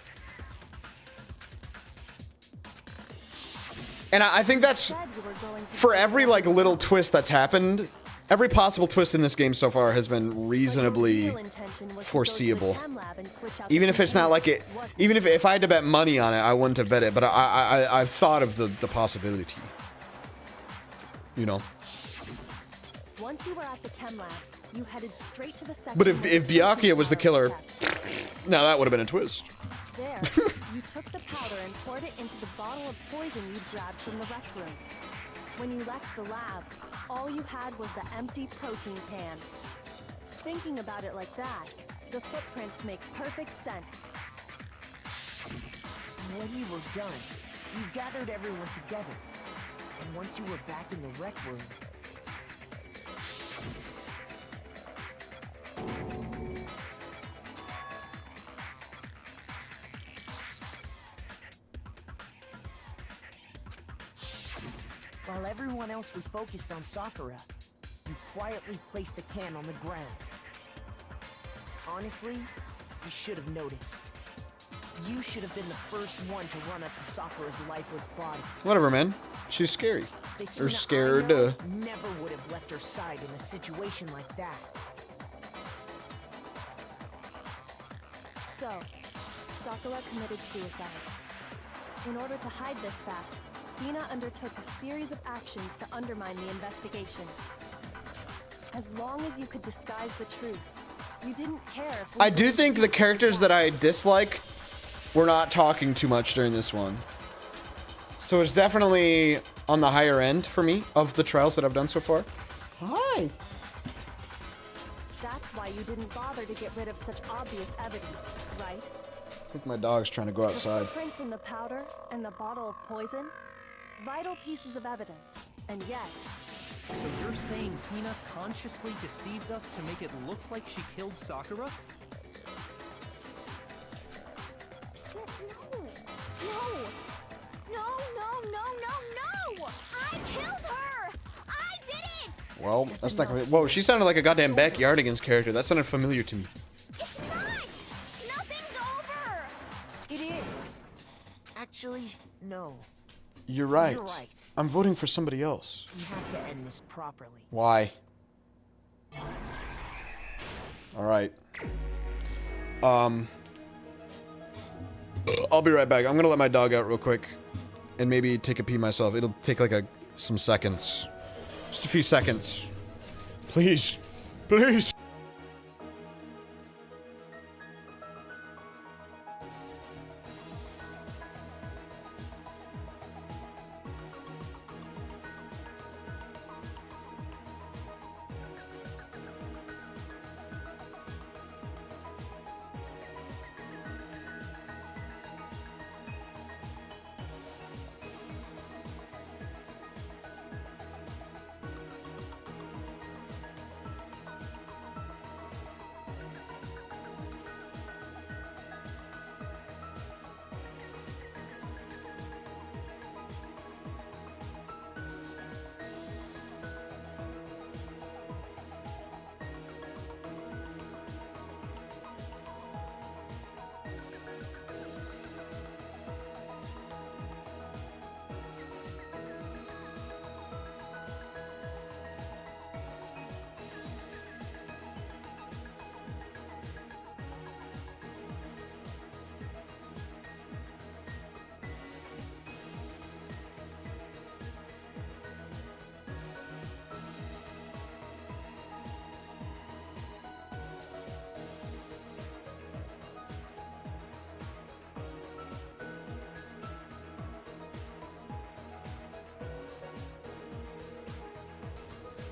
S1: and I think that's for every like little twist that's happened. Every possible twist in this game so far has been reasonably foreseeable. Even if it's not like it, even if I had to bet money on it, I wouldn't have bet it. But I thought of the possibility. You know.
S8: Once you were at the chem lab, you headed straight to the section.
S1: But if Byakuya was the killer, now that would have been a twist.
S8: There, you took the powder and poured it into the bottle of poison you grabbed from the rec room. When you left the lab, all you had was the empty protein can. Thinking about it like that, the footprints make perfect sense.
S7: When you were done, you gathered everyone together. And once you were back in the rec room, while everyone else was focused on Sakura, you quietly placed the can on the ground. Honestly, you should have noticed. You should have been the first one to run up to Sakura's lifeless body.
S1: Whatever, man. She's scary.
S7: The
S1: Or
S7: Hina
S1: scared.
S7: I know never would have left her side in a situation like that.
S8: So, Sakura committed suicide. In order to hide this fact, Hina undertook a series of actions to undermine the investigation. As long as you could disguise the truth, you didn't care if we
S1: I do think the characters that I dislike were not talking too much during this one. So it's definitely on the higher end for me of the trials that I've done so far. Hi.
S8: That's why you didn't bother to get rid of such obvious evidence, right?
S1: I think my dog's trying to go outside.
S8: The footprints in the powder and the bottle of poison? Vital pieces of evidence, and yet...
S2: So you're saying Hina consciously deceived us to make it look like she killed Sakura?
S9: No! I killed her! I did it!
S1: Well, that's not gonna be... Whoa, she sounded like a goddamn Backyardigans character. That sounded familiar to me.
S9: It's not! Nothing's over!
S7: It is. Actually, no.
S1: You're right.
S7: You're right.
S1: I'm voting for somebody else.
S7: We have to end this properly.
S1: Why? Alright. I'll be right back. I'm gonna let my dog out real quick. And maybe take a pee myself. It'll take like some seconds. Just a few seconds. Please. Please.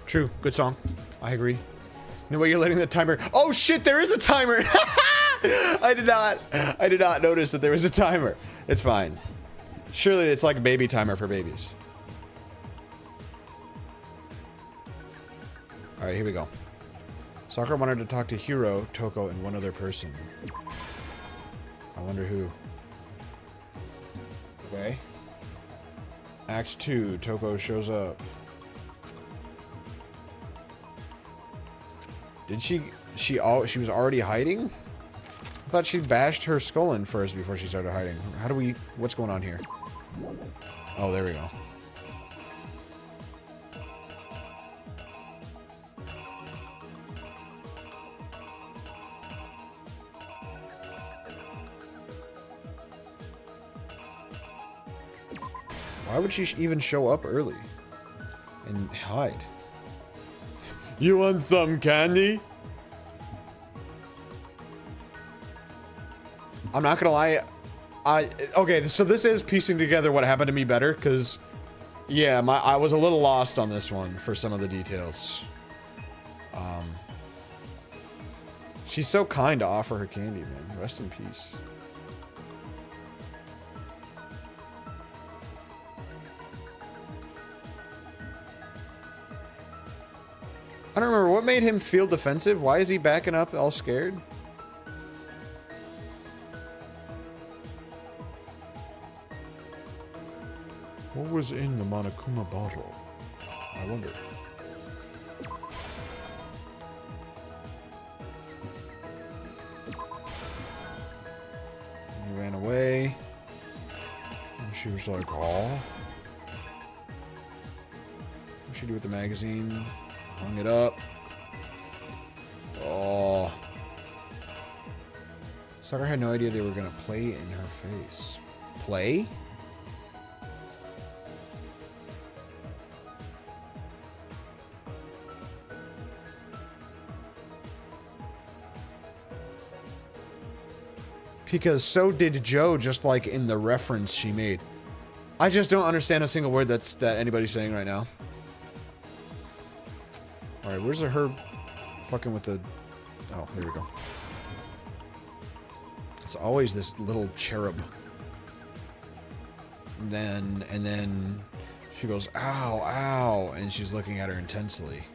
S1: True. Good song. I agree. No way you're letting the timer. Oh shit, there is a timer. I did not notice that there was a timer. It's fine. Surely it's like a baby timer for babies. All right, here we go. Sakura wanted to talk to Hiro, Toko, and one other person. I wonder who. Okay. Act 2, Toko shows up. Did she was already hiding? I thought she bashed her skull in first before she started hiding. How do we, what's going on here? Oh, there we go. Why would she even show up early and hide? You want some candy? I'm not gonna lie. Okay, so this is piecing together what happened to me better, because yeah, I was a little lost on this one for some of the details. She's so kind to offer her candy, man. Rest in peace. I don't remember what made him feel defensive. Why is he backing up all scared? What was in the Monokuma bottle? I wonder. He ran away. And she was like, oh. What should she do with the magazine? Hung it up. Oh. Sakura had no idea they were gonna play in her face. Play? Because so did Joe, just like in the reference she made. I just don't understand a single word that anybody's saying right now. Alright, where's the herb fucking with the... Oh, here we go. It's always this little cherub. And then she goes, ow, ow, and she's looking at her intensely.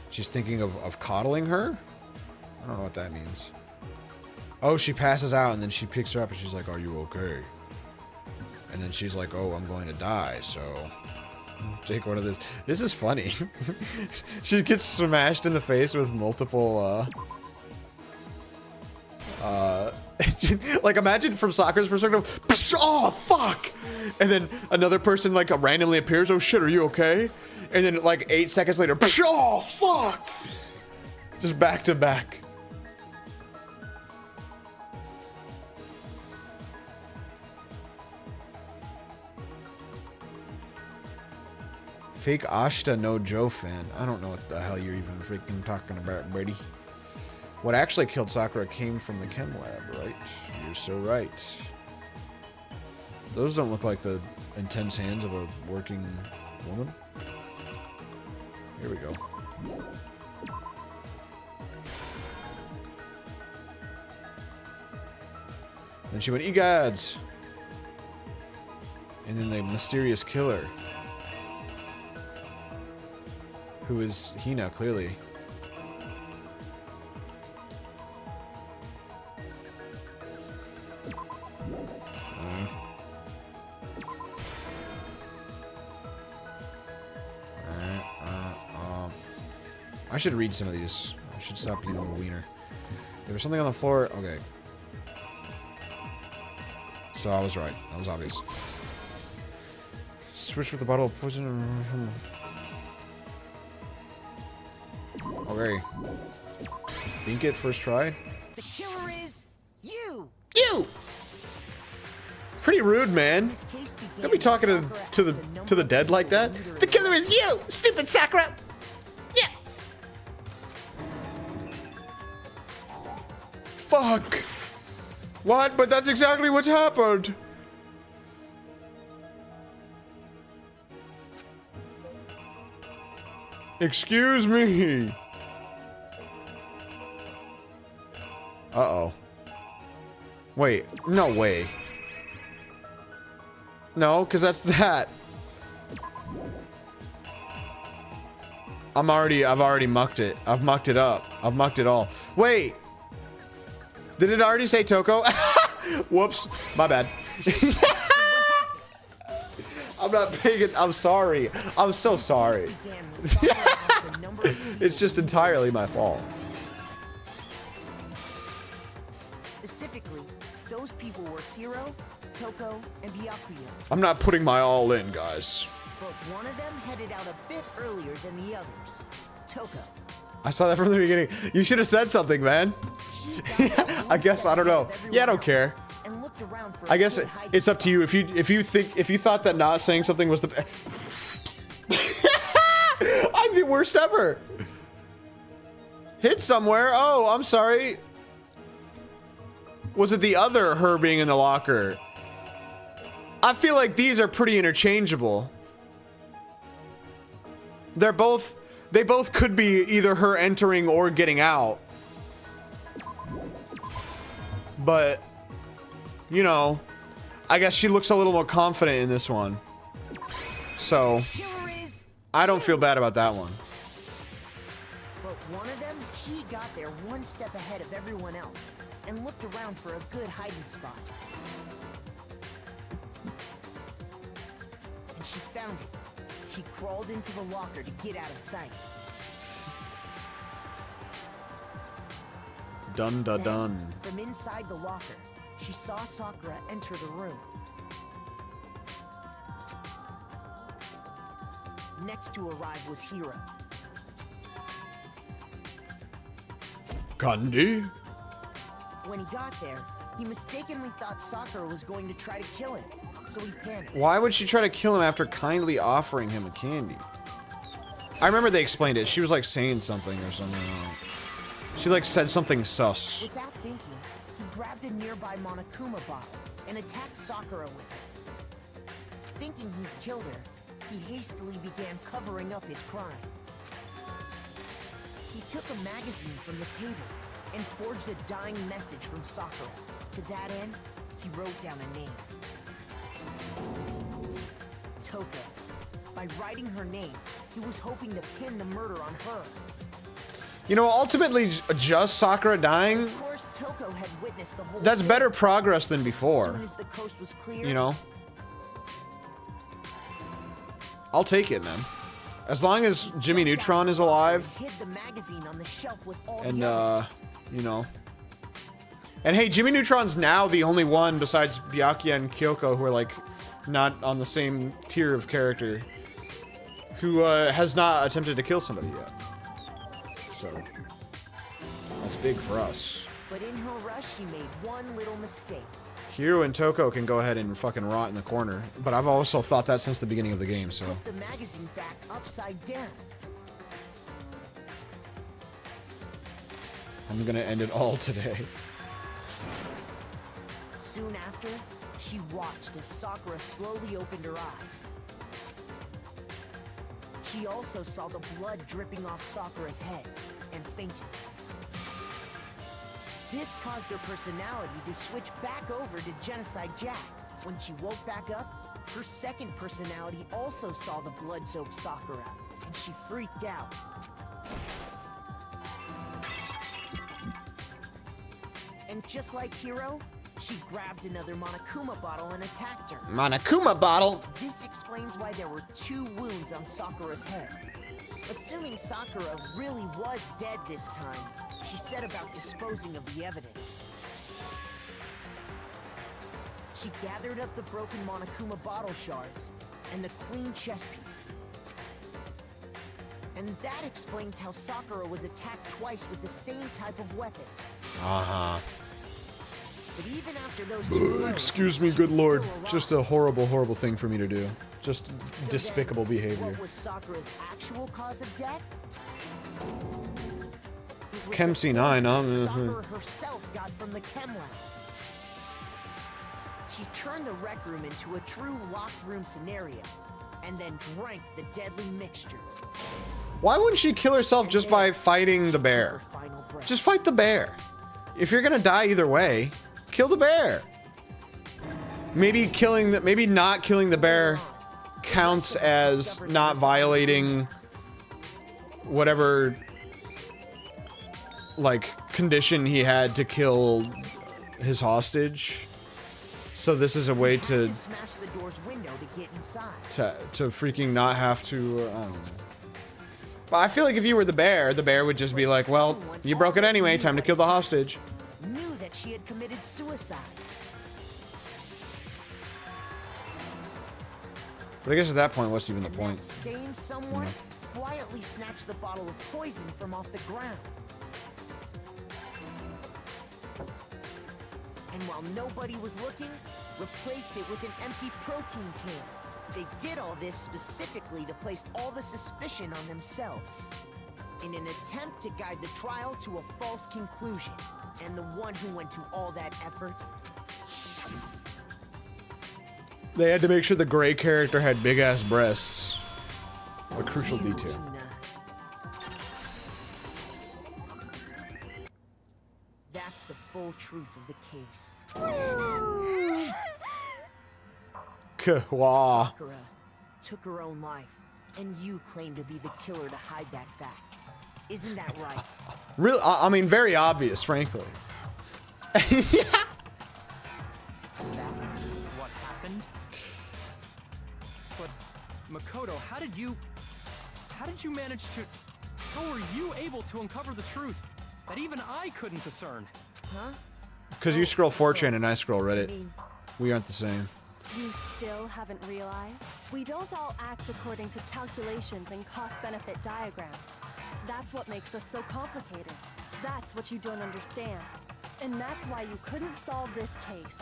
S1: She's thinking of coddling her? I don't know what that means. Oh, she passes out, and then she picks her up, and she's like, are you okay? And then she's like, oh, I'm going to die, so... Take one of this. This is funny. She gets smashed in the face with multiple, like, imagine from Sakura's perspective, oh, fuck! And then another person, like, randomly appears, oh, shit, are you okay? And then, like, 8 seconds later, oh, fuck! Just back to back. Fake Ashita no Joe fan. I don't know what the hell you're even freaking talking about, Brady. What actually killed Sakura came from the chem lab, right? You're so right. Those don't look like the intense hands of a working woman. Here we go. Then she went, egods! And then the mysterious killer. Who is Hina, clearly. I should read some of these. I should stop being a little wiener. There was something on the floor. Okay. So I was right. That was obvious. Switch with the bottle of poison. Okay. Think it first try.
S7: The killer is you.
S5: You!
S1: Pretty rude, man. Don't be talking to the dead like that.
S5: The killer is you, stupid Sakura! Yeah!
S1: Fuck! What? But that's exactly what's happened. Excuse me. Uh-oh. Wait, no way. No, because that's that. I've already mucked it. I've mucked it up. I've mucked it all. Wait. Did it already say Toko? Whoops. My bad. I'm not paying it. I'm sorry. I'm so sorry. It's just entirely my fault.
S7: Specifically, those people were Hiro, Toko, and Byakuya.
S1: I'm not putting my all in, guys.
S7: But one of them headed out a bit earlier than the others. Toko.
S1: I saw that from the beginning. You should have said something, man. I guess I don't know. Yeah, I don't care.
S7: And looked around for
S1: I guess it's up to you. If you thought that not saying something was the I'm the worst ever. Hit somewhere. Oh, I'm sorry. Was it the other her being in the locker? I feel like these are pretty interchangeable. They both could be either her entering or getting out. But, you know, I guess she looks a little more confident in this one. So, I don't feel bad about that one.
S7: But one of them, she got there one step ahead of everyone else and looked around for a good hiding spot. And she found it. She crawled into the locker to get out of sight.
S1: Dun da dun.
S7: From inside the locker, she saw Sakura enter the room. Next to arrive was Hiro.
S1: Kandi?
S7: When he got there, he mistakenly thought Sakura was going to try to kill him, so he panicked.
S1: Why would she try to kill him after kindly offering him a candy? I remember they explained it. She was like saying something or something. She like said something sus.
S7: Without thinking, he grabbed a nearby Monokuma bottle and attacked Sakura with it. Thinking he'd killed her, he hastily began covering up his crime. He took a magazine from the table and forged a dying message from Sakura. To that end, he wrote down a name. Toko. By writing her name, he was hoping to pin the murder on her.
S1: You know, ultimately, just Sakura dying,
S7: Of course, Toko had witnessed the whole
S1: that's
S7: thing.
S1: better progress than
S7: So
S1: before.
S7: As soon as the coast was clear,
S1: You know? I'll take it, man. As long as Jimmy Neutron is alive,
S7: hid the magazine on the shelf with all
S1: and,
S7: the others.
S1: you know. And hey, Jimmy Neutron's now the only one besides Byakuya and Kyoko who are, like, not on the same tier of character, who has not attempted to kill somebody yet. So, that's big for us.
S7: But in her rush, she made one little mistake.
S1: Hiro and Toko can go ahead and fucking rot in the corner, but I've also thought that since the beginning of the game, so.
S7: Put the magazine back upside down.
S1: I'm gonna end it all today.
S7: Soon after, she watched as Sakura slowly opened her eyes. She also saw the blood dripping off Sakura's head and fainted. This caused her personality to switch back over to Genocide Jack. When she woke back up, her second personality also saw the blood-soaked Sakura, and she freaked out. And just like Hiro, she grabbed another Monokuma bottle and attacked her.
S5: Monokuma bottle?
S7: This explains why there were 2 wounds on Sakura's head. Assuming Sakura really was dead this time, she set about disposing of the evidence. She gathered up the broken Monokuma bottle shards and the queen chess piece. And that explains how Sakura was attacked twice with the same type of weapon.
S1: Uh-huh.
S7: But even after those 2 blows,
S1: Excuse me,
S7: she
S1: good
S7: was
S1: lord.
S7: still alive.
S1: Just a horrible, horrible thing for me to do. Just
S7: So
S1: despicable
S7: then,
S1: behavior.
S7: What was Sakura's actual cause of death? It was
S1: Chem
S7: the
S1: C9, huh?
S7: poison
S1: Mhm.
S7: Sakura herself got from the chem lab. She turned the rec room into a true locked room scenario, and then drank the deadly mixture.
S1: Why wouldn't she kill herself just by fighting the bear?
S7: Final breath.
S1: Just fight the bear. If you're gonna die either way, kill the bear. Maybe not killing the bear counts as not violating whatever like condition he had to kill his hostage. So this is a way to
S7: Smash the door's window to get inside.
S1: to freaking not have to. I don't know. But I feel like if you were the bear would just be like, well, you broke it anyway. Time to kill the hostage.
S7: Knew that she had committed suicide.
S1: But I guess at that point, what's even the
S7: And
S1: point?
S7: that same someone quietly snatched the bottle of poison from off the ground. And while nobody was looking, replaced it with an empty protein can. They did all this specifically to place all the suspicion on themselves, in an attempt to guide the trial to a false conclusion. And the one who went to all that effort,
S1: They had to make sure the gray character had big ass breasts. A crucial detail.
S7: Lena. That's the full truth of the case.
S1: Wah.
S7: Sakura took her own life, and you claim to be the killer to hide that fact. Isn't that right?
S1: Real, I mean, very obvious, frankly.
S2: That's what happened? But, Makoto, how did you manage to... How were you able to uncover the truth that even I couldn't discern?
S7: Huh?
S1: Because you scroll 4chan and I scroll
S7: I
S1: Reddit.
S7: mean,
S1: We aren't the same.
S8: You still haven't realized? We don't all act according to calculations and cost-benefit diagrams. That's what makes us so complicated. That's what you don't understand. And that's why you couldn't solve this case.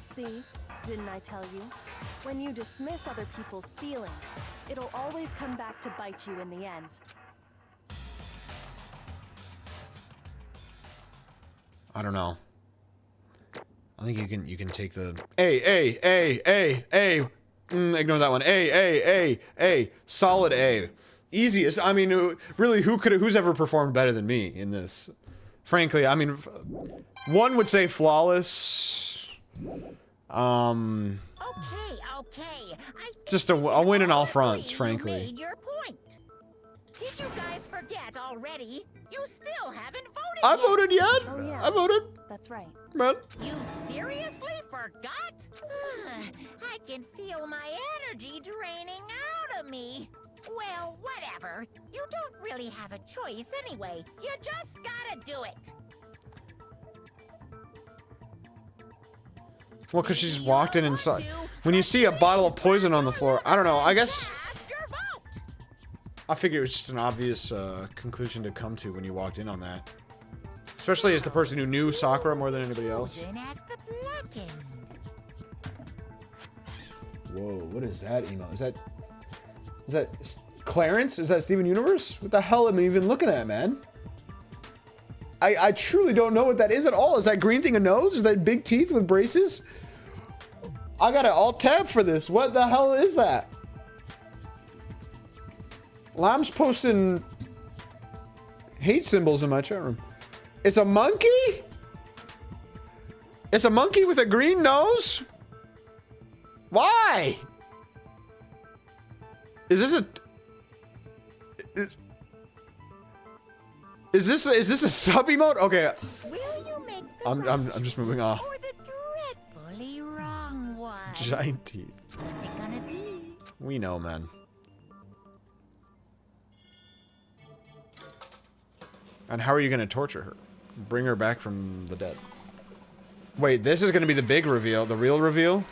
S8: See? Didn't I tell you? When you dismiss other people's feelings, it'll always come back to bite you in the end.
S1: I don't know. I think you can take the A. Ignore that one. A. Solid A. Easiest. I mean, really, who's ever performed better than me in this? Frankly, I mean, one would say flawless.
S4: Okay.
S1: Just a win in all fronts,
S4: You
S1: frankly.
S4: made your point. Did you guys forget already? You still haven't voted.
S1: I
S4: yet.
S1: voted yet.
S8: Oh, yeah.
S1: I voted.
S8: That's right.
S1: Man.
S4: You seriously forgot? I can feel my energy draining out of me. Well, whatever. You don't really have a choice anyway. You just gotta do it.
S1: Well, because she just walked in and saw. When you see a bottle of poison on the floor, I don't know. I guess
S4: Cast your vote.
S1: I figure it was just an obvious conclusion to come to when you walked in on that. Especially as the person who knew Sakura more than anybody else.
S4: Chosen as the blackened.
S1: Whoa, what is that emo? Is that Clarence? Is that Steven Universe? What the hell am I even looking at, man? I truly don't know what that is at all. Is that green thing a nose? Is that big teeth with braces? I got an alt tab for this. What the hell is that? Lam's posting hate symbols in my chat room. It's a monkey? It's a monkey with a green nose? Why? Is this a... Is this a sub emote? Okay,
S4: Will you make the
S1: I'm just moving on.
S4: or the dreadfully wrong one?
S1: Giant teeth.
S4: What's it gonna be?
S1: We know, man. And how are you gonna torture her? Bring her back from the dead. Wait, this is gonna be the big reveal, the real reveal?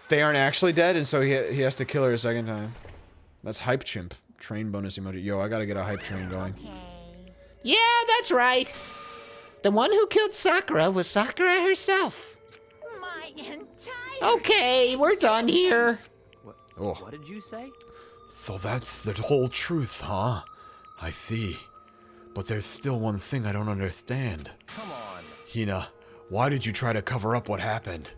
S1: They aren't actually dead, and so he has to kill her a second time. That's hype chimp. Train bonus emoji. Yo, I gotta get a hype train going.
S4: Okay.
S5: Yeah, that's right. The one who killed Sakura was Sakura herself.
S4: My entire
S5: Okay, we're done here.
S1: Oh.
S2: What did you say?
S1: So that's the whole truth, huh? I see. But there's still one thing I don't understand.
S2: Come on.
S1: Hina, why did you try to cover up what happened?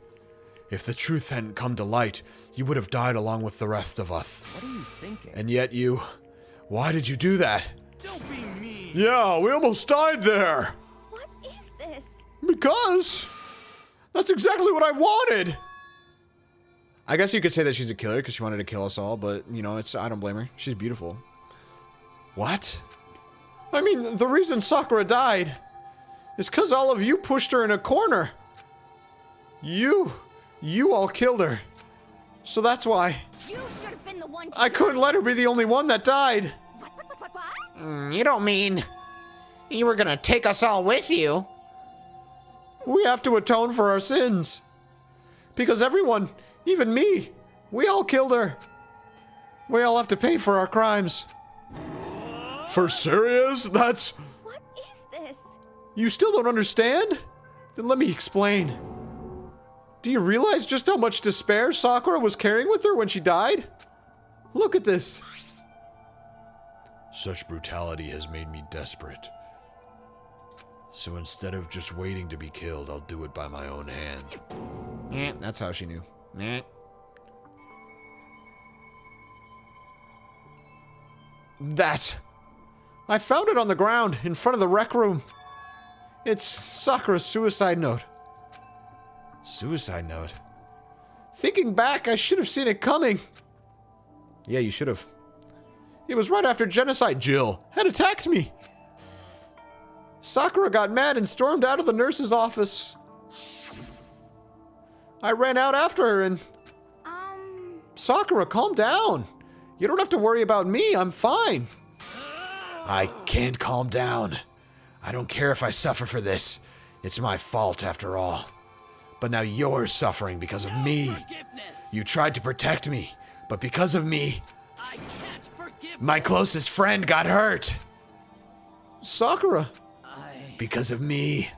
S1: If the truth hadn't come to light, you would have died along with the rest of us.
S2: What are you thinking?
S1: And yet you... Why did you do that?
S6: Don't be mean.
S1: Yeah, we almost died there.
S9: What is this?
S1: Because... That's exactly what I wanted. I guess you could say that she's a killer because she wanted to kill us all, but, you know, I don't blame her. She's beautiful. What? I mean, the reason Sakura died is because all of you pushed her in a corner. You all killed her. So that's why.
S9: You should have been the one to
S1: I couldn't let her be the only one that died.
S9: What?
S5: You don't mean you were gonna take us all with you?
S1: We have to atone for our sins. Because everyone, even me, we all killed her. We all have to pay for our crimes. For serious? That's...
S9: What is this?
S1: You still don't understand? Then let me explain. Do you realize just how much despair Sakura was carrying with her when she died? Look at this. Such brutality has made me desperate. So instead of just waiting to be killed, I'll do it by my own hand.
S5: Eh,
S1: That's how she knew.
S5: eh.
S1: That. I found it on the ground in front of the rec room. It's Sakura's suicide note. Suicide note? Thinking back, I should have seen it coming. Yeah, you should have. It was right after genocide Jill had attacked me. Sakura got mad and stormed out of the nurse's office. I ran out after her and... Sakura, calm down. You don't have to worry about me. I'm fine. I can't calm down. I don't care if I suffer for this. It's my fault after all. But now you're suffering because of me. You tried to protect me, but because of me,
S2: I can't forgive
S1: my closest friend got hurt. Sakura.
S2: I...
S1: Because of me,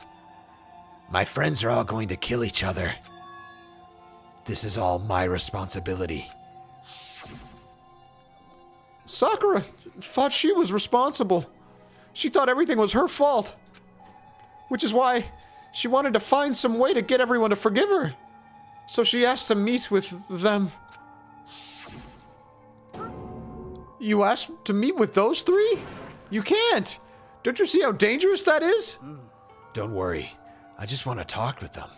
S1: my friends are all going to kill each other. This is all my responsibility. Sakura thought she was responsible. She thought everything was her fault. Which is why she wanted to find some way to get everyone to forgive her. So she asked to meet with them. You asked to meet with those three? You can't. Don't you see how dangerous that is? Don't worry. I just want to talk with them.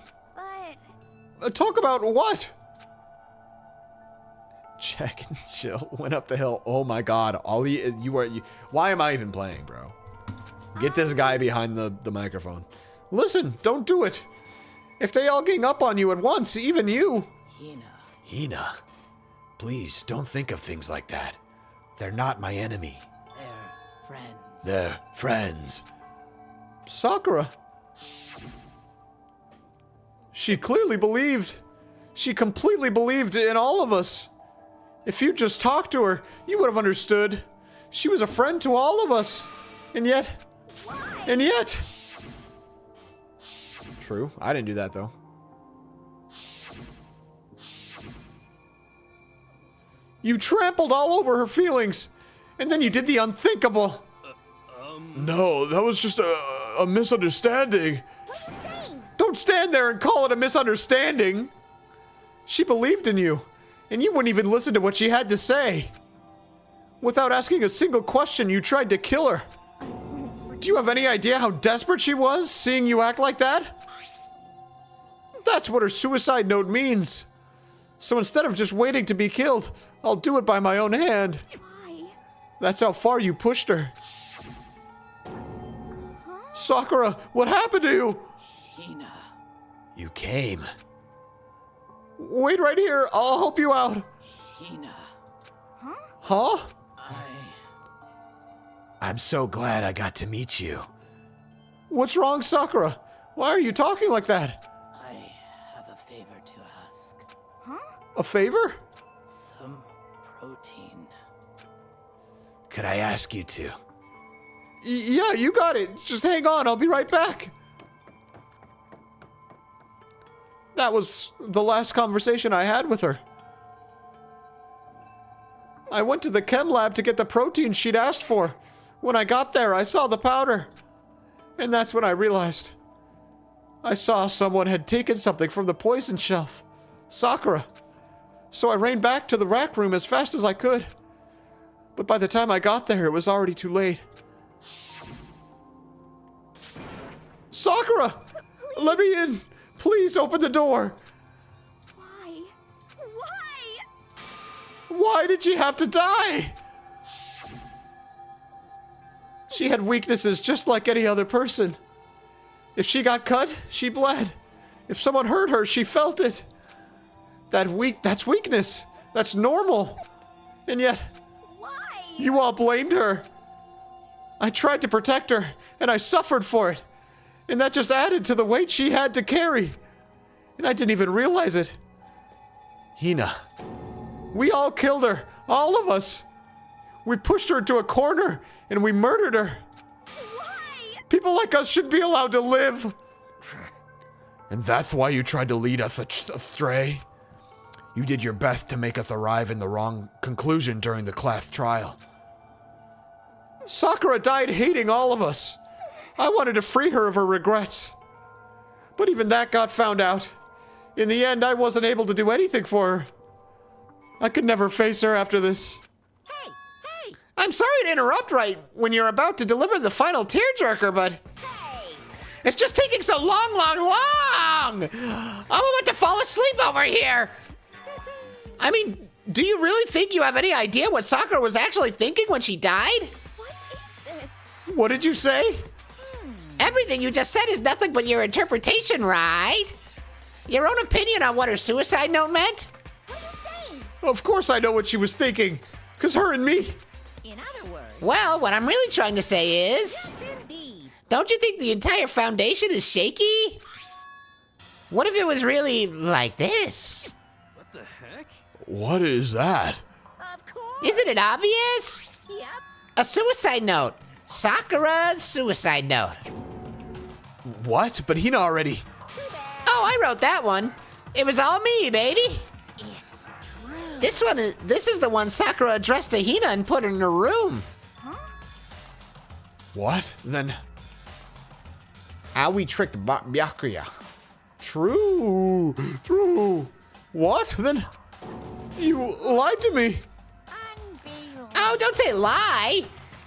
S9: But
S1: Talk about what? Jack and Jill went up the hill. Oh my god. Why am I even playing, bro? Get this guy behind the microphone. Listen, don't do it. If they all gang up on you at once, even you. Hina, please don't think of things like that. They're not my enemy.
S2: They're friends.
S1: They're friends. Sakura. She clearly believed. She completely believed in all of us. If you just talked to her, you would have understood. She was a friend to all of us. And yet... And yet... True. I didn't do that, though. You trampled all over her feelings. And then you did the unthinkable. No, that was just a misunderstanding.
S9: what are you saying?
S1: Don't stand there and call it a misunderstanding. She believed in you, and you wouldn't even listen to what she had to say. Without asking a single question, you tried to kill her. Do you have any idea how desperate she was, seeing you act like that? That's what her suicide note means. So instead of just waiting to be killed, I'll do it by my own hand.
S9: Why?
S1: That's how far you pushed her. Sakura, what happened to you?
S2: Hina.
S1: You came. Wait right here. I'll help you out.
S2: Hina.
S1: Huh?
S2: I...
S1: I'm so glad I got to meet you. What's wrong, Sakura? Why are you talking like that?
S2: I have a favor to ask.
S1: A favor?
S2: Some protein.
S1: Could I ask you to? Yeah, you got it. Just hang on. I'll be right back. That was the last conversation I had with her. I went to the chem lab to get the protein she'd asked for. When I got there, I saw the powder. And that's when I realized. I saw someone had taken something from the poison shelf. Sakura. So I ran back to the rec room as fast as I could. But by the time I got there, it was already too late. Sakura! Let me in! Please open the door!
S9: Why? Why?
S1: Why did she have to die? She had weaknesses just like any other person. If she got cut, she bled. If someone hurt her, she felt it. That's weakness. That's normal. And yet,
S9: Why?
S1: you all blamed her. I tried to protect her, and I suffered for it. And that just added to the weight she had to carry. And I didn't even realize it. Hina. We all killed her. All of us. We pushed her into a corner, and we murdered her.
S9: Why?
S1: People like us should be allowed to live. And that's why you tried to lead us astray? You did your best to make us arrive in the wrong conclusion during the class trial. Sakura died hating all of us. I wanted to free her of her regrets. But even that got found out. In the end, I wasn't able to do anything for her. I could never face her after this.
S4: Hey!
S5: I'm sorry to interrupt right when you're about to deliver the final tearjerker, but it's just taking so long. I'm about to fall asleep over here. I mean, do you really think you have any idea what Sakura was actually thinking when she died?
S9: What is this?
S1: What did you say?
S5: Everything you just said is nothing but your interpretation, right? Your own opinion on what her suicide note meant?
S9: What are you saying?
S1: Of course I know what she was thinking. 'Cause her and me.
S4: In other words,
S5: Well, what I'm really trying to say is,
S4: indeed.
S5: don't you think the entire foundation is shaky? What if it was really like this?
S6: What the heck?
S1: What is that?
S4: Of course.
S5: Isn't it obvious?
S4: Yep.
S5: A suicide note. Sakura's suicide note.
S1: What? But Hina already...
S5: Oh, I wrote that one. It was all me, baby.
S4: It's true.
S5: This is the one Sakura addressed to Hina and put in her room.
S1: What? Then... How we tricked Byakuya. True. What? Then... You lied to me.
S4: Unbelievable.
S5: Oh, don't say lie.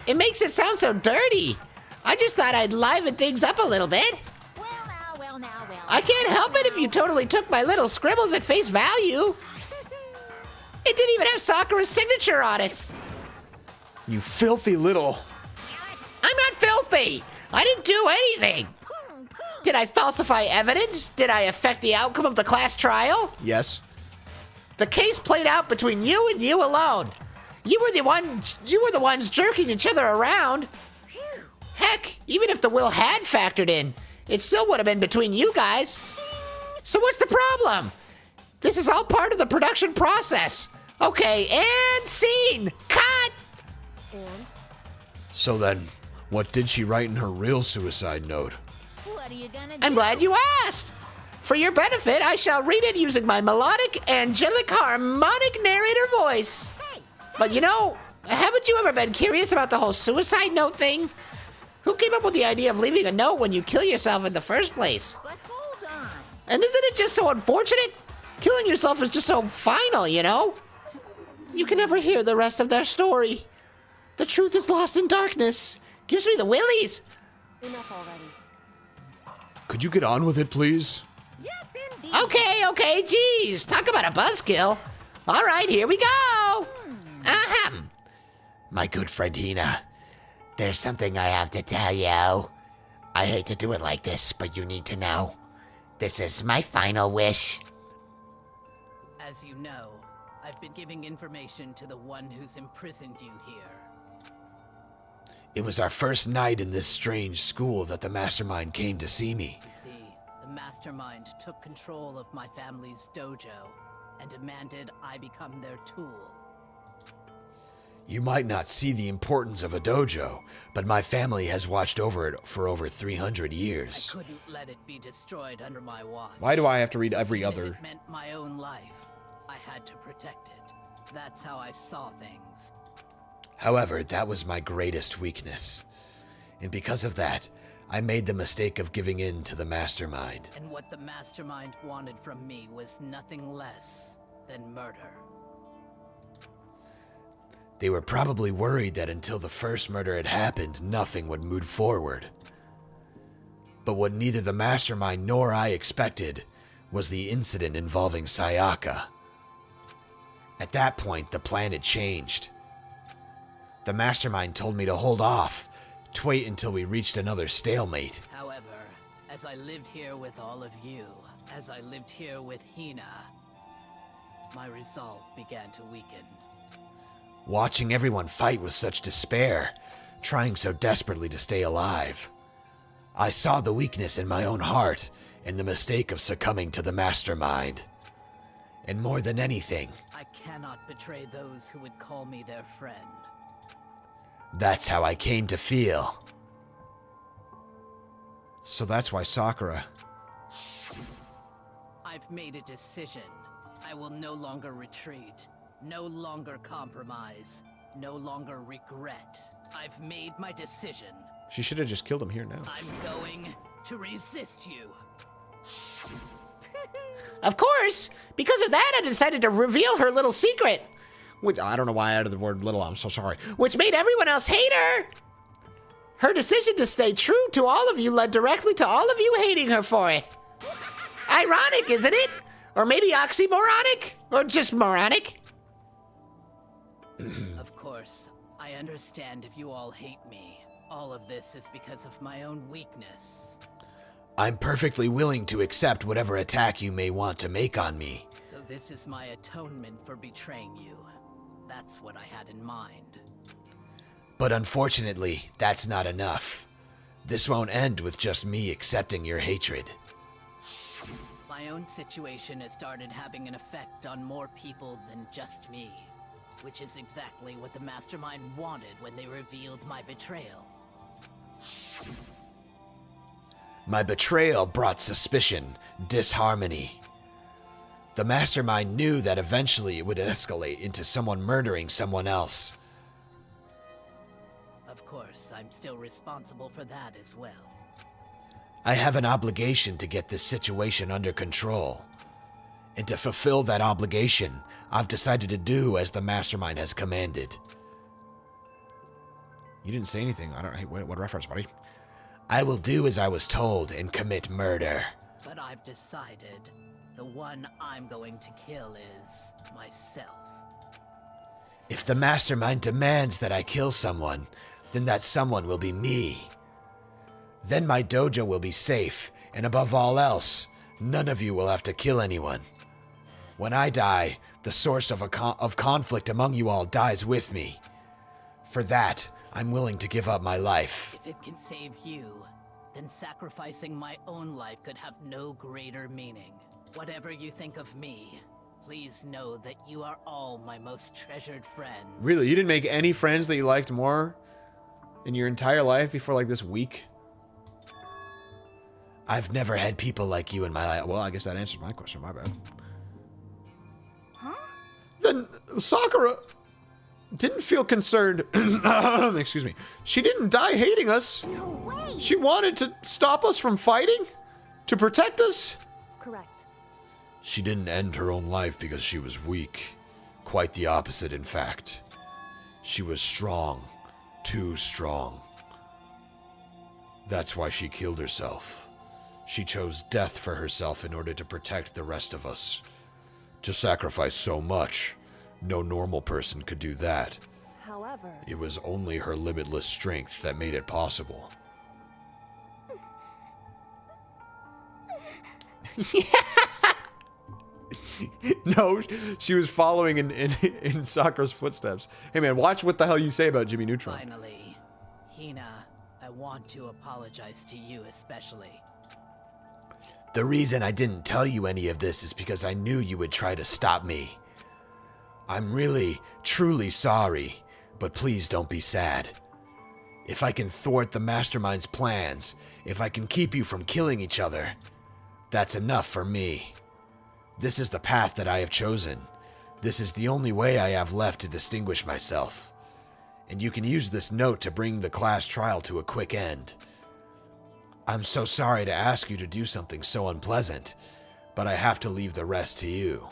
S5: It makes it sound so dirty. I just thought I'd liven things up a little bit.
S4: Well now.
S5: I can't help it if you totally took my little scribbles at face value. It didn't even have Sakura's signature on it.
S1: You filthy little...
S5: I'm not filthy. I didn't do anything. Did I falsify evidence? Did I affect the outcome of the class trial?
S1: Yes.
S5: The case played out between you and you alone. You were the ones jerking each other around. Heck, even if the will had factored in, it still would have been between you guys. So what's the problem? This is all part of the production process. Okay, and scene. Cut!
S8: And?
S1: So then, what did she write in her real suicide note?
S4: What are you gonna do?
S5: I'm glad you asked. For your benefit, I shall read it using my melodic, angelic, harmonic narrator voice. But you know, haven't you ever been curious about the whole suicide note thing? Who came up with the idea of leaving a note when you kill yourself in the first place?
S4: But hold on.
S5: And isn't it just so unfortunate? Killing yourself is just so final, you know? You can never hear the rest of their story. The truth is lost in darkness. Gives me the willies.
S8: Enough already.
S1: Could you get on with it, please?
S4: Yes, indeed.
S5: Okay, geez. Talk about a buzzkill. All right, here we go. Ahem. My good friend Hina, there's something I have to tell you. I hate to do it like this, but you need to know. This is my final wish.
S10: As you know, I've been giving information to the one who's imprisoned you here.
S1: It was our first night in this strange school that the mastermind came to see me.
S10: You see, the mastermind took control of my family's dojo and demanded I become their tool.
S1: You might not see the importance of a dojo, but my family has watched over it for over 300 years.
S10: I couldn't let it be destroyed under my watch.
S1: Why do I have to read every
S10: Even if
S1: other?
S10: it meant my own life, I had to protect it. That's how I saw things.
S1: However, that was my greatest weakness. And because of that,
S5: I made the mistake of giving in to the mastermind.
S10: And what the mastermind wanted from me was nothing less than murder.
S5: They were probably worried that until the first murder had happened, nothing would move forward. But what neither the mastermind nor I expected was the incident involving Sayaka. At that point, the plan had changed. The mastermind told me to hold off, to wait until we reached another stalemate.
S10: However, as I lived here with all of you, as I lived here with Hina, my resolve began to weaken.
S5: Watching everyone fight with such despair, trying so desperately to stay alive, I saw the weakness in my own heart and the mistake of succumbing to the mastermind. And more than anything,
S10: I cannot betray those who would call me their friend.
S5: that's how I came to feel.
S1: So that's why Sakura...
S10: I've made a decision. I will no longer retreat, no longer compromise, no longer regret. I've made my decision.
S1: She should have just killed him here now.
S10: I'm going to resist you.
S5: Of course, because of that, I decided to reveal her little secret.
S1: Which, I don't know why I added the word little, I'm so sorry.
S5: Which made everyone else hate her. Her decision to stay true to all of you led directly to all of you hating her for it. Ironic, isn't it? Or maybe oxymoronic? Or just moronic?
S10: Of course, I understand if you all hate me. All of this is because of my own weakness.
S5: I'm perfectly willing to accept whatever attack you may want to make on me.
S10: So this is my atonement for betraying you. That's what I had in mind.
S5: But unfortunately, that's not enough. This won't end with just me accepting your hatred.
S10: My own situation has started having an effect on more people than just me, which is exactly what the mastermind wanted when they revealed my betrayal.
S5: My betrayal brought suspicion, disharmony. The mastermind knew that eventually it would escalate into someone murdering someone else.
S10: Of course, I'm still responsible for that as well.
S5: I have an obligation to get this situation under control. And to fulfill that obligation, I've decided to do as the mastermind has commanded.
S1: You didn't say anything. I don't... Hey, what reference, buddy?
S5: I will do as I was told and commit murder.
S10: But I've decided the one I'm going to kill is myself.
S5: If the mastermind demands that I kill someone, then that someone will be me. Then my dojo will be safe, and above all else, none of you will have to kill anyone. When I die, the source of conflict among you all dies with me. For that, I'm willing to give up my life.
S10: If it can save you, then sacrificing my own life could have no greater meaning. Whatever you think of me, please know that you are all my most treasured friends.
S1: Really? You didn't make any friends that you liked more in your entire life before like this week?
S5: I've never had people like you in my life.
S1: Well, I guess that answers my question. My bad.
S3: Huh?
S1: Then Sakura didn't feel concerned. Excuse me. She didn't die hating us.
S3: No way!
S1: She wanted to stop us from fighting? To protect us?
S8: Correct.
S5: She didn't end her own life because she was weak. Quite the opposite, in fact. She was strong. Too strong. That's why she killed herself. She chose death for herself in order to protect the rest of us. To sacrifice so much, no normal person could do that.
S8: However,
S5: It was only her limitless strength that made it possible.
S1: No, she was following in Sakura's footsteps. Hey man, watch what the hell you say about Jimmy Neutron.
S10: Finally, Hina, I want to apologize to you especially.
S5: The reason I didn't tell you any of this is because I knew you would try to stop me. I'm really, truly sorry, but please don't be sad. If I can thwart the mastermind's plans, if I can keep you from killing each other, that's enough for me. This is the path that I have chosen. This is the only way I have left to distinguish myself. And you can use this note to bring the class trial to a quick end.
S1: I'm so sorry to ask you to do something so unpleasant, but I have to leave the rest to you.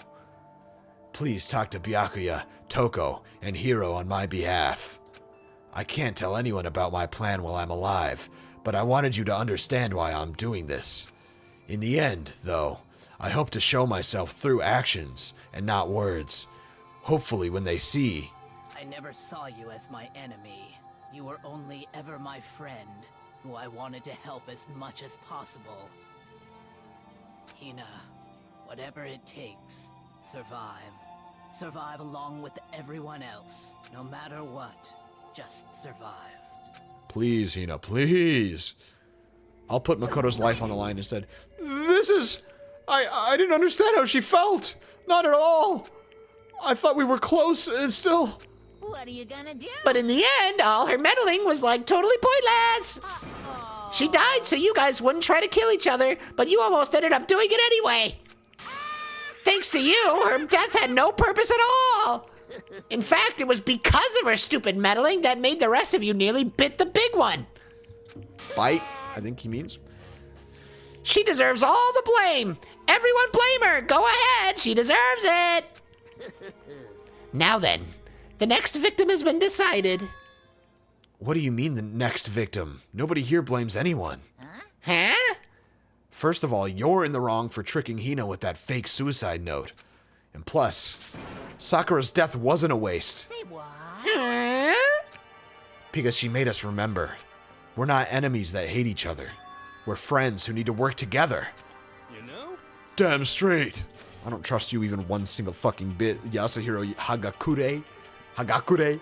S1: Please talk to Byakuya, Toko, and Hiro on my behalf. I can't tell anyone about my plan while I'm alive, but I wanted you to understand why I'm doing this. In the end, though, I hope to show myself through actions and not words. Hopefully when they see...
S10: I never saw you as my enemy. You were only ever my friend, who I wanted to help as much as possible. Hina, whatever it takes, survive. Survive along with everyone else, no matter what. Just survive.
S1: Please, Hina, please. I'll put Makoto's life on the line instead. This is... I didn't understand how she felt. Not at all. I thought we were close and still...
S4: What are you gonna do?
S5: But in the end, all her meddling was like totally pointless. She died so you guys wouldn't try to kill each other, but you almost ended up doing it anyway. Thanks to you, her death had no purpose at all. In fact, it was because of her stupid meddling that made the rest of you nearly bit the big one.
S1: Bite, I think he means.
S5: She deserves all the blame. Everyone blame her. Go ahead. She deserves it. Now then, the next victim has been decided.
S1: What do you mean the next victim? Nobody here blames anyone.
S5: Huh?
S1: First of all, you're in the wrong for tricking Hina with that fake suicide note. And plus, Sakura's death wasn't a waste.
S4: Say what?
S5: Huh?
S1: Because she made us remember. We're not enemies that hate each other. We're friends who need to work together.
S6: You know?
S1: Damn straight. I don't trust you even one single fucking bit, Yasuhiro Hagakure.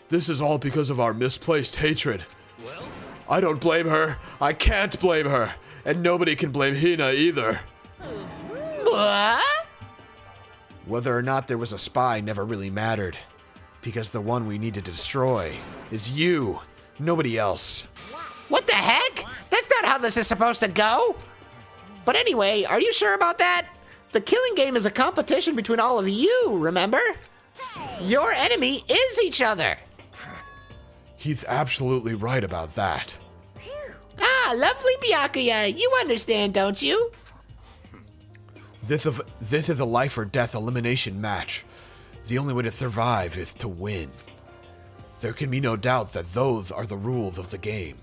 S1: This is all because of our misplaced hatred.
S6: Well?
S1: I don't blame her. I can't blame her. And nobody can blame Hina either.
S5: What?
S1: Whether or not there was a spy never really mattered. Because the one we need to destroy is you, nobody else.
S5: What the heck? That's not how this is supposed to go. But anyway, are you sure about that? The killing game is a competition between all of you, remember? Your enemy is each other.
S1: He's absolutely right about that.
S5: Ah, lovely Byakuya. You understand, don't you?
S1: This is a life or death elimination match. The only way to survive is to win. There can be no doubt that those are the rules of the game.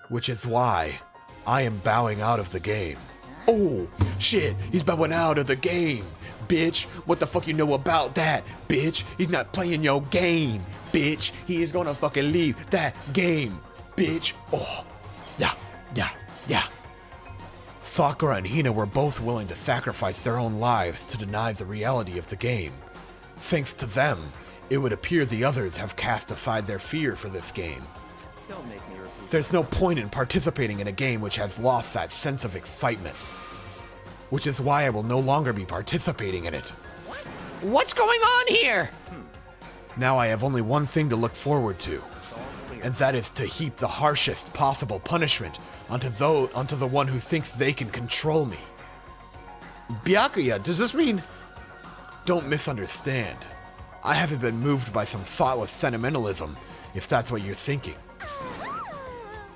S1: Which is why I am bowing out of the game. Oh, shit, he's bowing out of the game. Bitch, what the fuck you know about that? Bitch, he's not playing your game. Bitch, he is gonna fucking leave that game. Bitch, oh, yeah. Sakura and Hina were both willing to sacrifice their own lives to deny the reality of the game. Thanks to them, it would appear the others have cast aside their fear for this game.
S6: Don't make me repeat.
S1: There's no point in participating in a game which has lost that sense of excitement. Which is why I will no longer be participating in it.
S5: What's going on here?
S1: Now I have only one thing to look forward to, and that is to heap the harshest possible punishment onto the one who thinks they can control me. Byakuya, does this mean... Don't misunderstand. I haven't been moved by some thoughtless sentimentalism, if that's what you're thinking.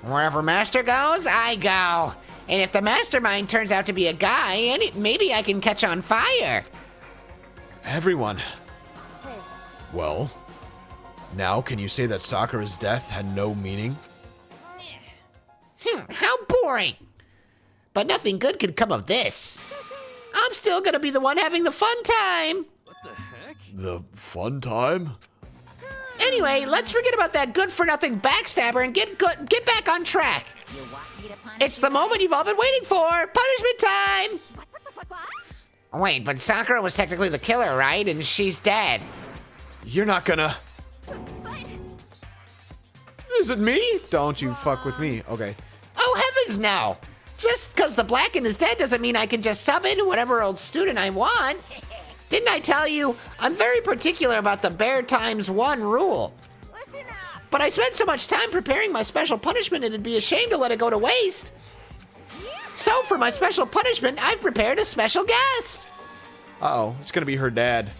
S5: Wherever Master goes, I go. And if the mastermind turns out to be a guy, maybe I can catch on fire.
S1: Everyone. Well, now can you say that Sakura's death had no meaning?
S5: How boring. But nothing good could come of this. I'm still gonna be the one having the fun time.
S6: What the heck?
S1: The fun time?
S5: Anyway, let's forget about that good-for-nothing backstabber and get back on track.
S4: You want me to punish
S5: It's the
S4: you?
S5: moment you've all been waiting for. Punishment time.
S9: What?
S5: Wait, but Sakura was technically the killer, right? And she's dead.
S1: You're not gonna...
S9: But
S1: Is it me? Don't you fuck with me. Okay.
S5: Oh, heavens no. Just because the Blackened is dead doesn't mean I can just sub in whatever old student I want. Didn't I tell you? I'm very particular about the bear times one rule.
S4: Listen up.
S5: But I spent so much time preparing my special punishment it'd be a shame to let it go to waste. So for my special punishment, I've prepared a special guest.
S1: Uh-oh, it's gonna be her dad.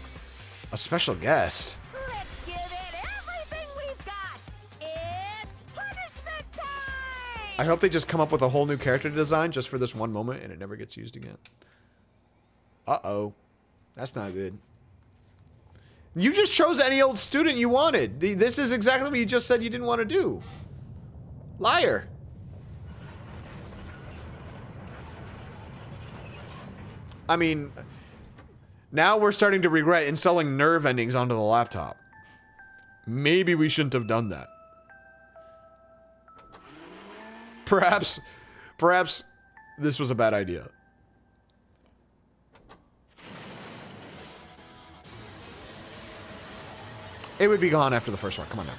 S1: A special guest.
S4: Let's give it everything we've got. It's punishment time.
S1: I hope they just come up with a whole new character design just for this one moment and it never gets used again. Uh-oh. That's not good. You just chose any old student you wanted. This is exactly what you just said you didn't want to do. Liar. I mean, now we're starting to regret installing nerve endings onto the laptop. Maybe we shouldn't have done that. Perhaps this was a bad idea. It would be gone after the first one. Come on now.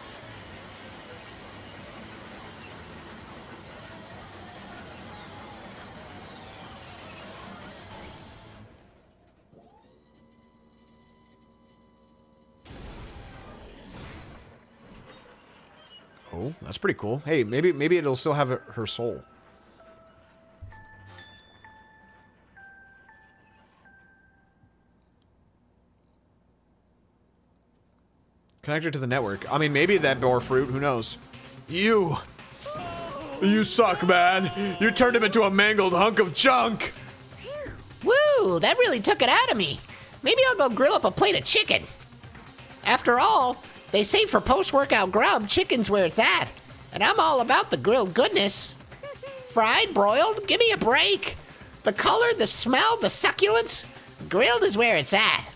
S1: Oh, that's pretty cool. Hey, maybe it'll still have her soul. Connected to the network. I mean, maybe that bore fruit. Who knows? You suck, man. You turned him into a mangled hunk of junk.
S5: Woo, that really took it out of me. Maybe I'll go grill up a plate of chicken. After all, they say for post-workout grub, chicken's where it's at. And I'm all about the grilled goodness. Fried, broiled, give me a break. The color, the smell, the succulence, grilled is where it's at.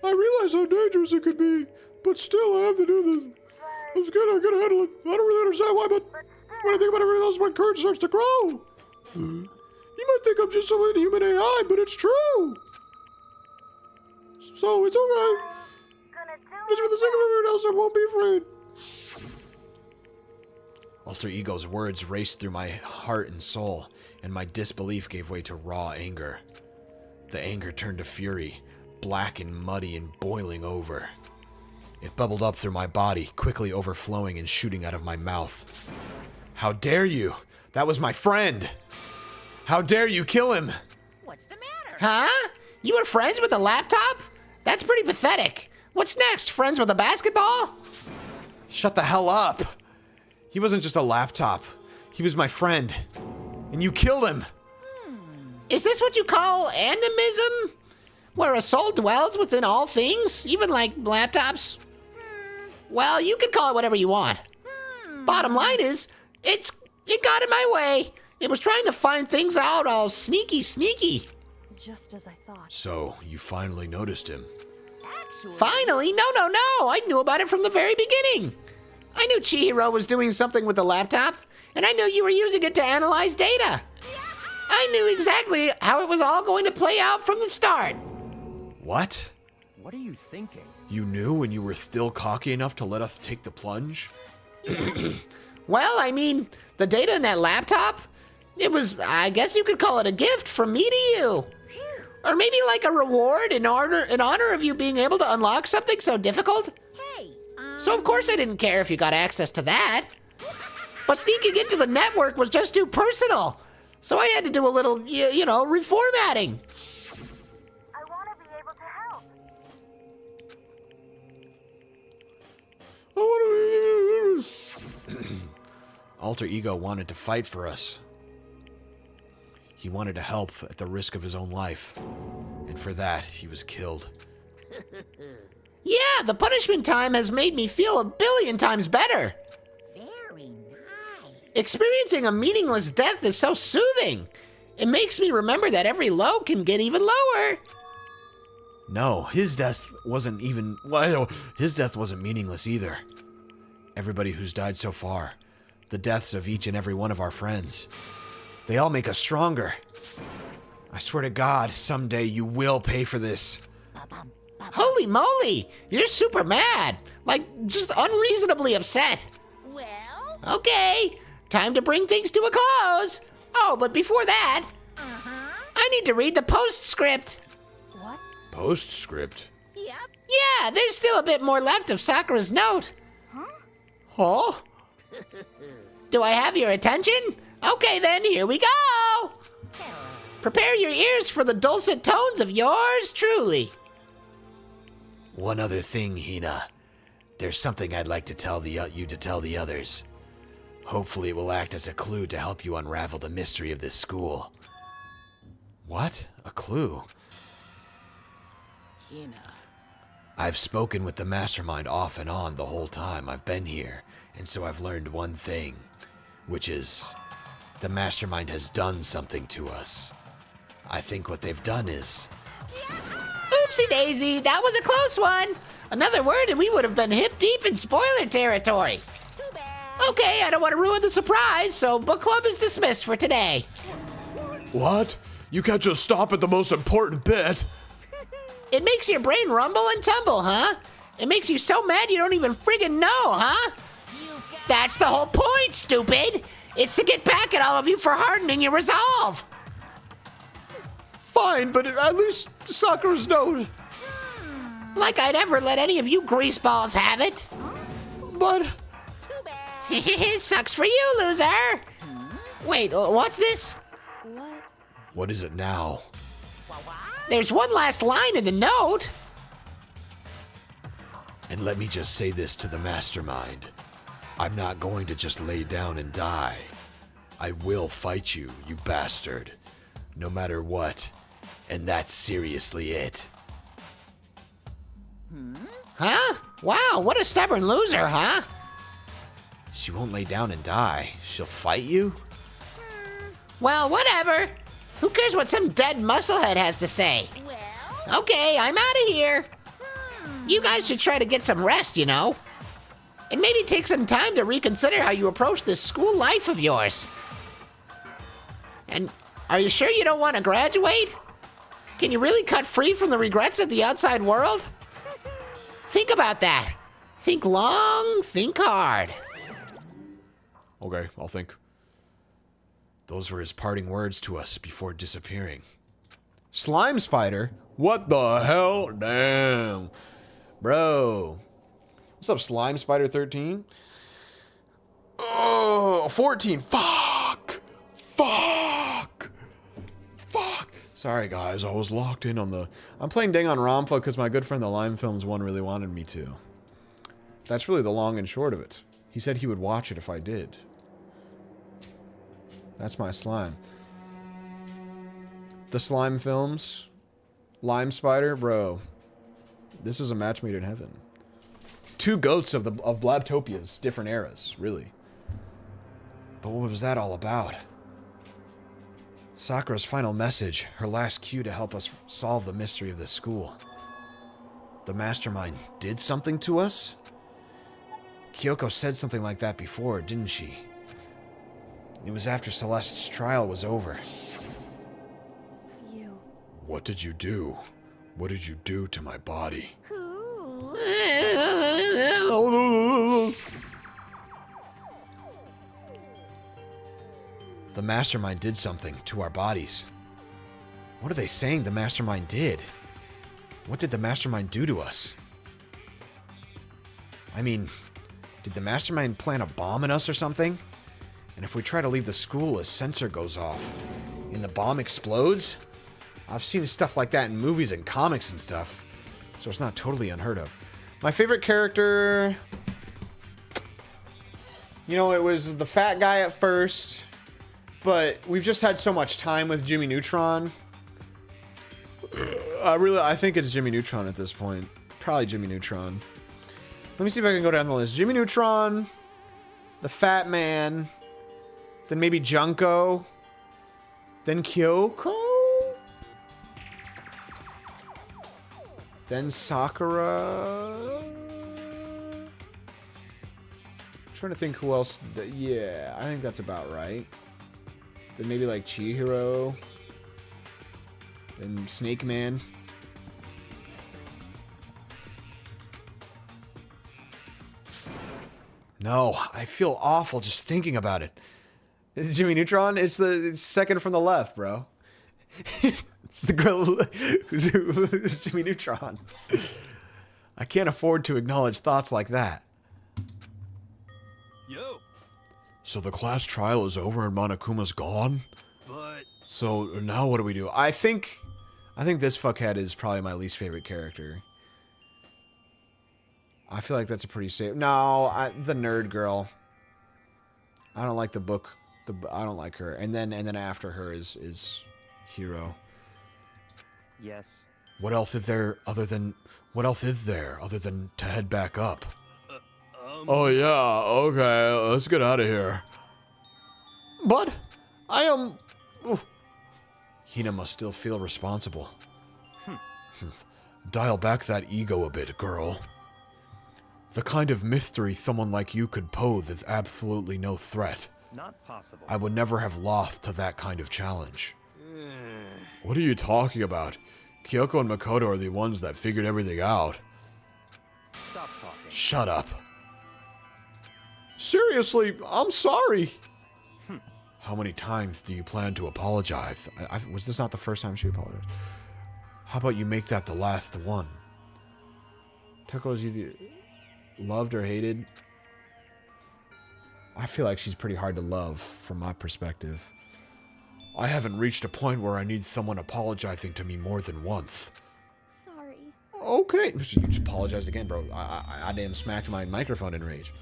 S1: I realize how dangerous it could be, but still I have to do this. I'm scared I gotta handle it. I don't really understand why, but when I think about everything else, my courage starts to grow. You might think I'm just some inhuman AI, but it's true. So it's okay. Just for the sake of everyone else, I won't be afraid. Alter Ego's words raced through my heart and soul, and my disbelief gave way to raw anger. The anger turned to fury, black and muddy and boiling over. It bubbled up through my body, quickly overflowing and shooting out of my mouth. How dare you? That was my friend. How dare you kill him?
S4: What's the matter?
S5: Huh? You were friends with a laptop? That's pretty pathetic. What's next? Friends with a basketball?
S1: Shut the hell up. He wasn't just a laptop. He was my friend. And you killed him.
S5: Is this what you call animism? Where a soul dwells within all things, even like laptops? Well, you can call it whatever you want. Bottom line is, it got in my way. It was trying to find things out all sneaky.
S8: Just as I thought.
S1: So, you finally noticed him.
S4: Actually,
S5: Finally? No. I knew about it from the very beginning. I knew Chihiro was doing something with the laptop, and I knew you were using it to analyze data. I knew exactly how it was all going to play out from the start.
S1: What?
S2: What are you thinking?
S1: You knew when you were still cocky enough to let us take the plunge?
S5: Well, I mean, the data in that laptop, it was, I guess you could call it a gift from me to you. Or maybe like a reward in honor of you being able to unlock something so difficult.
S4: hey,
S5: So of course I didn't care if you got access to that. But sneaking into the network was just too personal. So I had to do a little, you know, reformatting.
S9: I want to be able to help.
S1: Alter Ego wanted to fight for us. He wanted to help at the risk of his own life. And for that, he was killed.
S5: Yeah, the punishment time has made me feel 1,000,000,000 times better.
S4: very nice.
S5: Experiencing a meaningless death is so soothing. It makes me remember that every low can get even lower.
S1: No, his death wasn't even... Well, his death wasn't meaningless either. Everybody who's died so far, the deaths of each and every one of our friends, they all make us stronger. I swear to God, someday you will pay for this.
S5: Holy moly, you're super mad. Like, just unreasonably upset.
S4: Well,
S5: Okay, time to bring things to a close. Oh, but before that, I need to read the postscript.
S8: What?
S1: Postscript?
S4: yep.
S5: Yeah, there's still a bit more left of Sakura's note. Huh? Do I have your attention? Okay then, here we go. Prepare your ears for the dulcet tones of yours truly. One other thing, Hina. There's something I'd like to tell you to tell the others. Hopefully it will act as a clue to help you unravel the mystery of this school. What? A clue?
S10: Hina.
S5: I've spoken with the mastermind off and on the whole time I've been here, and so I've learned one thing, which is the mastermind has done something to us. I think what they've done is...
S4: Oopsie daisy, that was a close one. Another word and we would have been hip deep in spoiler territory. Too bad. Okay, I don't want to ruin the surprise, so book club is dismissed for today.
S1: What? You can't just stop at the most important bit.
S4: It makes your brain rumble and tumble, huh? It makes you so mad you don't even friggin' know, huh? That's the whole point, stupid. It's to get back at all of you for hardening your resolve.
S1: Fine, but at least Sakura's note.
S4: Like I'd ever let any of you greaseballs have it.
S1: But...
S4: Sucks for you, loser. Wait, what's this?
S8: What?
S5: What is it now?
S4: There's one last line in the note.
S5: And let me just say this to the mastermind. I'm not going to just lay down and die. I will fight you, you bastard. No matter what. And that's seriously it.
S4: Huh? Wow, what a stubborn loser, huh?
S5: She won't lay down and die. She'll fight you?
S4: Well, whatever. Who cares what some dead musclehead has to say? Okay, I'm out of here. You guys should try to get some rest, you know. And maybe take some time to reconsider how you approach this school life of yours. And are you sure you don't want to graduate? Can you really cut free from the regrets of the outside world? Think about that. Think long, think hard.
S1: Okay, I'll think.
S5: Those were his parting words to us before disappearing.
S1: Slime spider? What the hell? Damn. Bro. What's up, Slime Spider 13? Oh, 14. Fuck. Fuck. Fuck. Sorry, guys. I was locked in on the... I'm playing Danganronpa because my good friend the Lime Films one really wanted me to. That's really the long and short of it. He said he would watch it if I did. That's my slime. The Slime Films. Lime Spider. Bro. This is a match made in heaven. Two goats of Blabtopia's different eras, really. But what was that all about? Sakura's final message, her last cue to help us solve the mystery of this school. The mastermind did something to us? Kyoko said something like that before, didn't she? It was after Celeste's trial was over.
S8: You.
S5: What did you do? What did you do to my body? The mastermind did something to our bodies. What are they saying the mastermind did? What did the mastermind do to us? I mean, did the mastermind plant a bomb in us or something? And if we try to leave the school, a sensor goes off and the bomb explodes? I've seen stuff like that in movies and comics and stuff, so it's not totally unheard of. My favorite character... You know, it was the fat guy at first, but we've just had so much time with Jimmy Neutron. I think it's Jimmy Neutron at this point. Probably Jimmy Neutron. Let me see if I can go down the list. Jimmy Neutron, the fat man, then maybe Junko, then Kyoko, then Sakura. Trying to think who else. Yeah, I think that's about right. Then maybe like Chihiro. Then Snake Man. No, I feel awful just thinking about it. It's Jimmy Neutron? It's the second from the left, bro. It's the girl who's Jimmy Neutron. I can't afford to acknowledge thoughts like that.
S6: Yo,
S1: So the class trial is over and Monokuma's gone?
S6: but
S1: So now what do we do? I think this fuckhead is probably my least favorite character. I feel like that's a pretty safe. No, the nerd girl. I don't like the book. I don't like her. And then after her is Hero.
S2: Yes.
S1: What else is there other than to head back up? Oh yeah, okay, let's get out of here. But I am. Hina must still feel responsible. Dial back that ego a bit, girl. The kind of mystery someone like you could pose is absolutely no threat.
S2: Not possible.
S1: I would never have lost to that kind of challenge. What are you talking about? Kyoko and Makoto are the ones that figured everything out.
S2: Stop talking.
S1: Shut up. Seriously, I'm sorry. How many times do you plan to apologize? Was this not the first time she apologized? How about you make that the last one? Toko's either loved or hated. I feel like she's pretty hard to love from my perspective. I haven't reached a point where I need someone apologizing to me more than once.
S9: Sorry.
S1: Okay. You just apologized again, bro. I damn smacked my microphone in rage.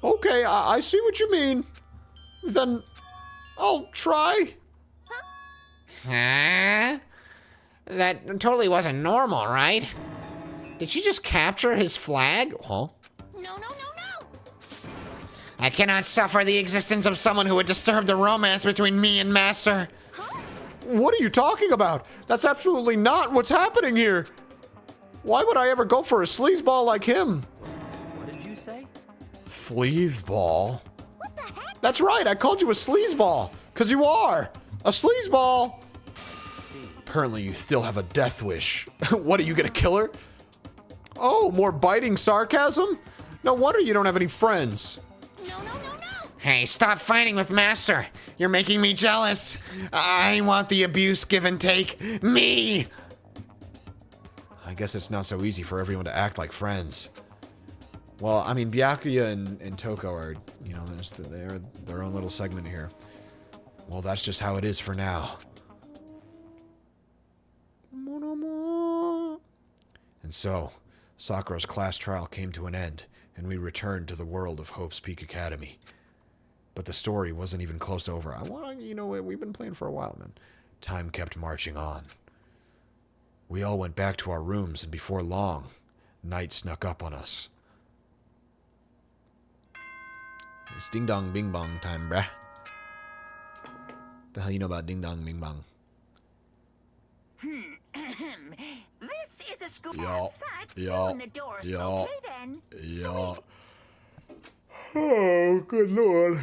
S1: Okay, I see what you mean. Then I'll try.
S5: Huh? That totally wasn't normal, right? Did she just capture his flag? Huh?
S4: No.
S5: I cannot suffer the existence of someone who would disturb the romance between me and Master.
S1: What are you talking about? That's absolutely not what's happening here. Why would I ever go for a sleazeball like him?
S2: What did you say?
S1: Sleazeball? What the heck? That's right, I called you a sleazeball. Because you are. A sleazeball. Apparently you still have a death wish. What, are you gonna kill her? Oh, more biting sarcasm? No wonder you don't have any friends.
S4: No.
S5: Hey, stop fighting with Master. You're making me jealous. I want the abuse give and take. Me!
S1: I guess it's not so easy for everyone to act like friends. Well, I mean, Byakuya and Toko are, you know, they're their own little segment here. Well, that's just how it is for now. And so, Sakura's class trial came to an end, and we returned to the world of Hope's Peak Academy. But the story wasn't even close to over. You know, we've been playing for a while, man. Time kept marching on. We all went back to our rooms, and before long, night snuck up on us. It's ding dong bing bong time, bruh. The hell you know about ding dong bing bong?
S4: This is a scoop
S1: Yeah,
S4: of facts.
S1: yeah,
S4: Open the door.
S1: yeah,
S4: Okay, then.
S1: yeah. Oh, good lord.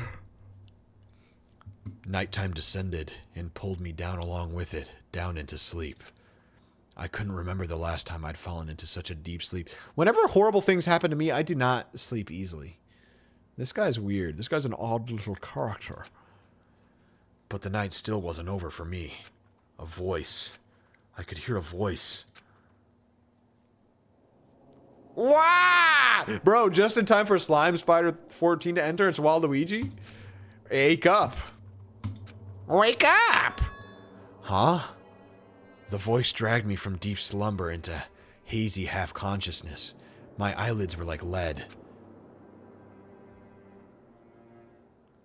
S1: Nighttime descended and pulled me down along with it, down into sleep. I couldn't remember the last time I'd fallen into such a deep sleep. Whenever horrible things happen to me, I do not sleep easily. This guy's weird. This guy's an odd little character. But the night still wasn't over for me. A voice. I could hear a voice. Wah! Bro, just in time for Slime Spider 14 to enter. It's Waluigi. Wake up.
S5: Wake up!
S1: Huh? The voice dragged me from deep slumber into hazy half-consciousness. My eyelids were like lead.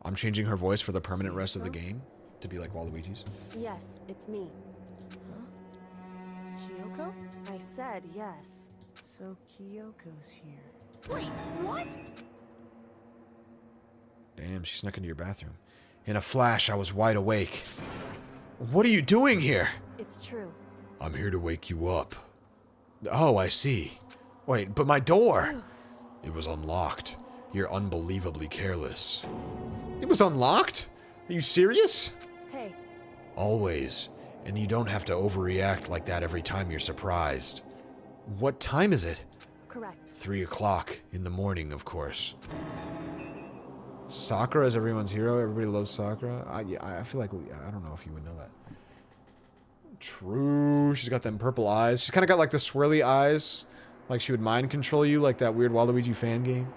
S1: I'm changing her voice for the permanent rest of the game to be like Waluigi's.
S8: Yes, it's me.
S7: Kyoko?
S8: I said yes.
S7: So Kyoko's here.
S4: Wait, what?
S1: Damn, she snuck into your bathroom. In a flash, I was wide awake. What are you doing here?
S8: It's true.
S1: I'm here to wake you up. Oh, I see. Wait, but my door! It was unlocked. You're unbelievably careless. It was unlocked? Are you serious?
S8: Hey,
S1: Always. And you don't have to overreact like that every time you're surprised. What time is it?
S8: correct.
S1: 3 o'clock in the morning, of course. Sakura is everyone's hero. Everybody loves Sakura. I feel like, I don't know if you would know that. True. She's got them purple eyes. She's kind of got like the swirly eyes. Like she would mind control you, like that weird Waluigi fan game.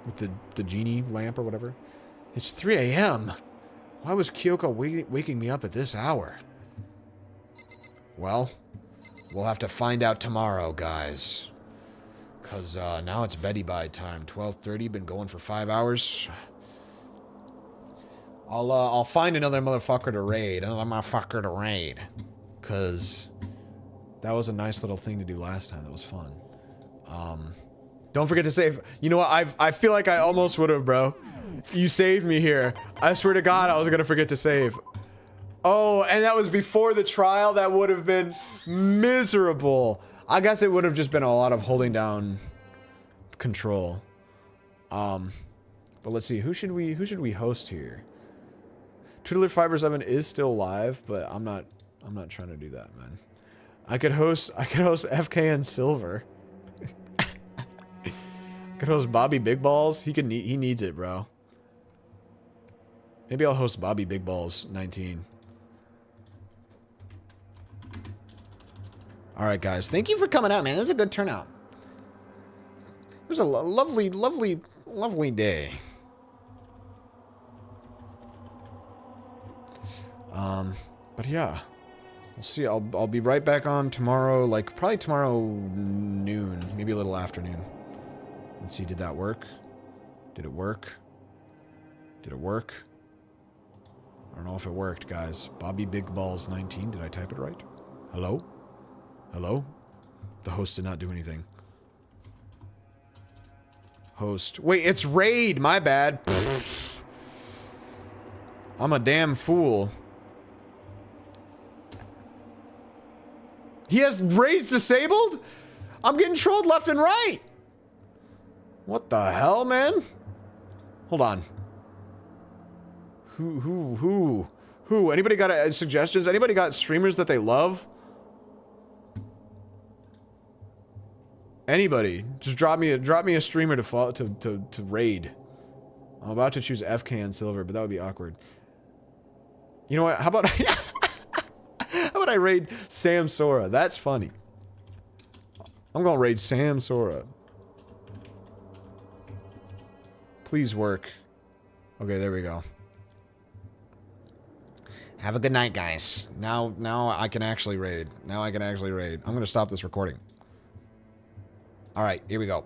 S1: With the genie lamp or whatever. It's 3 a.m. Why was Kyoko waking me up at this hour? Well, we'll have to find out tomorrow, guys. Cause now it's Betty bye time. 12:30. Been going for 5 hours. I'll find another motherfucker to raid. Cause that was a nice little thing to do last time. That was fun. Don't forget to save. You know what? I feel like I almost would have, bro. You saved me here. I swear to God, I was gonna forget to save. Oh, and that was before the trial. That would have been miserable. I guess it would have just been a lot of holding down control. But let's see. Who should we host here? Twiddler Fiber 7 is still live, but I'm not trying to do that, man. I could host FK and Silver. I could host Bobby Big Balls. He needs it, bro. Maybe I'll host Bobby Big Balls 19. All right, guys. Thank you for coming out, man. It was a good turnout. It was a lovely, lovely, lovely day. But yeah, we'll see. I'll be right back on tomorrow, like probably tomorrow noon, maybe a little afternoon. Let's see. Did that work? Did it work? Did it work? I don't know if it worked, guys. Bobby Big Balls 19. Did I type it right? Hello? Hello? The host did not do anything. Host. Wait, it's raid. My bad. Pfft. I'm a damn fool. He has raids disabled? I'm getting trolled left and right. What the hell, man? Hold on. Who? Anybody got suggestions? Anybody got streamers that they love? Anybody, just drop me a streamer to raid. I'm about to choose FK and Silver, but that would be awkward. You know what? How about how about I raid Sam Sora? That's funny. I'm gonna raid Sam Sora. Please work. Okay, there we go. Have a good night, guys. Now I can actually raid. I'm gonna stop this recording. All right, here we go.